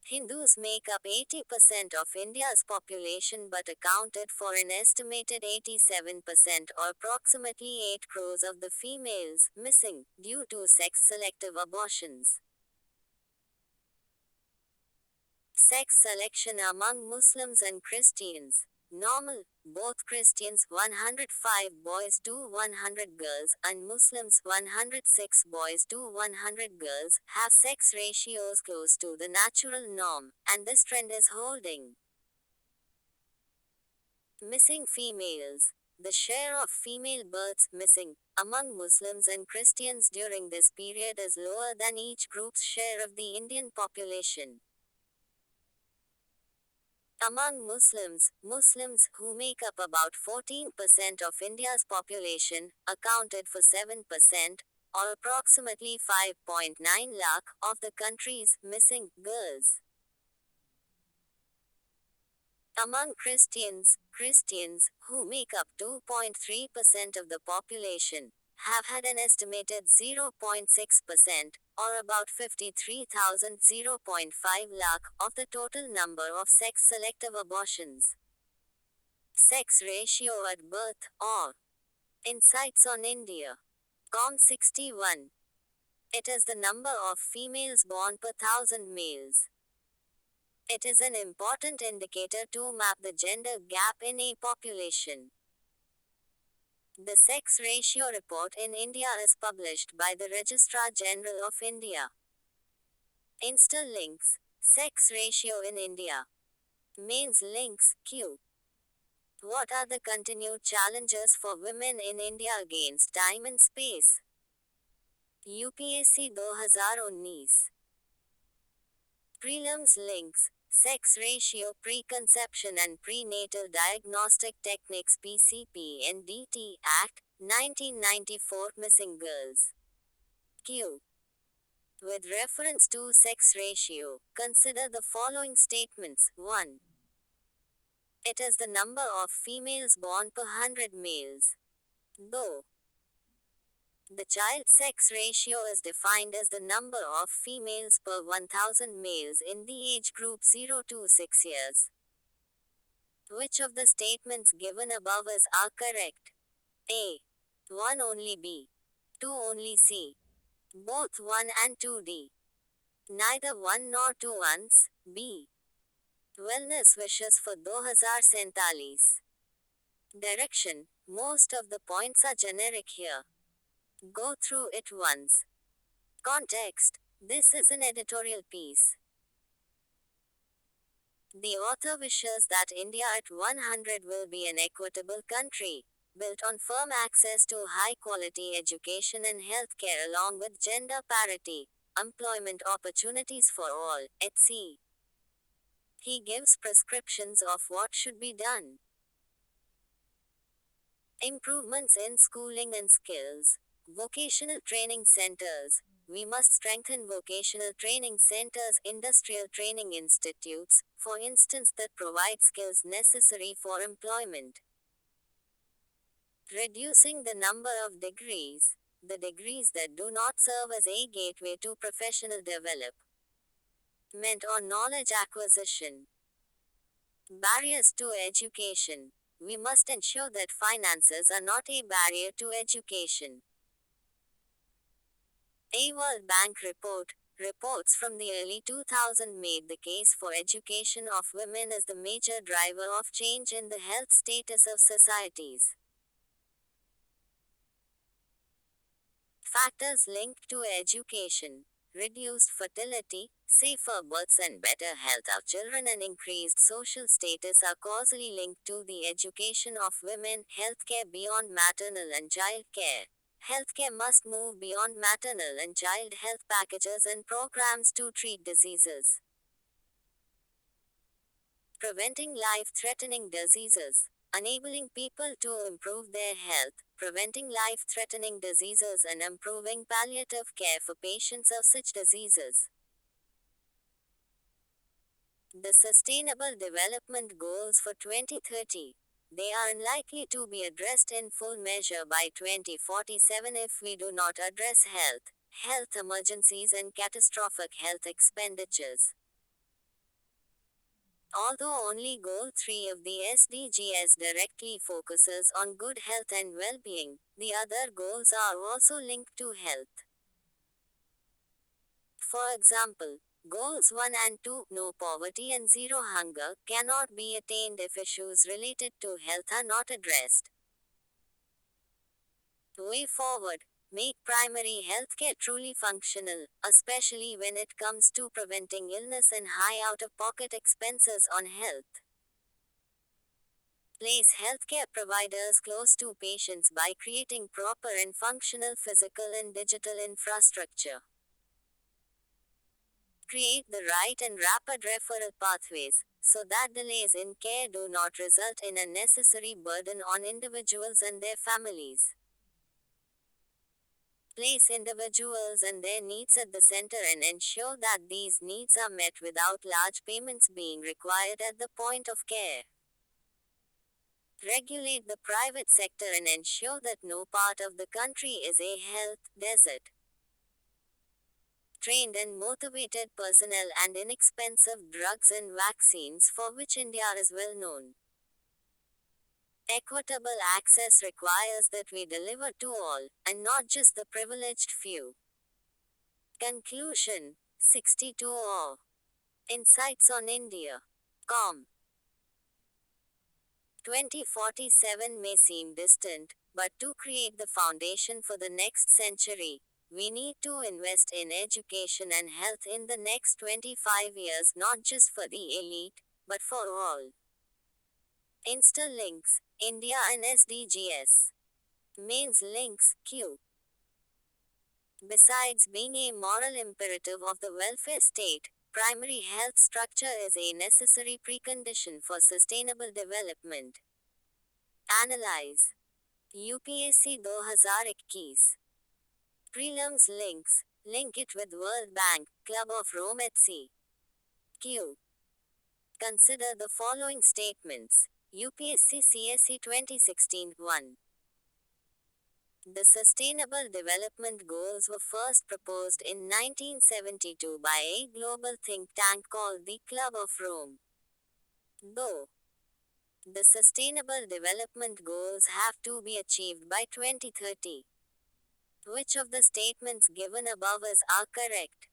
[SPEAKER 1] Hindus make up 80% of India's population but accounted for an estimated 87% or approximately 8 crores of the females missing due to sex-selective abortions. Sex selection among Muslims and Christians. Normal, both Christians 105 boys to 100 girls and Muslims 106 boys to 100 girls have sex ratios close to the natural norm, and this trend is holding. Missing females. The share of female births missing among Muslims and Christians during this period is lower than each group's share of the Indian population. Among Muslims who make up about 14% of India's population, accounted for 7%, or approximately 5.9 lakh, of the country's missing girls. Among Christians who make up 2.3% of the population, have had an estimated 0.6%, or about 53,000 lakh, of the total number of sex-selective abortions. Sex ratio at birth, or Insights on India. Com 61. It is the number of females born per thousand males. It is an important indicator to map the gender gap in a population. The sex ratio report in India is published by the Registrar General of India. Insta links. Sex ratio in India. Mains links. Q. What are the continued challenges for women in India against time and space? UPSC 2019. Prelims links. Sex ratio preconception and prenatal diagnostic techniques PCP&DT Act 1994 missing girls. Q. With reference to sex ratio, consider the following statements. 1. It is the number of females born per 100 males. Though the child sex ratio is defined as the number of females per 1000 males in the age group 0 to 6 years. Which of the statements given above are correct? A. 1 only B. 2 only C. Both 1 and 2D. Neither 1 nor 2 ones. B. Wellness wishes for 2047. Direction. Most of the points are generic here. Go through it once. Context. This is an editorial piece. The author wishes that India at 100 will be an equitable country, built on firm access to high-quality education and healthcare along with gender parity, employment opportunities for all, etc. He gives prescriptions of what should be done. Improvements in schooling and skills. Vocational training centers. We must strengthen vocational training centers, industrial training institutes, for instance, that provide skills necessary for employment. Reducing the number of degrees. The degrees that do not serve as a gateway to professional development or knowledge acquisition. Barriers to education. We must ensure that finances are not a barrier to education. A World Bank reports from the early 2000s made the case for education of women as the major driver of change in the health status of societies. Factors linked to education: reduced fertility, safer births, and better health of children, and increased social status are causally linked to the education of women. Healthcare beyond maternal and child care. Healthcare must move beyond maternal and child health packages and programs to treat diseases. Preventing life threatening diseases. Enabling people to improve their health, preventing life threatening diseases, and improving palliative care for patients of such diseases. The Sustainable Development Goals for 2030. They are unlikely to be addressed in full measure by 2047 if we do not address health emergencies, and catastrophic health expenditures. Although only Goal 3 of the SDGs directly focuses on good health and well being, the other goals are also linked to health. For example, Goals 1 and 2, no poverty and zero hunger, cannot be attained if issues related to health are not addressed. Way forward: make primary healthcare truly functional, especially when it comes to preventing illness and high out of pocket expenses on health. Place healthcare providers close to patients by creating proper and functional physical and digital infrastructure. Create the right and rapid referral pathways, so that delays in care do not result in a necessary burden on individuals and their families. Place individuals and their needs at the center and ensure that these needs are met without large payments being required at the point of care. Regulate the private sector and ensure that no part of the country is a health desert. Trained and motivated personnel and inexpensive drugs and vaccines, for which India is well known. Equitable access requires that we deliver to all, and not just the privileged few. Conclusion: 62 or Insights on India. Com. 2047 may seem distant, but to create the foundation for the next century, we need to invest in education and health in the next 25 years, not just for the elite, but for all. Insta links: India and SDGs. Mains links: Q. Besides being a moral imperative of the welfare state, primary health structure is a necessary precondition for sustainable development. Analyze. UPSC 2021. Prelims links. Link it with World Bank, Club of Rome etc. Q. Consider the following statements. UPSC CSE 2016 1. The Sustainable Development Goals were first proposed in 1972 by a global think tank called the Club of Rome. Though the Sustainable Development Goals have to be achieved by 2030. Which of the statements given above are correct?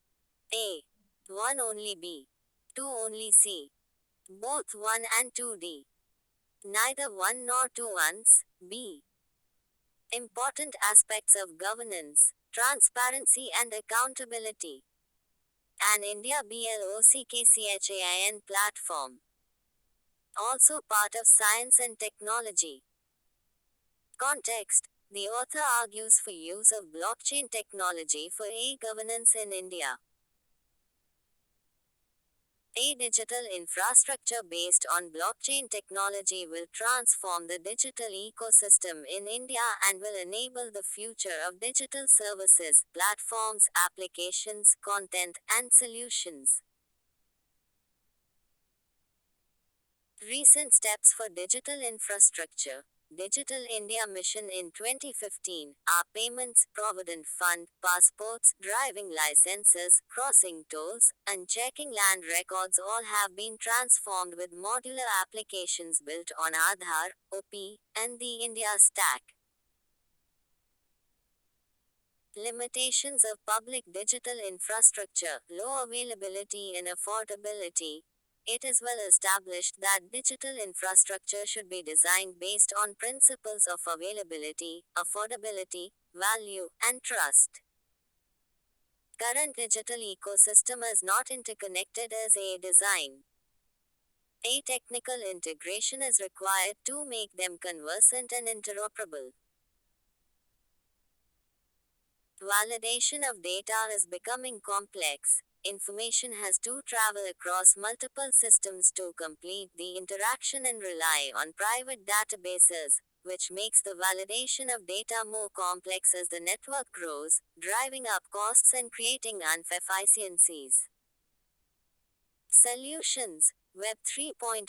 [SPEAKER 1] A. 1 only B. 2 only C. Both 1 and 2 D. Neither 1 nor 2 ones, B. Important aspects of governance: transparency and accountability. An India BLOCKCHAIN platform. Also part of science and technology. Context: the author argues for use of blockchain technology for e-governance in India. A digital infrastructure based on blockchain technology will transform the digital ecosystem in India and will enable the future of digital services, platforms, applications, content, and solutions. Recent steps for digital infrastructure. Digital India Mission in 2015, our payments, provident fund, passports, driving licenses, crossing tolls, and checking land records all have been transformed with modular applications built on Aadhaar, OP, and the India Stack. Limitations of public digital infrastructure, low availability and affordability. It is well established that digital infrastructure should be designed based on principles of availability, affordability, value, and trust. Current digital ecosystem is not interconnected as a design. A technical integration is required to make them conversant and interoperable. Validation of data is becoming complex. Information has to travel across multiple systems to complete the interaction and rely on private databases, which makes the validation of data more complex as the network grows, driving up costs and creating inefficiencies. Solutions. Web 3.0.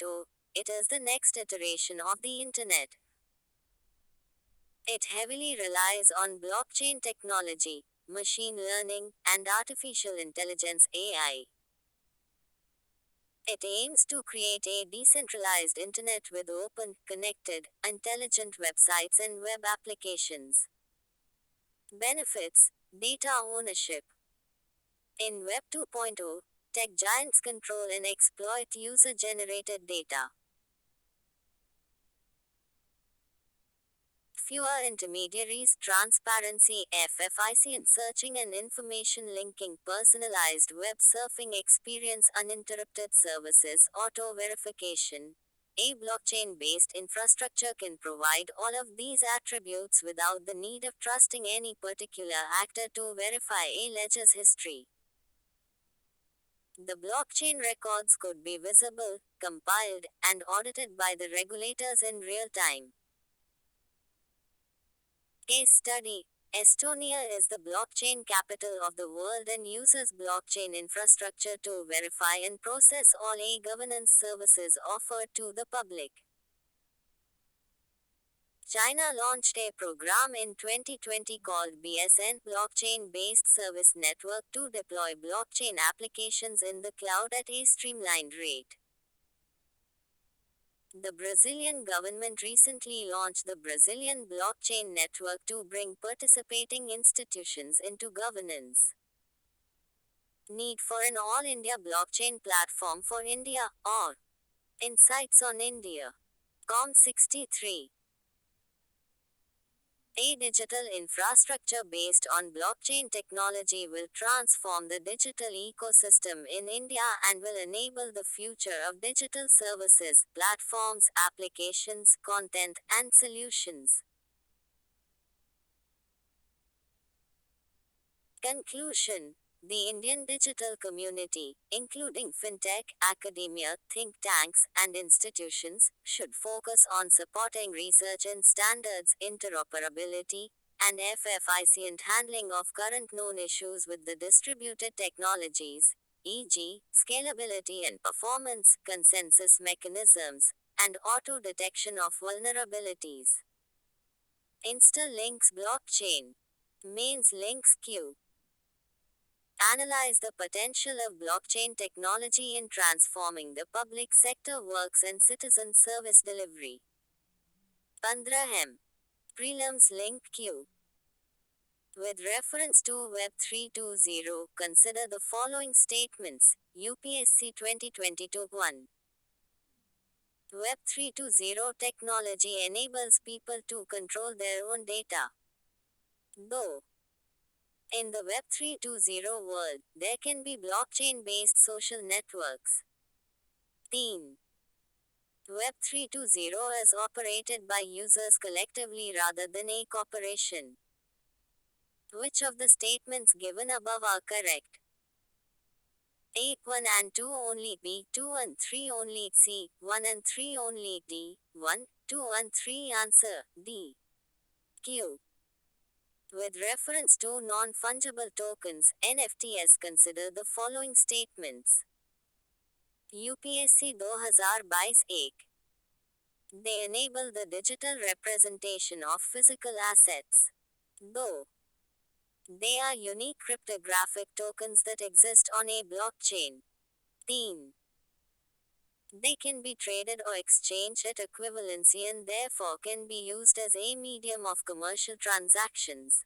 [SPEAKER 1] It is the next iteration of the Internet. It heavily relies on blockchain technology, machine learning, and artificial intelligence (AI). It aims to create a decentralized internet with open, connected, intelligent websites and web applications. Benefits. Data ownership. In Web 2.0, tech giants control and exploit user generated data. Fewer intermediaries, transparency, FFIC in searching and information linking, personalized web surfing experience, uninterrupted services, auto verification. A blockchain based infrastructure can provide all of these attributes without the need of trusting any particular actor to verify a ledger's history. The blockchain records could be visible, compiled, and audited by the regulators in real time. Case study. Estonia is the blockchain capital of the world and uses blockchain infrastructure to verify and process all e-governance services offered to the public. China launched a program in 2020 called BSN Blockchain Based Service Network to deploy blockchain applications in the cloud at a streamlined rate. The Brazilian government recently launched the Brazilian Blockchain Network to bring participating institutions into governance. Need for an all-India blockchain platform for India, or Insights on India. Com63. A digital infrastructure based on blockchain technology will transform the digital ecosystem in India and will enable the future of digital services, platforms, applications, content, and solutions. Conclusion. The Indian digital community, including fintech, academia, think tanks, and institutions, should focus on supporting research in standards, interoperability, and FFIC and handling of current known issues with the distributed technologies, e.g., scalability and performance, consensus mechanisms, and auto detection of vulnerabilities. InstaLinks blockchain. Mains links queue. Analyze the potential of blockchain technology in transforming the public sector works and citizen service delivery. 15. Prelims link queue. With reference to Web 3.2.0, consider the following statements. UPSC 2022-1. Web 3.2.0 technology enables people to control their own data. Though in the Web 3.2.0 world, there can be blockchain-based social networks. 3. Web 3.2.0 is operated by users collectively rather than a corporation. Which of the statements given above are correct? A. 1 and 2 only, B. 2 and 3 only, C. 1 and 3 only, D. 1, 2 and 3 answer, D. Q. With reference to non-fungible tokens, NFTs, consider the following statements. UPSC 2022 1. They enable the digital representation of physical assets. Though they are unique cryptographic tokens that exist on a blockchain. 13. They can be traded or exchanged at equivalency and therefore can be used as a medium of commercial transactions.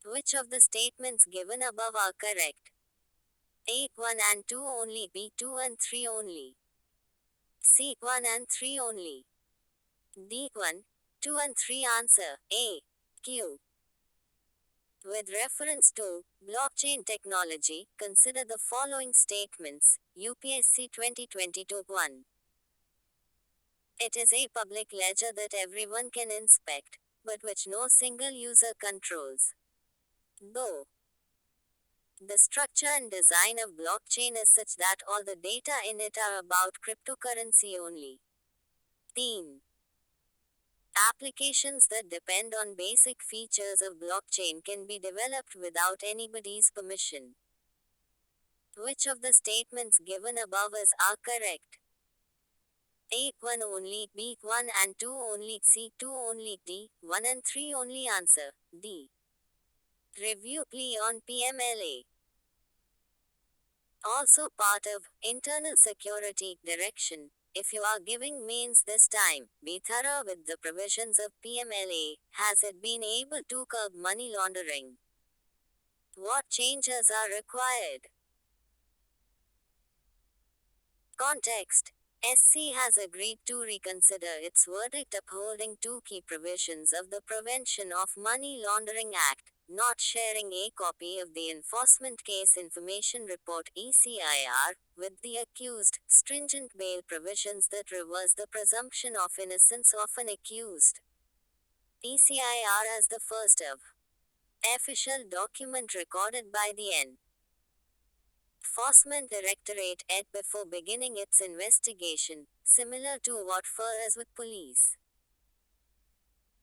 [SPEAKER 1] Which of the statements given above are correct? A. 1 and 2 only. B. 2 and 3 only. C. 1 and 3 only. D. 1, 2 and 3. Answer A. Q. With reference to blockchain technology, consider the following statements. UPSC 2022-1. It is a public ledger that everyone can inspect, but which no single user controls. Though the structure and design of blockchain is such that all the data in it are about cryptocurrency only. 13. Applications that depend on basic features of blockchain can be developed without anybody's permission. Which of the statements given above are correct? A. 1 only. B. 1 and 2 only. C. 2 only. D. 1 and 3 only. Answer D. Review plea on PMLA. Also part of internal security direction. If you are giving mains this time, be thorough with the provisions of PMLA. Has it been able to curb money laundering? What changes are required? Context. SC has agreed to reconsider its verdict upholding two key provisions of the Prevention of Money Laundering Act, not sharing a copy of the Enforcement Case Information Report (ECIR) with the accused, stringent bail provisions that reverse the presumption of innocence of an accused. ECIR as the first of official document recorded by the Enforcement Directorate before beginning its investigation, similar to what FIR is with police.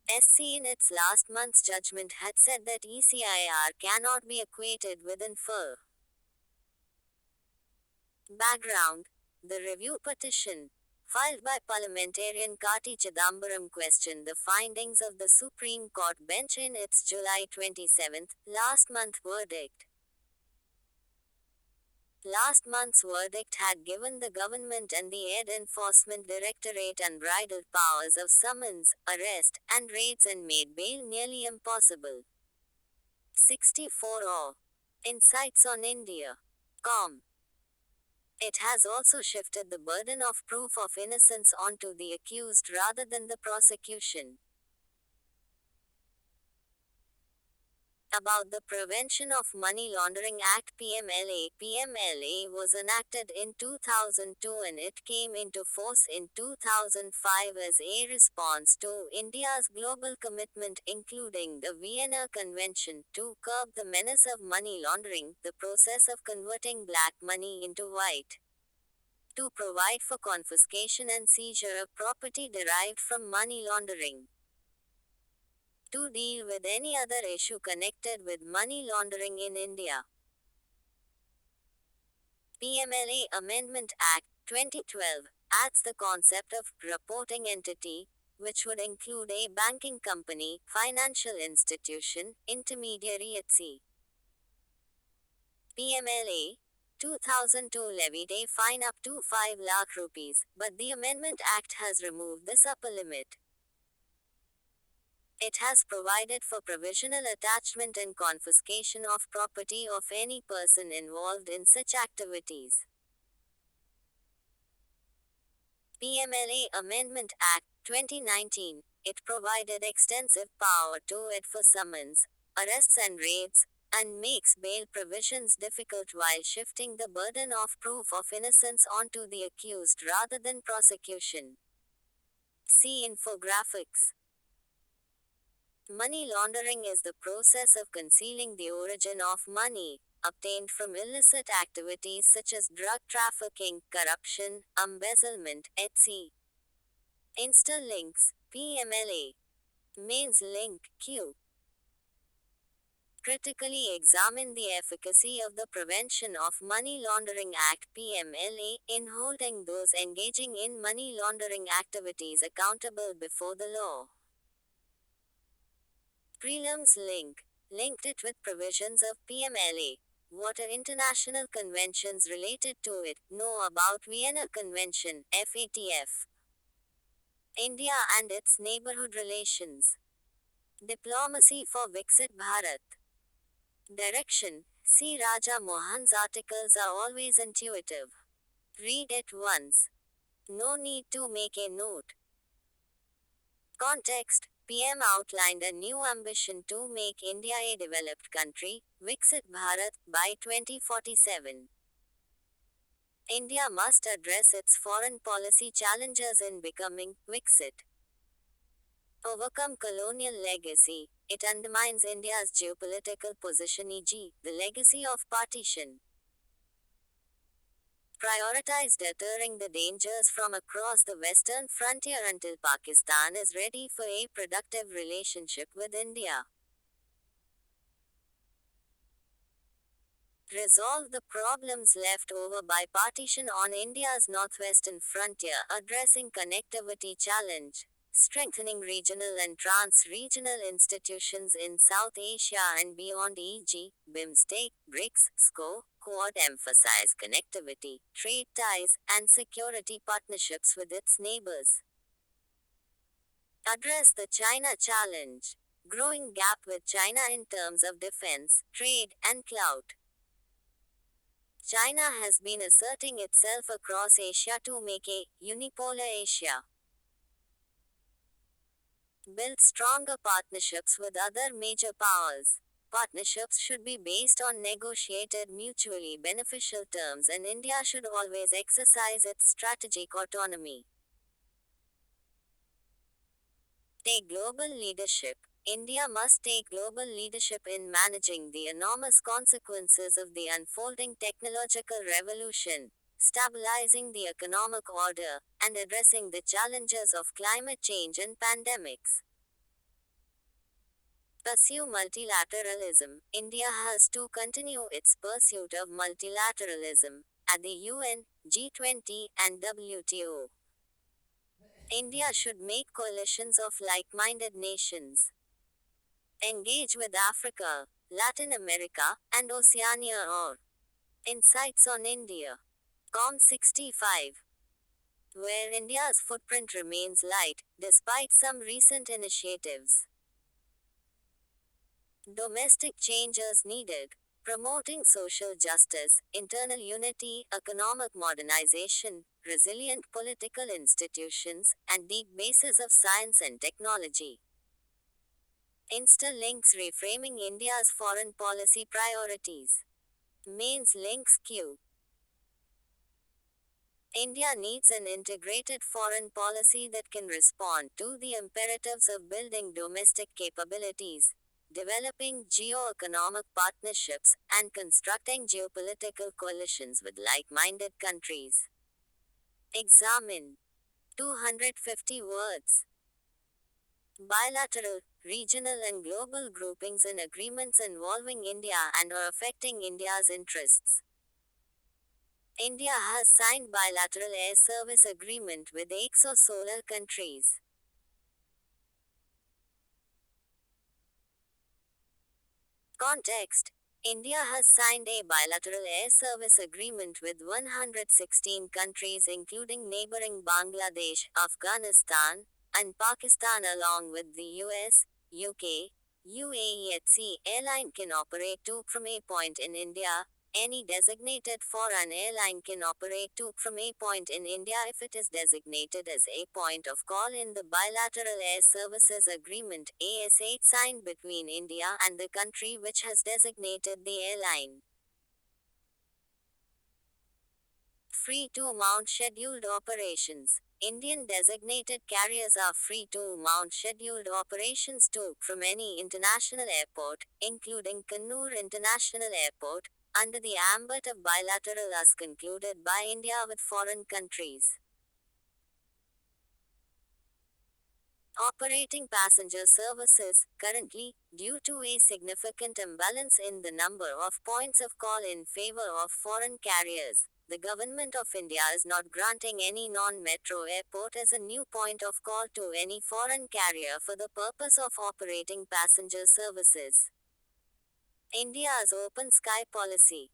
[SPEAKER 1] SC in its last month's judgment had said that ECIR cannot be equated with FIR. Background. The review petition, filed by parliamentarian Karti Chidambaram, questioned the findings of the Supreme Court bench in its July 27, last month verdict. Last month's verdict had given the government and the Enforcement Directorate unbridled powers of summons, arrest, and raids and made bail nearly impossible. 64 or Insights on India. It has also shifted the burden of proof of innocence onto the accused rather than the prosecution. About the Prevention of Money Laundering Act (PMLA). PMLA was enacted in 2002 and it came into force in 2005 as a response to India's global commitment, including the Vienna Convention, to curb the menace of money laundering, the process of converting black money into white, to provide for confiscation and seizure of property derived from money laundering, to deal with any other issue connected with money laundering in India. PMLA Amendment Act, 2012, adds the concept of reporting entity, which would include a banking company, financial institution, intermediary etc. PMLA 2002 levied a fine up to 5 lakh rupees, but the Amendment Act has removed this upper limit. It has provided for provisional attachment and confiscation of property of any person involved in such activities. PMLA Amendment Act, 2019, it provided extensive power to it for summons, arrests and raids, and makes bail provisions difficult while shifting the burden of proof of innocence onto the accused rather than prosecution. See infographics. Money laundering is the process of concealing the origin of money, obtained from illicit activities such as drug trafficking, corruption, embezzlement, etc. Insta links, PMLA. Mains link, Q. critically examine the efficacy of the Prevention of Money Laundering Act (PMLA) in holding those engaging in money laundering activities accountable before the law. Prelims link. Linked it with provisions of PMLA. What are international conventions related to it? Know about Vienna Convention, FATF. India and its neighborhood relations. Diplomacy for Viksit Bharat. Direction. C. Raja Mohan's articles are always intuitive. Read it once. No need to make a note. Context. PM outlined a new ambition to make India a developed country, Viksit Bharat, by 2047. India must address its foreign policy challenges in becoming Viksit. Overcome colonial legacy. It undermines India's geopolitical position, e.g., the legacy of partition. Prioritize deterring the dangers from across the western frontier until Pakistan is ready for a productive relationship with India. Resolve the problems left over by partition on India's northwestern frontier, addressing connectivity challenge, strengthening regional and trans-regional institutions in South Asia and beyond, e.g., BIMSTEC, BRICS, SCO, Quad emphasize connectivity, trade ties, and security partnerships with its neighbors. Address the China challenge, growing gap with China in terms of defense, trade, and clout. China has been asserting itself across Asia to make a unipolar Asia. Build stronger partnerships with other major powers. Partnerships should be based on negotiated mutually beneficial terms, and India should always exercise its strategic autonomy. Take global leadership. India must take global leadership in managing the enormous consequences of the unfolding technological revolution, stabilizing the economic order, and addressing the challenges of climate change and pandemics. Pursue multilateralism. India has to continue its pursuit of multilateralism at the UN, G20, and WTO. India should make coalitions of like-minded nations. Engage with Africa, Latin America, and Oceania or Insights on India. COM 65. Where India's footprint remains light, despite some recent initiatives. Domestic changes needed. Promoting social justice, internal unity, economic modernization, resilient political institutions, and deep bases of science and technology. Insta-links reframing India's foreign policy priorities. Mains links Q. India needs an integrated foreign policy that can respond to the imperatives of building domestic capabilities, developing geo-economic partnerships, and constructing geopolitical coalitions with like-minded countries. Examine. 250 words. Bilateral, regional and global groupings in agreements involving India and or affecting India's interests. India has signed bilateral air service agreement with exo-solar countries. Context. India has signed a bilateral air service agreement with 116 countries including neighboring Bangladesh, Afghanistan, and Pakistan along with the US, UK, UAE at sea. Airline can operate to from a point in India. Any designated foreign airline can operate to from a point in India if it is designated as a point of call in the Bilateral Air Services Agreement (AS8) signed between India and the country which has designated the airline. Free to mount scheduled operations. Indian designated carriers are free to mount scheduled operations to from any international airport, including Kannur International Airport, under the ambit of bilateral AS concluded by India with foreign countries. Operating passenger services. Currently, due to a significant imbalance in the number of points of call in favor of foreign carriers, the Government of India is not granting any non-metro airport as a new point of call to any foreign carrier for the purpose of operating passenger services. India's open sky policy.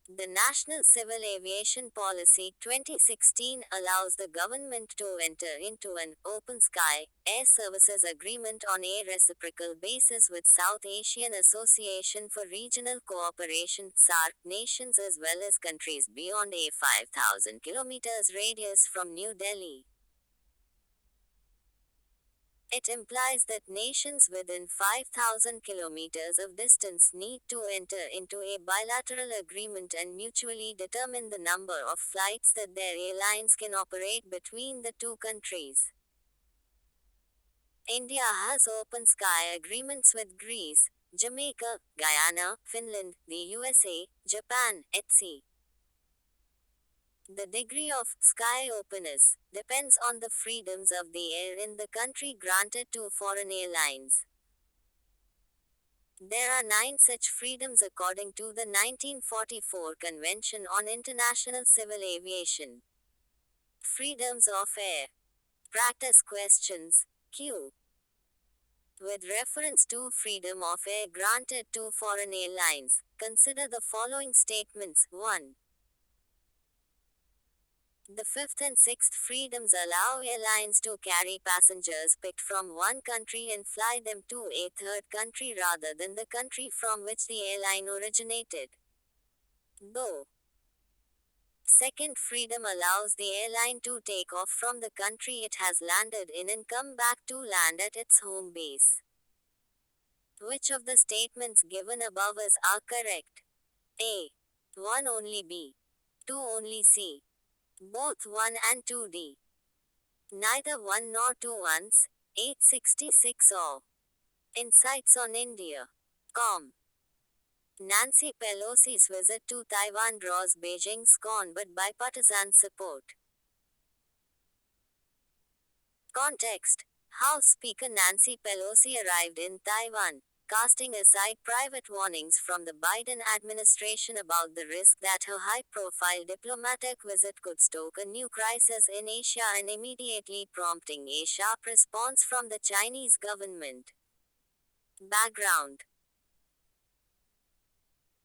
[SPEAKER 1] The National Civil Aviation Policy 2016 allows the government to enter into an open sky air services agreement on a reciprocal basis with South Asian Association for Regional Cooperation (SAARC) nations as well as countries beyond a 5,000 kilometers radius from New Delhi. It implies that nations within 5,000 kilometers of distance need to enter into a bilateral agreement and mutually determine the number of flights that their airlines can operate between the two countries. India has open sky agreements with Greece, Jamaica, Guyana, Finland, the USA, Japan, etc. The degree of sky openness depends on the freedoms of the air in the country granted to foreign airlines. There are 9 such freedoms according to the 1944 Convention on International Civil Aviation. Freedoms of air. Practice questions. Q. With reference to freedom of air granted to foreign airlines, consider the following statements. 1. The fifth and sixth freedoms allow airlines to carry passengers picked from one country and fly them to a third country rather than the country from which the airline originated. Though. Second freedom allows the airline to take off from the country it has landed in and come back to land at its home base. Which of the statements given above are correct? A. 1 only B. 2 only C. Both 1 and 2D. Neither 1 nor 2 ones. 866 or. Insights on India. Com. Nancy Pelosi's visit to Taiwan draws Beijing's scorn but bipartisan support. Context. House Speaker Nancy Pelosi arrived in Taiwan, casting aside private warnings from the Biden administration about the risk that her high-profile diplomatic visit could stoke a new crisis in Asia and immediately prompting a sharp response from the Chinese government. Background.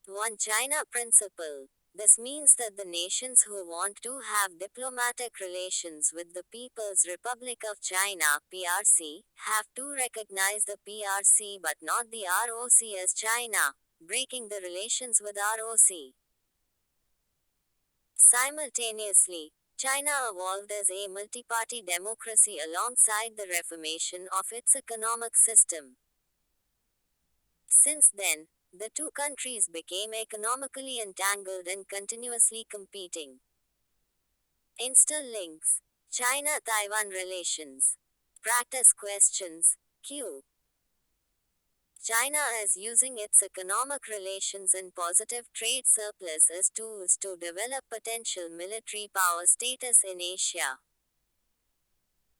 [SPEAKER 1] One China Principle. This means that the nations who want to have diplomatic relations with the People's Republic of China (PRC) have to recognize the PRC but not the ROC as China, breaking the relations with ROC. Simultaneously, China evolved as a multi-party democracy alongside the reformation of its economic system. Since then, the two countries became economically entangled and continuously competing. Insta links. China-Taiwan relations. Practice questions. Q. China is using its economic relations and positive trade surplus as tools to develop potential military power status in Asia.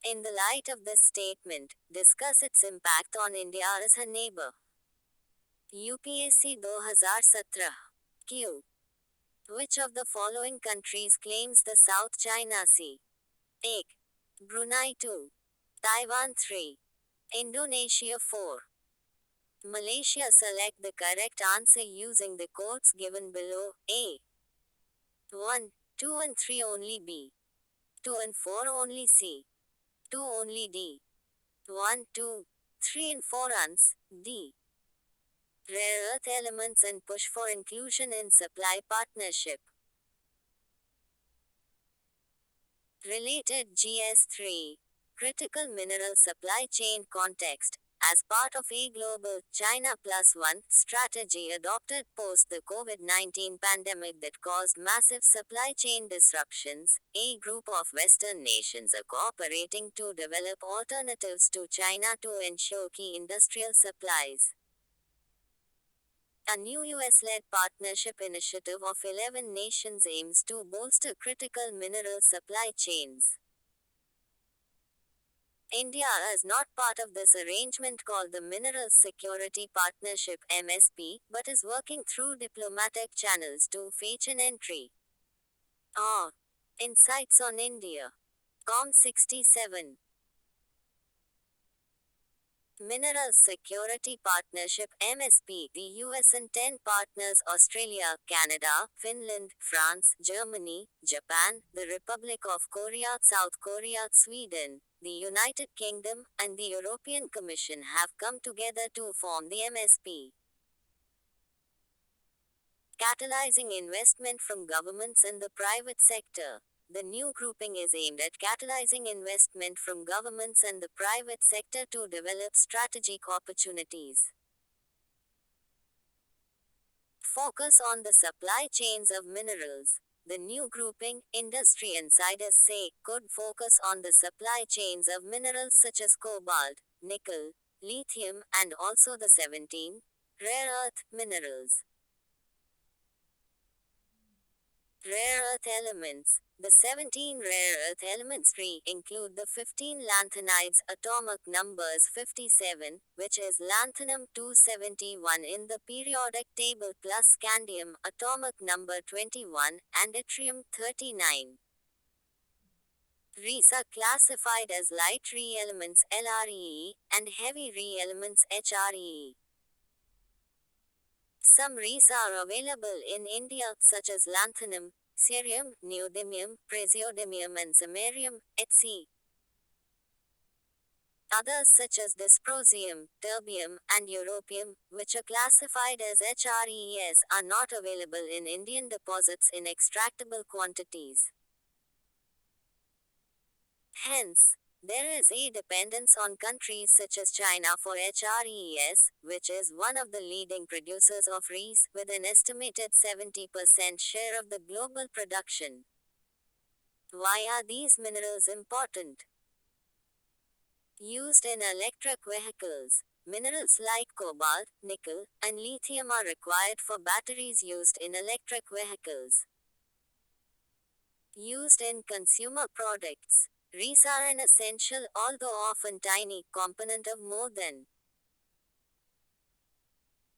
[SPEAKER 1] In the light of this statement, discuss its impact on India as a neighbor. UPSC 2017. Q. Which of the following countries claims the South China Sea? A. Brunei 2. Taiwan 3. Indonesia 4. Malaysia. Select the correct answer using the quotes given below. A. 1, 2 and 3 only B. 2 and 4 only C. 2 only D. 1, 2, 3 and 4 uns. D. Rare earth elements and push for inclusion in supply partnership. Related GS3. Critical mineral supply chain context. As part of a global China Plus One strategy adopted post the COVID-19 pandemic that caused massive supply chain disruptions, a group of Western nations are cooperating to develop alternatives to China to ensure key industrial supplies. A new US-led partnership initiative of 11 nations aims to bolster critical mineral supply chains. India is not part of this arrangement called the Minerals Security Partnership MSP, but is working through diplomatic channels to fetch an entry. Ah. Insights on India. Com 67. Minerals Security Partnership MSP. The US and 10 partners Australia, Canada, Finland, France, Germany, Japan, the Republic of Korea, South Korea, Sweden, the United Kingdom, and the European Commission have come together to form the MSP. Catalyzing investment from governments and the private sector. The new grouping is aimed at catalyzing investment from governments and the private sector to develop strategic opportunities. Focus on the supply chains of minerals. The new grouping, industry insiders say, could focus on the supply chains of minerals such as cobalt, nickel, lithium, and also the 17 rare earth minerals. Rare earth elements. The 17 rare earth elements include the 15 lanthanides atomic numbers 57, which is lanthanum 271 in the periodic table plus scandium atomic number 21 and yttrium 39. Rhees are classified as light Re elements LREE and heavy Re elements HREE. Some Rhees are available in India, such as lanthanum, cerium, neodymium, praseodymium, and samarium, etc. Others, such as dysprosium, terbium, and europium, which are classified as HRES, are not available in Indian deposits in extractable quantities. Hence, there is a dependence on countries such as China for HRES, which is one of the leading producers of Rhees, with an estimated 70% share of the global production. Why are these minerals important? Used in electric vehicles. Minerals like cobalt, nickel, and lithium are required for batteries used in electric vehicles. Used in consumer products. Rhees are an essential, although often tiny, component of more than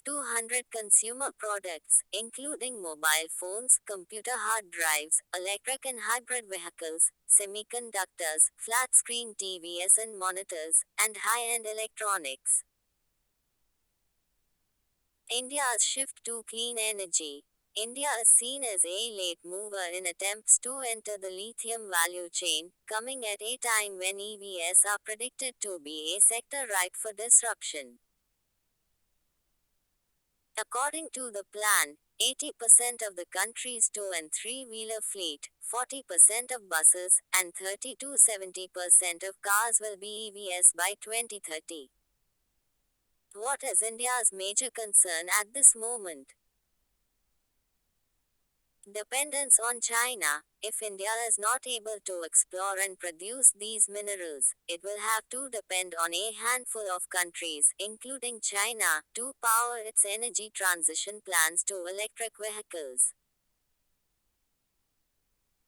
[SPEAKER 1] 200 consumer products, including mobile phones, computer hard drives, electric and hybrid vehicles, semiconductors, flat screen TVs and monitors, and high-end electronics. India's shift to clean energy. India is seen as a late mover in attempts to enter the lithium value chain, coming at a time when EVs are predicted to be a sector ripe for disruption. According to the plan, 80% of the country's 2 and 3-wheeler fleet, 40% of buses, and 30 to 70% of cars will be EVs by 2030. What is India's major concern at this moment? Dependence on China. If India is not able to explore and produce these minerals, it will have to depend on a handful of countries, including China, to power its energy transition plans to electric vehicles.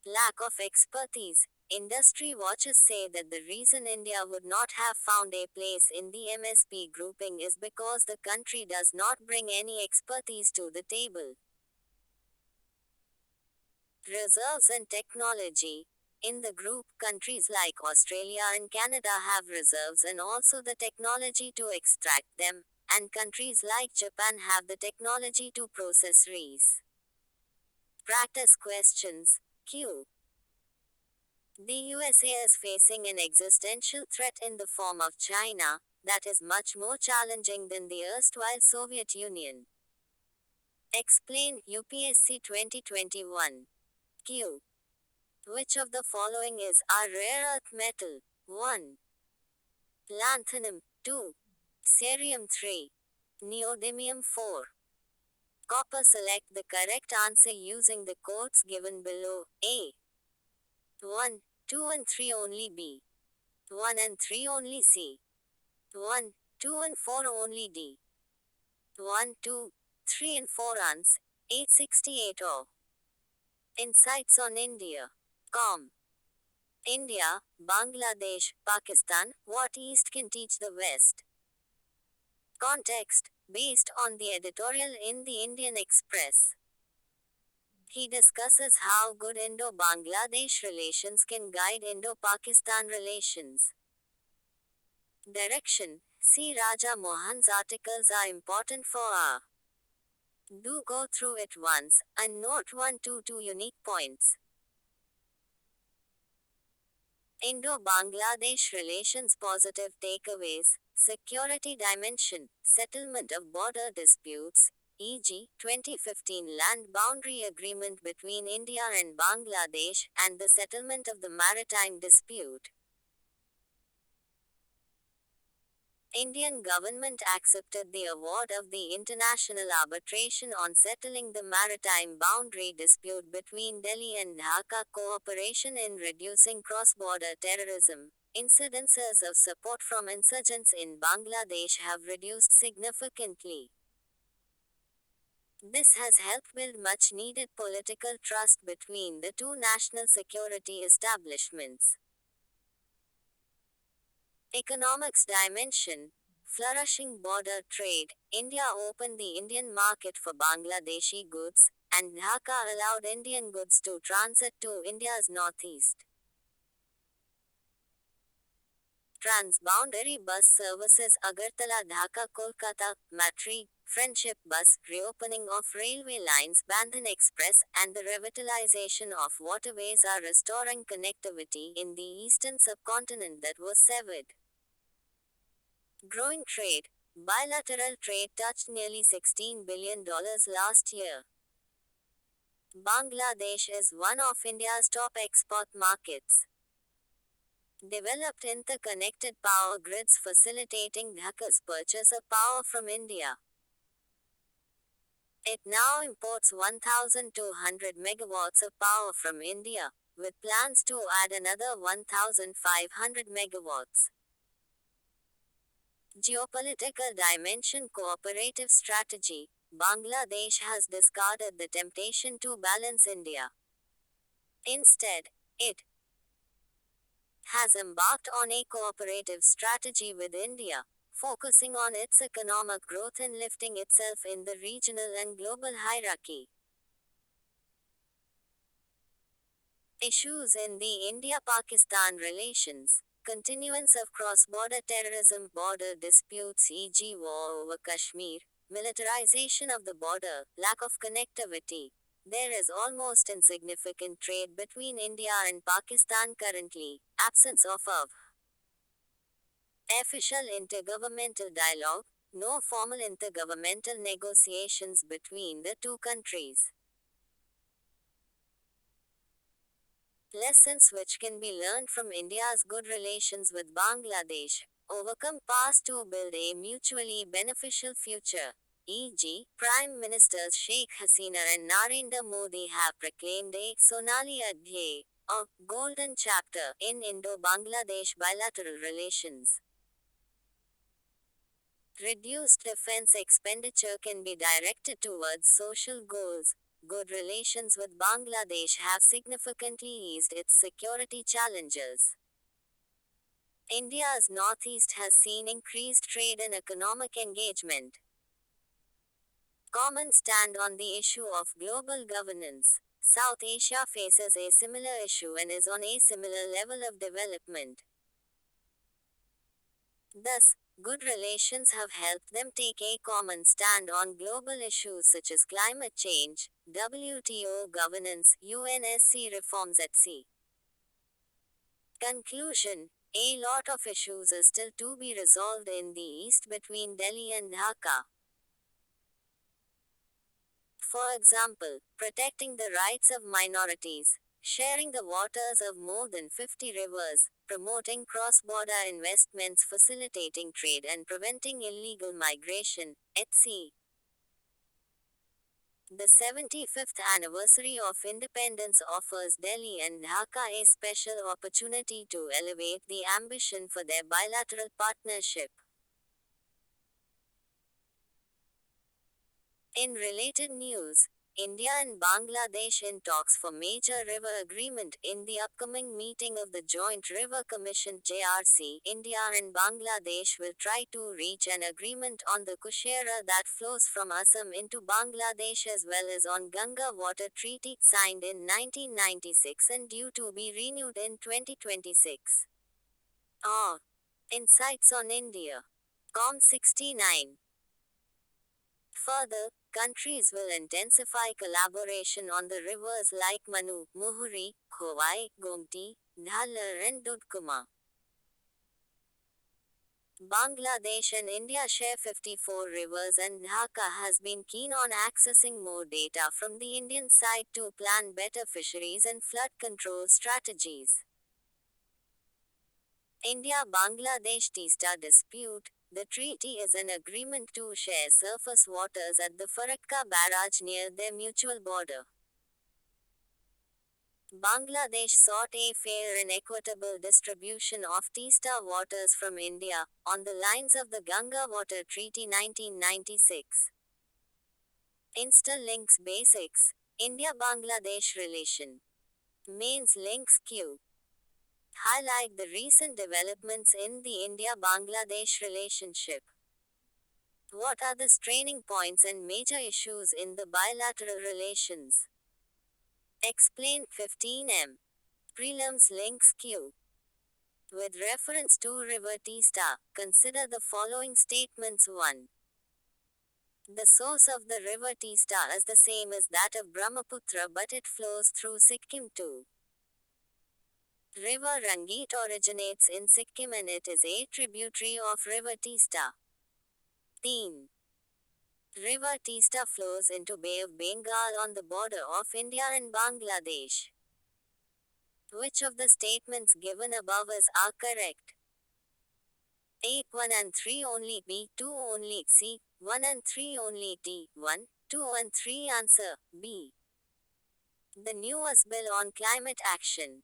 [SPEAKER 1] Lack of expertise. Industry watchers say that the reason India would not have found a place in the MSP grouping is because the country does not bring any expertise to the table. Reserves and technology. In the group, countries like Australia and Canada have reserves and also the technology to extract them, and countries like Japan have the technology to process Rhees. Practice questions. Q. The USA is facing an existential threat in the form of China, that is much more challenging than the erstwhile Soviet Union. Explain UPSC 2021. Q. Which of the following is a rare earth metal? 1. Lanthanum. 2. Cerium 3. Neodymium 4. Copper. Select the correct answer using the codes given below. A. 1, 2 and 3 only B. 1 and 3 only C. 1, 2 and 4 only D. 1, 2, 3 and 4 ans. 868 O. Insights on India. Com. India, Bangladesh, Pakistan, what East can teach the West. Context, based on the editorial in the Indian Express. He discusses how good Indo-Bangladesh relations can guide Indo-Pakistan relations. Direction, C. Raja Mohan's articles are important for our. Do go through it once, and note 1 to 2 unique points. Indo-Bangladesh relations positive takeaways, security dimension, settlement of border disputes, e.g., 2015 land boundary agreement between India and Bangladesh, and the settlement of the maritime dispute. Indian government accepted the award of the International Arbitration on settling the maritime boundary dispute between Delhi and Dhaka. Cooperation in reducing cross-border terrorism. Incidences of support from insurgents in Bangladesh have reduced significantly. This has helped build much needed political trust between the two national security establishments. Economics dimension. Flourishing border trade. India opened the Indian market for Bangladeshi goods, and Dhaka allowed Indian goods to transit to India's northeast. Transboundary bus services Agartala Dhaka Kolkata, Matri, Friendship Bus, reopening of railway lines Bandhan Express, and the revitalization of waterways are restoring connectivity in the eastern subcontinent that was severed. Growing trade. Bilateral trade touched nearly $16 billion last year. Bangladesh is one of India's top export markets. Developed interconnected power grids facilitating Dhaka's purchase of power from India. It now imports 1,200 megawatts of power from India, with plans to add another 1,500 megawatts. Geopolitical dimension. Cooperative strategy. Bangladesh has discarded the temptation to balance India. Instead, it has embarked on a cooperative strategy with India, focusing on its economic growth and lifting itself in the regional and global hierarchy. Issues in the India-Pakistan relations. Continuance of cross-border terrorism, border disputes e.g. war over Kashmir, militarization of the border, lack of connectivity. There is almost insignificant trade between India and Pakistan currently, absence of official intergovernmental dialogue, no formal intergovernmental negotiations between the two countries. Lessons which can be learned from India's good relations with Bangladesh. Overcome past to build a mutually beneficial future. E.g., Prime Ministers Sheikh Hasina and Narendra Modi have proclaimed a Sonali Adhyay, a golden chapter, in Indo-Bangladesh bilateral relations. Reduced defense expenditure can be directed towards social goals. Good relations with Bangladesh have significantly eased its security challenges. India's northeast has seen increased trade and economic engagement. Common stand on the issue of global governance. South Asia faces a similar issue and is on a similar level of development. Thus, good relations have helped them take a common stand on global issues such as climate change, WTO governance, UNSC reforms, etc. Conclusion. A lot of issues are still to be resolved in the East between Delhi and Dhaka. For example, protecting the rights of minorities, sharing the waters of more than 50 rivers, promoting cross-border investments, facilitating trade and preventing illegal migration, etc. The 75th anniversary of independence offers Delhi and Dhaka a special opportunity to elevate the ambition for their bilateral partnership. In related news, India and Bangladesh in talks for major river agreement in the upcoming meeting of the Joint River Commission JRC. India and Bangladesh will try to reach an agreement on the Kushiera that flows from Assam into Bangladesh as well as on Ganga Water Treaty signed in 1996 and due to be renewed in 2026. Insights on India. COM69. Further, countries will intensify collaboration on the rivers like Manu, Muhuri, Khowai, Gomti, Dhalar and Dudhkuma. Bangladesh and India share 54 rivers and Dhaka has been keen on accessing more data from the Indian side to plan better fisheries and flood control strategies. India-Bangladesh Teesta dispute. The treaty is an agreement to share surface waters at the Farakka barrage near their mutual border. Bangladesh sought a fair and equitable distribution of Teesta waters from India, on the lines of the Ganga Water Treaty 1996. Insta-Links Basics. India-Bangladesh Relation. Mains Links Q. Highlight the recent developments in the India-Bangladesh relationship. What are the straining points and major issues in the bilateral relations? Explain 15M. Prelims Links Q. With reference to River Teesta, consider the following statements. 1. The source of the River Teesta is the same as that of Brahmaputra but it flows through Sikkim too. River Rangit originates in Sikkim and it is a tributary of River Teesta. 3. River Teesta flows into Bay of Bengal on the border of India and Bangladesh. Which of the statements given above are correct? A. 1 and 3 only, B. 2 only, C. 1 and 3 only, D. 1, 2 and 3 answer, B. The new US Bill on Climate Action.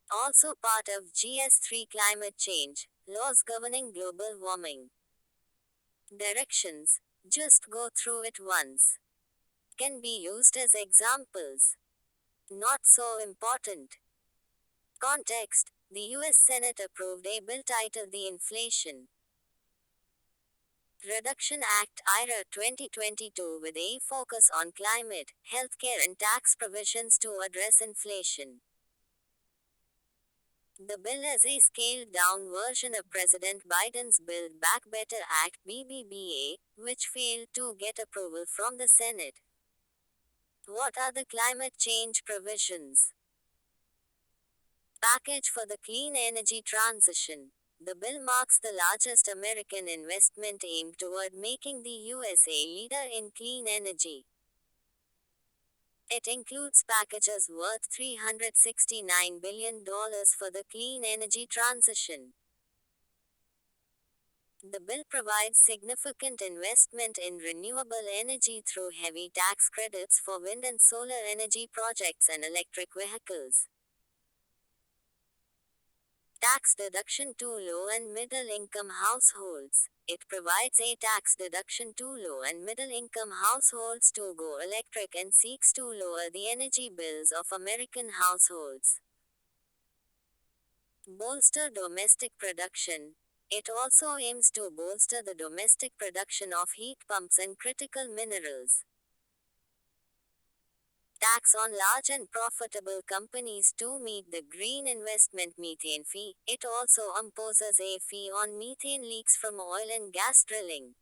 [SPEAKER 1] Also part of GS3 Climate Change, Laws Governing Global Warming. Directions. Just go through it once. Can be used as examples. Not so important. Context. The US Senate approved a bill titled the Inflation Reduction Act IRA 2022 with a focus on climate, healthcare and tax provisions to address inflation. The bill is a scaled-down version of President Biden's Build Back Better Act BBBA, which failed to get approval from the Senate. What are the climate change provisions? Package for the clean energy transition. The bill marks the largest American investment aimed toward making the US a leader in clean energy. It includes packages worth $369 billion for the clean energy transition. The bill provides significant investment in renewable energy through heavy tax credits for wind and solar energy projects and electric vehicles. Tax deduction to low and middle income households. It provides a tax deduction to low and middle income households to go electric and seeks to lower the energy bills of American households. Bolster domestic production. It also aims to bolster the domestic production of heat pumps and critical minerals. Tax on large and profitable companies to meet the green investment methane fee. It also imposes a fee on methane leaks from oil and gas drilling.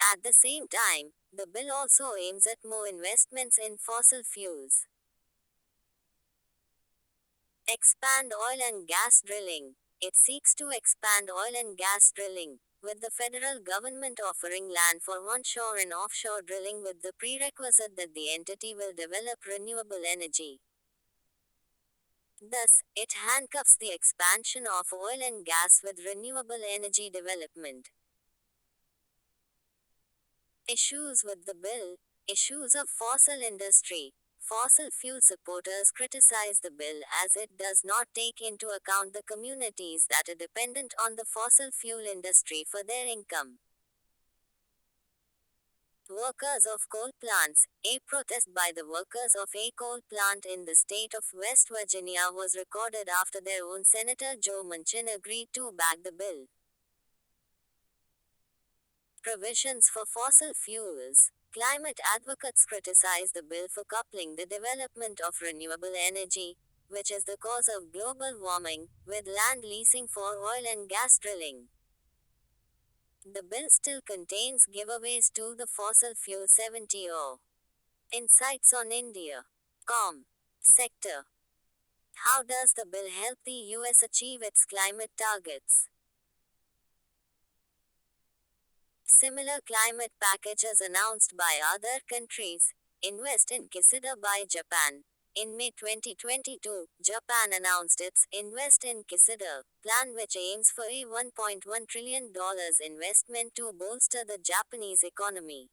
[SPEAKER 1] At the same time, the bill also aims at more investments in fossil fuels. Expand oil and gas drilling. It seeks to expand oil and gas drilling, with the federal government offering land for onshore and offshore drilling with the prerequisite that the entity will develop renewable energy. Thus, it handcuffs the expansion of oil and gas with renewable energy development. Issues with the bill. Issues of fossil industry. Fossil fuel supporters criticize the bill as it does not take into account the communities that are dependent on the fossil fuel industry for their income. Workers of coal plants. A protest by the workers of a coal plant in the state of West Virginia was recorded after their own Senator Joe Manchin agreed to back the bill. Provisions for fossil fuels. Climate advocates criticize the bill for coupling the development of renewable energy, which is the cause of global warming, with land leasing for oil and gas drilling. The bill still contains giveaways to the fossil fuel 70O. Insights on India. Com. Sector. How does the bill help the US achieve its climate targets? Similar climate packages announced by other countries. Invest in Kisida by Japan. In May 2022, Japan announced its Invest in Kisida plan, which aims for a $1.1 trillion investment to bolster the Japanese economy.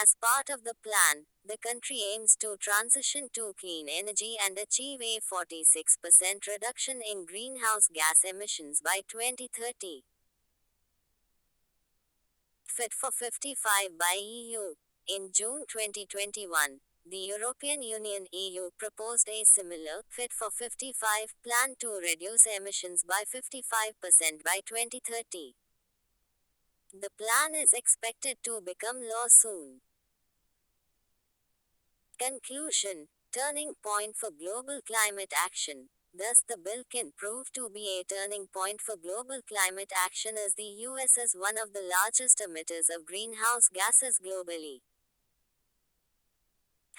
[SPEAKER 1] As part of the plan, the country aims to transition to clean energy and achieve a 46% reduction in greenhouse gas emissions by 2030. Fit for 55 by EU. In June 2021, the European Union EU proposed a similar Fit for 55 plan to reduce emissions by 55% by 2030. The plan is expected to become law soon. Conclusion. Turning point for global climate action. Thus, the bill can prove to be a turning point for global climate action as the US is one of the largest emitters of greenhouse gases globally.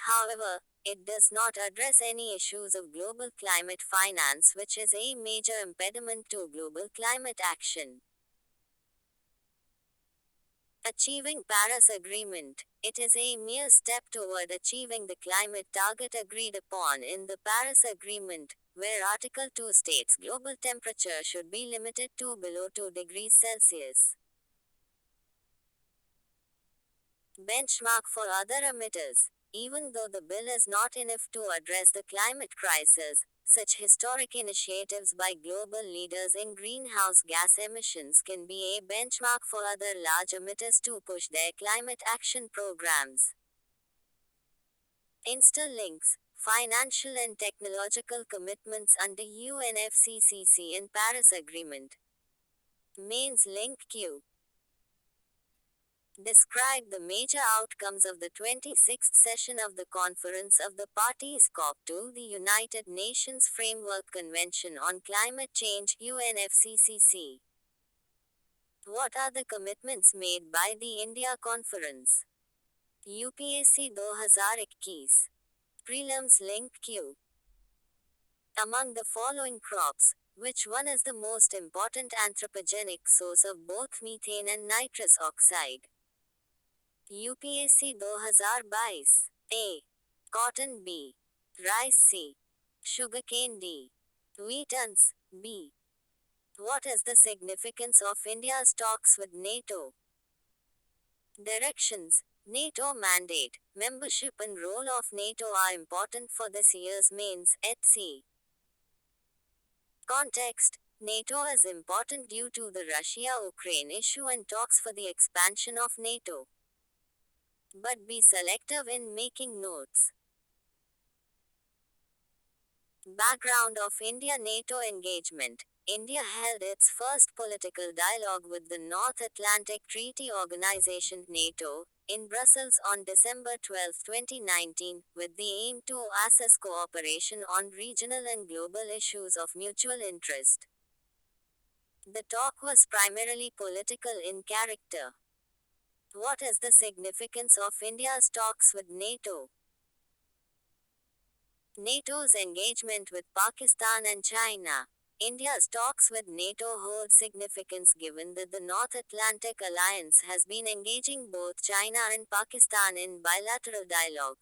[SPEAKER 1] However, it does not address any issues of global climate finance, which is a major impediment to global climate action. Achieving Paris Agreement. It is a mere step toward achieving the climate target agreed upon in the Paris Agreement, where Article 2 states global temperature should be limited to below 2 degrees Celsius. Benchmark for other emitters. Even though the bill is not enough to address the climate crisis, such historic initiatives by global leaders in greenhouse gas emissions can be a benchmark for other large emitters to push their climate action programs. Insta links. Financial and technological commitments under UNFCCC and Paris Agreement. Mains link Q. Describe the major outcomes of the 26th session of the Conference of the Parties COP2, the United Nations Framework Convention on Climate Change UNFCCC. What are the commitments made by the India Conference? UPSC 2021. Prelims link Q. Among the following crops, which one is the most important anthropogenic source of both methane and nitrous oxide? UPSC 2022. A. Cotton B. Rice C. Sugarcane D. Wheat B. What is the significance of India's talks with NATO? Directions. NATO mandate, membership and role of NATO are important for this year's mains, etc. Context. NATO is important due to the Russia-Ukraine issue and talks for the expansion of NATO. But be selective in making notes. Background of India-NATO engagement. India held its first political dialogue with the North Atlantic Treaty Organization (NATO) in Brussels on December 12, 2019, with the aim to assess cooperation on regional and global issues of mutual interest. The talk was primarily political in character. What is the significance of India's talks with NATO? NATO's engagement with Pakistan and China. India's talks with NATO hold significance given that the North Atlantic Alliance has been engaging both China and Pakistan in bilateral dialogue.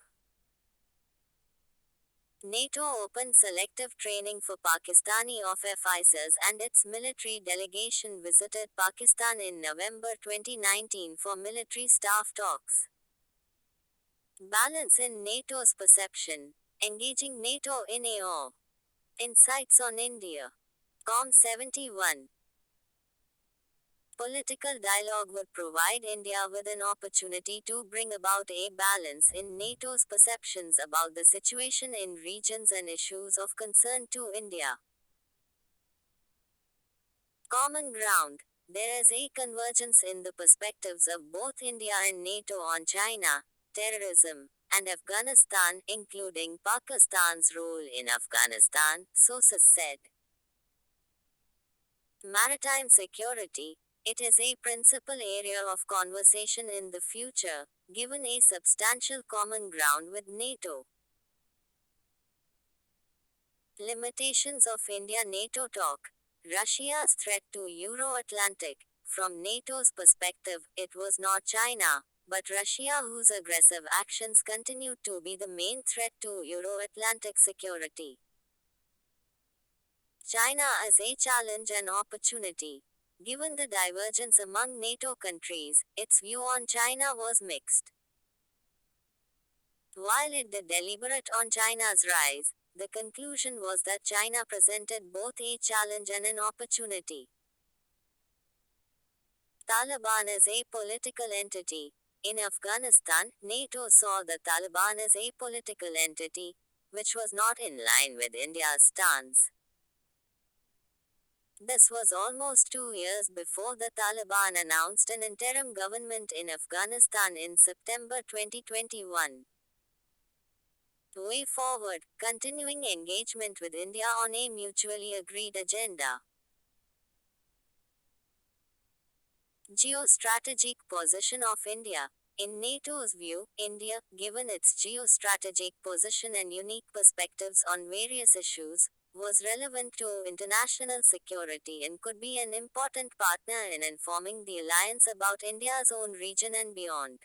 [SPEAKER 1] NATO opened selective training for Pakistani officers and its military delegation visited Pakistan in November 2019 for military staff talks. Balance in NATO's perception. Engaging NATO in AO. Insights on India. Com 71. Political dialogue would provide India with an opportunity to bring about a balance in NATO's perceptions about the situation in regions and issues of concern to India. Common ground. There is a convergence in the perspectives of both India and NATO on China, terrorism, and Afghanistan, including Pakistan's role in Afghanistan, sources said. Maritime security. It is a principal area of conversation in the future, given a substantial common ground with NATO. Limitations of India NATO talk. Russia's threat to Euro Atlantic. From NATO's perspective, it was not China, but Russia whose aggressive actions continued to be the main threat to Euro Atlantic security. China as a challenge and opportunity. Given the divergence among NATO countries, its view on China was mixed. While it did deliberate on China's rise, the conclusion was that China presented both a challenge and an opportunity. Taliban is a political entity. In Afghanistan, NATO saw the Taliban as a political entity, which was not in line with India's stance. This was almost 2 years before the Taliban announced an interim government in Afghanistan in September 2021. Way forward, continuing engagement with India on a mutually agreed agenda. Geostrategic position of India. In NATO's view, India, given its geostrategic position and unique perspectives on various issues, was relevant to international security and could be an important partner in informing the alliance about India's own region and beyond.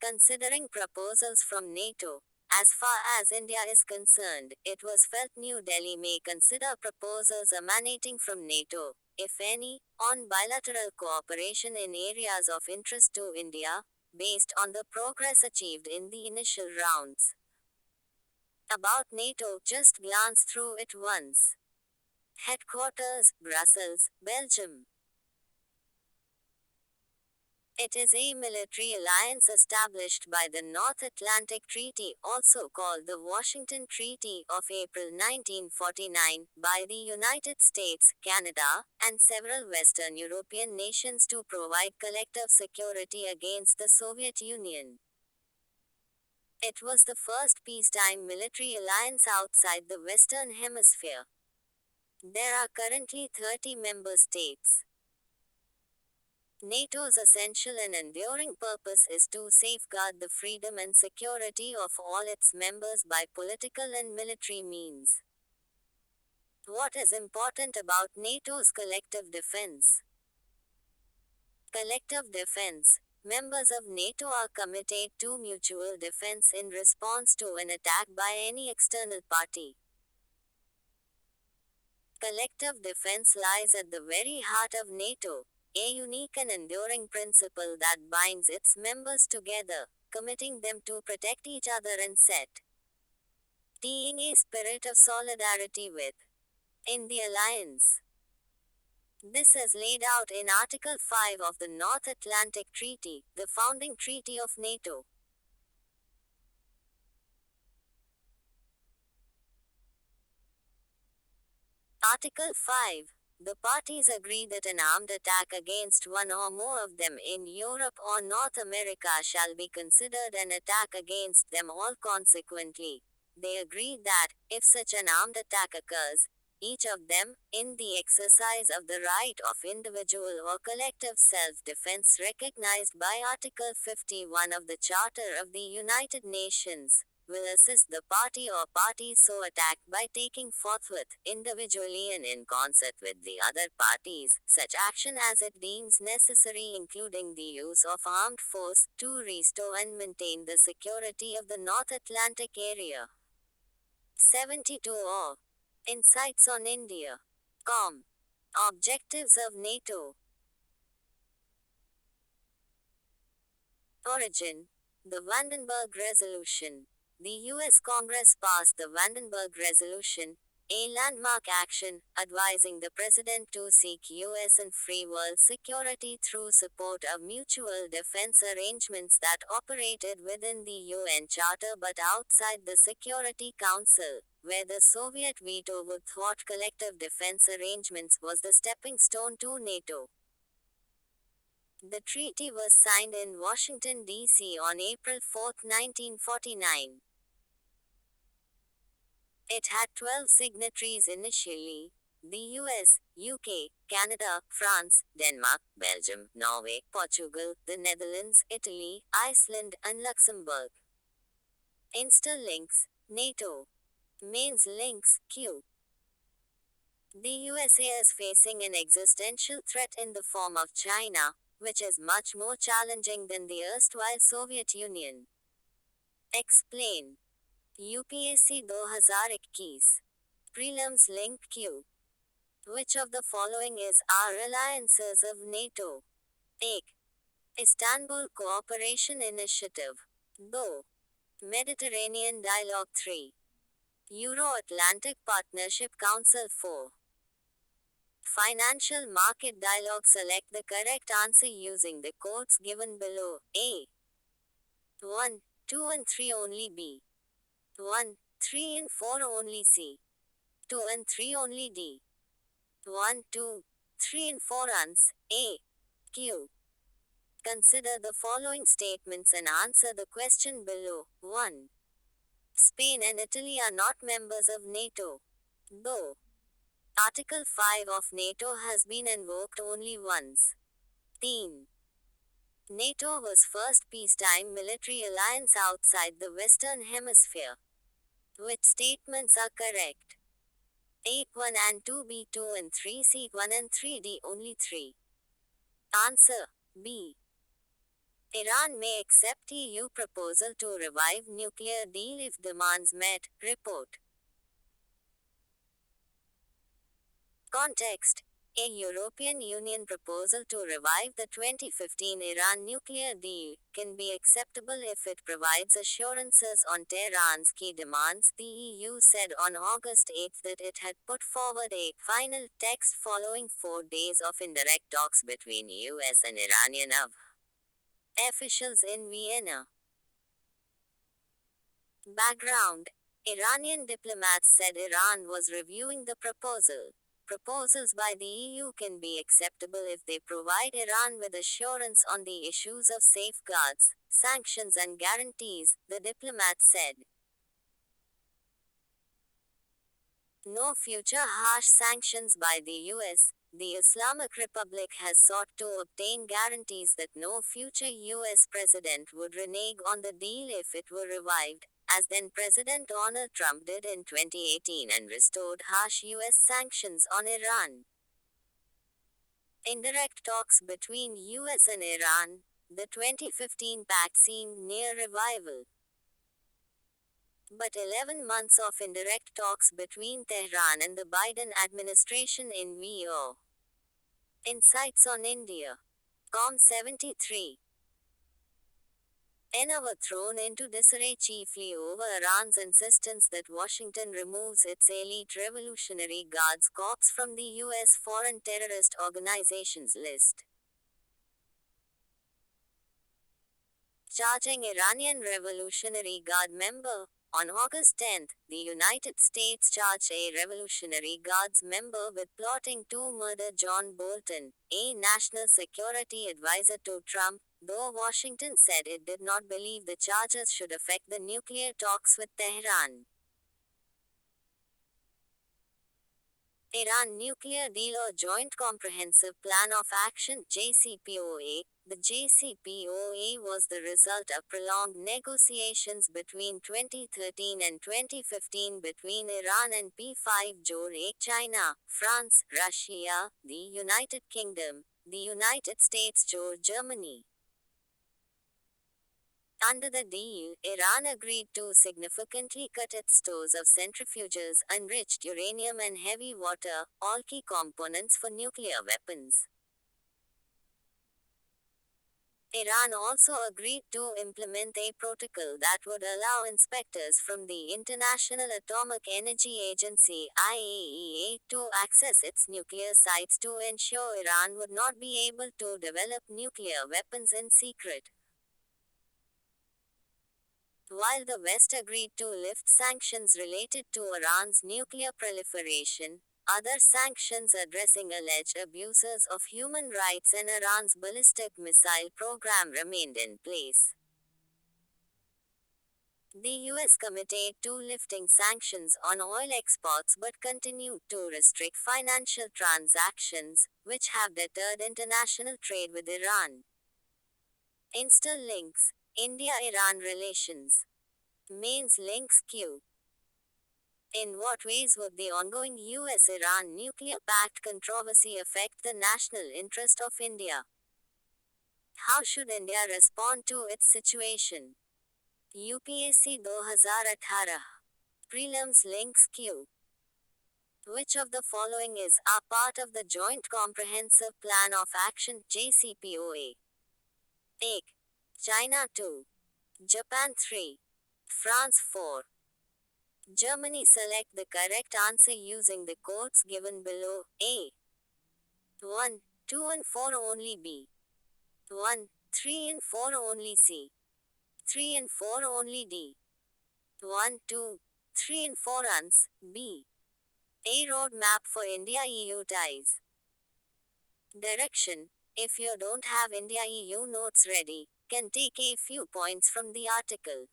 [SPEAKER 1] Considering proposals from NATO, as far as India is concerned, it was felt New Delhi may consider proposals emanating from NATO, if any, on bilateral cooperation in areas of interest to India, based on the progress achieved in the initial rounds. About NATO, just glance through it once. Headquarters, Brussels, Belgium. It is a military alliance established by the North Atlantic Treaty, also called the Washington Treaty of April 1949, by the United States, Canada, and several Western European nations to provide collective security against the Soviet Union. It was the first peacetime military alliance outside the Western Hemisphere. There are currently 30 member states. NATO's essential and enduring purpose is to safeguard the freedom and security of all its members by political and military means. What is important about NATO's collective defense? Collective defense. Members of NATO are committed to mutual defense in response to an attack by any external party. Collective defense lies at the very heart of NATO, a unique and enduring principle that binds its members together, committing them to protect each other and setting a spirit of solidarity with in the alliance. This is laid out in Article 5 of the North Atlantic Treaty, the founding treaty of NATO. Article 5. The parties agree that an armed attack against one or more of them in Europe or North America shall be considered an attack against them all. Consequently, they agree that, if such an armed attack occurs, each of them, in the exercise of the right of individual or collective self-defense recognized by Article 51 of the Charter of the United Nations, will assist the party or parties so attacked by taking forthwith, individually and in concert with the other parties, such action as it deems necessary, including the use of armed force, to restore and maintain the security of the North Atlantic area. 72 or Insights on India. Objectives of NATO. Origin. The Vandenberg Resolution. The U.S. Congress passed the Vandenberg Resolution, a landmark action, advising the president to seek U.S. and free world security through support of mutual defense arrangements that operated within the UN Charter but outside the Security Council, where the Soviet veto would thwart collective defense arrangements was the stepping stone to NATO. The treaty was signed in Washington, D.C. on April 4, 1949. It had 12 signatories initially: the US, UK, Canada, France, Denmark, Belgium, Norway, Portugal, the Netherlands, Italy, Iceland, and Luxembourg. Insta links: NATO. Mains links: Q. The USA is facing an existential threat in the form of China, which is much more challenging than the erstwhile Soviet Union. Explain. UPSC 2021. Prelims link Q. Which of the following is our alliances of NATO? 1. Istanbul Cooperation Initiative. 2. Mediterranean Dialogue. 3. Euro-Atlantic Partnership Council. 4. Financial Market Dialogue. Select the correct answer using the codes given below. A. 1, 2 and 3 only. B. 1, 3 and 4 only. C. 2 and 3 only. D. 1, 2, 3 and 4 ans. A. Q. Consider the following statements and answer the question below. 1. Spain and Italy are not members of NATO. Though Article 5 of NATO has been invoked only once. 3. NATO was first peacetime military alliance outside the Western Hemisphere. Which statements are correct? 8 1 and 2 B 2 and 3 C 1 and 3 D only 3. Answer B. Iran may accept EU proposal to revive nuclear deal if demands met. Report. Context. A European Union proposal to revive the 2015 Iran nuclear deal can be acceptable if it provides assurances on Tehran's key demands. The EU said on August 8 that it had put forward a final text following 4 days of indirect talks between US and Iranian officials in Vienna. Background. Iranian diplomats said Iran was reviewing the proposal. Proposals by the EU can be acceptable if they provide Iran with assurance on the issues of safeguards, sanctions and guarantees, the diplomat said. No future harsh sanctions by the US. The Islamic Republic has sought to obtain guarantees that no future US president would renege on the deal if it were revived, as then President Donald Trump did in 2018 and restored harsh US sanctions on Iran. Indirect talks between US and Iran. The 2015 pact seemed near revival. But 11 months of indirect talks between Tehran and the Biden administration in VO. Insights on India. COM73. Were thrown into disarray chiefly over Iran's insistence that Washington removes its elite Revolutionary Guards Corps from the U.S. Foreign Terrorist Organizations list. Charging Iranian Revolutionary Guard member. On August 10, the United States charged a Revolutionary Guards member with plotting to murder John Bolton, a national security advisor to Trump, though Washington said it did not believe the charges should affect the nuclear talks with Tehran. Iran Nuclear Deal or Joint Comprehensive Plan of Action (JCPOA). The JCPOA was the result of prolonged negotiations between 2013 and 2015 between Iran and P5 Jore, China, France, Russia, the United Kingdom, the United States, Germany. Under the deal, Iran agreed to significantly cut its stores of centrifuges, enriched uranium and heavy water, all key components for nuclear weapons. Iran also agreed to implement a protocol that would allow inspectors from the International Atomic Energy Agency (IAEA) to access its nuclear sites to ensure Iran would not be able to develop nuclear weapons in secret. While the West agreed to lift sanctions related to Iran's nuclear proliferation, other sanctions addressing alleged abuses of human rights in Iran's ballistic missile program remained in place. The US committed to lifting sanctions on oil exports but continued to restrict financial transactions, which have deterred international trade with Iran. Insta links India Iran relations. Mains links Q. In what ways would the ongoing US Iran nuclear pact controversy affect the national interest of India? How should India respond to its situation? UPSC 2018 Prelims links Q. Which of the following is a part of the Joint Comprehensive Plan of Action JCPOA? A. China 2. Japan 3. France 4. Germany. Select the correct answer using the codes given below. A. 1, 2 and 4 only. B. 1, 3 and 4 only. C. 3 and 4 only. D. 1, 2, 3 and 4 ans. B. A roadmap for India-EU ties. Direction. If you don't have India-EU notes ready, can take a few points from the article.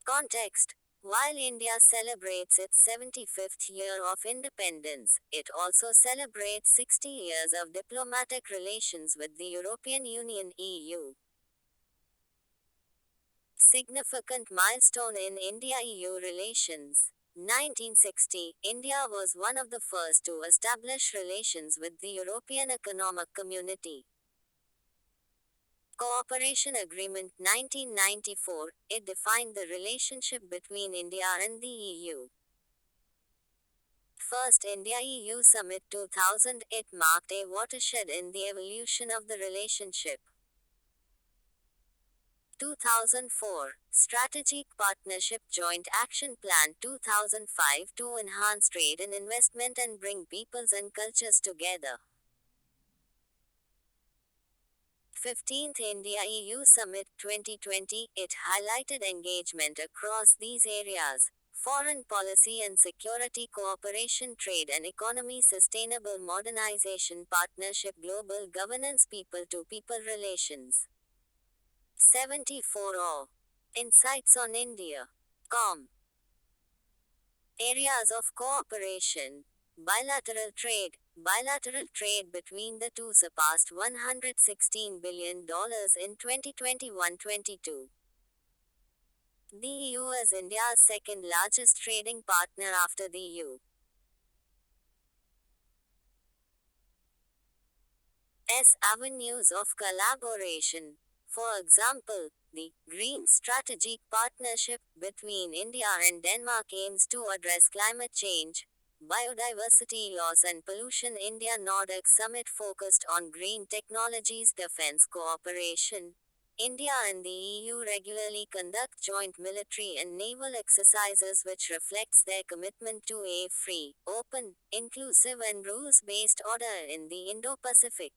[SPEAKER 1] Context. While India celebrates its 75th year of independence, it also celebrates 60 years of diplomatic relations with the European Union (EU). Significant milestone in India-EU relations. 1960, India was one of the first to establish relations with the European Economic Community. Cooperation Agreement 1994, it defined the relationship between India and the EU. First India-EU Summit 2000, it marked a watershed in the evolution of the relationship. 2004, Strategic Partnership Joint Action Plan 2005 to enhance trade and investment and bring peoples and cultures together. 15th India-EU Summit 2020, it highlighted engagement across these areas: foreign policy and security cooperation, trade and economy, sustainable modernization, partnership, global governance, people-to-people relations. 74 Insights on India. Com. Areas of cooperation. Bilateral trade. Bilateral trade between the two surpassed $116 billion in 2021-22. The EU is India's second largest trading partner after the U.S. avenues of collaboration. For example, the Green Strategic Partnership between India and Denmark aims to address climate change, biodiversity loss and pollution. India-Nordic Summit focused on green technologies, defense cooperation. India and the EU regularly conduct joint military and naval exercises which reflects their commitment to a free, open, inclusive and rules-based order in the Indo-Pacific.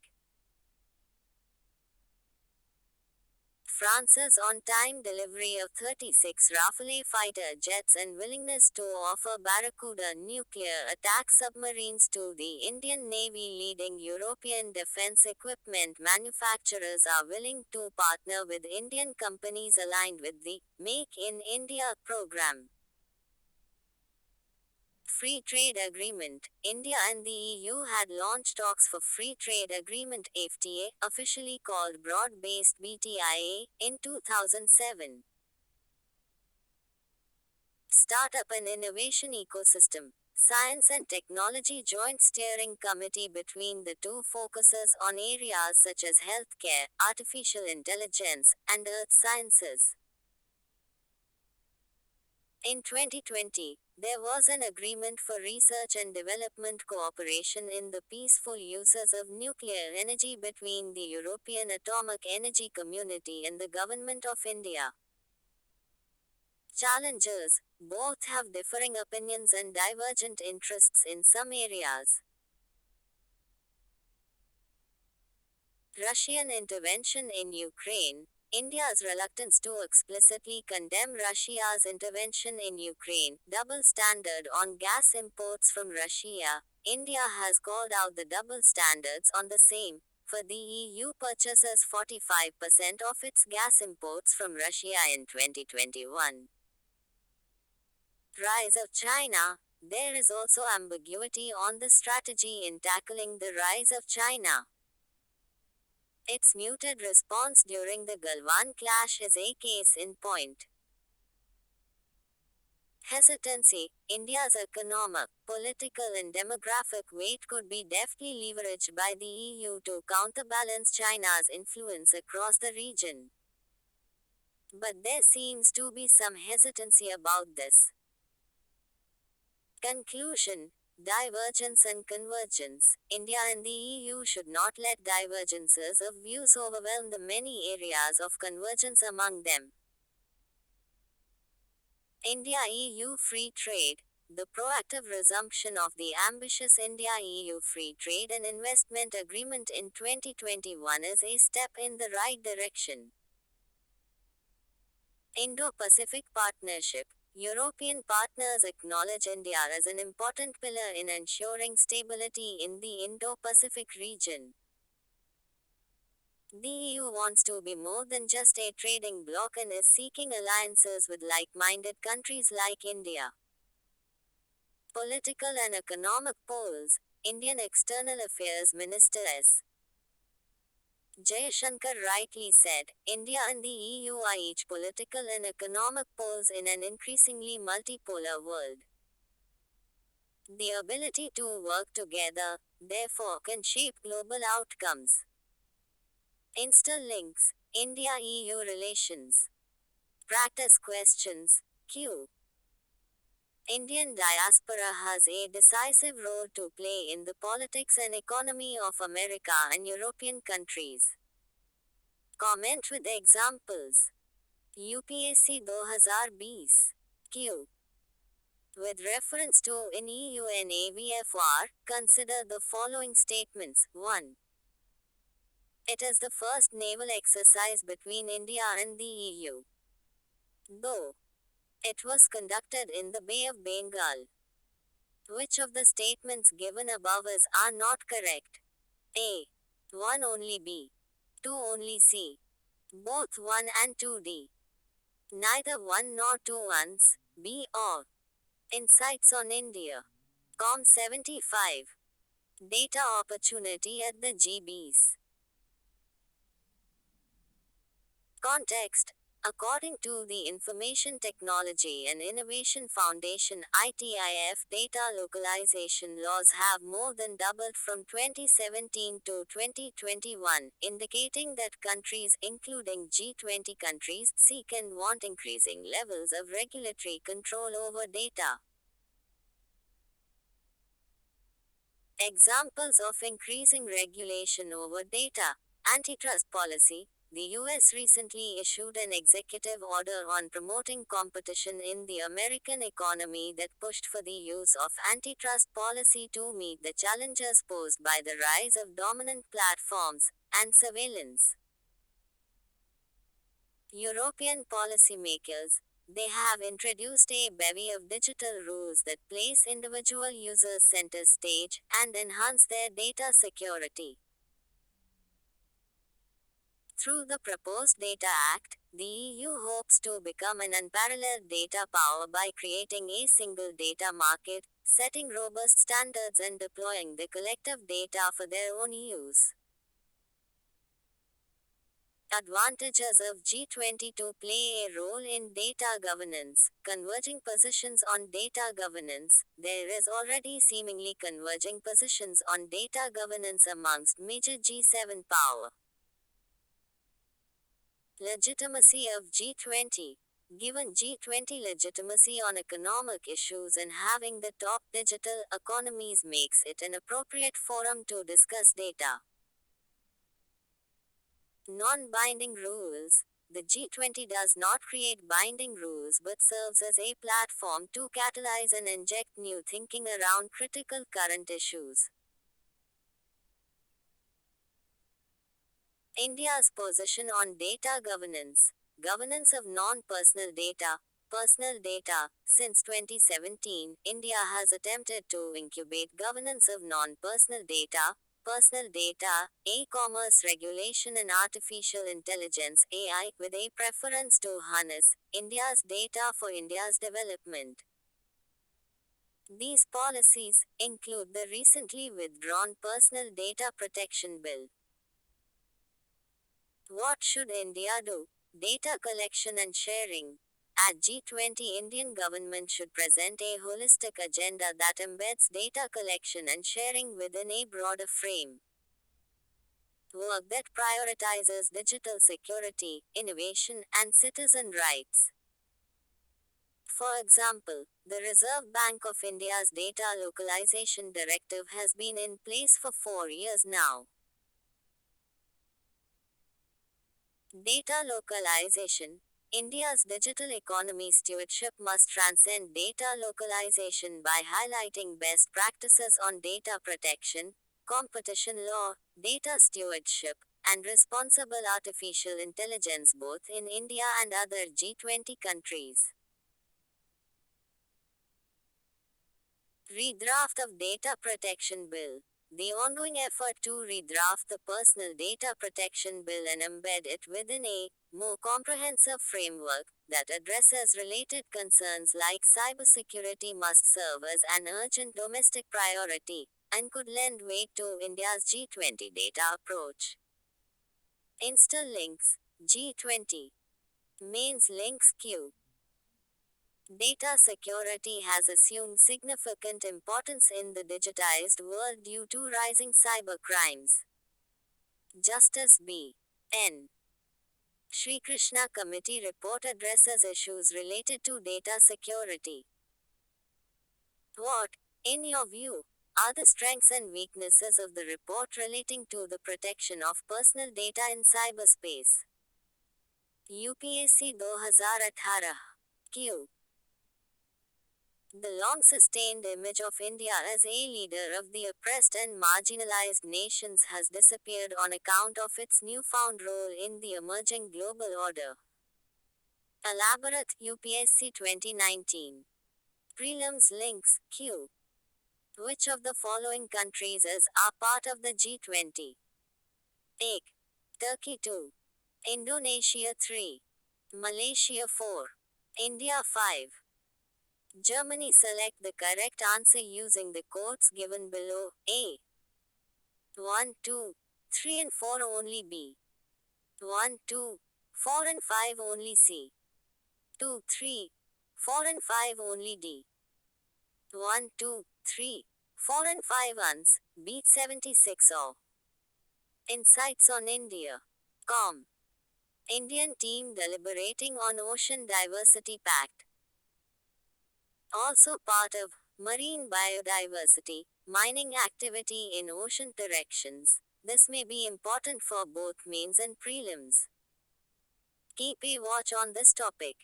[SPEAKER 1] France's on-time delivery of 36 Rafale fighter jets and willingness to offer Barracuda nuclear attack submarines to the Indian Navy. Leading European defense equipment manufacturers are willing to partner with Indian companies aligned with the Make in India program. Free Trade Agreement. India and the EU had launched talks for Free Trade Agreement (FTA), officially called Broad-Based BTIA, in 2007. Startup and Innovation Ecosystem. Science and Technology Joint Steering Committee between the two focuses on areas such as healthcare, artificial intelligence, and earth sciences. In 2020, There was an agreement for research and development cooperation in the peaceful uses of nuclear energy between the European Atomic Energy Community and the Government of India. Challengers: both have differing opinions and divergent interests in some areas. Russian intervention in Ukraine. India's reluctance to explicitly condemn Russia's intervention in Ukraine, double standard on gas imports from Russia. India has called out the double standards on the same. For the EU purchases 45% of its gas imports from Russia in 2021. Rise of China. There is also ambiguity on the strategy in tackling the rise of China. Its muted response during the Galwan clash is a case in point. Hesitancy. India's economic, political, and demographic weight could be deftly leveraged by the EU to counterbalance China's influence across the region. But there seems to be some hesitancy about this. Conclusion. Divergence and convergence. India and the EU should not let divergences of views overwhelm the many areas of convergence among them. India-EU free trade. The proactive resumption of the ambitious India-EU free trade and investment agreement in 2021 is a step in the right direction. Indo-Pacific Partnership. European partners acknowledge India as an important pillar in ensuring stability in the Indo-Pacific region. The EU wants to be more than just a trading bloc and is seeking alliances with like-minded countries like India. Political and economic polls. Indian External Affairs Minister S. Jaishankar rightly said, India and the EU are each political and economic poles in an increasingly multipolar world. The ability to work together, therefore, can shape global outcomes. Insta-links, India-EU relations. Practice questions. Q. Indian diaspora has a decisive role to play in the politics and economy of America and European countries. Comment with examples. UPSC 2020. Q. With reference to in EU and AVFR, consider the following statements. 1. It is the first naval exercise between India and the EU. Though it was conducted in the Bay of Bengal. Which of the statements given above are not correct? A. 1 only B. 2 only C. Both 1 and 2D. Neither 1 nor 2 ones, B or. Insights on India. Com 75. Data opportunity at the GBs. Context. According to the Information Technology and Innovation Foundation (ITIF), data localization laws have more than doubled from 2017 to 2021, indicating that countries, including G20 countries, seek and want increasing levels of regulatory control over data. Examples of increasing regulation over data. Antitrust policy. The US recently issued an executive order on promoting competition in the American economy that pushed for the use of antitrust policy to meet the challenges posed by the rise of dominant platforms and surveillance. European policymakers. They have introduced a bevy of digital rules that place individual users center stage and enhance their data security. Through the proposed Data Act, the EU hopes to become an unparalleled data power by creating a single data market, setting robust standards and deploying the collective data for their own use. Advantages of G20 to play a role in data governance. Converging positions on data governance. There is already seemingly converging positions on data governance amongst major G7 power. Legitimacy of G20. Given G20 legitimacy on economic issues and having the top digital economies makes it an appropriate forum to discuss data. Non-binding rules. The G20 does not create binding rules but serves as a platform to catalyze and inject new thinking around critical current issues. India's position on data governance. Governance of non-personal data. Personal data. Since 2017, India has attempted to incubate governance of non-personal data, personal data, e-commerce regulation and artificial intelligence (AI) with a preference to harness India's data for India's development. These policies include the recently withdrawn Personal Data Protection Bill. What should India do? Data collection and sharing. At G20, Indian government should present a holistic agenda that embeds data collection and sharing within a broader frame. Work that prioritizes digital security, innovation, and citizen rights. For example, the Reserve Bank of India's Data Localization Directive has been in place for 4 years now. Data localization. India's digital economy stewardship must transcend data localization by highlighting best practices on data protection, competition law, data stewardship, and responsible artificial intelligence both in India and other G20 countries. Redraft of Data Protection Bill. The ongoing effort to redraft the Personal Data Protection Bill and embed it within a more comprehensive framework that addresses related concerns like cybersecurity must serve as an urgent domestic priority and could lend weight to India's G20 data approach. Insta links. G20 Mains links queue. Data security has assumed significant importance in the digitized world due to rising cyber crimes. Justice B. N. Sri Krishna Committee report addresses issues related to data security. What, in your view, are the strengths and weaknesses of the report relating to the protection of personal data in cyberspace? UPSC 2018. Q. The long-sustained image of India as a leader of the oppressed and marginalized nations has disappeared on account of its newfound role in the emerging global order. Elaborate UPSC 2019. Prelims links Q. Which of the following countries are part of the G20? A. Turkey 2. Indonesia 3. Malaysia 4. India 5. Germany. Select the correct answer using the quotes given below. A. 1, 2, 3 and 4 only B. 1, 2, 4 and 5 only C. 2, 3, 4 and 5 only D. 1, 2, 3, 4 and 5 ones, B 76 or. Insights on India. Com. Indian team deliberating on Ocean Diversity Pact. Also part of marine biodiversity, mining activity in ocean directions. This may be important for both mains and prelims. Keep a watch on this topic.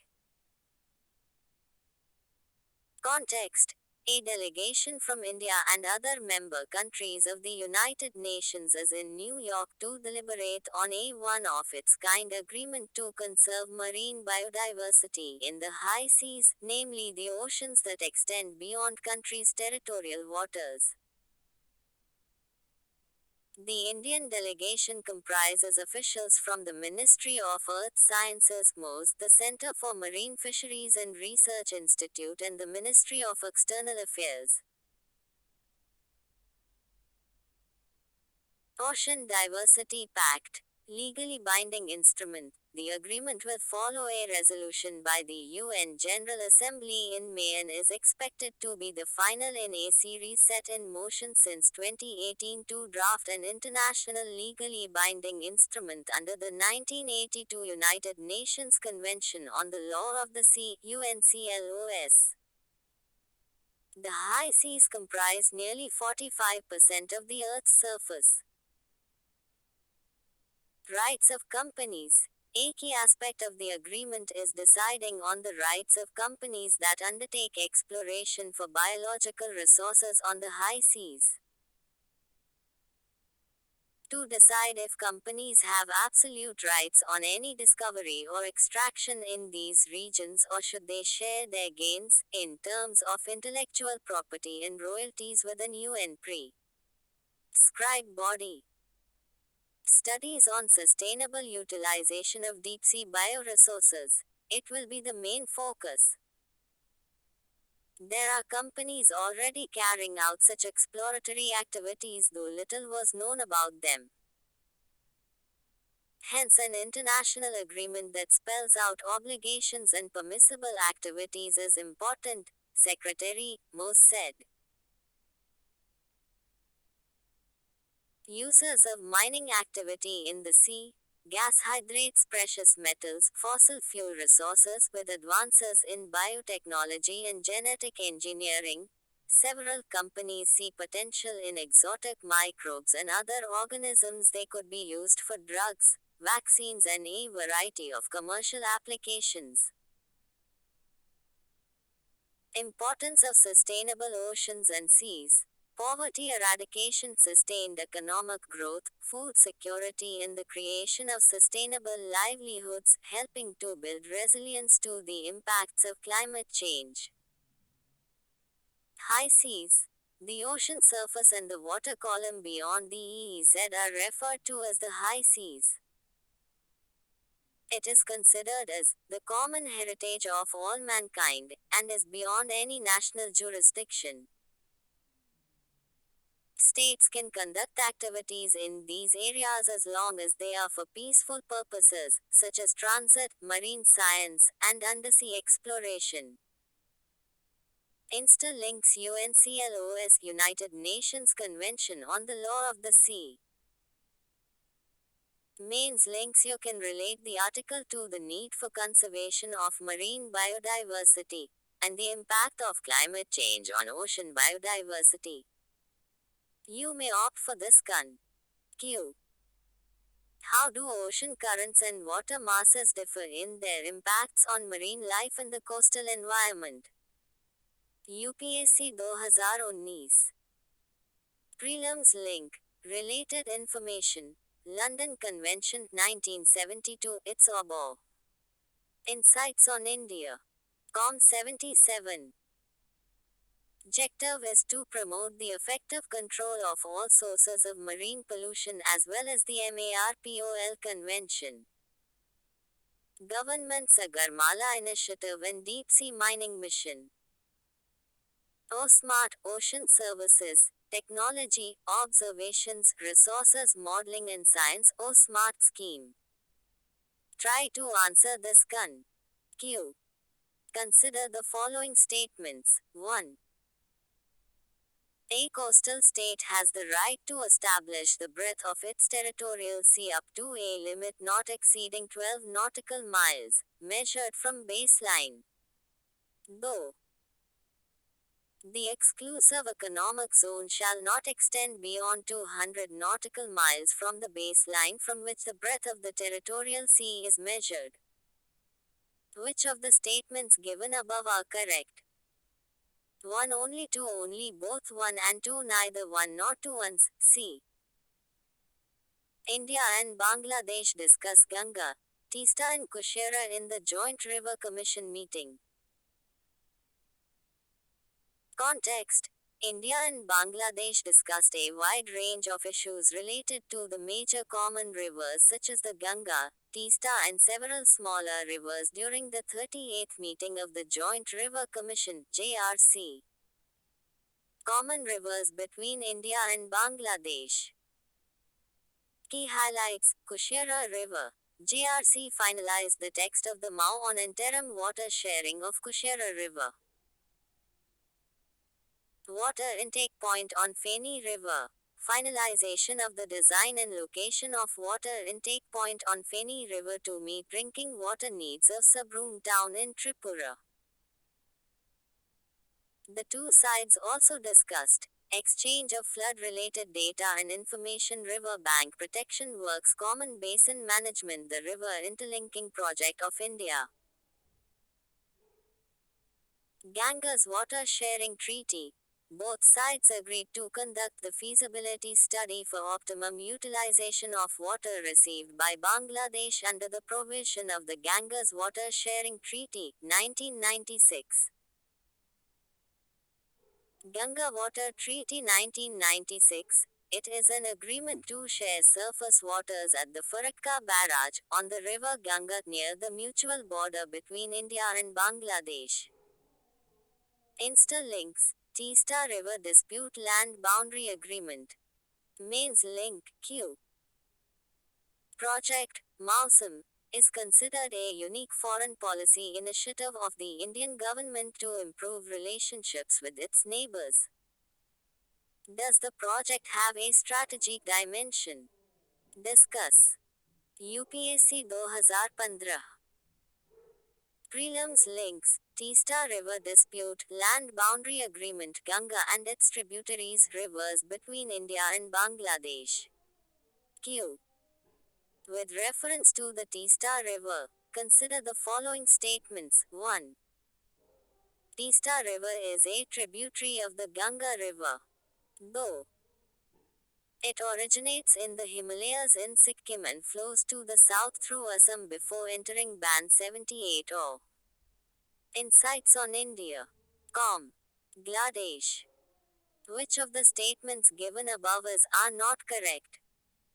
[SPEAKER 1] Context. A delegation from India and other member countries of the United Nations is in New York to deliberate on a one-of-its-kind agreement to conserve marine biodiversity in the high seas, namely the oceans that extend beyond countries' territorial waters. The Indian delegation comprises officials from the Ministry of Earth Sciences (MOES), the Center for Marine Fisheries and Research Institute and the Ministry of External Affairs. Ocean Diversity Pact. Legally binding instrument. The agreement will follow a resolution by the UN General Assembly in May and is expected to be the final in a series set in motion since 2018 to draft an international legally binding instrument under the 1982 United Nations Convention on the Law of the Sea, UNCLOS. The high seas comprise nearly 45% of the Earth's surface. Rights of companies. A key aspect of the agreement is deciding on the rights of companies that undertake exploration for biological resources on the high seas. To decide if companies have absolute rights on any discovery or extraction in these regions or should they share their gains, in terms of intellectual property and royalties with an UN prescribed body. Studies on sustainable utilization of deep sea bioresources. It will be the main focus. There are companies already carrying out such exploratory activities, though little was known about them. Hence, an international agreement that spells out obligations and permissible activities is important, Secretary Moss said. Uses of mining activity in the sea, gas hydrates, precious metals, fossil fuel resources with advances in biotechnology and genetic engineering. Several companies see potential in exotic microbes and other organisms. They could be used for drugs, vaccines, and a variety of commercial applications. Importance of sustainable oceans and seas. Poverty eradication, sustained economic growth, food security, and the creation of sustainable livelihoods, helping to build resilience to the impacts of climate change. High seas. The ocean surface and the water column beyond the EEZ are referred to as the high seas. It is considered as the common heritage of all mankind and is beyond any national jurisdiction. States can conduct activities in these areas as long as they are for peaceful purposes, such as transit, marine science, and undersea exploration. Insta links UNCLOS United Nations Convention on the Law of the Sea. Mains links. You can relate the article to the need for conservation of marine biodiversity and the impact of climate change on ocean biodiversity. You may opt for this Q. How do ocean currents and water masses differ in their impacts on marine life and the coastal environment? UPSC 2019. Prelims link. Related information. London Convention 1972. It's Abo. Insights on India. Com 77. Objective is to promote the effective control of all sources of marine pollution as well as the MARPOL Convention. Government Sagarmala Initiative and Deep Sea Mining Mission. OSMART Ocean Services, Technology, Observations, Resources Modeling and Science OSMART Scheme. Try to answer this Q. Consider the following statements. 1. A coastal state has the right to establish the breadth of its territorial sea up to a limit not exceeding 12 nautical miles, measured from baseline. Though the exclusive economic zone shall not extend beyond 200 nautical miles from the baseline from which the breadth of the territorial sea is measured. Which of the statements given above are correct? 1 only, 2 only, both 1 and 2, neither 1 nor 2 ones. C. India and Bangladesh discuss Ganga, Teesta and Kushera in the Joint River Commission meeting. Context. India and Bangladesh discussed a wide range of issues related to the major common rivers such as the Ganga, Teesta and several smaller rivers during the 38th meeting of the Joint River Commission (JRC). Common rivers between India and Bangladesh. Key highlights: Kushiera River. JRC finalized the text of the MoU on interim water sharing of Kushiera River. Water intake point on Feni River. Finalization of the design and location of water intake point on Feni River to meet drinking water needs of Sabroom town in Tripura. The two sides also discussed exchange of flood-related data and information, river bank protection works, common basin management, the river interlinking project of India. Ganges Water Sharing Treaty. Both sides agreed to conduct the feasibility study for optimum utilization of water received by Bangladesh under the provision of the Ganges Water Sharing Treaty, 1996. Ganga Water Treaty 1996. It is an agreement to share surface waters at the Farakka Barrage, on the river Ganga near the mutual border between India and Bangladesh. Interlinks. Teesta River Dispute Land Boundary Agreement. Mains Link, Q. Project, Mausam, is considered a unique foreign policy initiative of the Indian government to improve relationships with its neighbors. Does the project have a strategic dimension? Discuss. UPSC 2015. Prelims links, Teesta River Dispute, Land Boundary Agreement, Ganga and its tributaries, rivers between India and Bangladesh. Q. With reference to the Teesta River, consider the following statements. 1. Teesta River is a tributary of the Ganga River. Though it originates in the Himalayas in Sikkim and flows to the south through Assam before entering Band 78 or Insights on India. Bangladesh. Which of the statements given above are not correct?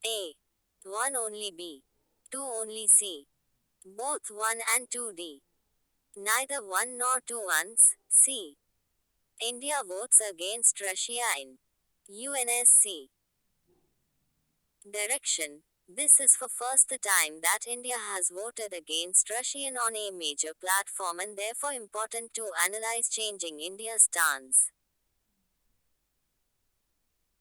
[SPEAKER 1] A. 1 only B. 2 only C. Both 1 and 2 D. Neither 1 nor 2 once. C. India votes against Russia in UNSC. Direction. This is for first the time that India has voted against Russia on a major platform and therefore important to analyze changing India's stance.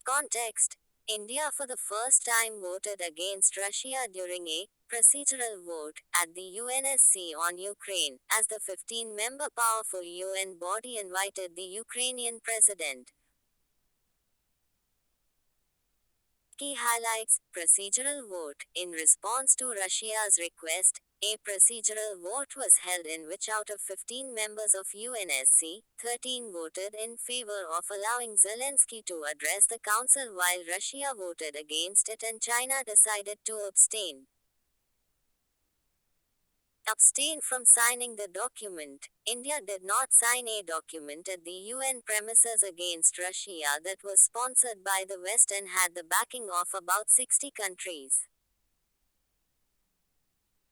[SPEAKER 1] Context. India for the first time voted against Russia during a procedural vote at the UNSC on Ukraine, as the 15-member powerful UN body invited the Ukrainian president. Key highlights. Procedural vote. In response to Russia's request, a procedural vote was held in which out of 15 members of UNSC, 13 voted in favor of allowing Zelensky to address the council while Russia voted against it and China decided to abstain. Abstain from signing the document. India did not sign a document at the UN premises against Russia that was sponsored by the West and had the backing of about 60 countries.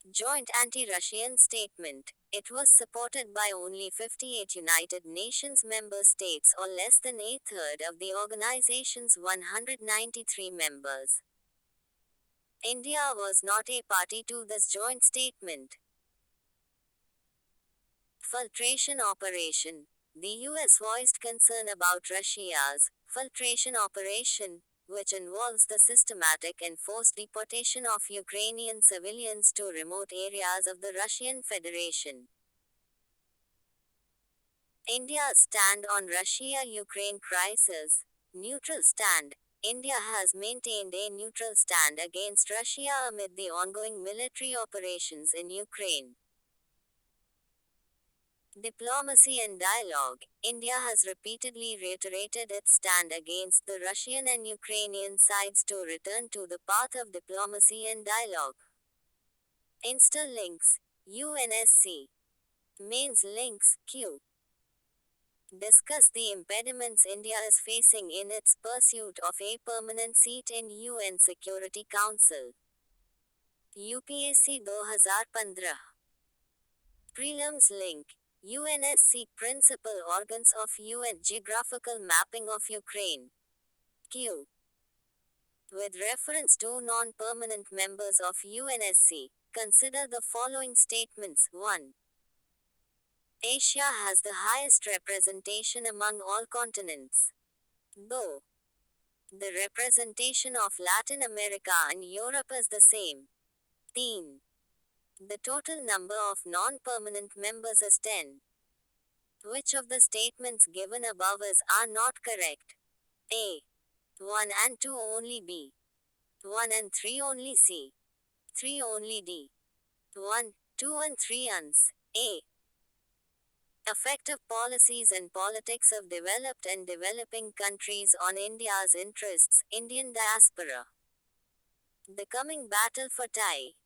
[SPEAKER 1] Joint anti-Russian statement. It was supported by only 58 United Nations member states or less than a third of the organization's 193 members. India was not a party to this joint statement. Filtration operation. The US voiced concern about Russia's filtration operation, which involves the systematic and forced deportation of Ukrainian civilians to remote areas of the Russian Federation. India's stand on Russia-Ukraine crisis. Neutral stand. India has maintained a neutral stand against Russia amid the ongoing military operations in Ukraine. Diplomacy and dialogue. India has repeatedly reiterated its stand against the Russian and Ukrainian sides to return to the path of diplomacy and dialogue. Interlinks. UNSC. Mains links, Q. Discuss the impediments India is facing in its pursuit of a permanent seat in UN Security Council. UPSC 2015. Prelims link. UNSC Principal Organs of UN Geographical Mapping of Ukraine. Q. With reference to non-permanent members of UNSC, consider the following statements. 1. Asia has the highest representation among all continents. Though the representation of Latin America and Europe is the same. 10. The total number of non-permanent members is 10. Which of the statements given above are not correct? A. 1 and 2 only B. 1 and 3 only C. 3 only D. 1, 2 and 3 uns. A. Effective policies and politics of developed and developing countries on India's interests, Indian diaspora. The coming battle for Thai.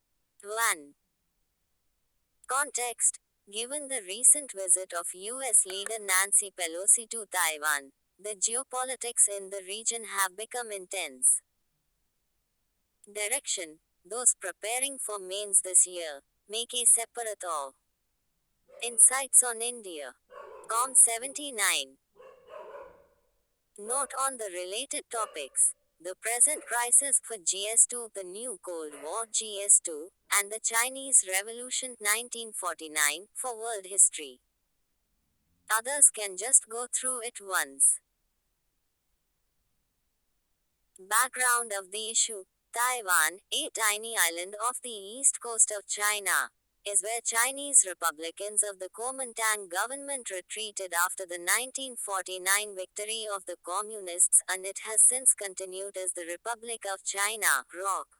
[SPEAKER 1] 1. Context. Given the recent visit of US leader Nancy Pelosi to Taiwan, the geopolitics in the region have become intense. Direction. Those preparing for mains this year, make a separate of Insights on India. Com 79. Note on the related topics. The present crisis for GS2, the new Cold War GS2, and the Chinese Revolution 1949 for world history. Others can just go through it once. Background of the issue. Taiwan, a tiny island off the east coast of China, is where Chinese Republicans of the Kuomintang government retreated after the 1949 victory of the Communists, and it has since continued as the Republic of China, ROC.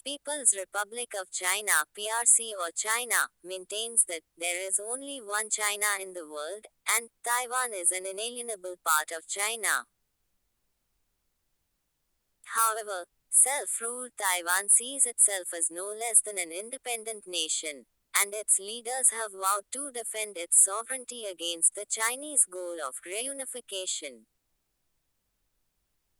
[SPEAKER 1] People's Republic of China, PRC or China, maintains that there is only one China in the world, and Taiwan is an inalienable part of China. However, self-ruled Taiwan sees itself as no less than an independent nation, and its leaders have vowed to defend its sovereignty against the Chinese goal of reunification.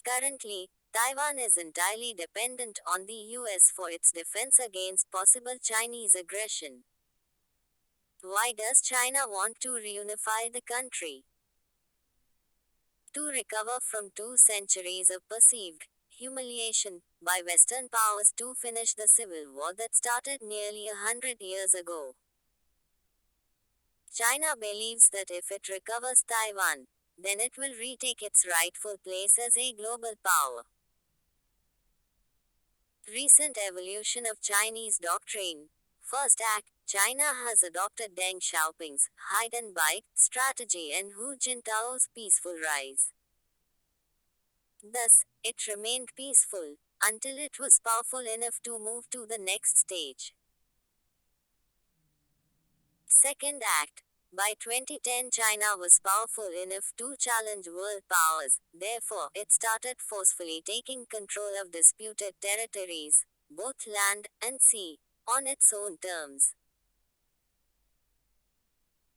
[SPEAKER 1] Currently, Taiwan is entirely dependent on the US for its defense against possible Chinese aggression. Why does China want to reunify the country? To recover from 2 centuries of perceived humiliation by Western powers to finish the civil war that started nearly 100 years ago. China believes that if it recovers Taiwan, then it will retake its rightful place as a global power. Recent evolution of Chinese doctrine. First act, China has adopted Deng Xiaoping's hide and bite strategy and Hu Jintao's peaceful rise. Thus, it remained peaceful until it was powerful enough to move to the next stage. Second act. By 2010, China was powerful enough to challenge world powers, therefore, it started forcefully taking control of disputed territories, both land and sea, on its own terms.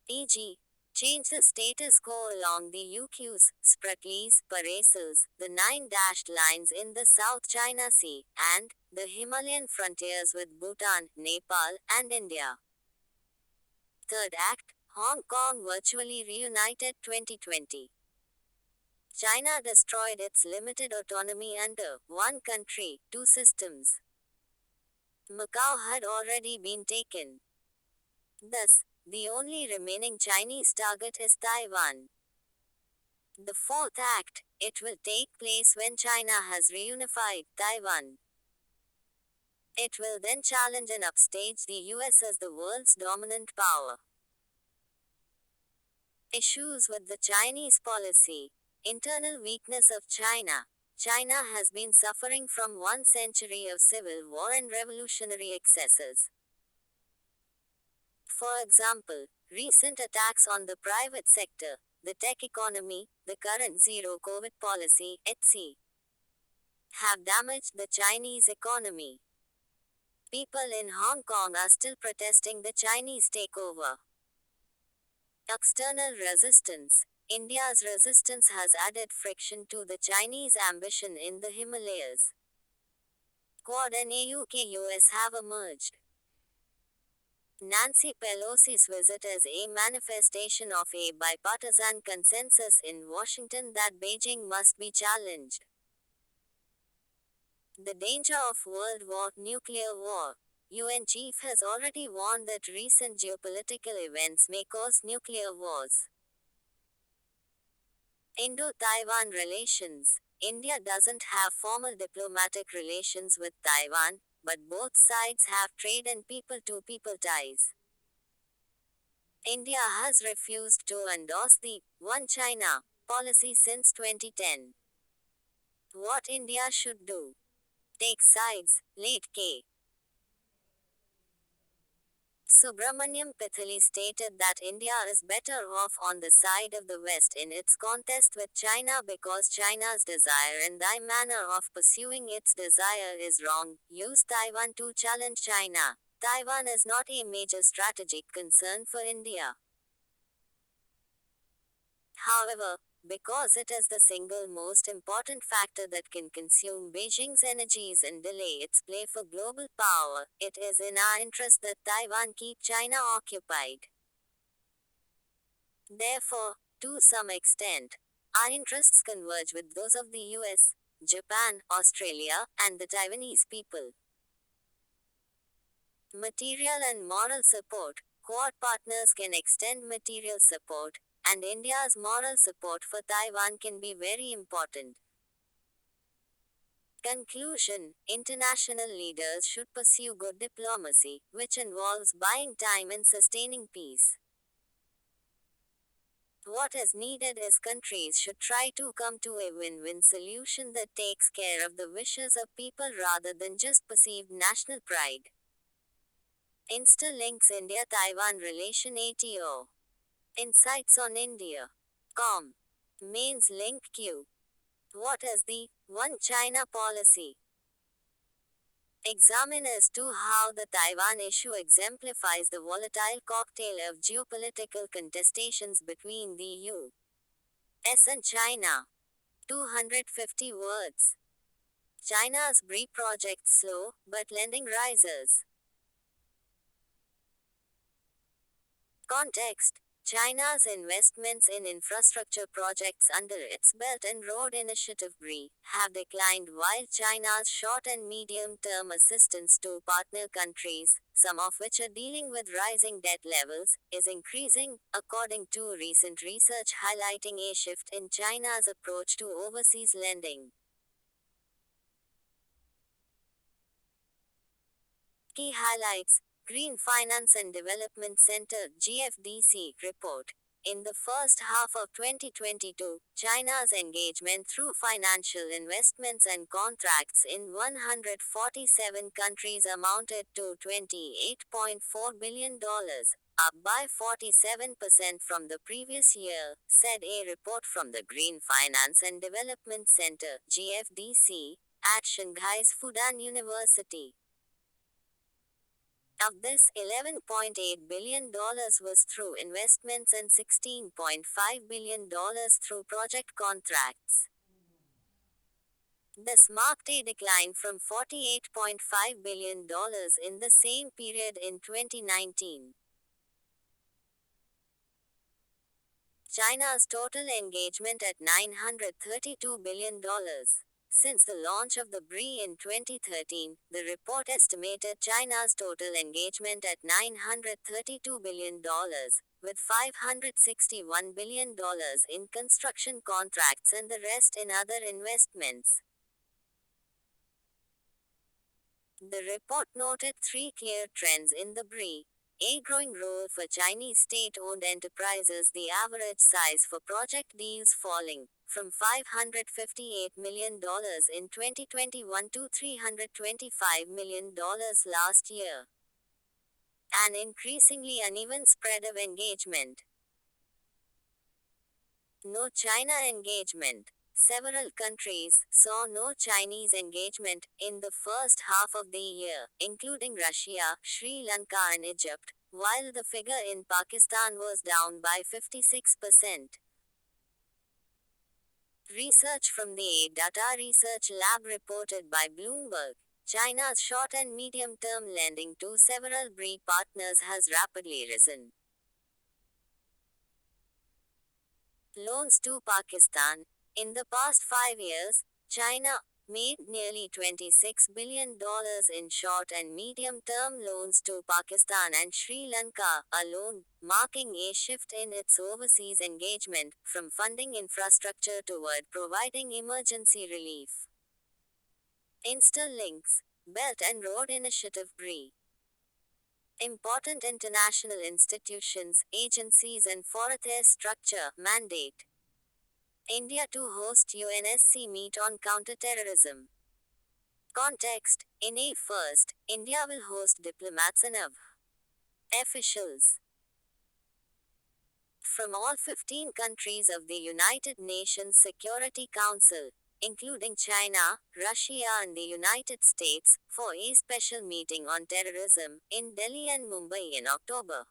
[SPEAKER 1] E.g., change the status quo along the Yukos, Spratlys, Paracels, the 9 dashed lines in the South China Sea, and the Himalayan frontiers with Bhutan, Nepal, and India. Third act, Hong Kong virtually reunited 2020. China destroyed its limited autonomy under one country, two systems. Macau had already been taken. Thus, the only remaining Chinese target is Taiwan. The fourth act, it will take place when China has reunified Taiwan. It will then challenge and upstage the US as the world's dominant power. Issues with the Chinese policy. Internal weakness of China. China has been suffering from 1 century of civil war and revolutionary excesses. For example, recent attacks on the private sector, the tech economy, the current zero-COVID policy, etc., have damaged the Chinese economy. People in Hong Kong are still protesting the Chinese takeover. External resistance. India's resistance has added friction to the Chinese ambition in the Himalayas. Quad and AUKUS have emerged. Nancy Pelosi's visit is a manifestation of a bipartisan consensus in Washington that Beijing must be challenged. The danger of World War nuclear war. UN chief has already warned that recent geopolitical events may cause nuclear wars. Indo-Taiwan relations. India doesn't have formal diplomatic relations with Taiwan, but both sides have trade and people-to-people ties. India has refused to endorse the One China policy since 2010. What India should do? Take sides, late K. Subramaniam Pithali stated that India is better off on the side of the West in its contest with China because China's desire and the manner of pursuing its desire is wrong. Use Taiwan to challenge China. Taiwan is not a major strategic concern for India. However, because it is the single most important factor that can consume Beijing's energies and delay its play for global power, it is in our interest that Taiwan keep China occupied. Therefore, to some extent, our interests converge with those of the US, Japan, Australia, and the Taiwanese people. Material and moral support. Quad partners can extend material support, and India's moral support for Taiwan can be very important. Conclusion. International leaders should pursue good diplomacy, which involves buying time and sustaining peace. What is needed is countries should try to come to a win-win solution that takes care of the wishes of people rather than just perceived national pride. Insta links India Taiwan relation ATO. Insights on India. Com. Mains link Q. What is the One China policy? Examine as to how the Taiwan issue exemplifies the volatile cocktail of geopolitical contestations between the U.S. and China. 250 words. China's BRI project slow, but lending rises. Context. China's investments in infrastructure projects under its Belt and Road Initiative BRI have declined while China's short and medium-term assistance to partner countries, some of which are dealing with rising debt levels, is increasing, according to recent research highlighting a shift in China's approach to overseas lending. Key highlights. Green Finance and Development Center (GFDC) report. In the first half of 2022, China's engagement through financial investments and contracts in 147 countries amounted to $28.4 billion, up by 47% from the previous year, said a report from the Green Finance and Development Center (GFDC) at Shanghai's Fudan University. Of this, $11.8 billion was through investments and $16.5 billion through project contracts. This marked a decline from $48.5 billion in the same period in 2019. China's total engagement at $932 billion. Since the launch of the BRI in 2013, the report estimated China's total engagement at $932 billion, with $561 billion in construction contracts and the rest in other investments. The report noted three clear trends in the BRI. A growing role for Chinese state-owned enterprises, the average size for project deals falling from $558 million in 2021 to $325 million last year. An increasingly uneven spread of engagement. No China engagement. Several countries saw no Chinese engagement in the first half of the year, including Russia, Sri Lanka, and Egypt, while the figure in Pakistan was down by 56%. Research from the Data Research Lab reported by Bloomberg. China's short and medium-term lending to several BRI partners has rapidly risen. Loans to Pakistan. In the past 5 years, China made nearly $26 billion in short and medium-term loans to Pakistan and Sri Lanka alone, marking a shift in its overseas engagement, from funding infrastructure toward providing emergency relief. Interlinks, Belt and Road Initiative BRI. Important international institutions, agencies and foreign structure mandate India to host UNSC meet on counterterrorism. Context: in a first, India will host diplomats and officials from all 15 countries of the United Nations Security Council, including China, Russia and the United States, for a special meeting on terrorism in Delhi and Mumbai in October.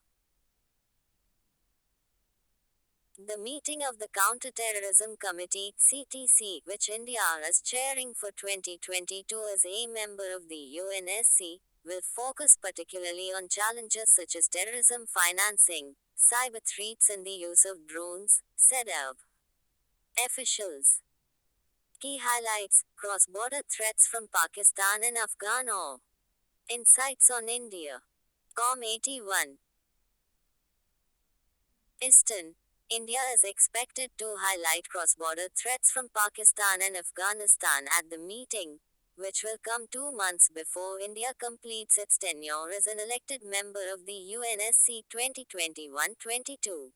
[SPEAKER 1] The meeting of the Counterterrorism Committee (CTC), which India is chairing for 2022 as a member of the UNSC, will focus particularly on challenges such as terrorism financing, cyber threats and the use of drones, said officials. Key highlights: cross-border threats from Pakistan and Afghan insights on India. Com81. Eastern India is expected to highlight cross-border threats from Pakistan and Afghanistan at the meeting, which will come 2 months before India completes its tenure as an elected member of the UNSC 2021-22.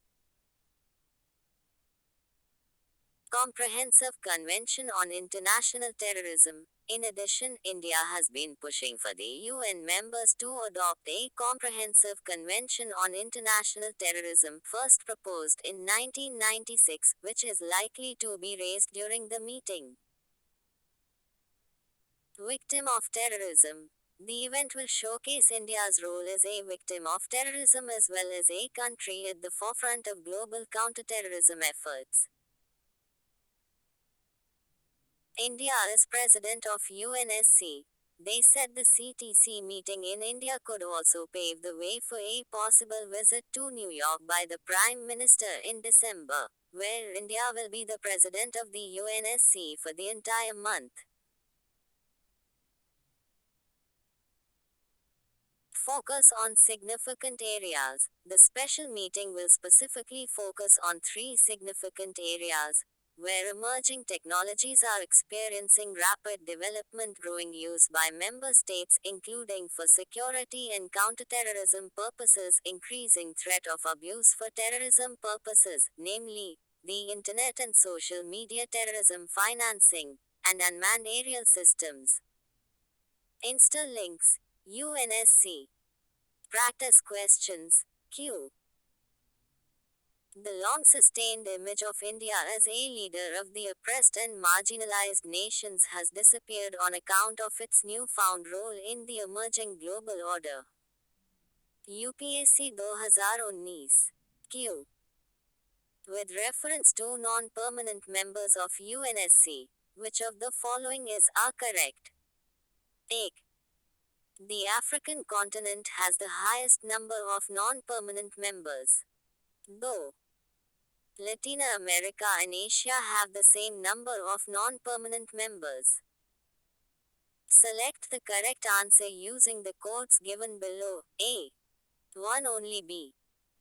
[SPEAKER 1] Comprehensive Convention on International Terrorism. In addition, India has been pushing for the UN members to adopt a comprehensive convention on international terrorism, first proposed in 1996, which is likely to be raised during the meeting. Victim of terrorism. The event will showcase India's role as a victim of terrorism as well as a country at the forefront of global counterterrorism efforts. India is president of UNSC. They said the CTC meeting in India could also pave the way for a possible visit to New York by the Prime Minister in December, where India will be the president of the UNSC for the entire month. Focus on significant areas. The special meeting will specifically focus on 3 significant areas where emerging technologies are experiencing rapid development, growing use by member states, including for security and counterterrorism purposes, increasing threat of abuse for terrorism purposes, namely, the internet and social media, terrorism financing, and unmanned aerial systems. Interlinks, UNSC. Practice questions, Q. The long-sustained image of India as a leader of the oppressed and marginalized nations has disappeared on account of its newfound role in the emerging global order. UPSC 2019. Q. With reference to non-permanent members of UNSC, which of the following are correct? A. The African continent has the highest number of non-permanent members. Though Latin America and Asia have the same number of non-permanent members. Select the correct answer using the codes given below. A. 1 only B.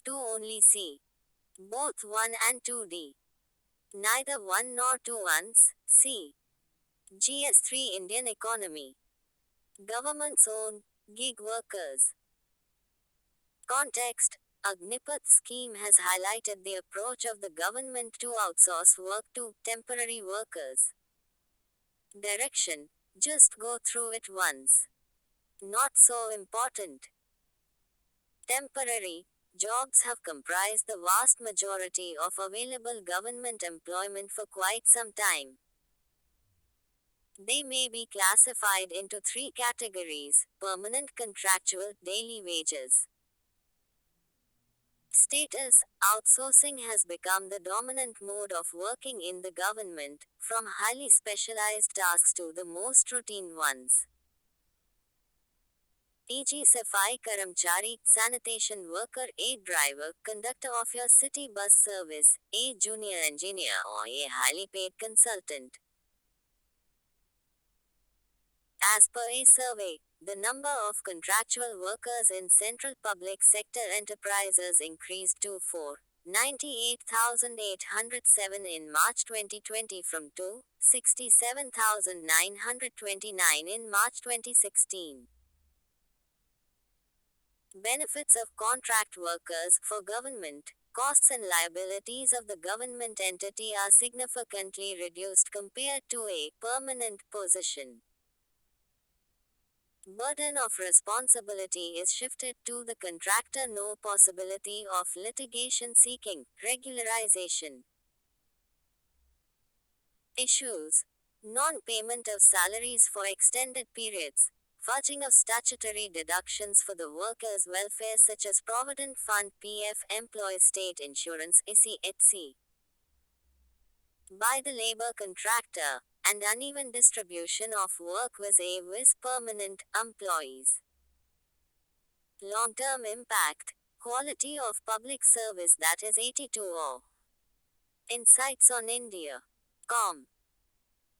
[SPEAKER 1] 2 only C. Both 1 and 2 D. Neither 1 nor 2 ones, C. GS3 Indian economy. Government's own, gig workers. Context: Agnipath scheme has highlighted the approach of the government to outsource work to temporary workers. Direction: just go through it once. Not so important. Temporary jobs have comprised the vast majority of available government employment for quite some time. They may be classified into 3 categories: permanent, contractual, daily wages. Status: outsourcing has become the dominant mode of working in the government, from highly specialized tasks to the most routine ones. E.g., Safai Karamchari, sanitation worker, a driver, conductor of your city bus service, a junior engineer, or a highly paid consultant. As per a survey, the number of contractual workers in central public sector enterprises increased to 498,807 in March 2020 from 267,929 in March 2016. Benefits of contract workers for government. Costs and liabilities of the government entity are significantly reduced compared to a permanent position. Burden of responsibility is shifted to the contractor. No possibility of litigation seeking regularization. Issues: non-payment of salaries for extended periods, fudging of statutory deductions for the workers' welfare such as Provident Fund (PF), employees' state insurance (ICI, etc.) by the labor contractor, and uneven distribution of work with permanent employees. Long-term impact: quality of public service, that is 82 insights on India.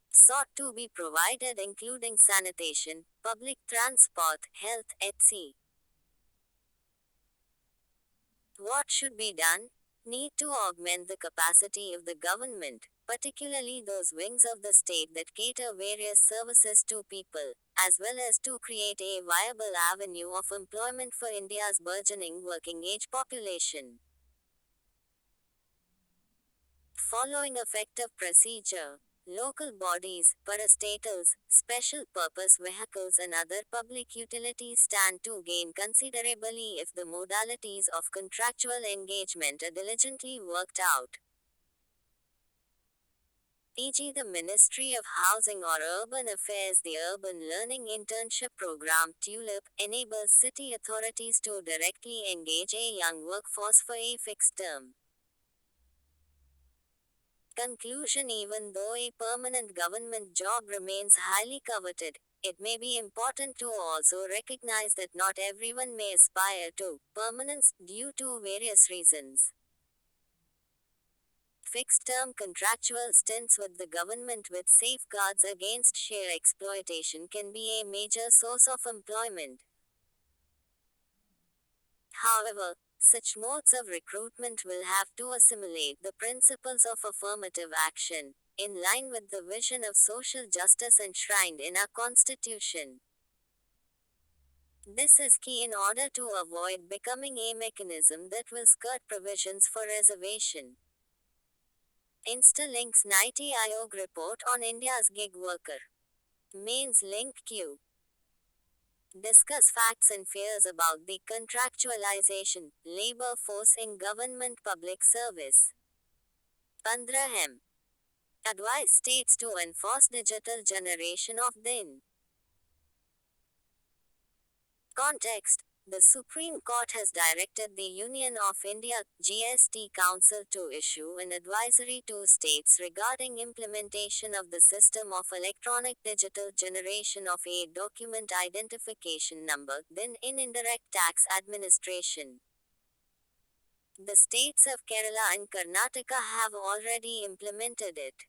[SPEAKER 1] Sought to be provided including sanitation, public transport, health, etc. What should be done? Need to augment the capacity of the government, particularly those wings of the state that cater various services to people, as well as to create a viable avenue of employment for India's burgeoning working age population. Following effective procedure. Local bodies, parastatals, special purpose vehicles, and other public utilities stand to gain considerably if the modalities of contractual engagement are diligently worked out. E.g., the Ministry of Housing or Urban Affairs. The Urban Learning Internship Program (TULIP) enables city authorities to directly engage a young workforce for a fixed term. Conclusion: even though a permanent government job remains highly coveted, it may be important to also recognize that not everyone may aspire to permanence due to various reasons. Fixed-term contractual stints with the government with safeguards against sheer exploitation can be a major source of employment. However, such modes of recruitment will have to assimilate the principles of affirmative action, in line with the vision of social justice enshrined in our Constitution. This is key in order to avoid becoming a mechanism that will skirt provisions for reservation. InstaLink's NITI Aayog report on India's gig worker. Mains link Q. Discuss facts and fears about the contractualization, labor force in government public service. 15. Advise states to enforce digital generation of DIN. Context: the Supreme Court has directed the Union of India (GST) Council to issue an advisory to states regarding implementation of the system of electronic digital generation of a document identification number (DIN) in indirect tax administration. The states of Kerala and Karnataka have already implemented it.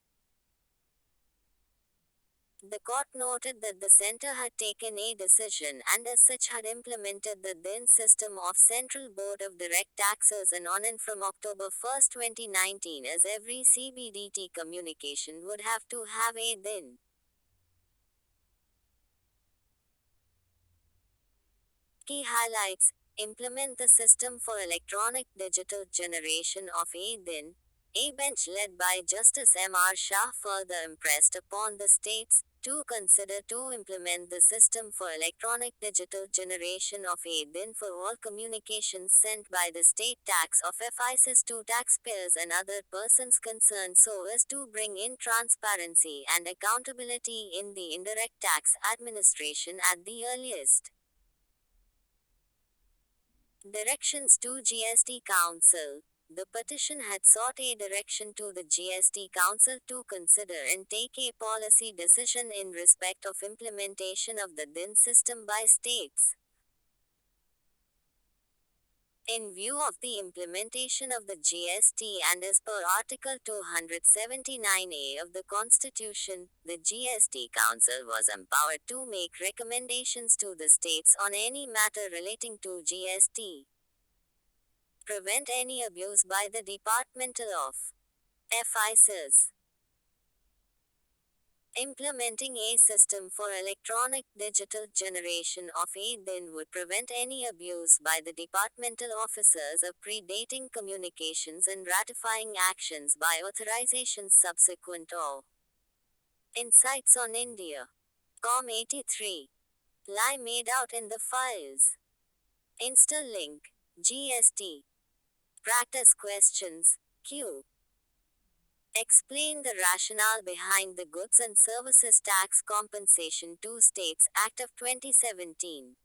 [SPEAKER 1] The court noted that the centre had taken a decision and as such had implemented the DIN system of Central Board of Direct Taxes and on and from October 1, 2019, as every CBDT communication would have to have a DIN. Key highlights: implement the system for electronic digital generation of a DIN. A bench led by Justice M.R. Shah further impressed upon the states to consider to implement the system for electronic digital generation of a DIN for all communications sent by the state tax offices to taxpayers and other persons concerned so as to bring in transparency and accountability in the indirect tax administration at the earliest. Directions to GST Council. The petition had sought a direction to the GST Council to consider and take a policy decision in respect of implementation of the DIN system by states. In view of the implementation of the GST and as per Article 279A of the Constitution, the GST Council was empowered to make recommendations to the states on any matter relating to GST. Prevent any abuse by the Departmental of FICs. Implementing a system for electronic digital generation of aid then would prevent any abuse by the departmental officers of predating communications and ratifying actions by authorizations subsequent or Insights on India. Com 83. Lie made out in the files. Instalink. GST. Practice questions. Q. Explain the rationale behind the Goods and Services Tax Compensation to States Act of 2017.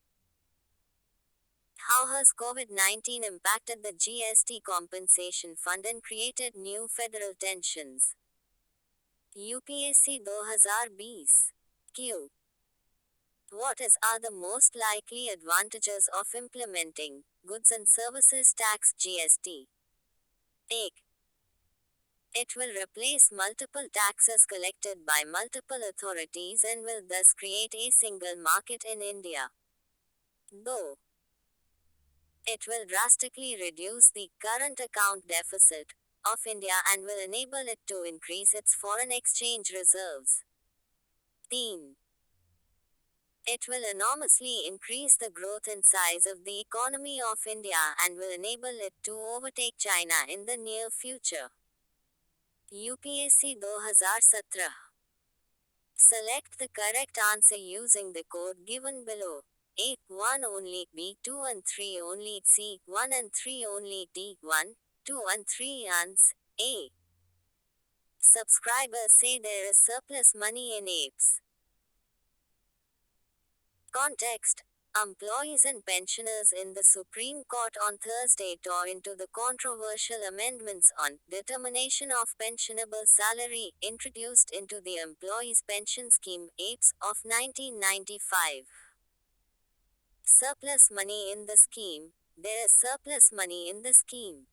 [SPEAKER 1] How has COVID-19 impacted the GST compensation fund and created new federal tensions? UPSC 2020. Q. Are the most likely advantages of implementing Goods and Services Tax GST? A. It will replace multiple taxes collected by multiple authorities and will thus create a single market in India. Though it will drastically reduce the current account deficit of India and will enable it to increase its foreign exchange reserves. 13. It will enormously increase the growth and size of the economy of India and will enable it to overtake China in the near future. UPSC 2017. Select the correct answer using the code given below. A. 1 only, B. 2 and 3 only, C. 1 and 3 only, D. 1, 2 and 3 ans. A. Subscribers say there is surplus money in apes. Context. Employees and pensioners in the Supreme Court on Thursday tore into the controversial amendments on determination of pensionable salary introduced into the Employees Pension Scheme (APS) of 1995. Surplus money in the scheme. There is surplus money in the scheme.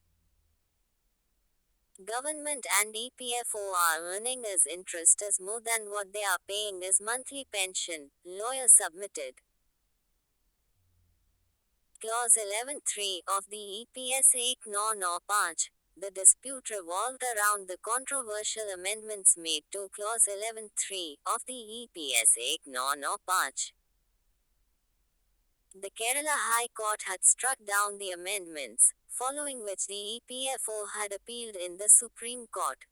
[SPEAKER 1] Government and EPFO are earning as interest as more than what they are paying as monthly pension, lawyer submitted. Clause 11.3 of the EPS 1-9-5. The dispute revolved around the controversial amendments made to Clause 11.3 of the EPS 1-9-5. The Kerala High Court had struck down the amendments, following which the EPFO had appealed in the Supreme Court.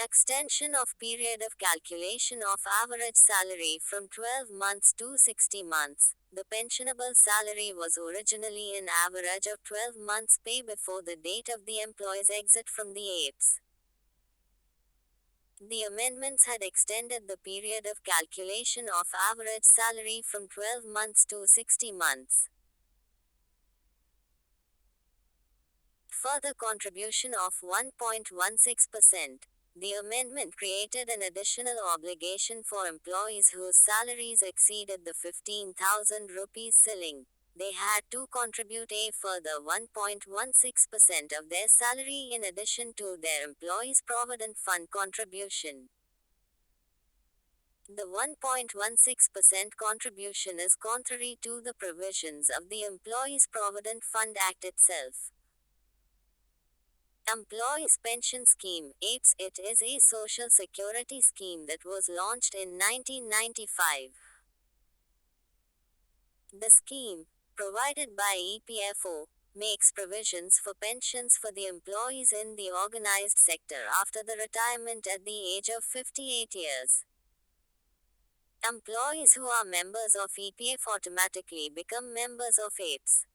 [SPEAKER 1] Extension of period of calculation of average salary from 12 months to 60 months. The pensionable salary was originally an average of 12 months' pay before the date of the employee's exit from the APS. The amendments had extended the period of calculation of average salary from 12 months to 60 months. Further contribution of 1.16%. The amendment created an additional obligation for employees whose salaries exceeded the 15,000 rupees ceiling. They had to contribute a further 1.16% of their salary in addition to their employees' provident fund contribution. The 1.16% contribution is contrary to the provisions of the Employees Provident Fund Act itself. Employees Pension Scheme (APS). It is a social security scheme that was launched in 1995. The scheme, provided by EPFO, makes provisions for pensions for the employees in the organized sector after the retirement at the age of 58 years. Employees who are members of EPF automatically become members of APS.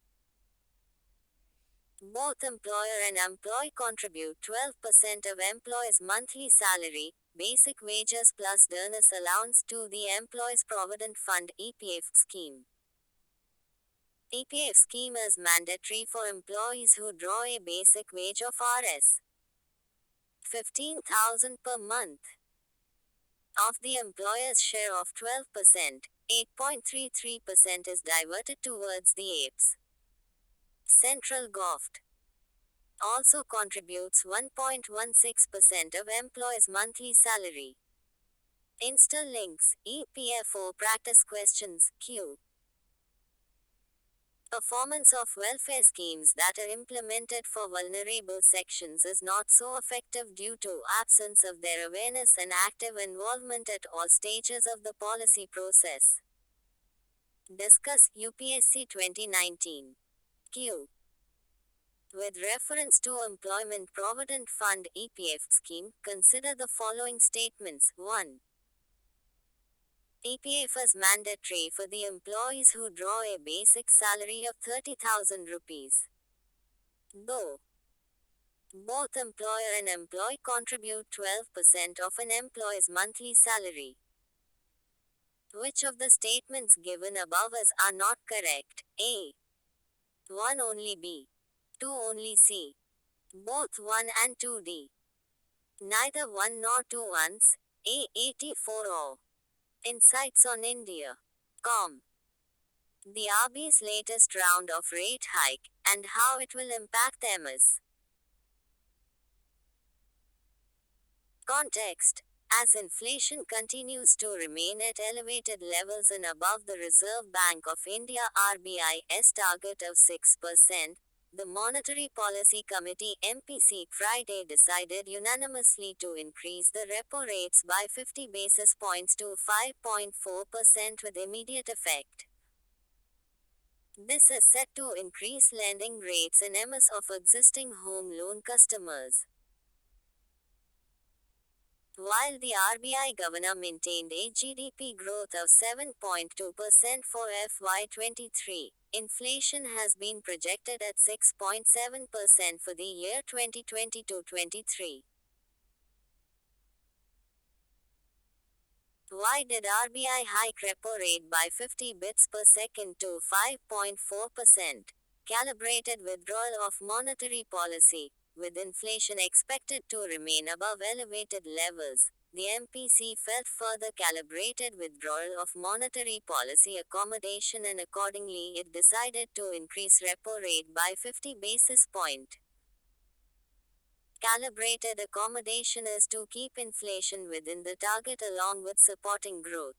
[SPEAKER 1] Both employer and employee contribute 12% of employee's monthly salary, basic wages plus bonus allowance to the Employees Provident Fund (EPF) scheme. EPF scheme is mandatory for employees who draw a basic wage of Rs. 15,000 per month. Of the employer's share of 12%, 8.33% is diverted towards the apes. Central Govt also contributes 1.16% of employees' monthly salary. Insta links, EPFO practice questions, Q. Performance of welfare schemes that are implemented for vulnerable sections is not so effective due to absence of their awareness and active involvement at all stages of the policy process. Discuss UPSC 2019. Q. With reference to Employment Provident Fund (EPF) scheme, consider the following statements. 1. EPF is mandatory for the employees who draw a basic salary of 30,000 rupees. Though both employer and employee contribute 12% of an employee's monthly salary. Which of the statements given above are not correct? A. 1 only B. 2 only C. Both 1 and 2D. Neither 1 nor 2 ones. A. 84O. Insights on India. Com. The RBI's latest round of rate hike, and how it will impact MS. Context. As inflation continues to remain at elevated levels and above the Reserve Bank of India (RBI's) target of 6%, the Monetary Policy Committee (MPC) Friday decided unanimously to increase the repo rates by 50 basis points to 5.4% with immediate effect. This is set to increase lending rates in MS of existing home loan customers. While the RBI governor maintained a GDP growth of 7.2% for FY23, inflation has been projected at 6.7% for the year 2022-23. Why did RBI hike repo rate by 50 bps per second to 5.4%? Calibrated withdrawal of monetary policy. With inflation expected to remain above elevated levels, the MPC felt further calibrated withdrawal of monetary policy accommodation and accordingly it decided to increase repo rate by 50 basis points. Calibrated accommodation is to keep inflation within the target along with supporting growth.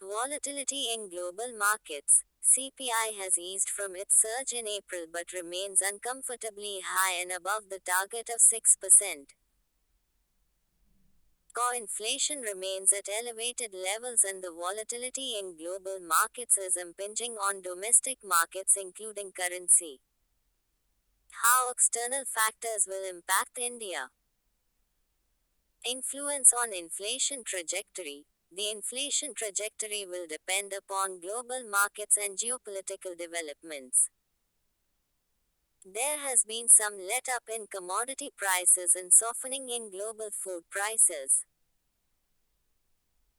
[SPEAKER 1] Volatility in global markets. CPI has eased from its surge in April but remains uncomfortably high and above the target of 6%. Core inflation remains at elevated levels and the volatility in global markets is impinging on domestic markets including currency. How external factors will impact India. Influence on inflation trajectory. The inflation trajectory will depend upon global markets and geopolitical developments. There has been some let-up in commodity prices and softening in global food prices.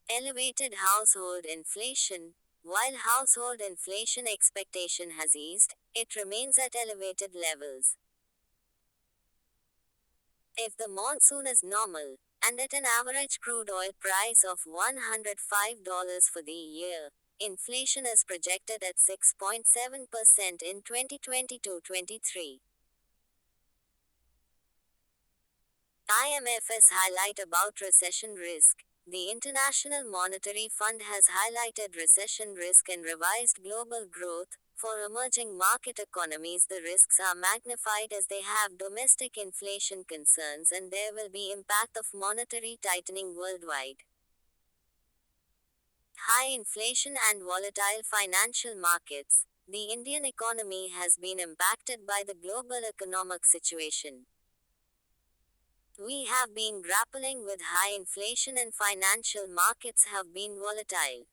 [SPEAKER 1] Elevated household inflation. While household inflation expectation has eased, it remains at elevated levels. If the monsoon is normal, and at an average crude oil price of $105 for the year, inflation is projected at 6.7% in 2022-23. IMF's highlight about recession risk. The International Monetary Fund has highlighted recession risk and revised global growth. For emerging market economies, the risks are magnified as they have domestic inflation concerns and there will be impact of monetary tightening worldwide. High inflation and volatile financial markets. The Indian economy has been impacted by the global economic situation. We have been grappling with high inflation and financial markets have been volatile.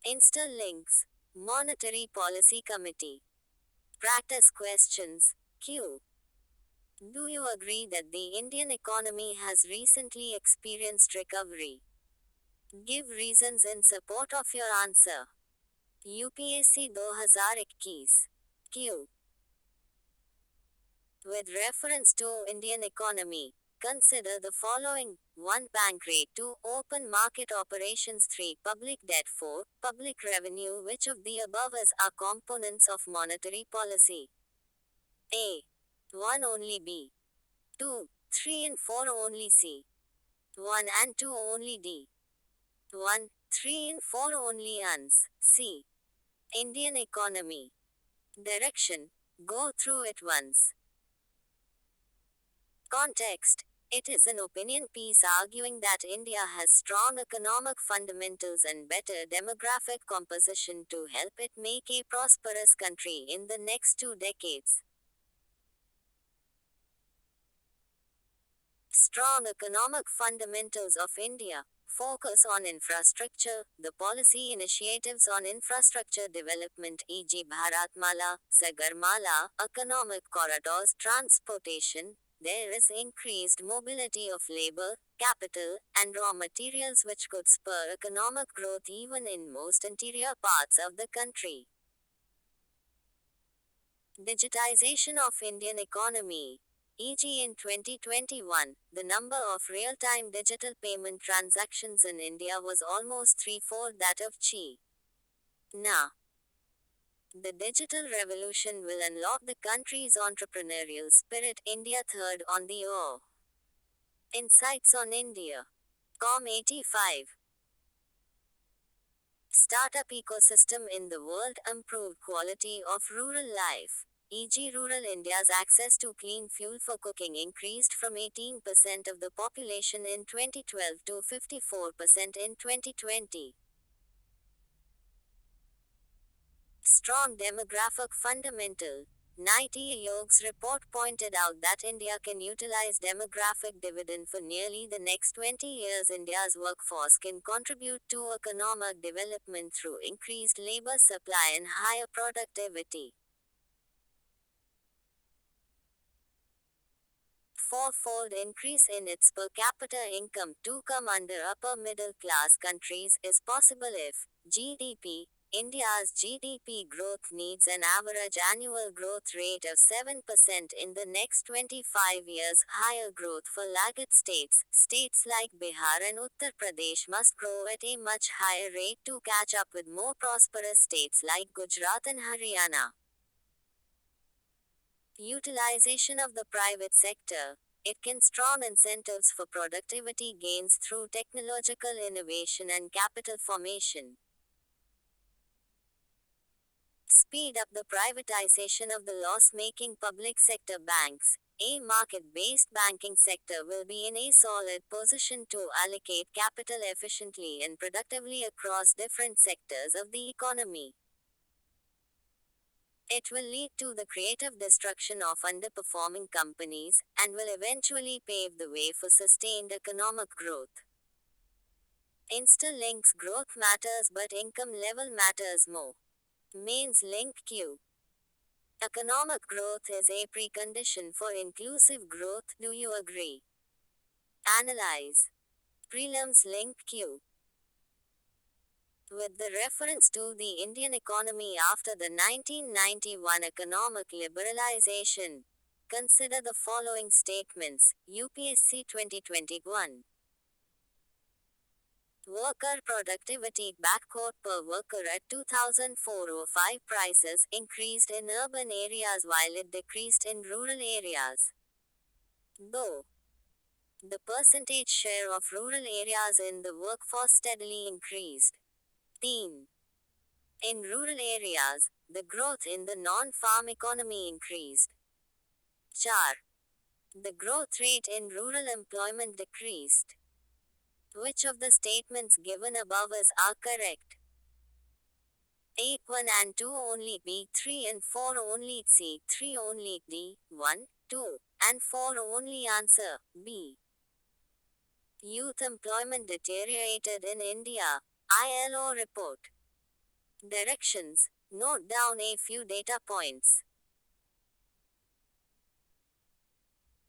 [SPEAKER 1] Insta links. Monetary Policy Committee. Practice questions. Q. Do you agree that the Indian economy has recently experienced recovery? Give reasons in support of your answer. UPSC 2021. Q. With reference to Indian economy, consider the following. 1. Bank rate. 2. Open market operations. 3. Public debt. 4. Public revenue. Which of the above is are components of monetary policy? A. 1 only. B. 2, 3 and 4 only. C. 1 and 2 only. D. 1, 3 and 4 only. Ans. C. Indian economy. Direction. Go through it once. Context. It is an opinion piece arguing that India has strong economic fundamentals and better demographic composition to help it make a prosperous country in the next 2 decades. Strong economic fundamentals of India. Focus on infrastructure. The policy initiatives on infrastructure development, e.g., Bharatmala, Sagarmala, economic corridors, transportation. There is increased mobility of labor, capital, and raw materials which could spur economic growth even in most interior parts of the country. Digitization of Indian economy. E.g., in 2021, the number of real-time digital payment transactions in India was almost threefold that of China. The digital revolution will unlock the country's entrepreneurial spirit. India third on the O. Insights on India. Com85. Startup ecosystem in the world. Improved quality of rural life. E.g., rural India's access to clean fuel for cooking increased from 18% of the population in 2012 to 54% in 2020. Strong demographic fundamental. Niti Aayog's report pointed out that India can utilize demographic dividend for nearly the next 20 years. India's workforce can contribute to economic development through increased labor supply and higher productivity. Fourfold increase in its per capita income to come under upper middle class countries is possible if GDP. India's GDP growth needs an average annual growth rate of 7% in the next 25 years. Higher growth for laggard states. States like Bihar and Uttar Pradesh must grow at a much higher rate to catch up with more prosperous states like Gujarat and Haryana. Utilization of the private sector. It can strong incentives for productivity gains through technological innovation and capital formation. Speed up the privatization of the loss-making public sector banks. A market-based banking sector will be in a solid position to allocate capital efficiently and productively across different sectors of the economy. It will lead to the creative destruction of underperforming companies, and will eventually pave the way for sustained economic growth. Insta-links growth matters but income level matters more. Mains link Q. Economic growth is a precondition for inclusive growth. Do you agree? Analyze. Prelims link Q. With the reference to the Indian economy after the 1991 economic liberalization, consider the following statements. UPSC 2021. Worker productivity per worker at 2004-05 prices increased in urban areas while it decreased in rural areas. Though the percentage share of rural areas in the workforce steadily increased. 3. In rural areas, the growth in the non-farm economy increased. 4. The growth rate in rural employment decreased. Which of the statements given above are correct? 8, 1 and 2 only. B, 3 and 4 only. C, 3 only. D, 1, 2 and 4 only. Answer, B. Youth employment deteriorated in India. ILO report. Directions. Note down a few data points.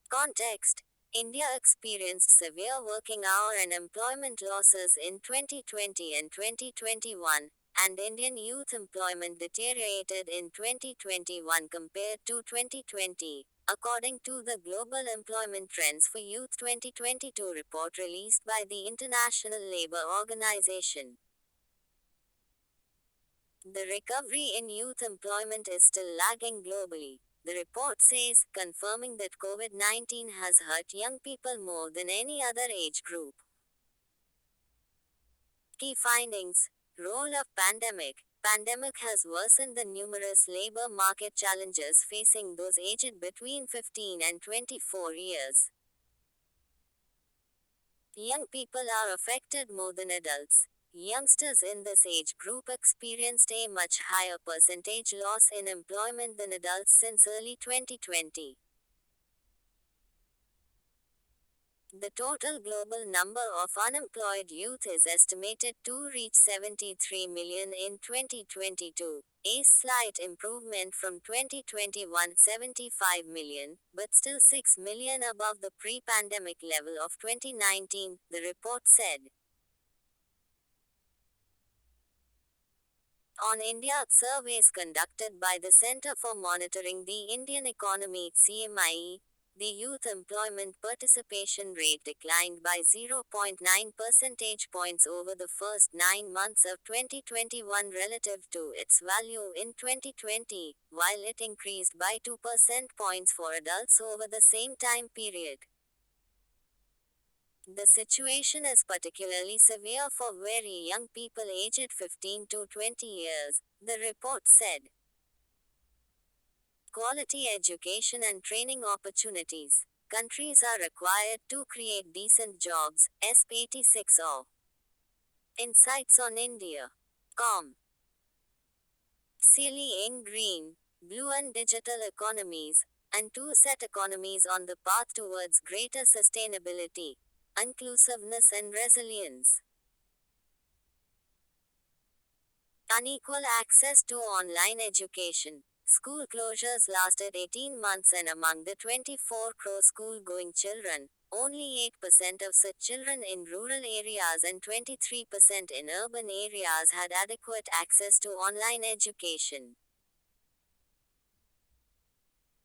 [SPEAKER 1] Context. India experienced severe working hour and employment losses in 2020 and 2021, and Indian youth employment deteriorated in 2021 compared to 2020. according to the Global Employment Trends for Youth 2022 report released by the International Labour Organization. The recovery in youth employment is still lagging globally. The report says, confirming that COVID-19 has hurt young people more than any other age group. Key findings. Role of pandemic. Pandemic has worsened the numerous labor market challenges facing those aged between 15 and 24 years. Young people are affected more than adults. Youngsters in this age group experienced a much higher percentage loss in employment than adults since early 2020. The total global number of unemployed youth is estimated to reach 73 million in 2022, a slight improvement from 2021's 75 million, but still 6 million above the pre-pandemic level of 2019, the report said. On India, surveys conducted by the Centre for Monitoring the Indian Economy (CMIE), the youth employment participation rate declined by 0.9 percentage points over the first 9 months of 2021 relative to its value in 2020, while it increased by 2 percentage points for adults over the same time period. The situation is particularly severe for very young people aged 15 to 20 years, the report said. Quality education and training opportunities. Countries are required to create decent jobs, SP86 Insights on India. Com. Sealy in green, blue and digital economies, and two set economies on the path towards greater sustainability, inclusiveness and resilience. Unequal access to online education. School closures lasted 18 months and among the 24 crore school-going children, only 8% of such children in rural areas and 23% in urban areas had adequate access to online education.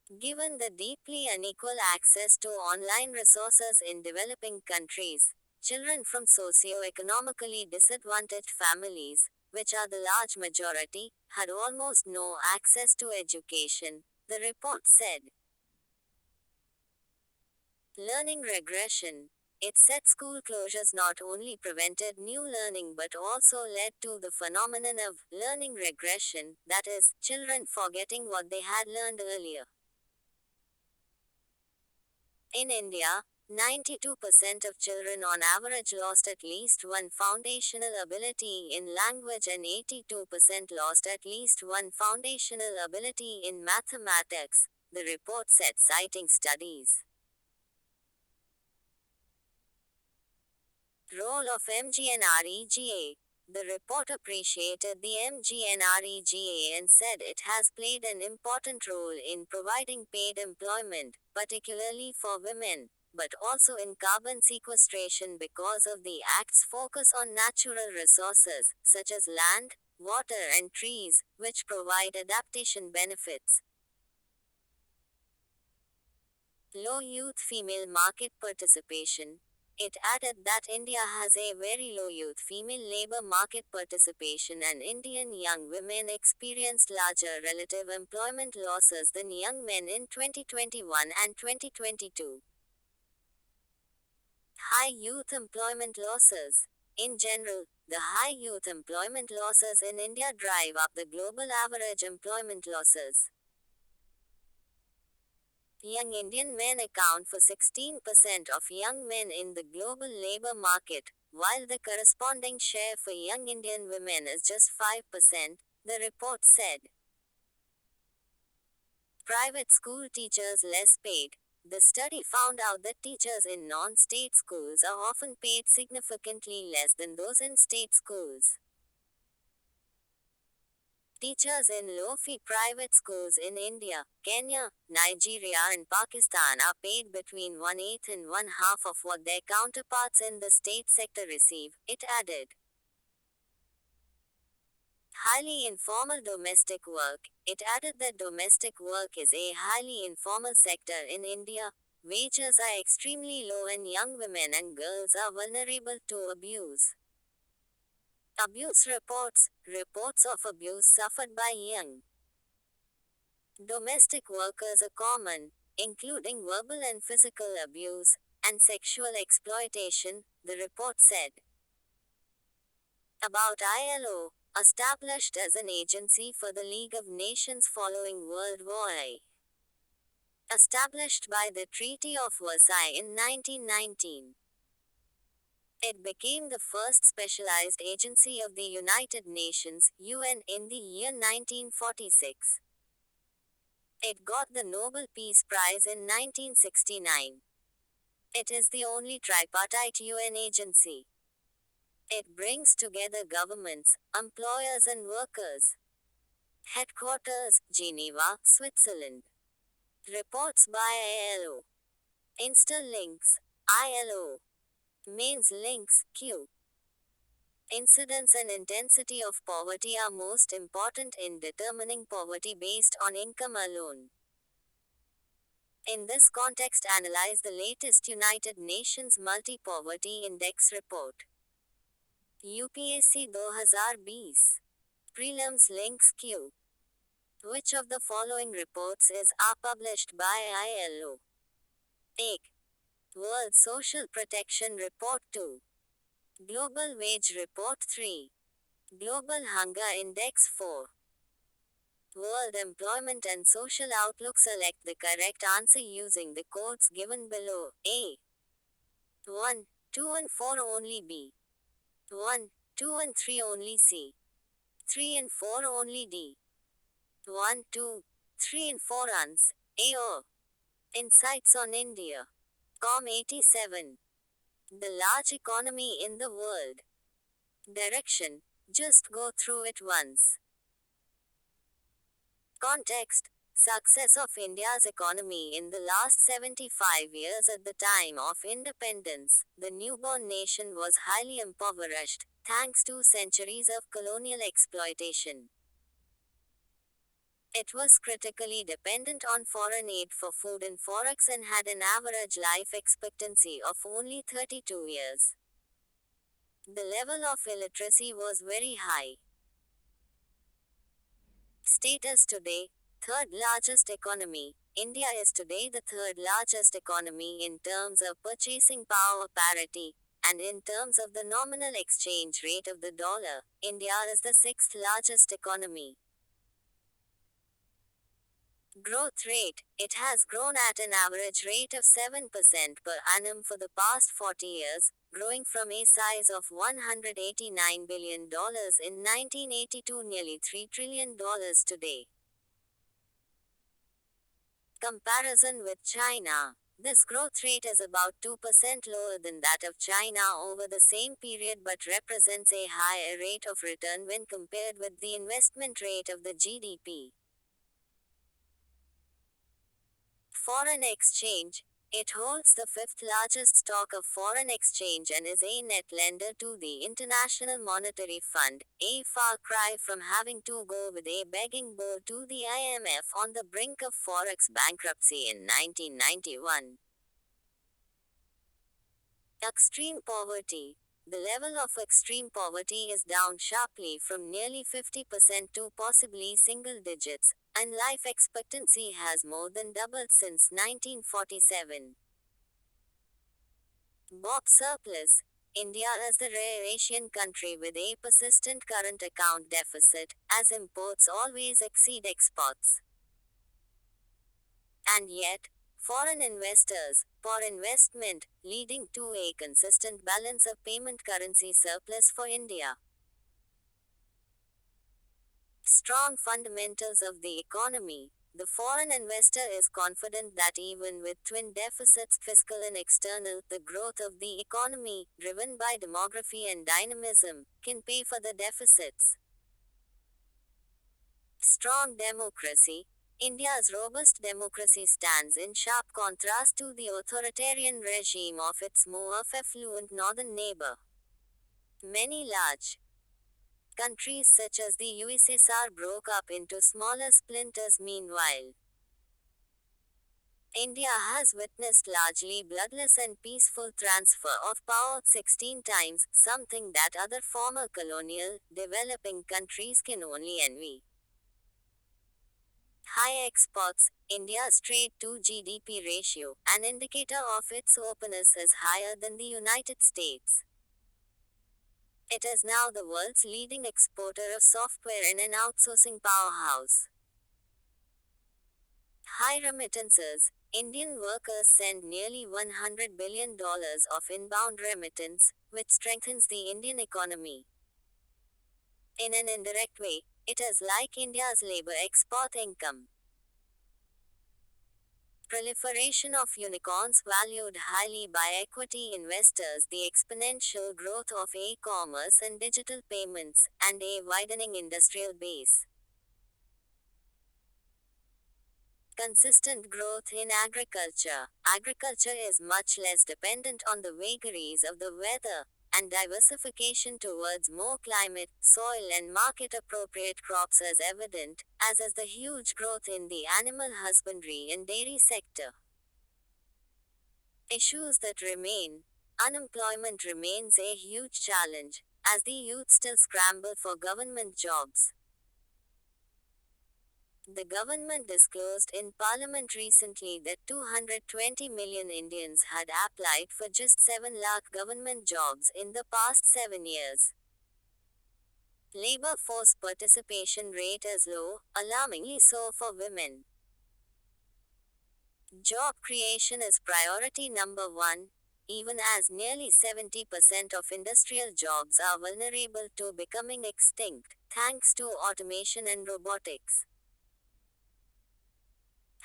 [SPEAKER 1] Given the deeply unequal access to online resources in developing countries, children from socio-economically disadvantaged families, which are the large majority, had almost no access to education, the report said. Learning regression. It said school closures not only prevented new learning but also led to the phenomenon of learning regression, that is, children forgetting what they had learned earlier. In India, 92% of children on average lost at least one foundational ability in language and 82% lost at least one foundational ability in mathematics, the report said, citing studies. Role of MGNREGA. The report appreciated the MGNREGA and said it has played an important role in providing paid employment, particularly for women, but also in carbon sequestration because of the Act's focus on natural resources, such as land, water and trees, which provide adaptation benefits. Low youth female market participation. It added that India has a very low youth female labor market participation and Indian young women experienced larger relative employment losses than young men in 2021 and 2022. High youth employment losses. In general, the high youth employment losses in India drive up the global average employment losses. Young Indian men account for 16% of young men in the global labor market, while the corresponding share for young Indian women is just 5%, the report said. Private school teachers less paid. The study found out that teachers in non-state schools are often paid significantly less than those in state schools. Teachers in low-fee private schools in India, Kenya, Nigeria and Pakistan are paid between one-eighth and one-half of what their counterparts in the state sector receive, it added. Highly informal domestic work. It added that domestic work is a highly informal sector in India. Wages are extremely low and young women and girls are vulnerable to abuse. Abuse reports. Reports of abuse suffered by young domestic workers are common, including verbal and physical abuse and sexual exploitation, the report said. About ILO, established as an agency for the League of Nations following World War I. Established by the Treaty of Versailles in 1919. It became the first specialized agency of the United Nations (UN) in the year 1946. It got the Nobel Peace Prize in 1969. It is the only tripartite UN agency. It brings together governments, employers and workers. Headquarters, Geneva, Switzerland. Reports by ILO. Insta links, ILO. Mains links, Q. Incidence and intensity of poverty are most important in determining poverty based on income alone. In this context, analyze the latest United Nations Multi-Poverty Index report. UPSC 2020. Prelims links Q. Which of the following reports are published by ILO? 1. World Social Protection Report 2. Global Wage Report 3. Global Hunger Index 4. World Employment and Social Outlook. Select the correct answer using the codes given below. A. 1, 2 and 4 only B. 1, 2 and 3 only C. 3 and 4 only D. 1, 2, 3 and 4 ans. A or. Insights on India. Com87. The large economy in the world. Direction. Just go through it once. Context. Success of India's economy in the last 75 years. At the time of independence, the newborn nation was highly impoverished, thanks to centuries of colonial exploitation. It was critically dependent on foreign aid for food and forex and had an average life expectancy of only 32 years. The level of illiteracy was very high. Status today, third largest economy. India is today the third largest economy in terms of purchasing power parity, and in terms of the nominal exchange rate of the dollar, India is the sixth largest economy. Growth rate. It has grown at an average rate of 7% per annum for the past 40 years, growing from a size of $189 billion in 1982 nearly $3 trillion today. Comparison with China. This growth rate is about 2% lower than that of China over the same period but represents a higher rate of return when compared with the investment rate of the GDP. Foreign exchange. It holds the fifth largest stock of foreign exchange and is a net lender to the International Monetary Fund, a far cry from having to go with a begging bowl to the IMF on the brink of forex bankruptcy in 1991. Extreme poverty. The level of extreme poverty is down sharply from nearly 50% to possibly single digits, and life expectancy has more than doubled since 1947. BOP surplus. India is the rare Asian country with a persistent current account deficit, as imports always exceed exports. And yet, foreign investors pour investment, leading to a consistent balance of payment currency surplus for India. Strong fundamentals of the economy. The foreign investor is confident that even with twin deficits, fiscal and external, the growth of the economy, driven by demography and dynamism, can pay for the deficits. Strong democracy. India's robust democracy stands in sharp contrast to the authoritarian regime of its more affluent northern neighbor. Many large Countries such as the USSR broke up into smaller splinters meanwhile. India has witnessed largely bloodless and peaceful transfer of power 16 times, something that other former colonial, developing countries can only envy. High exports, India's trade to GDP ratio, an indicator of its openness, is higher than the United States. It is now the world's leading exporter of software and an outsourcing powerhouse. High remittances. Indian workers send nearly $100 billion of inbound remittance, which strengthens the Indian economy. In an indirect way, it is like India's labor export income. Proliferation of unicorns valued highly by equity investors, the exponential growth of e-commerce and digital payments, and a widening industrial base. Consistent growth in agriculture. Agriculture is much less dependent on the vagaries of the weather, and diversification towards more climate, soil, and market appropriate crops is evident, as is the huge growth in the animal husbandry and dairy sector. Issues that remain. Unemployment remains a huge challenge, as the youth still scramble for government jobs. The government disclosed in Parliament recently that 220 million Indians had applied for just 7 lakh government jobs in the past 7 years. Labor force participation rate is low, alarmingly so for women. Job creation is priority number one, even as nearly 70% of industrial jobs are vulnerable to becoming extinct, thanks to automation and robotics.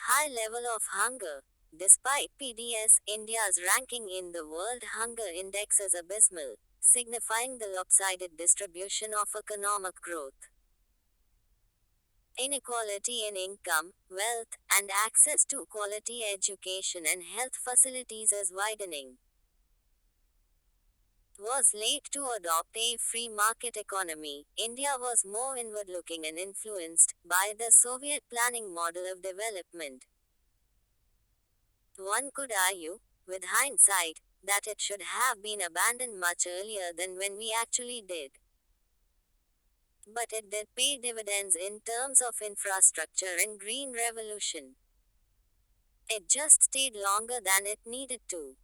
[SPEAKER 1] High level of hunger. Despite PDS, India's ranking in the World Hunger Index is abysmal, signifying the lopsided distribution of economic growth. Inequality in income, wealth, and access to quality education and health facilities is widening. Was late to adopt a free market economy, India was more inward looking and influenced by the Soviet planning model of development. One could argue, with hindsight, that it should have been abandoned much earlier than when we actually did. But it did pay dividends in terms of infrastructure and green revolution. It just stayed longer than it needed to.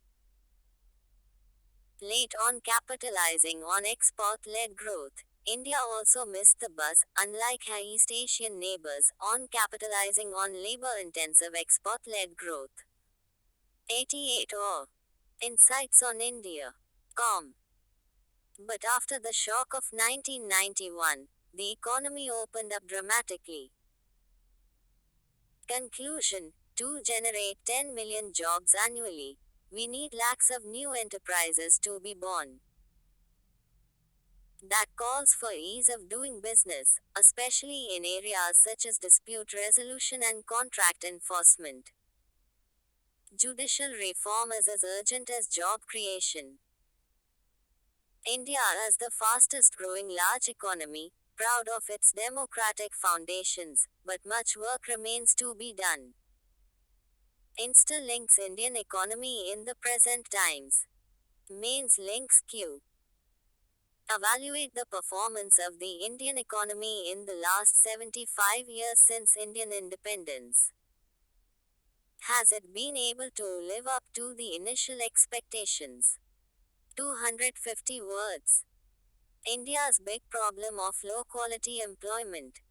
[SPEAKER 1] Late on capitalizing on export-led growth, India also missed the bus, unlike her East Asian neighbors, on capitalizing on labor-intensive export-led growth. 88 or Insights on India. Com. But after the shock of 1991, the economy opened up dramatically. Conclusion. To generate 10 million jobs annually, we need lakhs of new enterprises to be born. That calls for ease of doing business, especially in areas such as dispute resolution and contract enforcement. Judicial reform is as urgent as job creation. India is the fastest growing large economy, proud of its democratic foundations, but much work remains to be done. Insta links Indian economy in the present times. Mains links Q. Evaluate the performance of the Indian economy in the last 75 years since Indian independence. Has it been able to live up to the initial expectations? 250 words. India's big problem of low quality employment.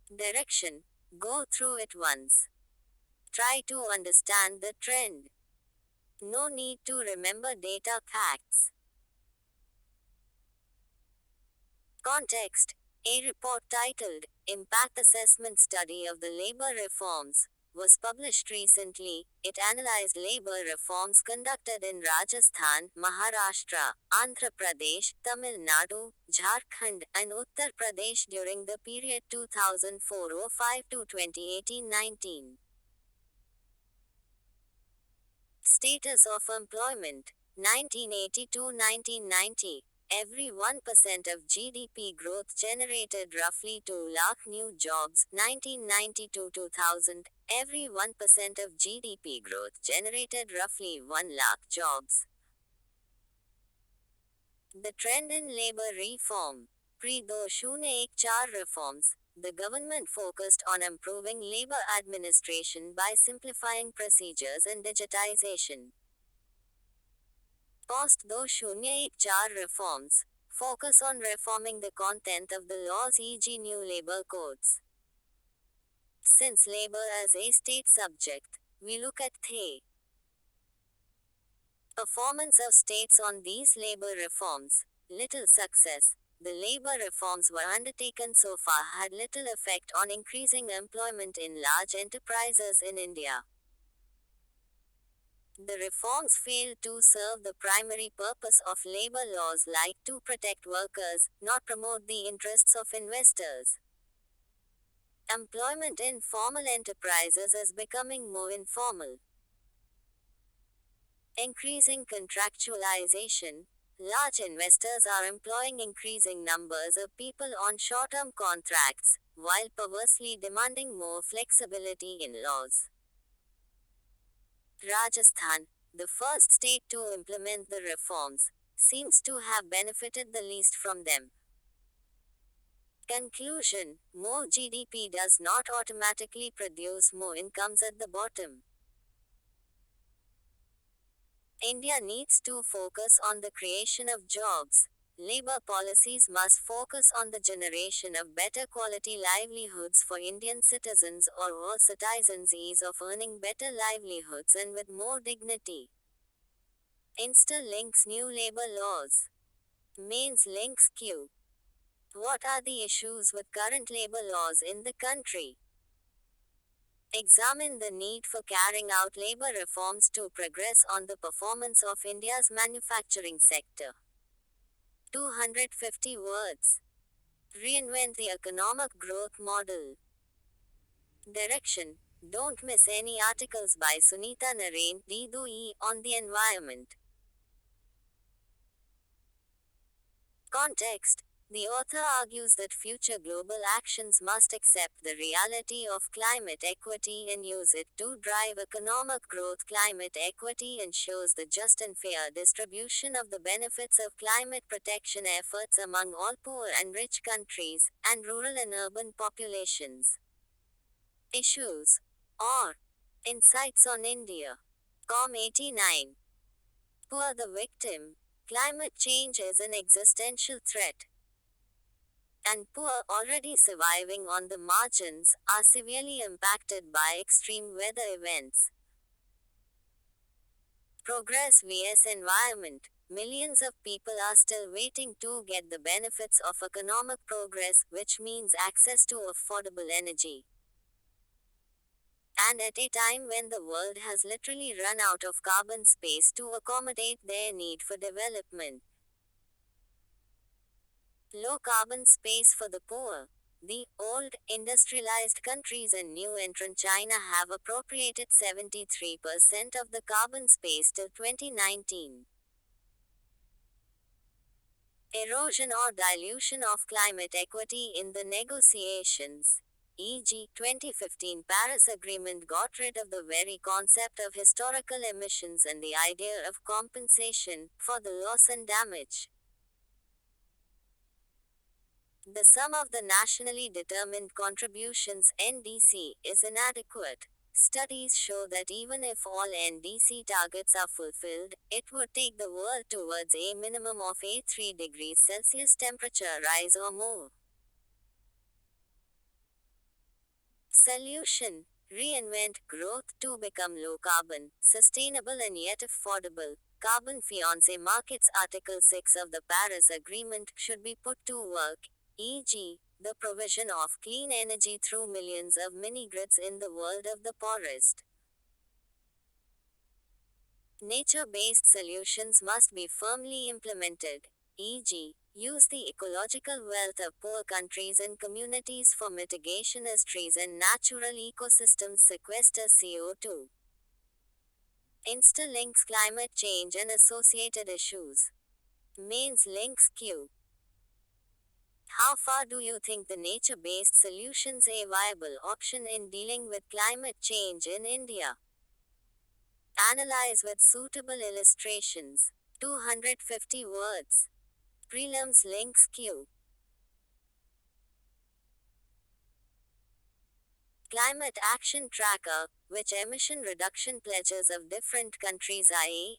[SPEAKER 1] Direction. Go through it once. Try to understand the trend. No need to remember data facts. Context. A report titled, Impact Assessment Study of the Labor Reforms, was published recently. It analyzed labor reforms conducted in Rajasthan, Maharashtra, Andhra Pradesh, Tamil Nadu, Jharkhand, and Uttar Pradesh during the period 2004-05 to 2018-19. Status of employment. 1980 to 1990. every 1% of GDP growth generated roughly 2 lakh new jobs. 1990 to 2000, every 1% of GDP growth generated roughly 1 lakh jobs. The trend in labor reform. Pre-2004 reforms, the government focused on improving labor administration by simplifying procedures and digitization. Post-2004 reforms, focus on reforming the content of the laws, e.g. new labor codes. Since labor is a state subject, we look at the performance of states on these labor reforms. Little success. The labor reforms were undertaken so far had little effect on increasing employment in large enterprises in India. The reforms failed to serve the primary purpose of labor laws, like to protect workers, not promote the interests of investors. Employment in formal enterprises is becoming more informal. Increasing contractualization. Large investors are employing increasing numbers of people on short-term contracts, while perversely demanding more flexibility in laws. Rajasthan, the first state to implement the reforms, seems to have benefited the least from them. Conclusion: more GDP does not automatically produce more incomes at the bottom. India needs to focus on the creation of jobs. Labor policies must focus on the generation of better quality livelihoods for Indian citizens, or all citizens' ease of earning better livelihoods and with more dignity. Interlinks new labor laws. Mains links Q. What are the issues with current labor laws in the country? Examine the need for carrying out labor reforms to progress on the performance of India's manufacturing sector. 250 words. Reinvent the economic growth model. Direction: don't miss any articles by Sunita Narain, D2E, on the environment. Context: the author argues that future global actions must accept the reality of climate equity and use it to drive economic growth. Climate equity ensures the just and fair distribution of the benefits of climate protection efforts among all poor and rich countries, and rural and urban populations. Issues or insights on India. Com 89. Poor the victim. Climate change is an existential threat, and poor, already surviving on the margins, are severely impacted by extreme weather events. Progress vs. environment. Millions of people are still waiting to get the benefits of economic progress, which means access to affordable energy. And at a time when the world has literally run out of carbon space to accommodate their need for development. Low carbon space for the poor. The old, industrialized countries and new entrant China have appropriated 73% of the carbon space till 2019. Erosion or dilution of climate equity in the negotiations. E.g., 2015 Paris Agreement got rid of the very concept of historical emissions and the idea of compensation for the loss and damage. The sum of the nationally determined contributions (NDC) is inadequate. Studies show that even if all NDC targets are fulfilled, it would take the world towards a minimum of a 3 degrees Celsius temperature rise or more. Solution: reinvent growth to become low carbon, sustainable and yet affordable. Carbon fiancé markets. Article 6 of the Paris Agreement should be put to work, e.g., the provision of clean energy through millions of mini-grids in the world of the poorest. Nature-based solutions must be firmly implemented, e.g., use the ecological wealth of poor countries and communities for mitigation as trees and natural ecosystems sequester CO2. Interlinks climate change and associated issues. Mains links Q. How far do you think the nature-based solutions a viable option in dealing with climate change in India? Analyze with suitable illustrations. 250 words. Prelims links Q. Climate Action Tracker, which emission reduction pledges of different countries a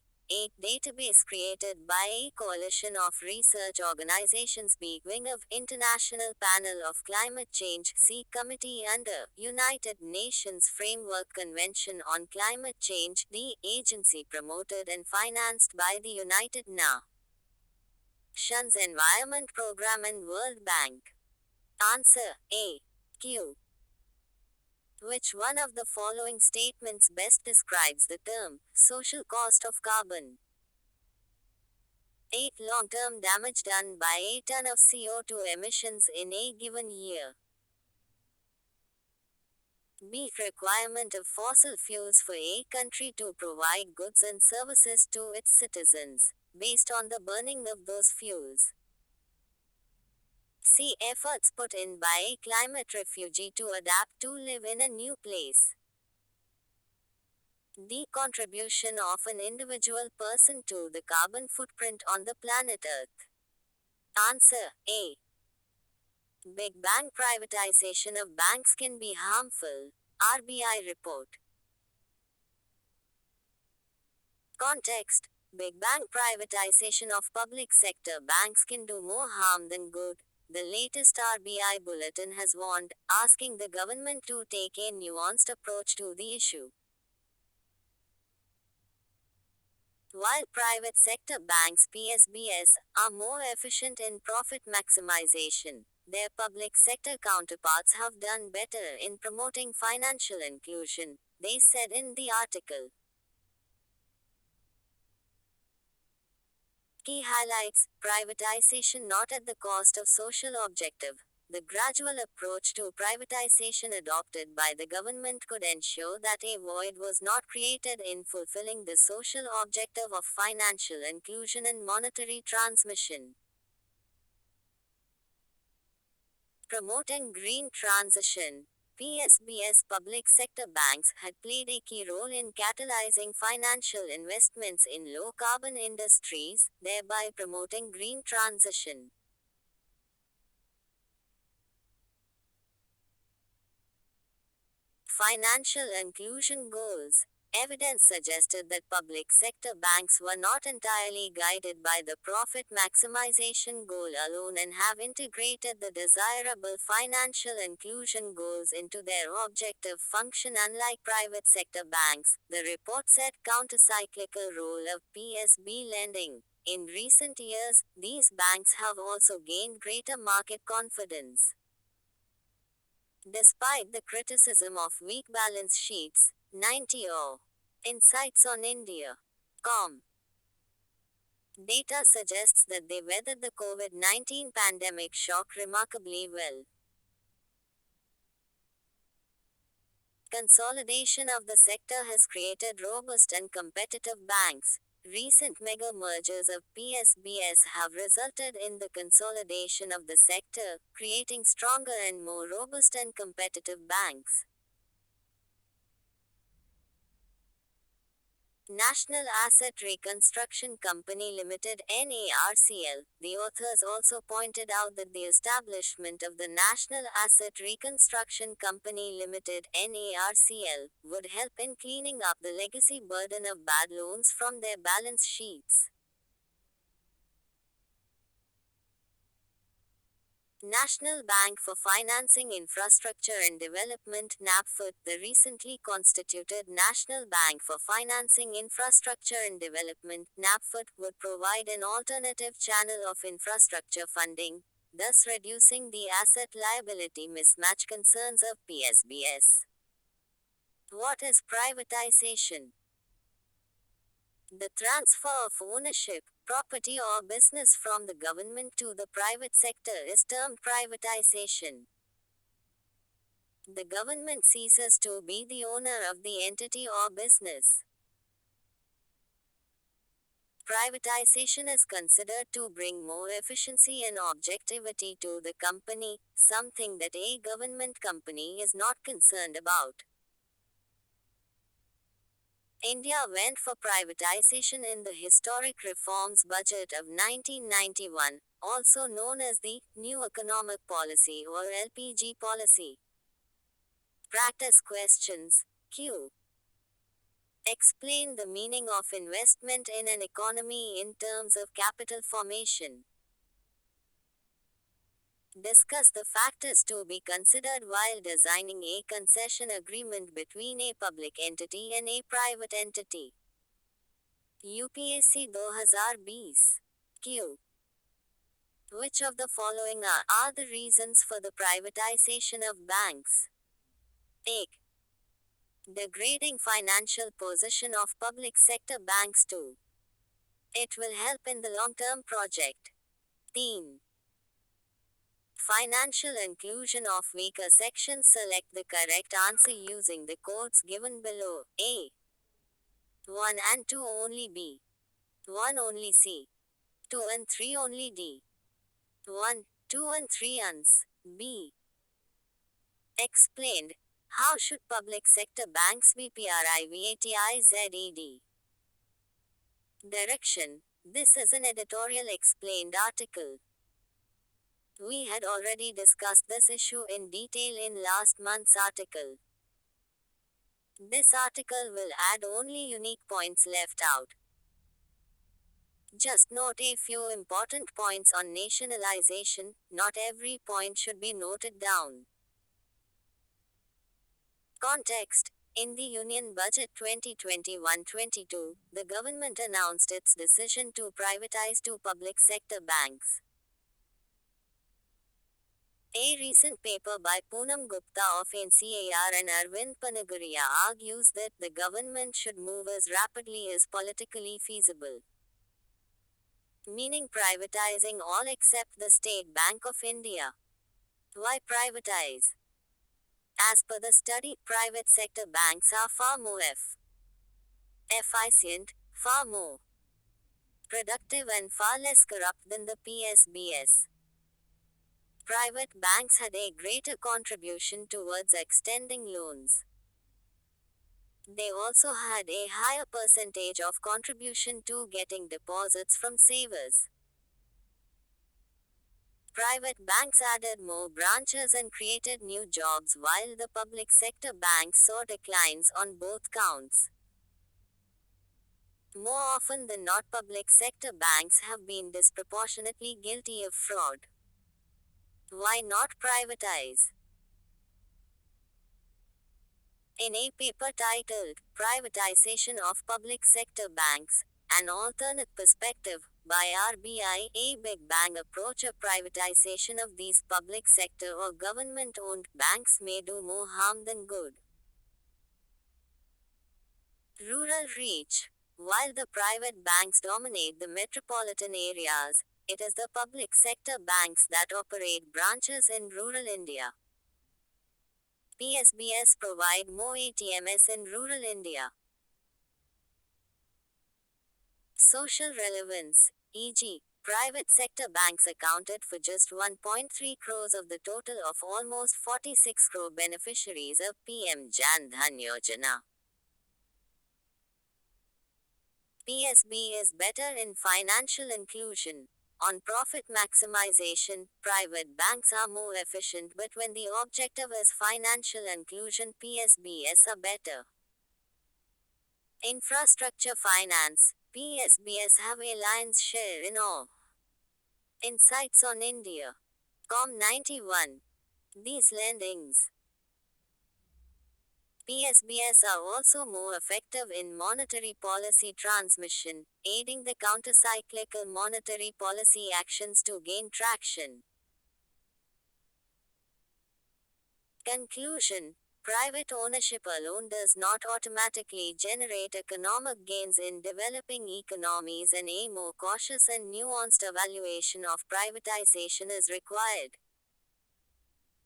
[SPEAKER 1] database created by a coalition of research organizations wing of International Panel of Climate Change Committee under United Nations Framework Convention on Climate Change, the agency promoted and financed by the United Nations Environment Program and World Bank. Answer A. Q. Which one of the following statements best describes the term social cost of carbon? 8. Long-term damage done by a ton of CO2 emissions in a given year. B. Requirement of fossil fuels for a country to provide goods and services to its citizens, based on the burning of those fuels. C. Efforts put in by a climate refugee to adapt to live in a new place. The contribution of an individual person to the carbon footprint on the planet Earth. Answer A. Big bang privatization of banks can be harmful. RBI report. Context. Big bang privatization of public sector banks can do more harm than good. The latest RBI bulletin has warned, asking the government to take a nuanced approach to the issue. While private sector banks (PSBs) are more efficient in profit maximization, their public sector counterparts have done better in promoting financial inclusion, they said in the article. Key highlights: privatization not at the cost of social objective. The gradual approach to privatization adopted by the government could ensure that a void was not created in fulfilling the social objective of financial inclusion and monetary transmission. Promoting green transition. PSBs public sector banks had played a key role in catalyzing financial investments in low carbon industries, thereby promoting green transition. Financial inclusion goals. Evidence suggested that public sector banks were not entirely guided by the profit maximization goal alone and have integrated the desirable financial inclusion goals into their objective function. Unlike private sector banks, the report said countercyclical role of PSB lending. In recent years, these banks have also gained greater market confidence. Despite the criticism of weak balance sheets, 90 Insights on India. Com. Data suggests that they weathered the COVID-19 pandemic shock remarkably well. Consolidation of the sector has created robust and competitive banks. Recent mega mergers of PSBs have resulted in the consolidation of the sector, creating stronger and more robust and competitive banks. National Asset Reconstruction Company Limited (NARCL). The authors also pointed out that the establishment of the National Asset Reconstruction Company Limited (NARCL) would help in cleaning up the legacy burden of bad loans from their balance sheets. National Bank for Financing Infrastructure and Development (NABFID). The recently constituted National Bank for Financing Infrastructure and Development (NABFID) would provide an alternative channel of infrastructure funding, thus reducing the asset-liability mismatch concerns of PSBs. What is privatization? The transfer of ownership, property or business from the government to the private sector is termed privatization. The government ceases to be the owner of the entity or business. Privatization is considered to bring more efficiency and objectivity to the company, something that a government company is not concerned about. India went for privatization in the Historic Reforms Budget of 1991, also known as the New Economic Policy or LPG policy. Practice questions. Q. Explain the meaning of investment in an economy in terms of capital formation. Discuss the factors to be considered while designing a concession agreement between a public entity and a private entity. UPSC 2020. Q. Which of the following are the reasons for the privatization of banks? A. Degrading financial position of public sector banks too. It will help in the long-term project. Theme. Financial inclusion of weaker sections. Select the correct answer using the codes given below. A. 1 and 2 only B. 1 only C. 2 and 3 only D. 1, 2 and 3 uns. B. Explained. How should public sector banks be privatized? Direction. This is an editorial explained article. We had already discussed this issue in detail in last month's article. This article will add only unique points left out. Just note a few important points on nationalization, not every point should be noted down. Context. In the Union Budget 2021-22, the government announced its decision to privatize two public sector banks. A recent paper by Poonam Gupta of NCAR and Arvind Panagaria argues that the government should move as rapidly as politically feasible, meaning privatizing all except the State Bank of India. Why privatize? As per the study, private sector banks are far more efficient, far more productive and far less corrupt than the PSBs. Private banks had a greater contribution towards extending loans. They also had a higher percentage of contribution to getting deposits from savers. Private banks added more branches and created new jobs while the public sector banks saw declines on both counts. More often than not, public sector banks have been disproportionately guilty of fraud. Why not privatize? In a paper titled, Privatization of Public Sector Banks, An Alternate Perspective, by RBI, a big bang approach of privatization of these public sector or government-owned banks may do more harm than good. Rural reach. While the private banks dominate the metropolitan areas, it is the public sector banks that operate branches in rural India. PSBs provide more ATMs in rural India. Social relevance, e.g., private sector banks accounted for just 1.3 crores of the total of almost 46 crore beneficiaries of PM Jan Dhan Yojana. PSB is better in financial inclusion. On profit maximization, private banks are more efficient, but when the objective is financial inclusion, PSBs are better. Infrastructure finance, PSBs have a lion's share in all. Insights on India. Com 91. These lendings. PSBs are also more effective in monetary policy transmission, aiding the countercyclical monetary policy actions to gain traction. Conclusion. Private ownership alone does not automatically generate economic gains in developing economies, and a more cautious and nuanced evaluation of privatization is required.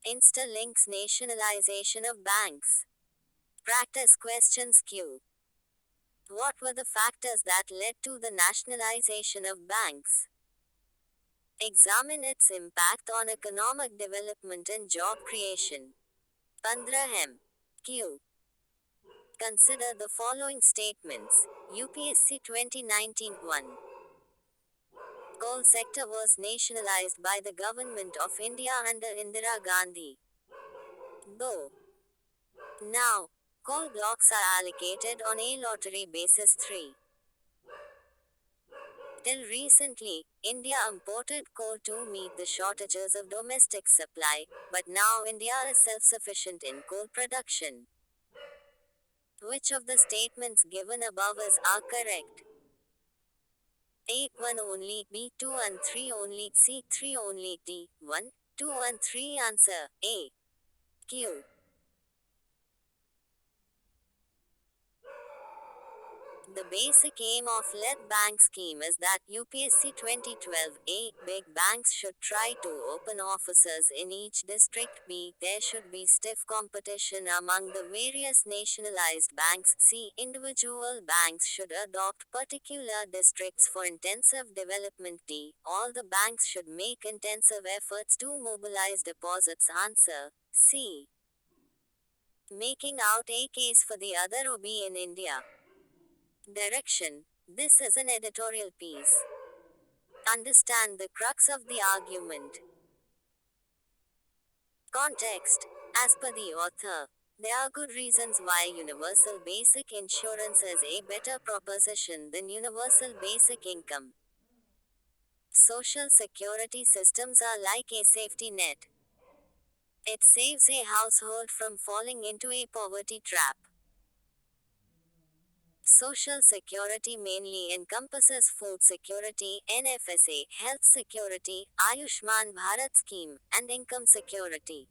[SPEAKER 1] Interlinks nationalization of banks. Practice questions Q. What were the factors that led to the nationalization of banks? Examine its impact on economic development and job creation. 15 Q. Consider the following statements. UPSC 2019 1. Coal sector was nationalized by the Government of India under Indira Gandhi. Though now, coal blocks are allocated on a lottery basis. 3. Till recently, India imported coal to meet the shortages of domestic supply, but now India is self-sufficient in coal production. Which of the statements given above are correct? A. 1 only, B. 2 and 3 only, C. 3 only, D. 1, 2 and 3. Answer A. Q. The basic aim of lead bank scheme is that UPSC 2012 A. Big banks should try to open offices in each district. B. There should be stiff competition among the various nationalized banks. C. Individual banks should adopt particular districts for intensive development. D. All the banks should make intensive efforts to mobilize deposits. Answer C. Making out a case for the other OB in India. Direction. This is an editorial piece. Understand the crux of the argument. Context. As per the author, there are good reasons why universal basic insurance is a better proposition than universal basic income. Social security systems are like a safety net. It saves a household from falling into a poverty trap. Social security mainly encompasses food security, NFSA, health security, Ayushman Bharat scheme, and income security.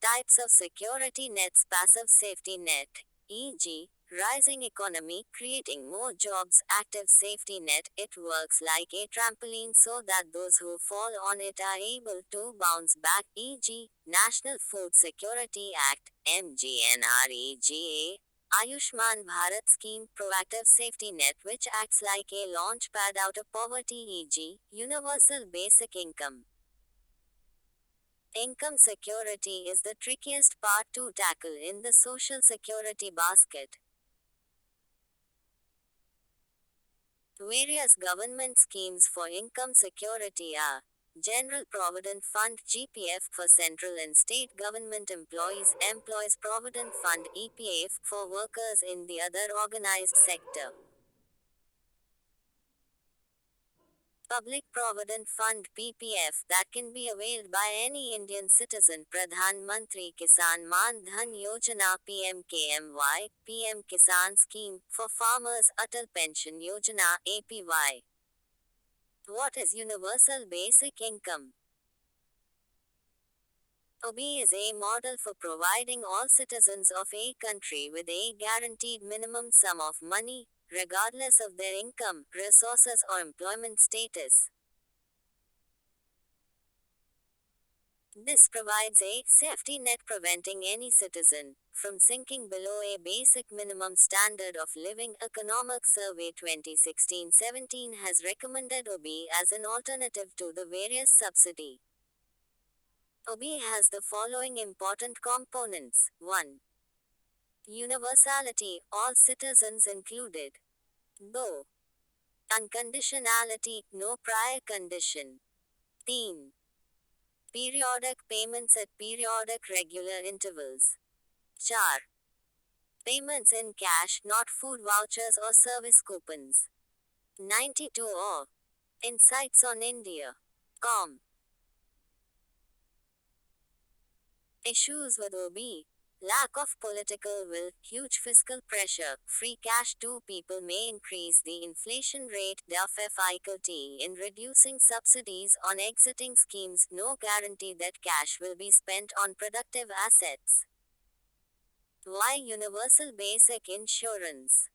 [SPEAKER 1] Types of security nets. Passive safety net, e.g., rising economy creating more jobs. Active safety net, it works like a trampoline so that those who fall on it are able to bounce back, e.g., National Food Security Act, MGNREGA. Ayushman Bharat scheme. Proactive safety net, which acts like a launch pad out of poverty, e.g., universal basic income. Income security is the trickiest part to tackle in the social security basket. Various government schemes for income security are General Provident Fund (GPF) for central and state government employees, Employees Provident Fund (EPF) for workers in the other organized sector. Public Provident Fund (PPF) that can be availed by any Indian citizen. Pradhan Mantri Kisan Man Dhan Yojana (PMKMY), PM Kisan scheme for farmers. Atal Pension Yojana (APY). What is universal basic income? OB is a model for providing all citizens of a country with a guaranteed minimum sum of money, regardless of their income, resources, or employment status. This provides a safety net preventing any citizen from sinking below a basic minimum standard of living. Economic Survey 2016-17 has recommended OB as an alternative to the various subsidy. OB has the following important components. 1. Universality, all citizens included. Though. Unconditionality, no prior condition. 3. Periodic payments at periodic regular intervals. 4. Payments in cash, not food vouchers or service coupons. 92 or Insights on India. Com. Issues with OB. Lack of political will, huge fiscal pressure, free cash. 2. People may increase the inflation rate, difficulty in reducing subsidies on exiting schemes, no guarantee that cash will be spent on productive assets. Why universal basic insurance?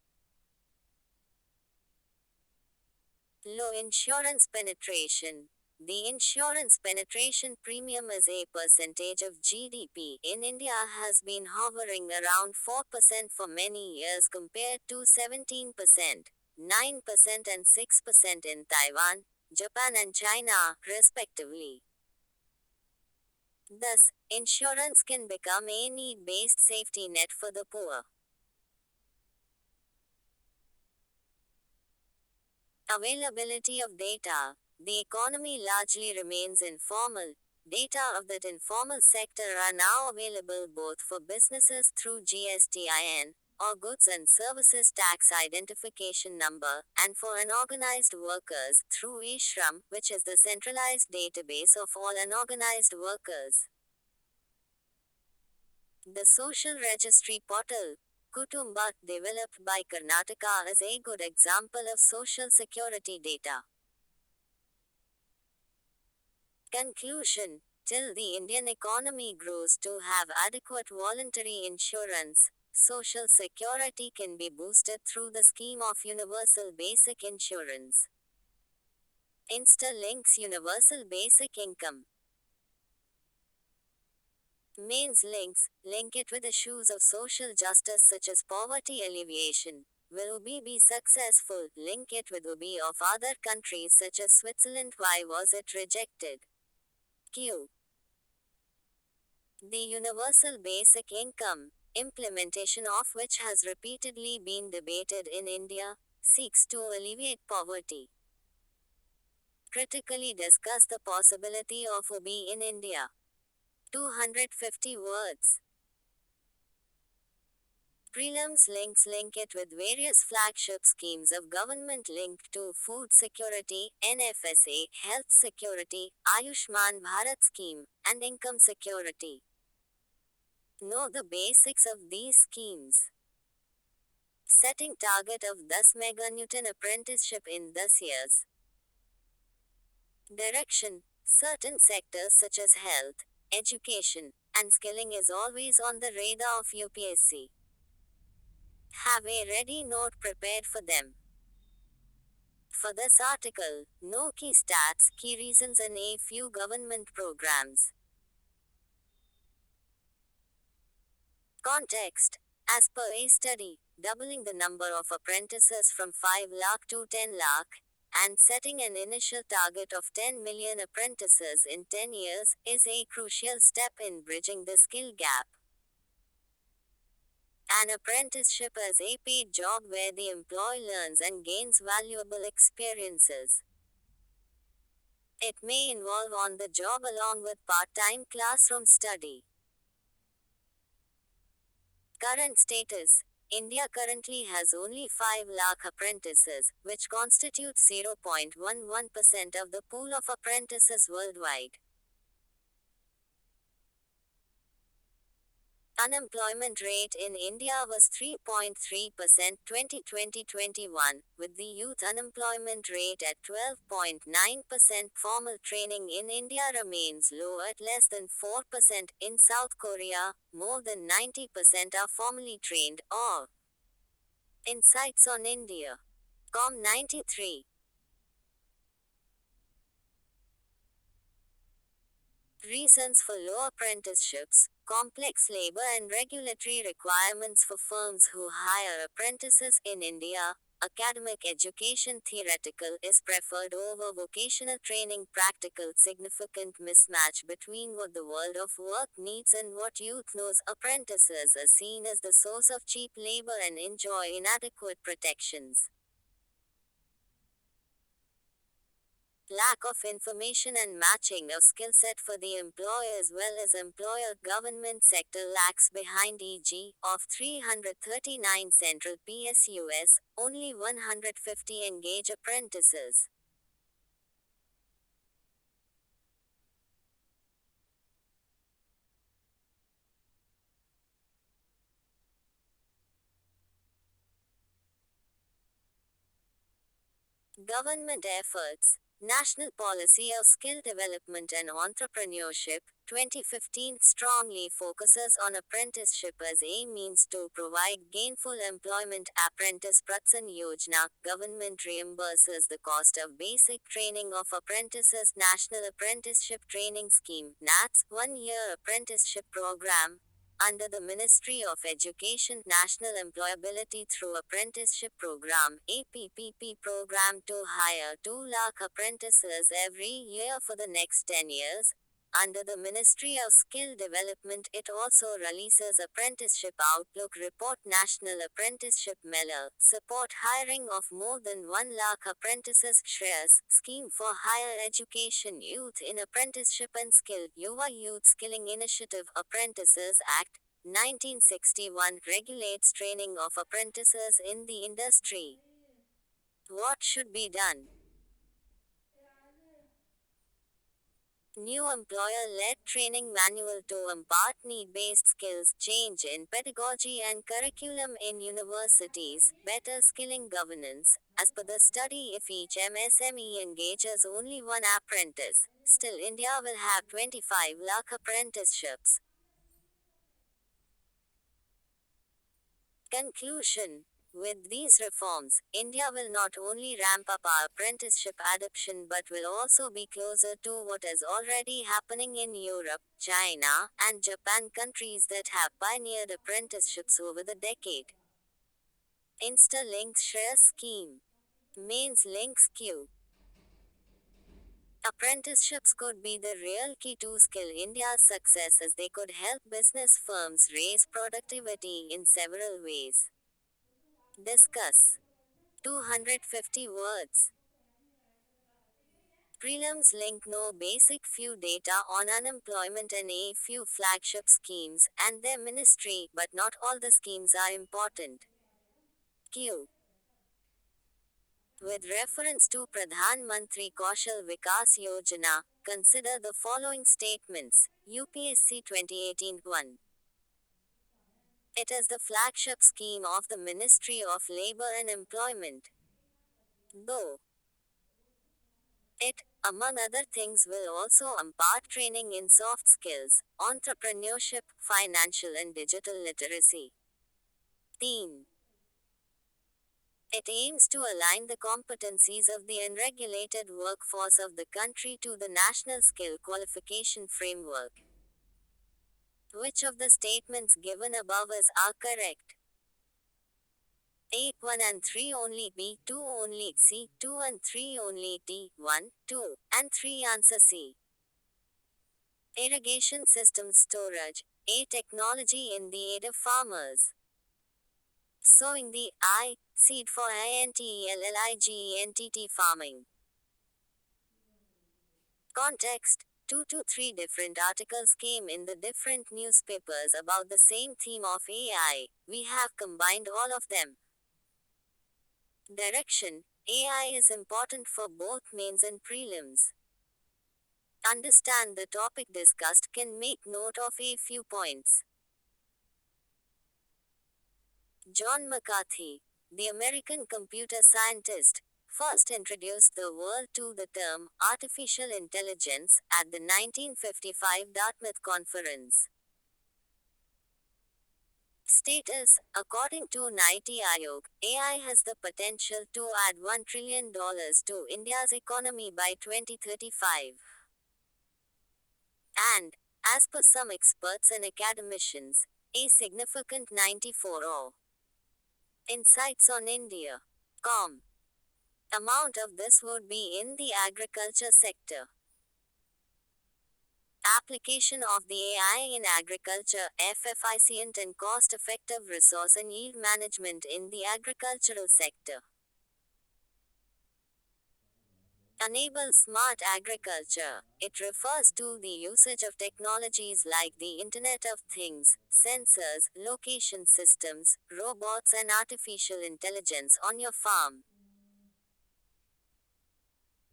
[SPEAKER 1] Low insurance penetration. The insurance penetration premium as a percentage of GDP in India has been hovering around 4% for many years compared to 17%, 9% and 6% in Taiwan, Japan and China, respectively. Thus, insurance can become a need-based safety net for the poor. Availability of data. The economy largely remains informal. Data of that informal sector are now available both for businesses through GSTIN, or Goods and Services Tax Identification Number, and for unorganized workers through eShram, which is the centralized database of all unorganized workers. The Social Registry Portal, Kutumba, developed by Karnataka, is a good example of social security data. Conclusion. Till the Indian economy grows to have adequate voluntary insurance, social security can be boosted through the scheme of Universal Basic Insurance. Insta links Universal Basic Income. Mains links, link it with issues of social justice such as poverty alleviation. Will UBI be successful? Link it with UBI of other countries such as Switzerland. Why was it rejected? Q. The Universal Basic Income, implementation of which has repeatedly been debated in India, seeks to alleviate poverty. Critically discuss the possibility of UBI in India. 250 words. Prelims links link it with various flagship schemes of government linked to food security, NFSA, health security, Ayushman Bharat scheme, and income security. Know the basics of these schemes. Setting target of 10 meganewton apprenticeship in 10 years. Direction. Certain sectors such as health, education, and skilling is always on the radar of UPSC. Have a ready note prepared for them. For this article, know key stats, key reasons and a few government programs. Context. As per a study, doubling the number of apprentices from 5 lakh to 10 lakh, and setting an initial target of 10 million apprentices in 10 years, is a crucial step in bridging the skill gap. An apprenticeship is a paid job where the employee learns and gains valuable experiences. It may involve on the job along with part-time classroom study. Current status. India currently has only 5 lakh apprentices, which constitutes 0.11% of the pool of apprentices worldwide. Unemployment rate in India was 3.3% 2020-21, with the youth unemployment rate at 12.9%. Formal training in India remains low at less than 4%. In South Korea, more than 90% are formally trained, or Insights on India. Com 93. Reasons for low apprenticeships, complex labor and regulatory requirements for firms who hire apprentices in India. Academic education theoretical is preferred over vocational training practical. Significant mismatch between what the world of work needs and what youth knows. Apprentices are seen as the source of cheap labor and enjoy inadequate protections. Lack of information and matching of skill set for the employer as well as employer. Government sector lags behind, e.g., of 339 central PSUs, only 150 engage apprentices. Government efforts. National Policy of Skill Development and Entrepreneurship, 2015 strongly focuses on apprenticeship as a means to provide gainful employment. Apprentice Pratsan Yojana, government reimburses the cost of basic training of apprentices. National Apprenticeship Training Scheme, NATS, 1-year apprenticeship program, under the Ministry of Education, National Employability Through Apprenticeship Program, APPP program to hire 2 lakh apprentices every year for the next 10 years. Under the Ministry of Skill Development, it also releases Apprenticeship Outlook Report. National Apprenticeship Mela, support hiring of more than 1 lakh apprentices. Shreyas, Scheme for Higher Education Youth in Apprenticeship and Skill, Yuva Youth Skilling Initiative. Apprentices Act, 1961 regulates training of apprentices in the industry. What should be done? New employer-led training manual to impart need-based skills, change in pedagogy and curriculum in universities, better skilling governance. As per the study, if each MSME engages only one apprentice, still India will have 25 lakh apprenticeships. Conclusion. With these reforms, India will not only ramp up our apprenticeship adoption but will also be closer to what is already happening in Europe, China, and Japan, countries that have pioneered apprenticeships over the decade. Insta-Link Share Scheme. Mains Links Queue. Apprenticeships could be the real key to Skill India's success as they could help business firms raise productivity in several ways. Discuss. 250 words. Prelims link no basic few data on unemployment and a few flagship schemes and their ministry, but not all the schemes are important. Q. With reference to Pradhan Mantri Kaushal Vikas Yojana, consider the following statements. UPSC 2018-1. It is the flagship scheme of the Ministry of Labour and Employment. Though it, among other things, will also impart training in soft skills, entrepreneurship, financial and digital literacy. Theme. It aims to align the competencies of the unregulated workforce of the country to the National Skill Qualification Framework. Which of the statements given above are correct? A. 1 and 3 only, B. 2 only, C. 2 and 3 only, D. 1, 2, and 3. Answer C. Irrigation system storage, a technology in the aid of farmers. Sowing the seed for INTELLIGENTT farming. Context. 2 to 3 different articles came in the different newspapers about the same theme of AI. We have combined all of them. Direction. AI is important for both mains and prelims. Understand the topic discussed, can make note of a few points. John McCarthy, the American computer scientist, first introduced the world to the term artificial intelligence at the 1955 Dartmouth Conference. Status. According to NITI Aayog, AI has the potential to add $1 trillion to India's economy by 2035. And, as per some experts and academicians, a significant 94 insights on India. Amount of this would be in the agriculture sector. Application of the AI in agriculture, efficient and cost-effective resource and yield management in the agricultural sector. Enable smart agriculture. It refers to the usage of technologies like the Internet of Things, sensors, location systems, robots and artificial intelligence on your farm.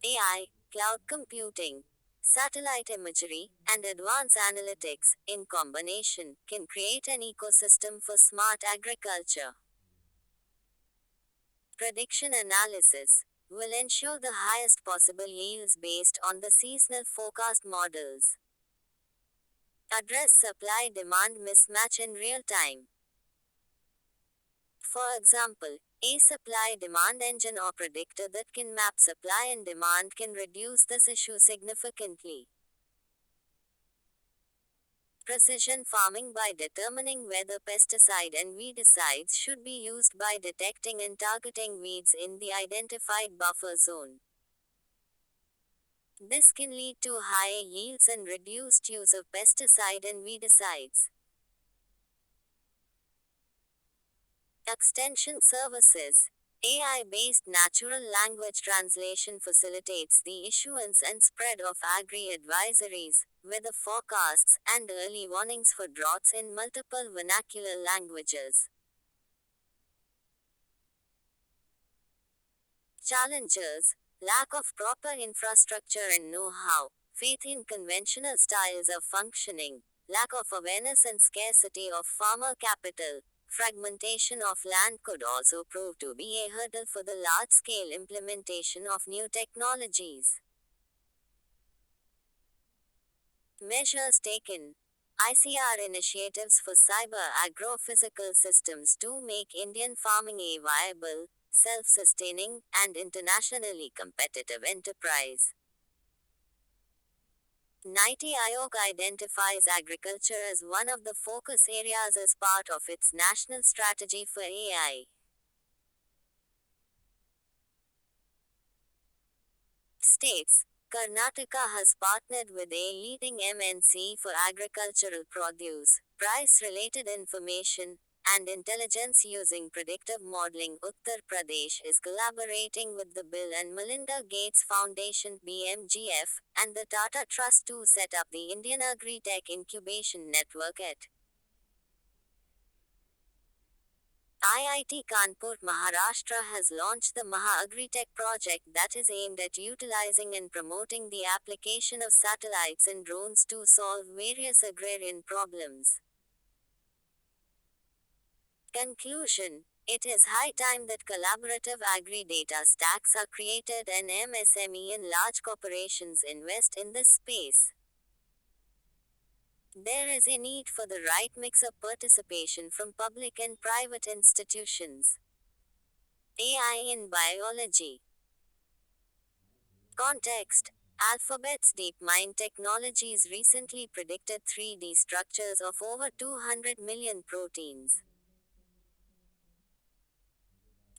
[SPEAKER 1] AI, cloud computing, satellite imagery, and advanced analytics, in combination, can create an ecosystem for smart agriculture. Prediction analysis. will ensure the highest possible yields based on the seasonal forecast models. Address supply demand mismatch in real time. For example, a supply demand engine or predictor that can map supply and demand can reduce this issue significantly. Precision farming by determining whether pesticide and weedicides should be used by detecting and targeting weeds in the identified buffer zone. This can lead to higher yields and reduced use of pesticide and weedicides. Extension services. AI-based natural language translation facilitates the issuance and spread of agri-advisories, weather forecasts, and early warnings for droughts in multiple vernacular languages. Challenges. Lack of proper infrastructure and know-how, faith in conventional styles of functioning, lack of awareness and scarcity of farmer capital. Fragmentation of land could also prove to be a hurdle for the large-scale implementation of new technologies. Measures taken. ICR initiatives for cyber agro-physical systems to make Indian farming a viable, self-sustaining, and internationally competitive enterprise. NITI Aayog identifies agriculture as one of the focus areas as part of its national strategy for AI. States. Karnataka has partnered with a leading MNC for agricultural produce, price-related information, and intelligence using predictive modeling. Uttar Pradesh is collaborating with the Bill and Melinda Gates Foundation (BMGF) and the Tata Trust to set up the Indian Agri-Tech Incubation Network at IIT Kanpur, Maharashtra has launched the Maha Agritech project that is aimed at utilizing and promoting the application of satellites and drones to solve various agrarian problems. Conclusion. It is high time that collaborative agri-data stacks are created and MSME and large corporations invest in this space. There is a need for the right mix of participation from public and private institutions. AI in biology. Context. Alphabet's DeepMind Technologies recently predicted 3D structures of over 200 million proteins.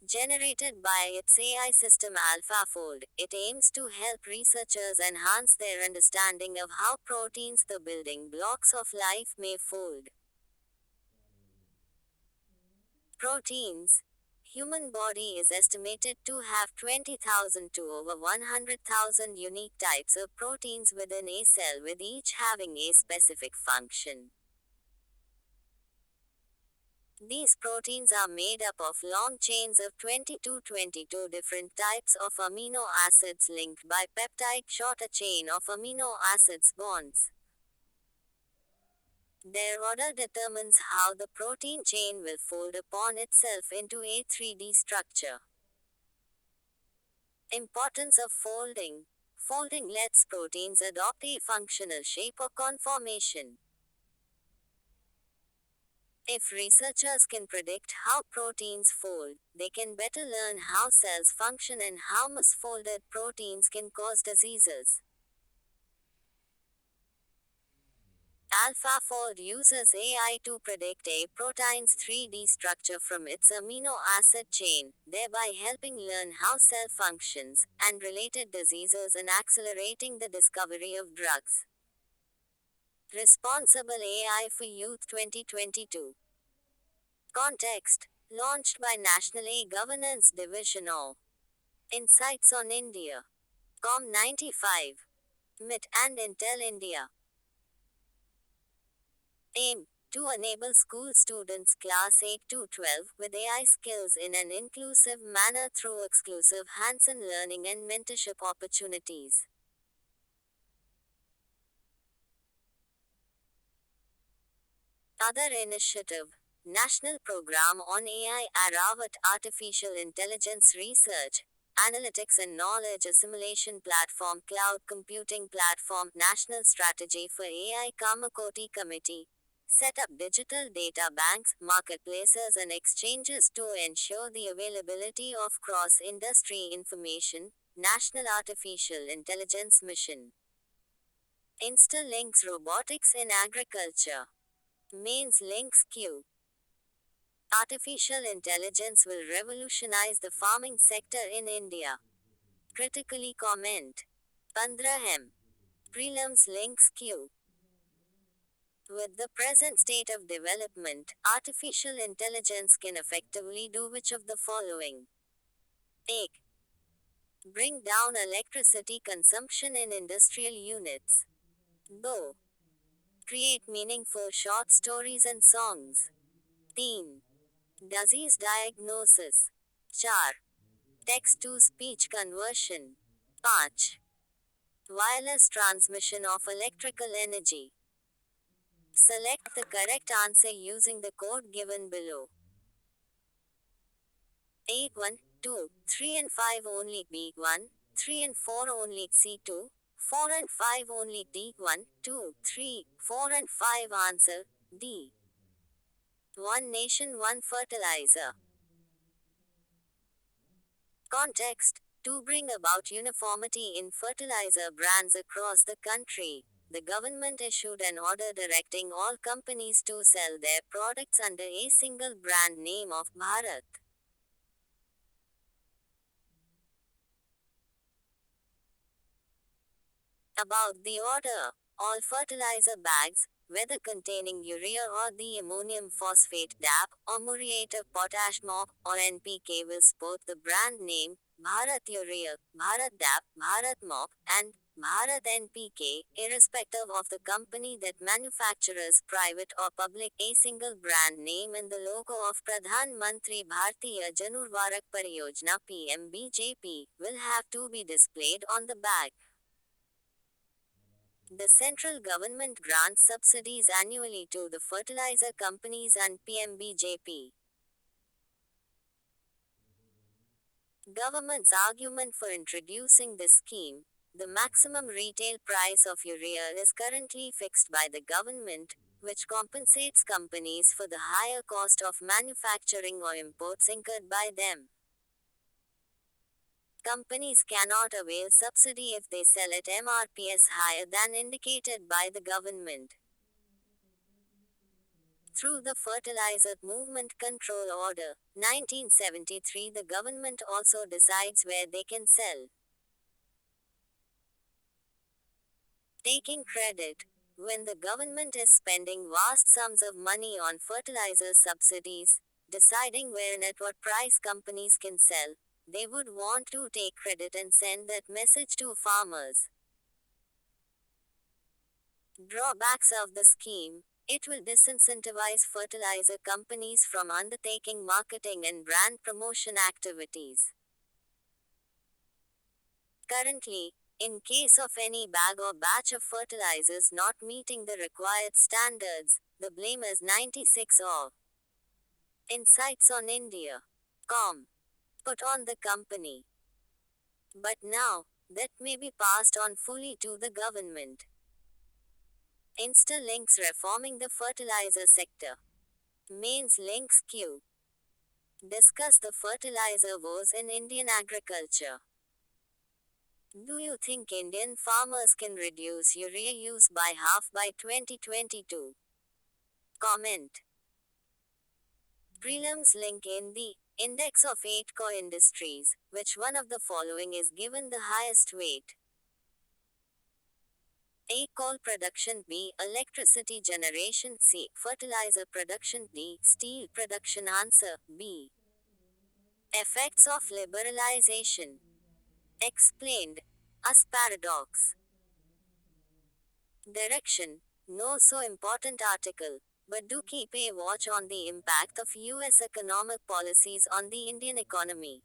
[SPEAKER 1] Generated by its AI system AlphaFold, it aims to help researchers enhance their understanding of how proteins, the building blocks of life, may fold. Proteins. Human body is estimated to have 20,000 to over 100,000 unique types of proteins within a cell, with each having a specific function. These proteins are made up of long chains of 20 to 22 different types of amino acids linked by peptide shorter chain of amino acids bonds. Their order determines how the protein chain will fold upon itself into a 3D structure. Importance of folding. Folding lets proteins adopt a functional shape or conformation. If researchers can predict how proteins fold, they can better learn how cells function and how misfolded proteins can cause diseases. AlphaFold uses AI to predict a protein's 3D structure from its amino acid chain, thereby helping learn how cell functions and related diseases and accelerating the discovery of drugs. Responsible AI for Youth 2022. Context. Launched by National E-Governance Division of Insights on India. Com95. MIT and Intel India. Aim. To enable school students class 8 to 12 with AI skills in an inclusive manner through exclusive hands-on learning and mentorship opportunities. Other initiative. National Program on AI Aravat Artificial Intelligence Research, analytics and knowledge assimilation platform, cloud computing platform, national strategy for AI, Kamakoti committee. Set up digital data banks, marketplaces, and exchanges to ensure the availability of cross industry information, National Artificial Intelligence Mission. Instalinks Robotics in Agriculture. Mains Links Q. Artificial intelligence will revolutionize the farming sector in India. Critically comment. 15 Prelims Links Q. With the present state of development, artificial intelligence can effectively do which of the following? A. Bring down electricity consumption in industrial units. B. Create meaningful short stories and songs. 3. Disease diagnosis. 4. Text to speech conversion. 5. Wireless transmission of electrical energy. Select the correct answer using the code given below. 8, 1, 2, 3 and 5 only B1, 3 and 4 only C2, 4 and 5 only D1, 2, 3, 4 and 5 answer D. One nation, one fertilizer. Context. To bring about uniformity in fertilizer brands across the country, the government issued an order directing all companies to sell their products under a single brand name of Bharat. About the order, all fertilizer bags, whether containing urea or the ammonium phosphate DAP, or muriate of potash MOP, or NPK will sport the brand name Bharat Urea, Bharat DAP, Bharat MOP, and Bharat NPK, irrespective of the company that manufactures, private or public. A single brand name and the logo of Pradhan Mantri Bharatiya Janurvarak Pariyojana PMBJP will have to be displayed on the bag. The central government grants subsidies annually to the fertilizer companies and PMBJP. Government's argument for introducing this scheme: the maximum retail price of urea is currently fixed by the government, which compensates companies for the higher cost of manufacturing or imports incurred by them. Companies cannot avail subsidy if they sell at MRPs higher than indicated by the government. Through the Fertilizer Movement Control Order, 1973, the government also decides where they can sell. Taking credit. When the government is spending vast sums of money on fertilizer subsidies, deciding where and at what price companies can sell, they would want to take credit and send that message to farmers. Drawbacks of the scheme: it will disincentivize fertilizer companies from undertaking marketing and brand promotion activities. Currently, in case of any bag or batch of fertilizers not meeting the required standards, the blame is 96 or Insights on India.com put on the company. But now, that may be passed on fully to the government. Instalinks reforming the fertilizer sector. Mains Links Q. Discuss the fertilizer woes in Indian agriculture. Do you think Indian farmers can reduce urea use by half by 2022? Comment. Prelims link in the index of 8 core industries, which one of the following is given the highest weight? A. Coal production. B. Electricity generation. C. Fertilizer production. D. Steel production. Answer B. Effects of liberalization. Explained. As paradox. Direction. No so important article. But do keep a watch on the impact of US economic policies on the Indian economy.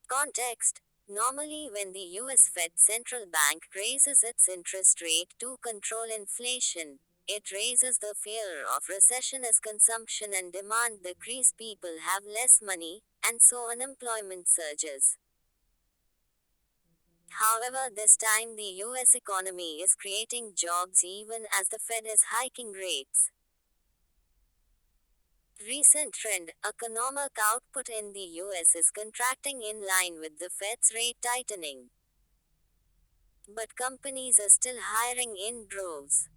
[SPEAKER 1] Context. Normally, when the US Fed Central Bank raises its interest rate to control inflation, it raises the fear of recession as consumption and demand decrease, people have less money, and so unemployment surges. However, this time the US economy is creating jobs even as the Fed is hiking rates. Recent trend, economic output in the US is contracting in line with the Fed's rate tightening. But companies are still hiring in droves.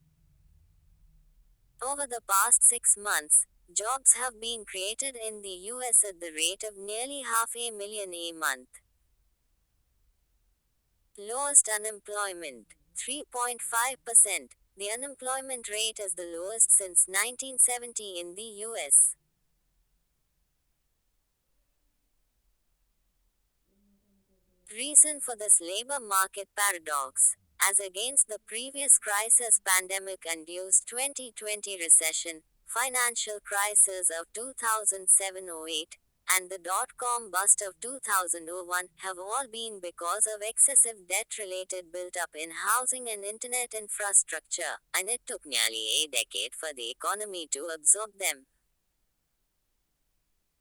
[SPEAKER 1] Over the past 6 months, jobs have been created in the US at the rate of nearly 500,000 a month. Lowest unemployment, 3.5%. The unemployment rate is the lowest since 1970 in the US. Reason for this labor market paradox. As against the previous crisis, pandemic-induced 2020 recession, financial crisis of 2007-08, and the dot-com bust of 2001 have all been because of excessive debt-related built-up in housing and internet infrastructure, and it took nearly a decade for the economy to absorb them.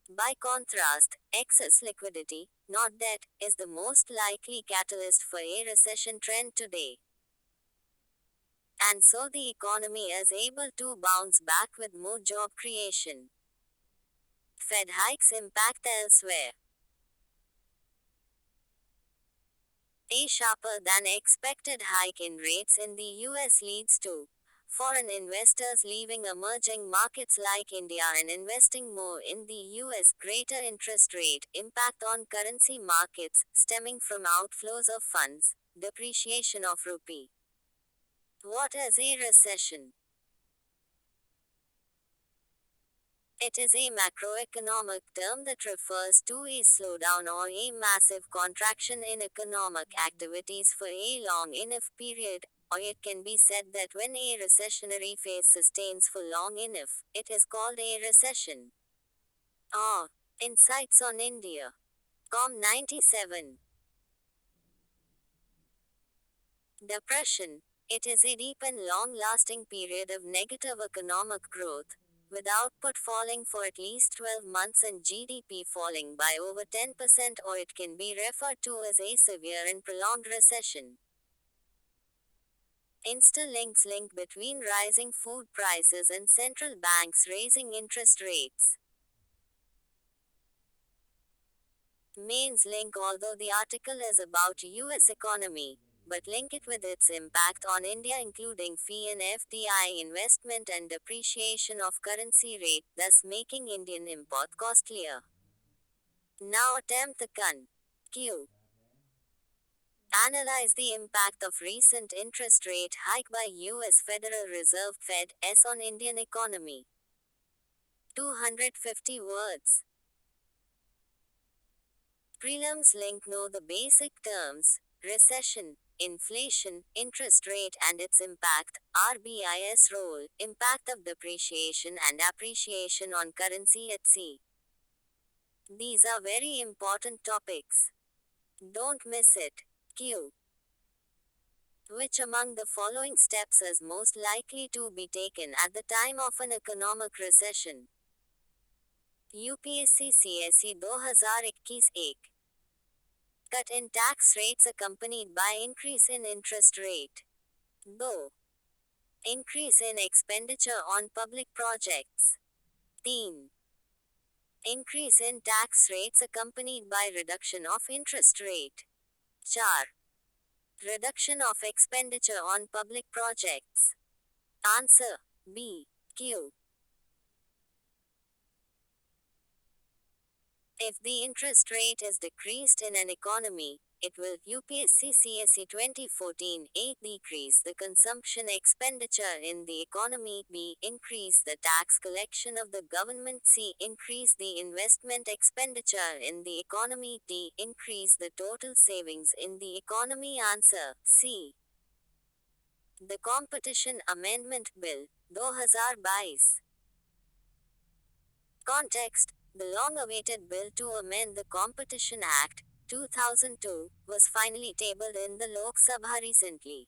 [SPEAKER 1] By contrast, excess liquidity, not debt, is the most likely catalyst for a recession trend today. And so the economy is able to bounce back with more job creation. Fed hikes impact elsewhere. A sharper than expected hike in rates in the US leads to foreign investors leaving emerging markets like India and investing more in the US. Greater interest rate impact on currency markets stemming from outflows of funds, depreciation of rupee. What is a recession? It is a macroeconomic term that refers to a slowdown or a massive contraction in economic activities for a long enough period, or it can be said that when a recessionary phase sustains for long enough, it is called a recession. Insights on India. Com 97. Depression. It is a deep and long lasting period of negative economic growth, with output falling for at least 12 months and GDP falling by over 10%, or it can be referred to as a severe and prolonged recession. Instalink's link between rising food prices and central banks raising interest rates. Mains link. Although the article is about US economy, but link it with its impact on India, including fee and FDI investment and depreciation of currency rate, thus making Indian import costlier. Now attempt the Q. Analyze the impact of recent interest rate hike by US Federal Reserve Fed S on Indian economy. 250 words. Prelims link. Know the basic terms: recession, inflation, interest rate and its impact, RBI's role, impact of depreciation and appreciation on currency at sea. These are very important topics. Don't miss it. Q. Which among the following steps is most likely to be taken at the time of an economic recession? UPSC CSE 2021-1 cut in tax rates accompanied by increase in interest rate. 2. Increase in expenditure on public projects. 3. Increase in tax rates accompanied by reduction of interest rate. 4. Reduction of expenditure on public projects. Answer B. Q. If the interest rate is decreased in an economy, it will UPSC CSE 2014-8 decrease the consumption expenditure in the economy. B. Increase the tax collection of the government. C. Increase the investment expenditure in the economy. D. Increase the total savings in the economy. Answer C. The Competition Amendment Bill 2022. Context: the long-awaited bill to amend the Competition Act, 2002, was finally tabled in the Lok Sabha recently.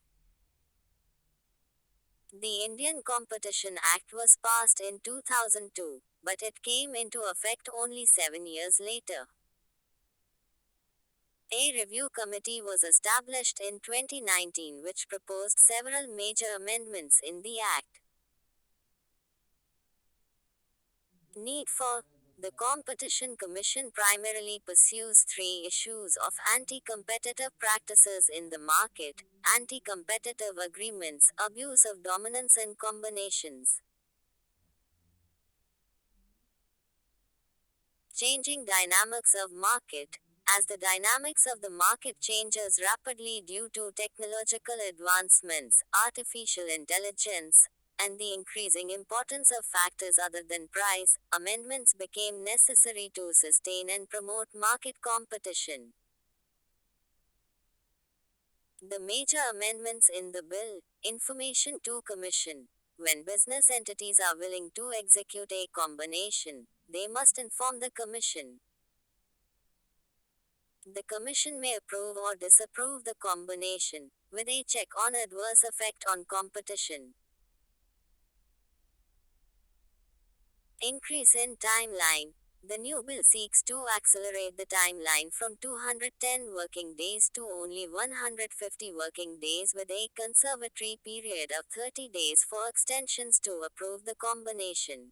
[SPEAKER 1] The Indian Competition Act was passed in 2002, but it came into effect only 7 years later. A review committee was established in 2019 which proposed several major amendments in the Act. Need for the Competition Commission primarily pursues three issues of anti-competitive practices in the market, anti-competitive agreements, abuse of dominance and combinations. Changing dynamics of market. As the dynamics of the market changes rapidly due to technological advancements, artificial intelligence, and the increasing importance of factors other than price, amendments became necessary to sustain and promote market competition. The major amendments in the bill: Information to Commission. When business entities are willing to execute a combination, they must inform the Commission. The Commission may approve or disapprove the combination, with a check on adverse effect on competition. Increase in timeline. The new bill seeks to accelerate the timeline from 210 working days to only 150 working days with a conservatory period of 30 days for extensions to approve the combination.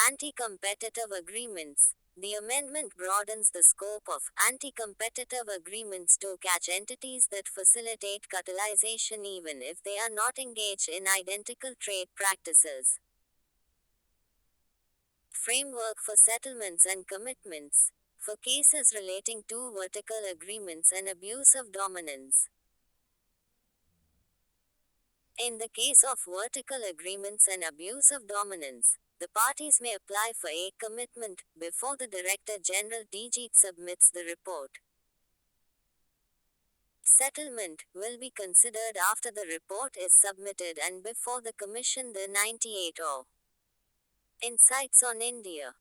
[SPEAKER 1] Anti-competitive agreements. The amendment broadens the scope of anti-competitive agreements to catch entities that facilitate cartelization even if they are not engaged in identical trade practices. Framework for settlements and commitments. For cases relating to vertical agreements and abuse of dominance. In the case of vertical agreements and abuse of dominance, the parties may apply for a commitment before the Director General DG submits the report. Settlement will be considered after the report is submitted and before the Commission. The 98 Insights on India.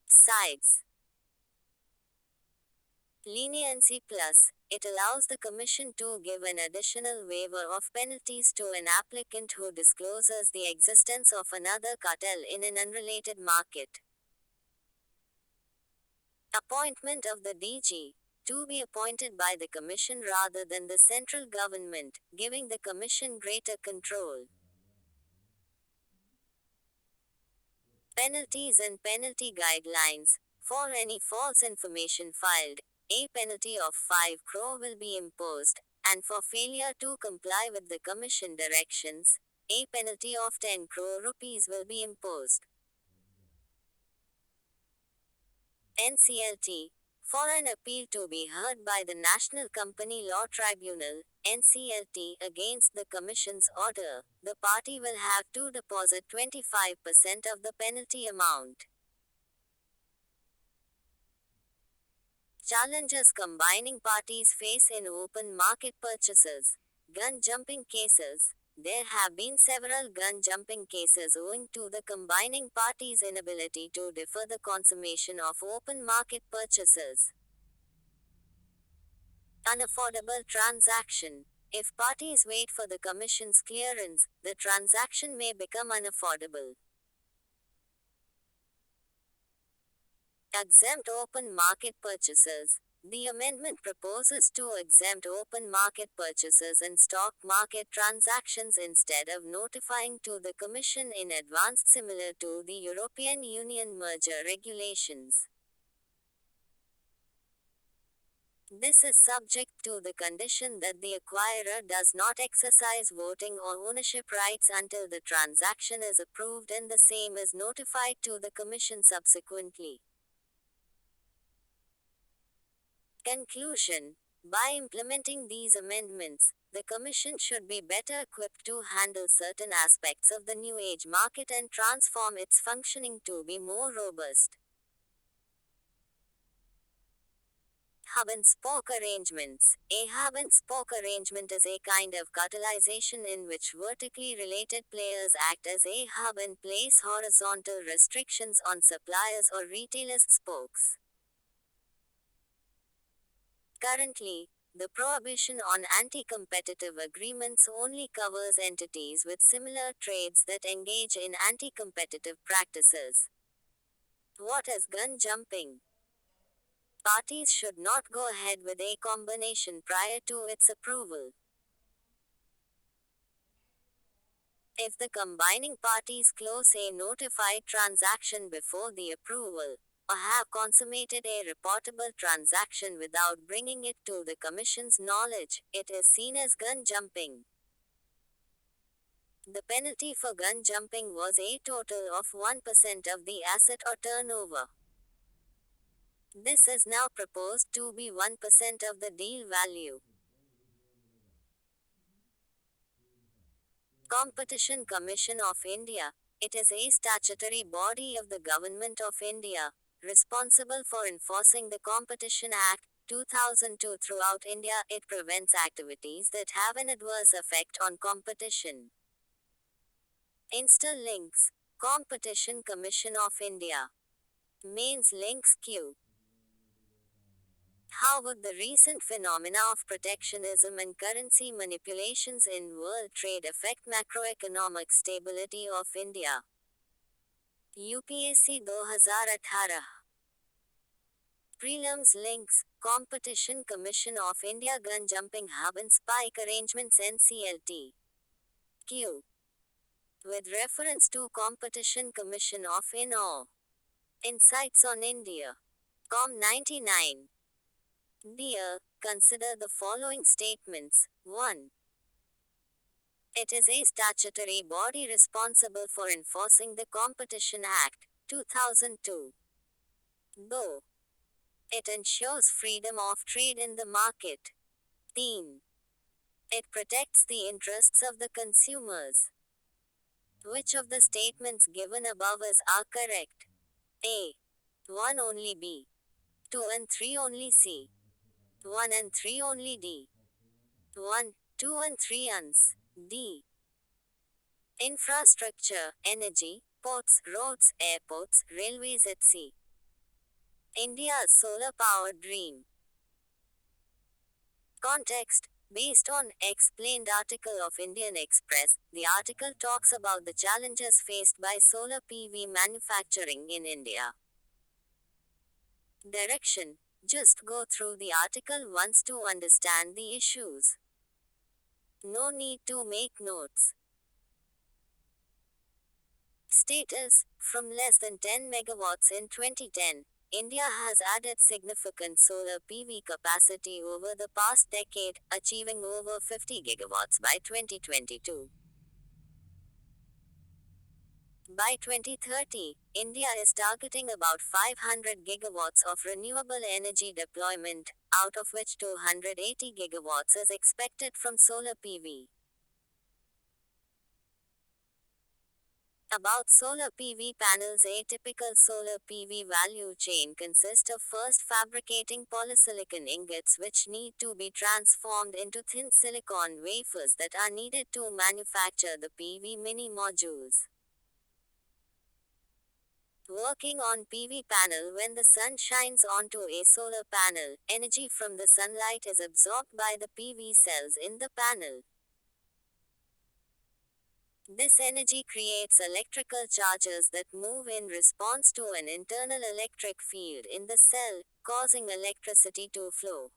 [SPEAKER 1] Sides. Leniency Plus. It allows the Commission to give an additional waiver of penalties to an applicant who discloses the existence of another cartel in an unrelated market. Appointment of the DG. To be appointed by the Commission rather than the central government, giving the Commission greater control. Penalties and penalty guidelines. For any false information filed, a penalty of 5 crore will be imposed, and for failure to comply with the Commission directions, a penalty of 10 crore rupees will be imposed. NCLT. For an appeal to be heard by the National Company Law Tribunal, NCLT, against the Commission's order, the party will have to deposit 25% of the penalty amount. Challenges combining parties face in open market purchases. Gun jumping cases. There have been several gun jumping cases owing to the combining parties' inability to defer the consummation of open market purchases. Unaffordable transaction. If parties wait for the Commission's clearance, the transaction may become unaffordable. Exempt open market purchases. The amendment proposes to exempt open market purchases and stock market transactions instead of notifying to the Commission in advance, similar to the European Union merger regulations. This is subject to the condition that the acquirer does not exercise voting or ownership rights until the transaction is approved and the same is notified to the Commission subsequently. Conclusion. By implementing these amendments, the Commission should be better equipped to handle certain aspects of the new age market and transform its functioning to be more robust. Hub and spoke arrangements. A hub and spoke arrangement is a kind of cartelization in which vertically related players act as a hub and place horizontal restrictions on suppliers or retailers' spokes. Currently, The prohibition on anti-competitive agreements only covers entities with similar trades that engage in anti-competitive practices. What is gun jumping? Parties should not go ahead with a combination prior to its approval. If the combining parties close a notified transaction before the approval, or have consummated a reportable transaction without bringing it to the Commission's knowledge, it is seen as gun jumping. The penalty for gun jumping was a total of 1% of the asset or turnover. This is now proposed to be 1% of the deal value. Competition Commission of India. It is a statutory body of the Government of India, responsible for enforcing the Competition Act 2002 throughout India. It prevents activities that have an adverse effect on competition. Insta links. Competition Commission of India. Mains links Q. How would the recent phenomena of protectionism and currency manipulations in world trade affect macroeconomic stability of India? UPSC 2018. Prelims links. Competition Commission of India Gun Jumping Hub and Spike Arrangements NCLT. Q. With reference to Competition Commission of INO. Insights on India. Com 99. Dear, consider the following statements. 1. It is a statutory body responsible for enforcing the Competition Act 2002. Though it ensures freedom of trade in the market. 3. It protects the interests of the consumers. Which of the statements given above are correct? A. 1 only B. 2 and 3 only C. 1 and 3 only D. 1, 2 and 3 uns. D. Infrastructure, energy, ports, roads, airports, railways at sea. India's solar power dream. Context. Based on explained article of Indian Express, the article talks about the challenges faced by solar PV manufacturing in India. Direction. Just go through the article once to understand the issues. No need to make notes. Status. From less than 10 megawatts in 2010, India has added significant solar PV capacity over the past decade, achieving over 50 gigawatts by 2022. By 2030, India is targeting about 500 gigawatts of renewable energy deployment, out of which 280 gigawatts is expected from solar PV. About solar PV panels. A typical solar PV value chain consists of first fabricating polysilicon ingots which need to be transformed into thin silicon wafers that are needed to manufacture the PV mini modules. Working on PV panel. When the sun shines onto a solar panel, energy from the sunlight is absorbed by the PV cells in the panel. This energy creates electrical charges that move in response to an internal electric field in the cell, causing electricity to flow.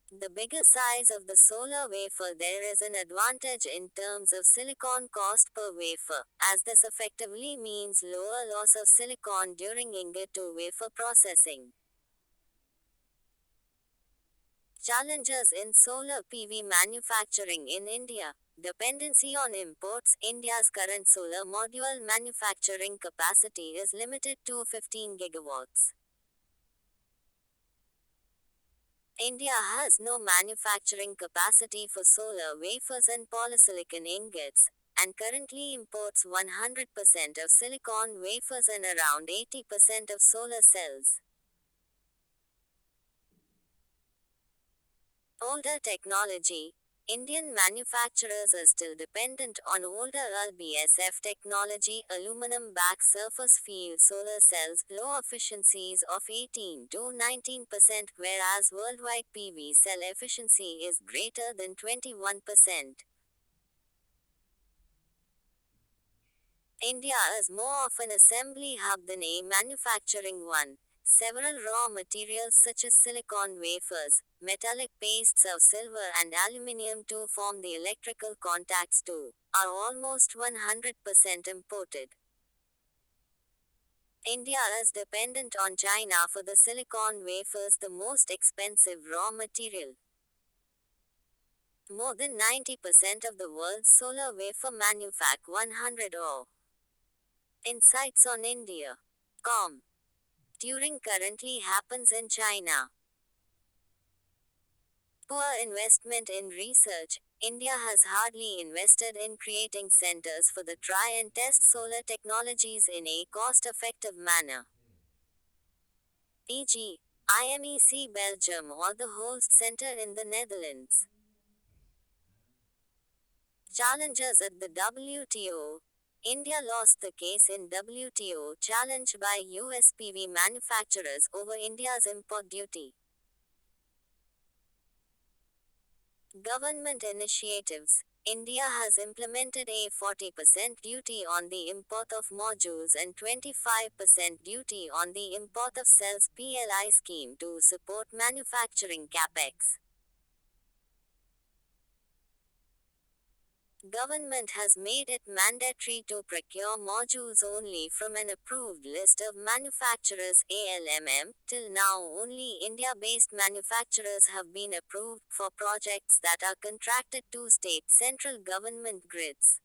[SPEAKER 1] The bigger size of the solar wafer, there is an advantage in terms of silicon cost per wafer, as this effectively means lower loss of silicon during ingot to wafer processing. Challenges in solar PV manufacturing in India. Dependency on imports. India's current solar module manufacturing capacity is limited to 15 gigawatts. India has no manufacturing capacity for solar wafers and polysilicon ingots, and currently imports 100% of silicon wafers and around 80% of solar cells. Older technology. Indian manufacturers are still dependent on older LBSF technology, aluminum back surface field solar cells, low efficiencies of 18 to 19%, whereas worldwide PV cell efficiency is greater than 21%. India is more of an assembly hub than a manufacturing one. Several raw materials such as silicon wafers, metallic pastes of silver and aluminium to form the electrical contacts too, are almost 100% imported. India is dependent on China for the silicon wafers, the most expensive raw material. More than 90% of the world's solar wafer manufacture 100 or Insights on India. Com. Turing currently happens in China. Poor investment in research. India has hardly invested in creating centers for the try and test solar technologies in a cost effective manner. E.g., IMEC Belgium or the Holst Center in the Netherlands. Challenges at the WTO. India lost the case in WTO challenge by US PV manufacturers over India's import duty. Government initiatives. India has implemented a 40% duty on the import of modules and 25% duty on the import of cells PLI scheme to support manufacturing capex. Government has made it mandatory to procure modules only from an approved list of manufacturers ALMM. Till now only India-based manufacturers have been approved for projects that are contracted to state central government grids.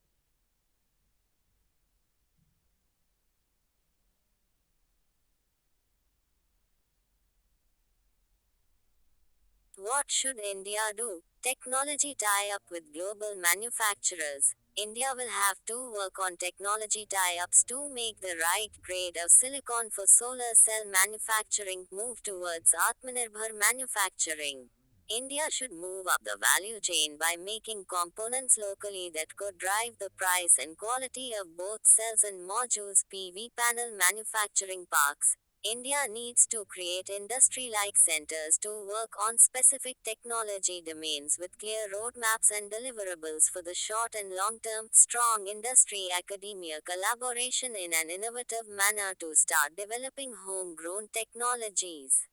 [SPEAKER 1] What should India do? Technology tie-up with global manufacturers. India will have to work on technology tie-ups to make the right grade of silicon for solar cell manufacturing, move towards Atmanirbhar manufacturing. India should move up the value chain by making components locally that could drive the price and quality of both cells and modules. PV panel manufacturing parks. India needs to create industry-like centers to work on specific technology domains with clear roadmaps and deliverables for the short and long term. Strong industry-academia collaboration in an innovative manner to start developing homegrown technologies.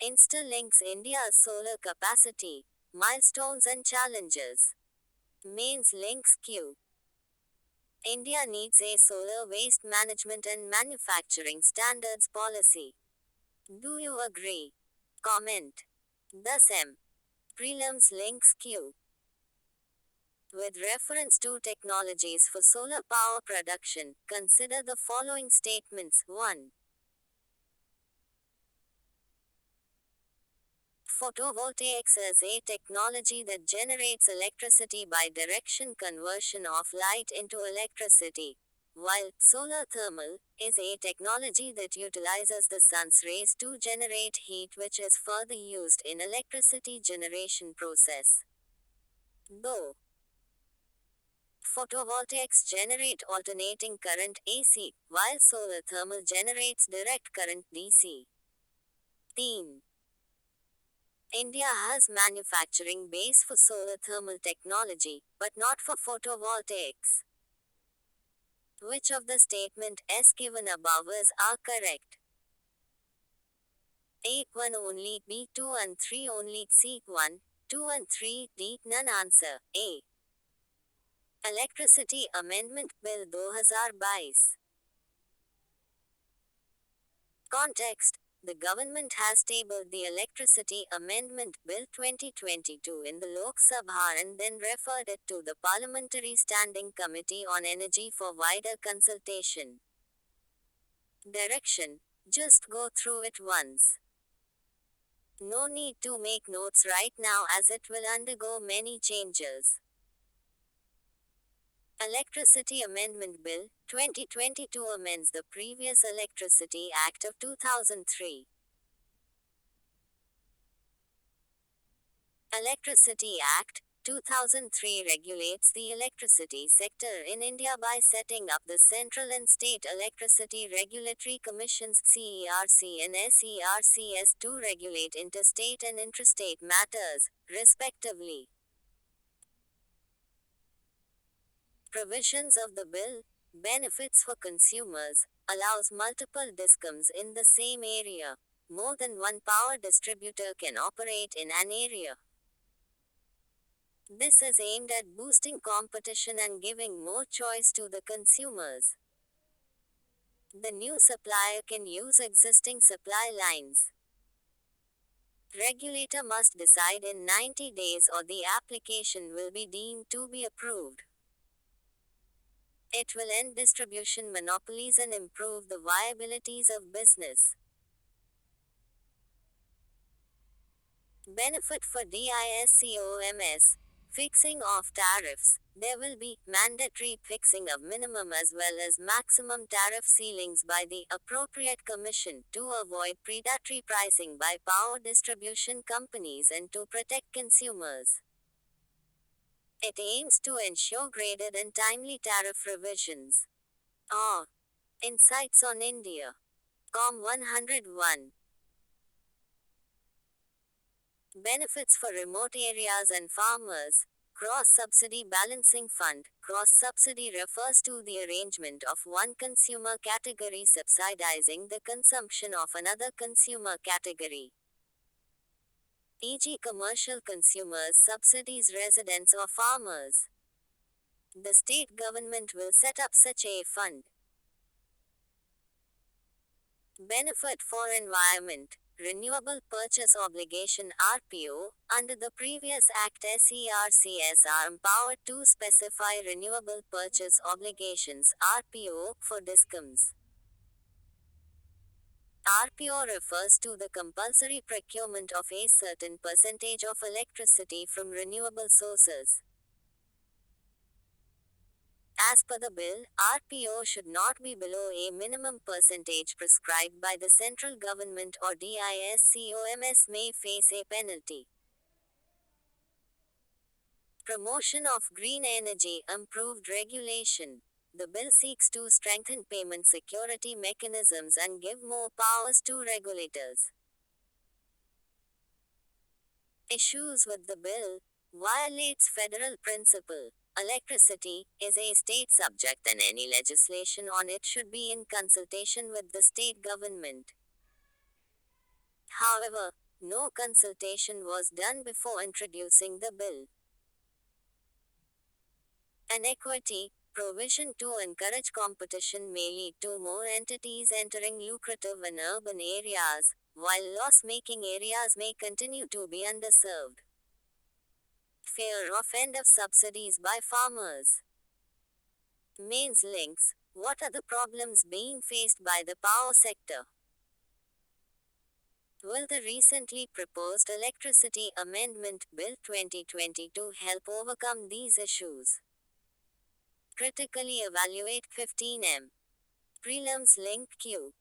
[SPEAKER 1] Instalinks India's solar capacity, milestones and challenges. Mains links queue. India needs a solar waste management and manufacturing standards policy. Do you agree? Comment. Thus M. Prelims links Q. With reference to technologies for solar power production, consider the following statements. 1. Photovoltaics is a technology that generates electricity by direction conversion of light into electricity, while solar thermal is a technology that utilizes the sun's rays to generate heat, which is further used in electricity generation process. Though photovoltaics generate alternating current AC, while solar thermal generates direct current DC. 3. India has manufacturing base for solar thermal technology, but not for photovoltaics. Which of the statement S given above is are correct? A. 1 only, B. 2 and 3 only, C. 1, 2 and 3, D. None. Answer A. Electricity Amendment Bill 2022. Context. The government has tabled the Electricity Amendment Bill 2022 in the Lok Sabha and then referred it to the Parliamentary Standing Committee on Energy for wider consultation. Direction. Just go through it once. No need to make notes right now as it will undergo many changes. Electricity Amendment Bill 2022 amends the previous Electricity Act of 2003. Electricity Act, 2003 regulates the electricity sector in India by setting up the Central and State Electricity Regulatory Commissions CERC and SERCS to regulate interstate and intrastate matters, respectively. Provisions of the bill, benefits for consumers, allows multiple discoms in the same area. More than one power distributor can operate in an area. This is aimed at boosting competition and giving more choice to the consumers. The new supplier can use existing supply lines. Regulator must decide in 90 days or the application will be deemed to be approved. It will end distribution monopolies and improve the viabilities of business. Benefit for DISCOMS. Fixing of tariffs. There will be mandatory fixing of minimum as well as maximum tariff ceilings by the appropriate commission to avoid predatory pricing by power distribution companies and to protect consumers. It aims to ensure graded and timely tariff revisions. Insights on India. COM 101. Benefits for remote areas and farmers. Cross-subsidy balancing fund. Cross-subsidy refers to the arrangement of one consumer category subsidizing the consumption of another consumer category. E.g. commercial consumers subsidies residents or farmers. The state government will set up such a fund. Benefit for environment. Renewable Purchase Obligation RPO. Under the previous Act, SERCS are empowered to specify Renewable Purchase Obligations RPO for discoms. RPO refers to the compulsory procurement of a certain percentage of electricity from renewable sources. As per the bill, RPO should not be below a minimum percentage prescribed by the central government or DISCOMS may face a penalty. Promotion of green energy, improved regulation. The bill seeks to strengthen payment security mechanisms and give more powers to regulators. Issues with the bill. Violates federal principle. Electricity is a state subject and any legislation on it should be in consultation with the state government. However, no consultation was done before introducing the bill. Inequity. Provision to encourage competition may lead to more entities entering lucrative and urban areas, while loss-making areas may continue to be underserved. Fear of end of subsidies by farmers. Mains links. What are the problems being faced by the power sector? Will the recently proposed Electricity Amendment Bill 2022 help overcome these issues? Critically evaluate 15M. Prelims link Q.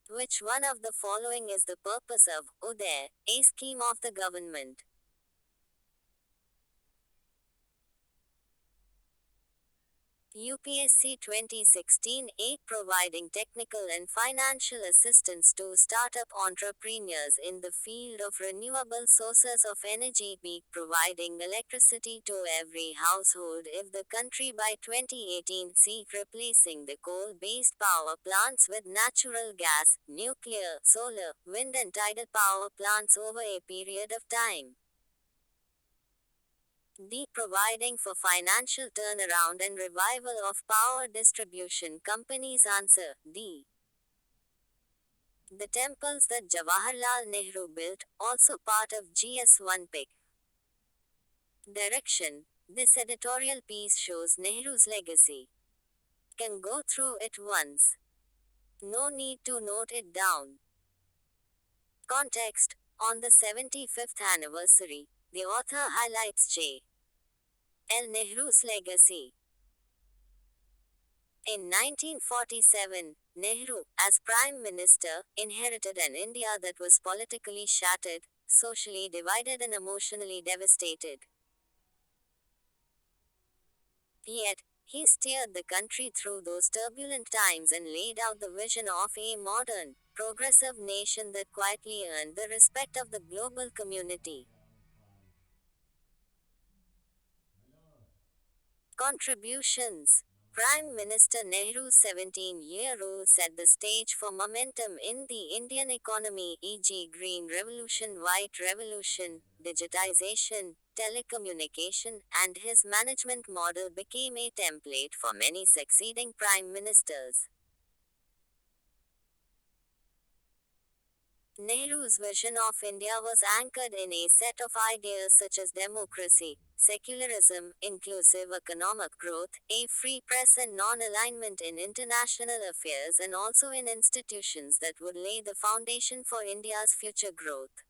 [SPEAKER 1] Which one of the following is the purpose of UDAY, a scheme of the government? UPSC 2016-8 providing technical and financial assistance to startup entrepreneurs in the field of renewable sources of energy. B. Providing electricity to every household if the country by 2018. C. Replacing the coal-based power plants with natural gas, nuclear, solar, wind and tidal power plants over a period of time. D. Providing for financial turnaround and revival of power distribution companies. Answer D. The temples that Jawaharlal Nehru built, also part of GS1 PIC. Direction. This editorial piece shows Nehru's legacy. Can go through it once. No need to note it down. Context. On the 75th anniversary, the author highlights J. L. Nehru's legacy. In 1947, Nehru, as Prime Minister, inherited an India that was politically shattered, socially divided and emotionally devastated. Yet, he steered the country through those turbulent times and laid out the vision of a modern, progressive nation that quietly earned the respect of the global community. Contributions. Prime Minister Nehru's 17-year rule set the stage for momentum in the Indian economy, e.g., Green Revolution, White Revolution, digitization, telecommunication, and his management model became a template for many succeeding prime ministers. Nehru's vision of India was anchored in a set of ideas such as democracy, secularism, inclusive economic growth, a free press, and non alignment in international affairs, and also in institutions that would lay the foundation for India's future growth.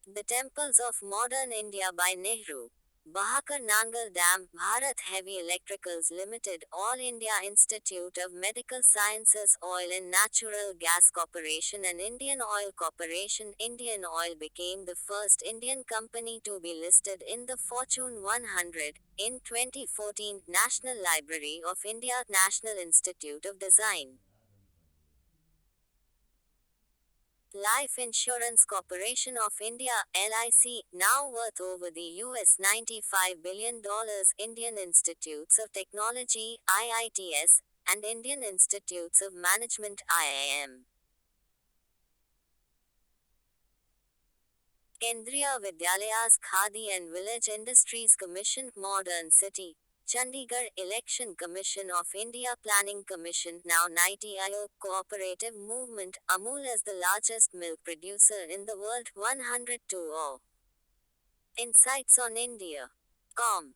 [SPEAKER 1] The Temples of Modern India by Nehru. Bahakar Nangal Dam, Bharat Heavy Electricals Limited, All India Institute of Medical Sciences, Oil and Natural Gas Corporation, and Indian Oil Corporation. Indian Oil became the first Indian company to be listed in the Fortune 100 in 2014. National Library of India, National Institute of Design. Life Insurance Corporation of India (LIC), now worth over the US $95 billion, Indian Institutes of Technology (IITS) and Indian Institutes of Management (IIM). Kendriya Vidyalayas Khadi and Village Industries Commission, Modern City. Chandigarh Election Commission of India, Planning Commission, now Niti Aayog. Cooperative Movement, Amul is the largest milk producer in the world. 102 Insights on India. Com.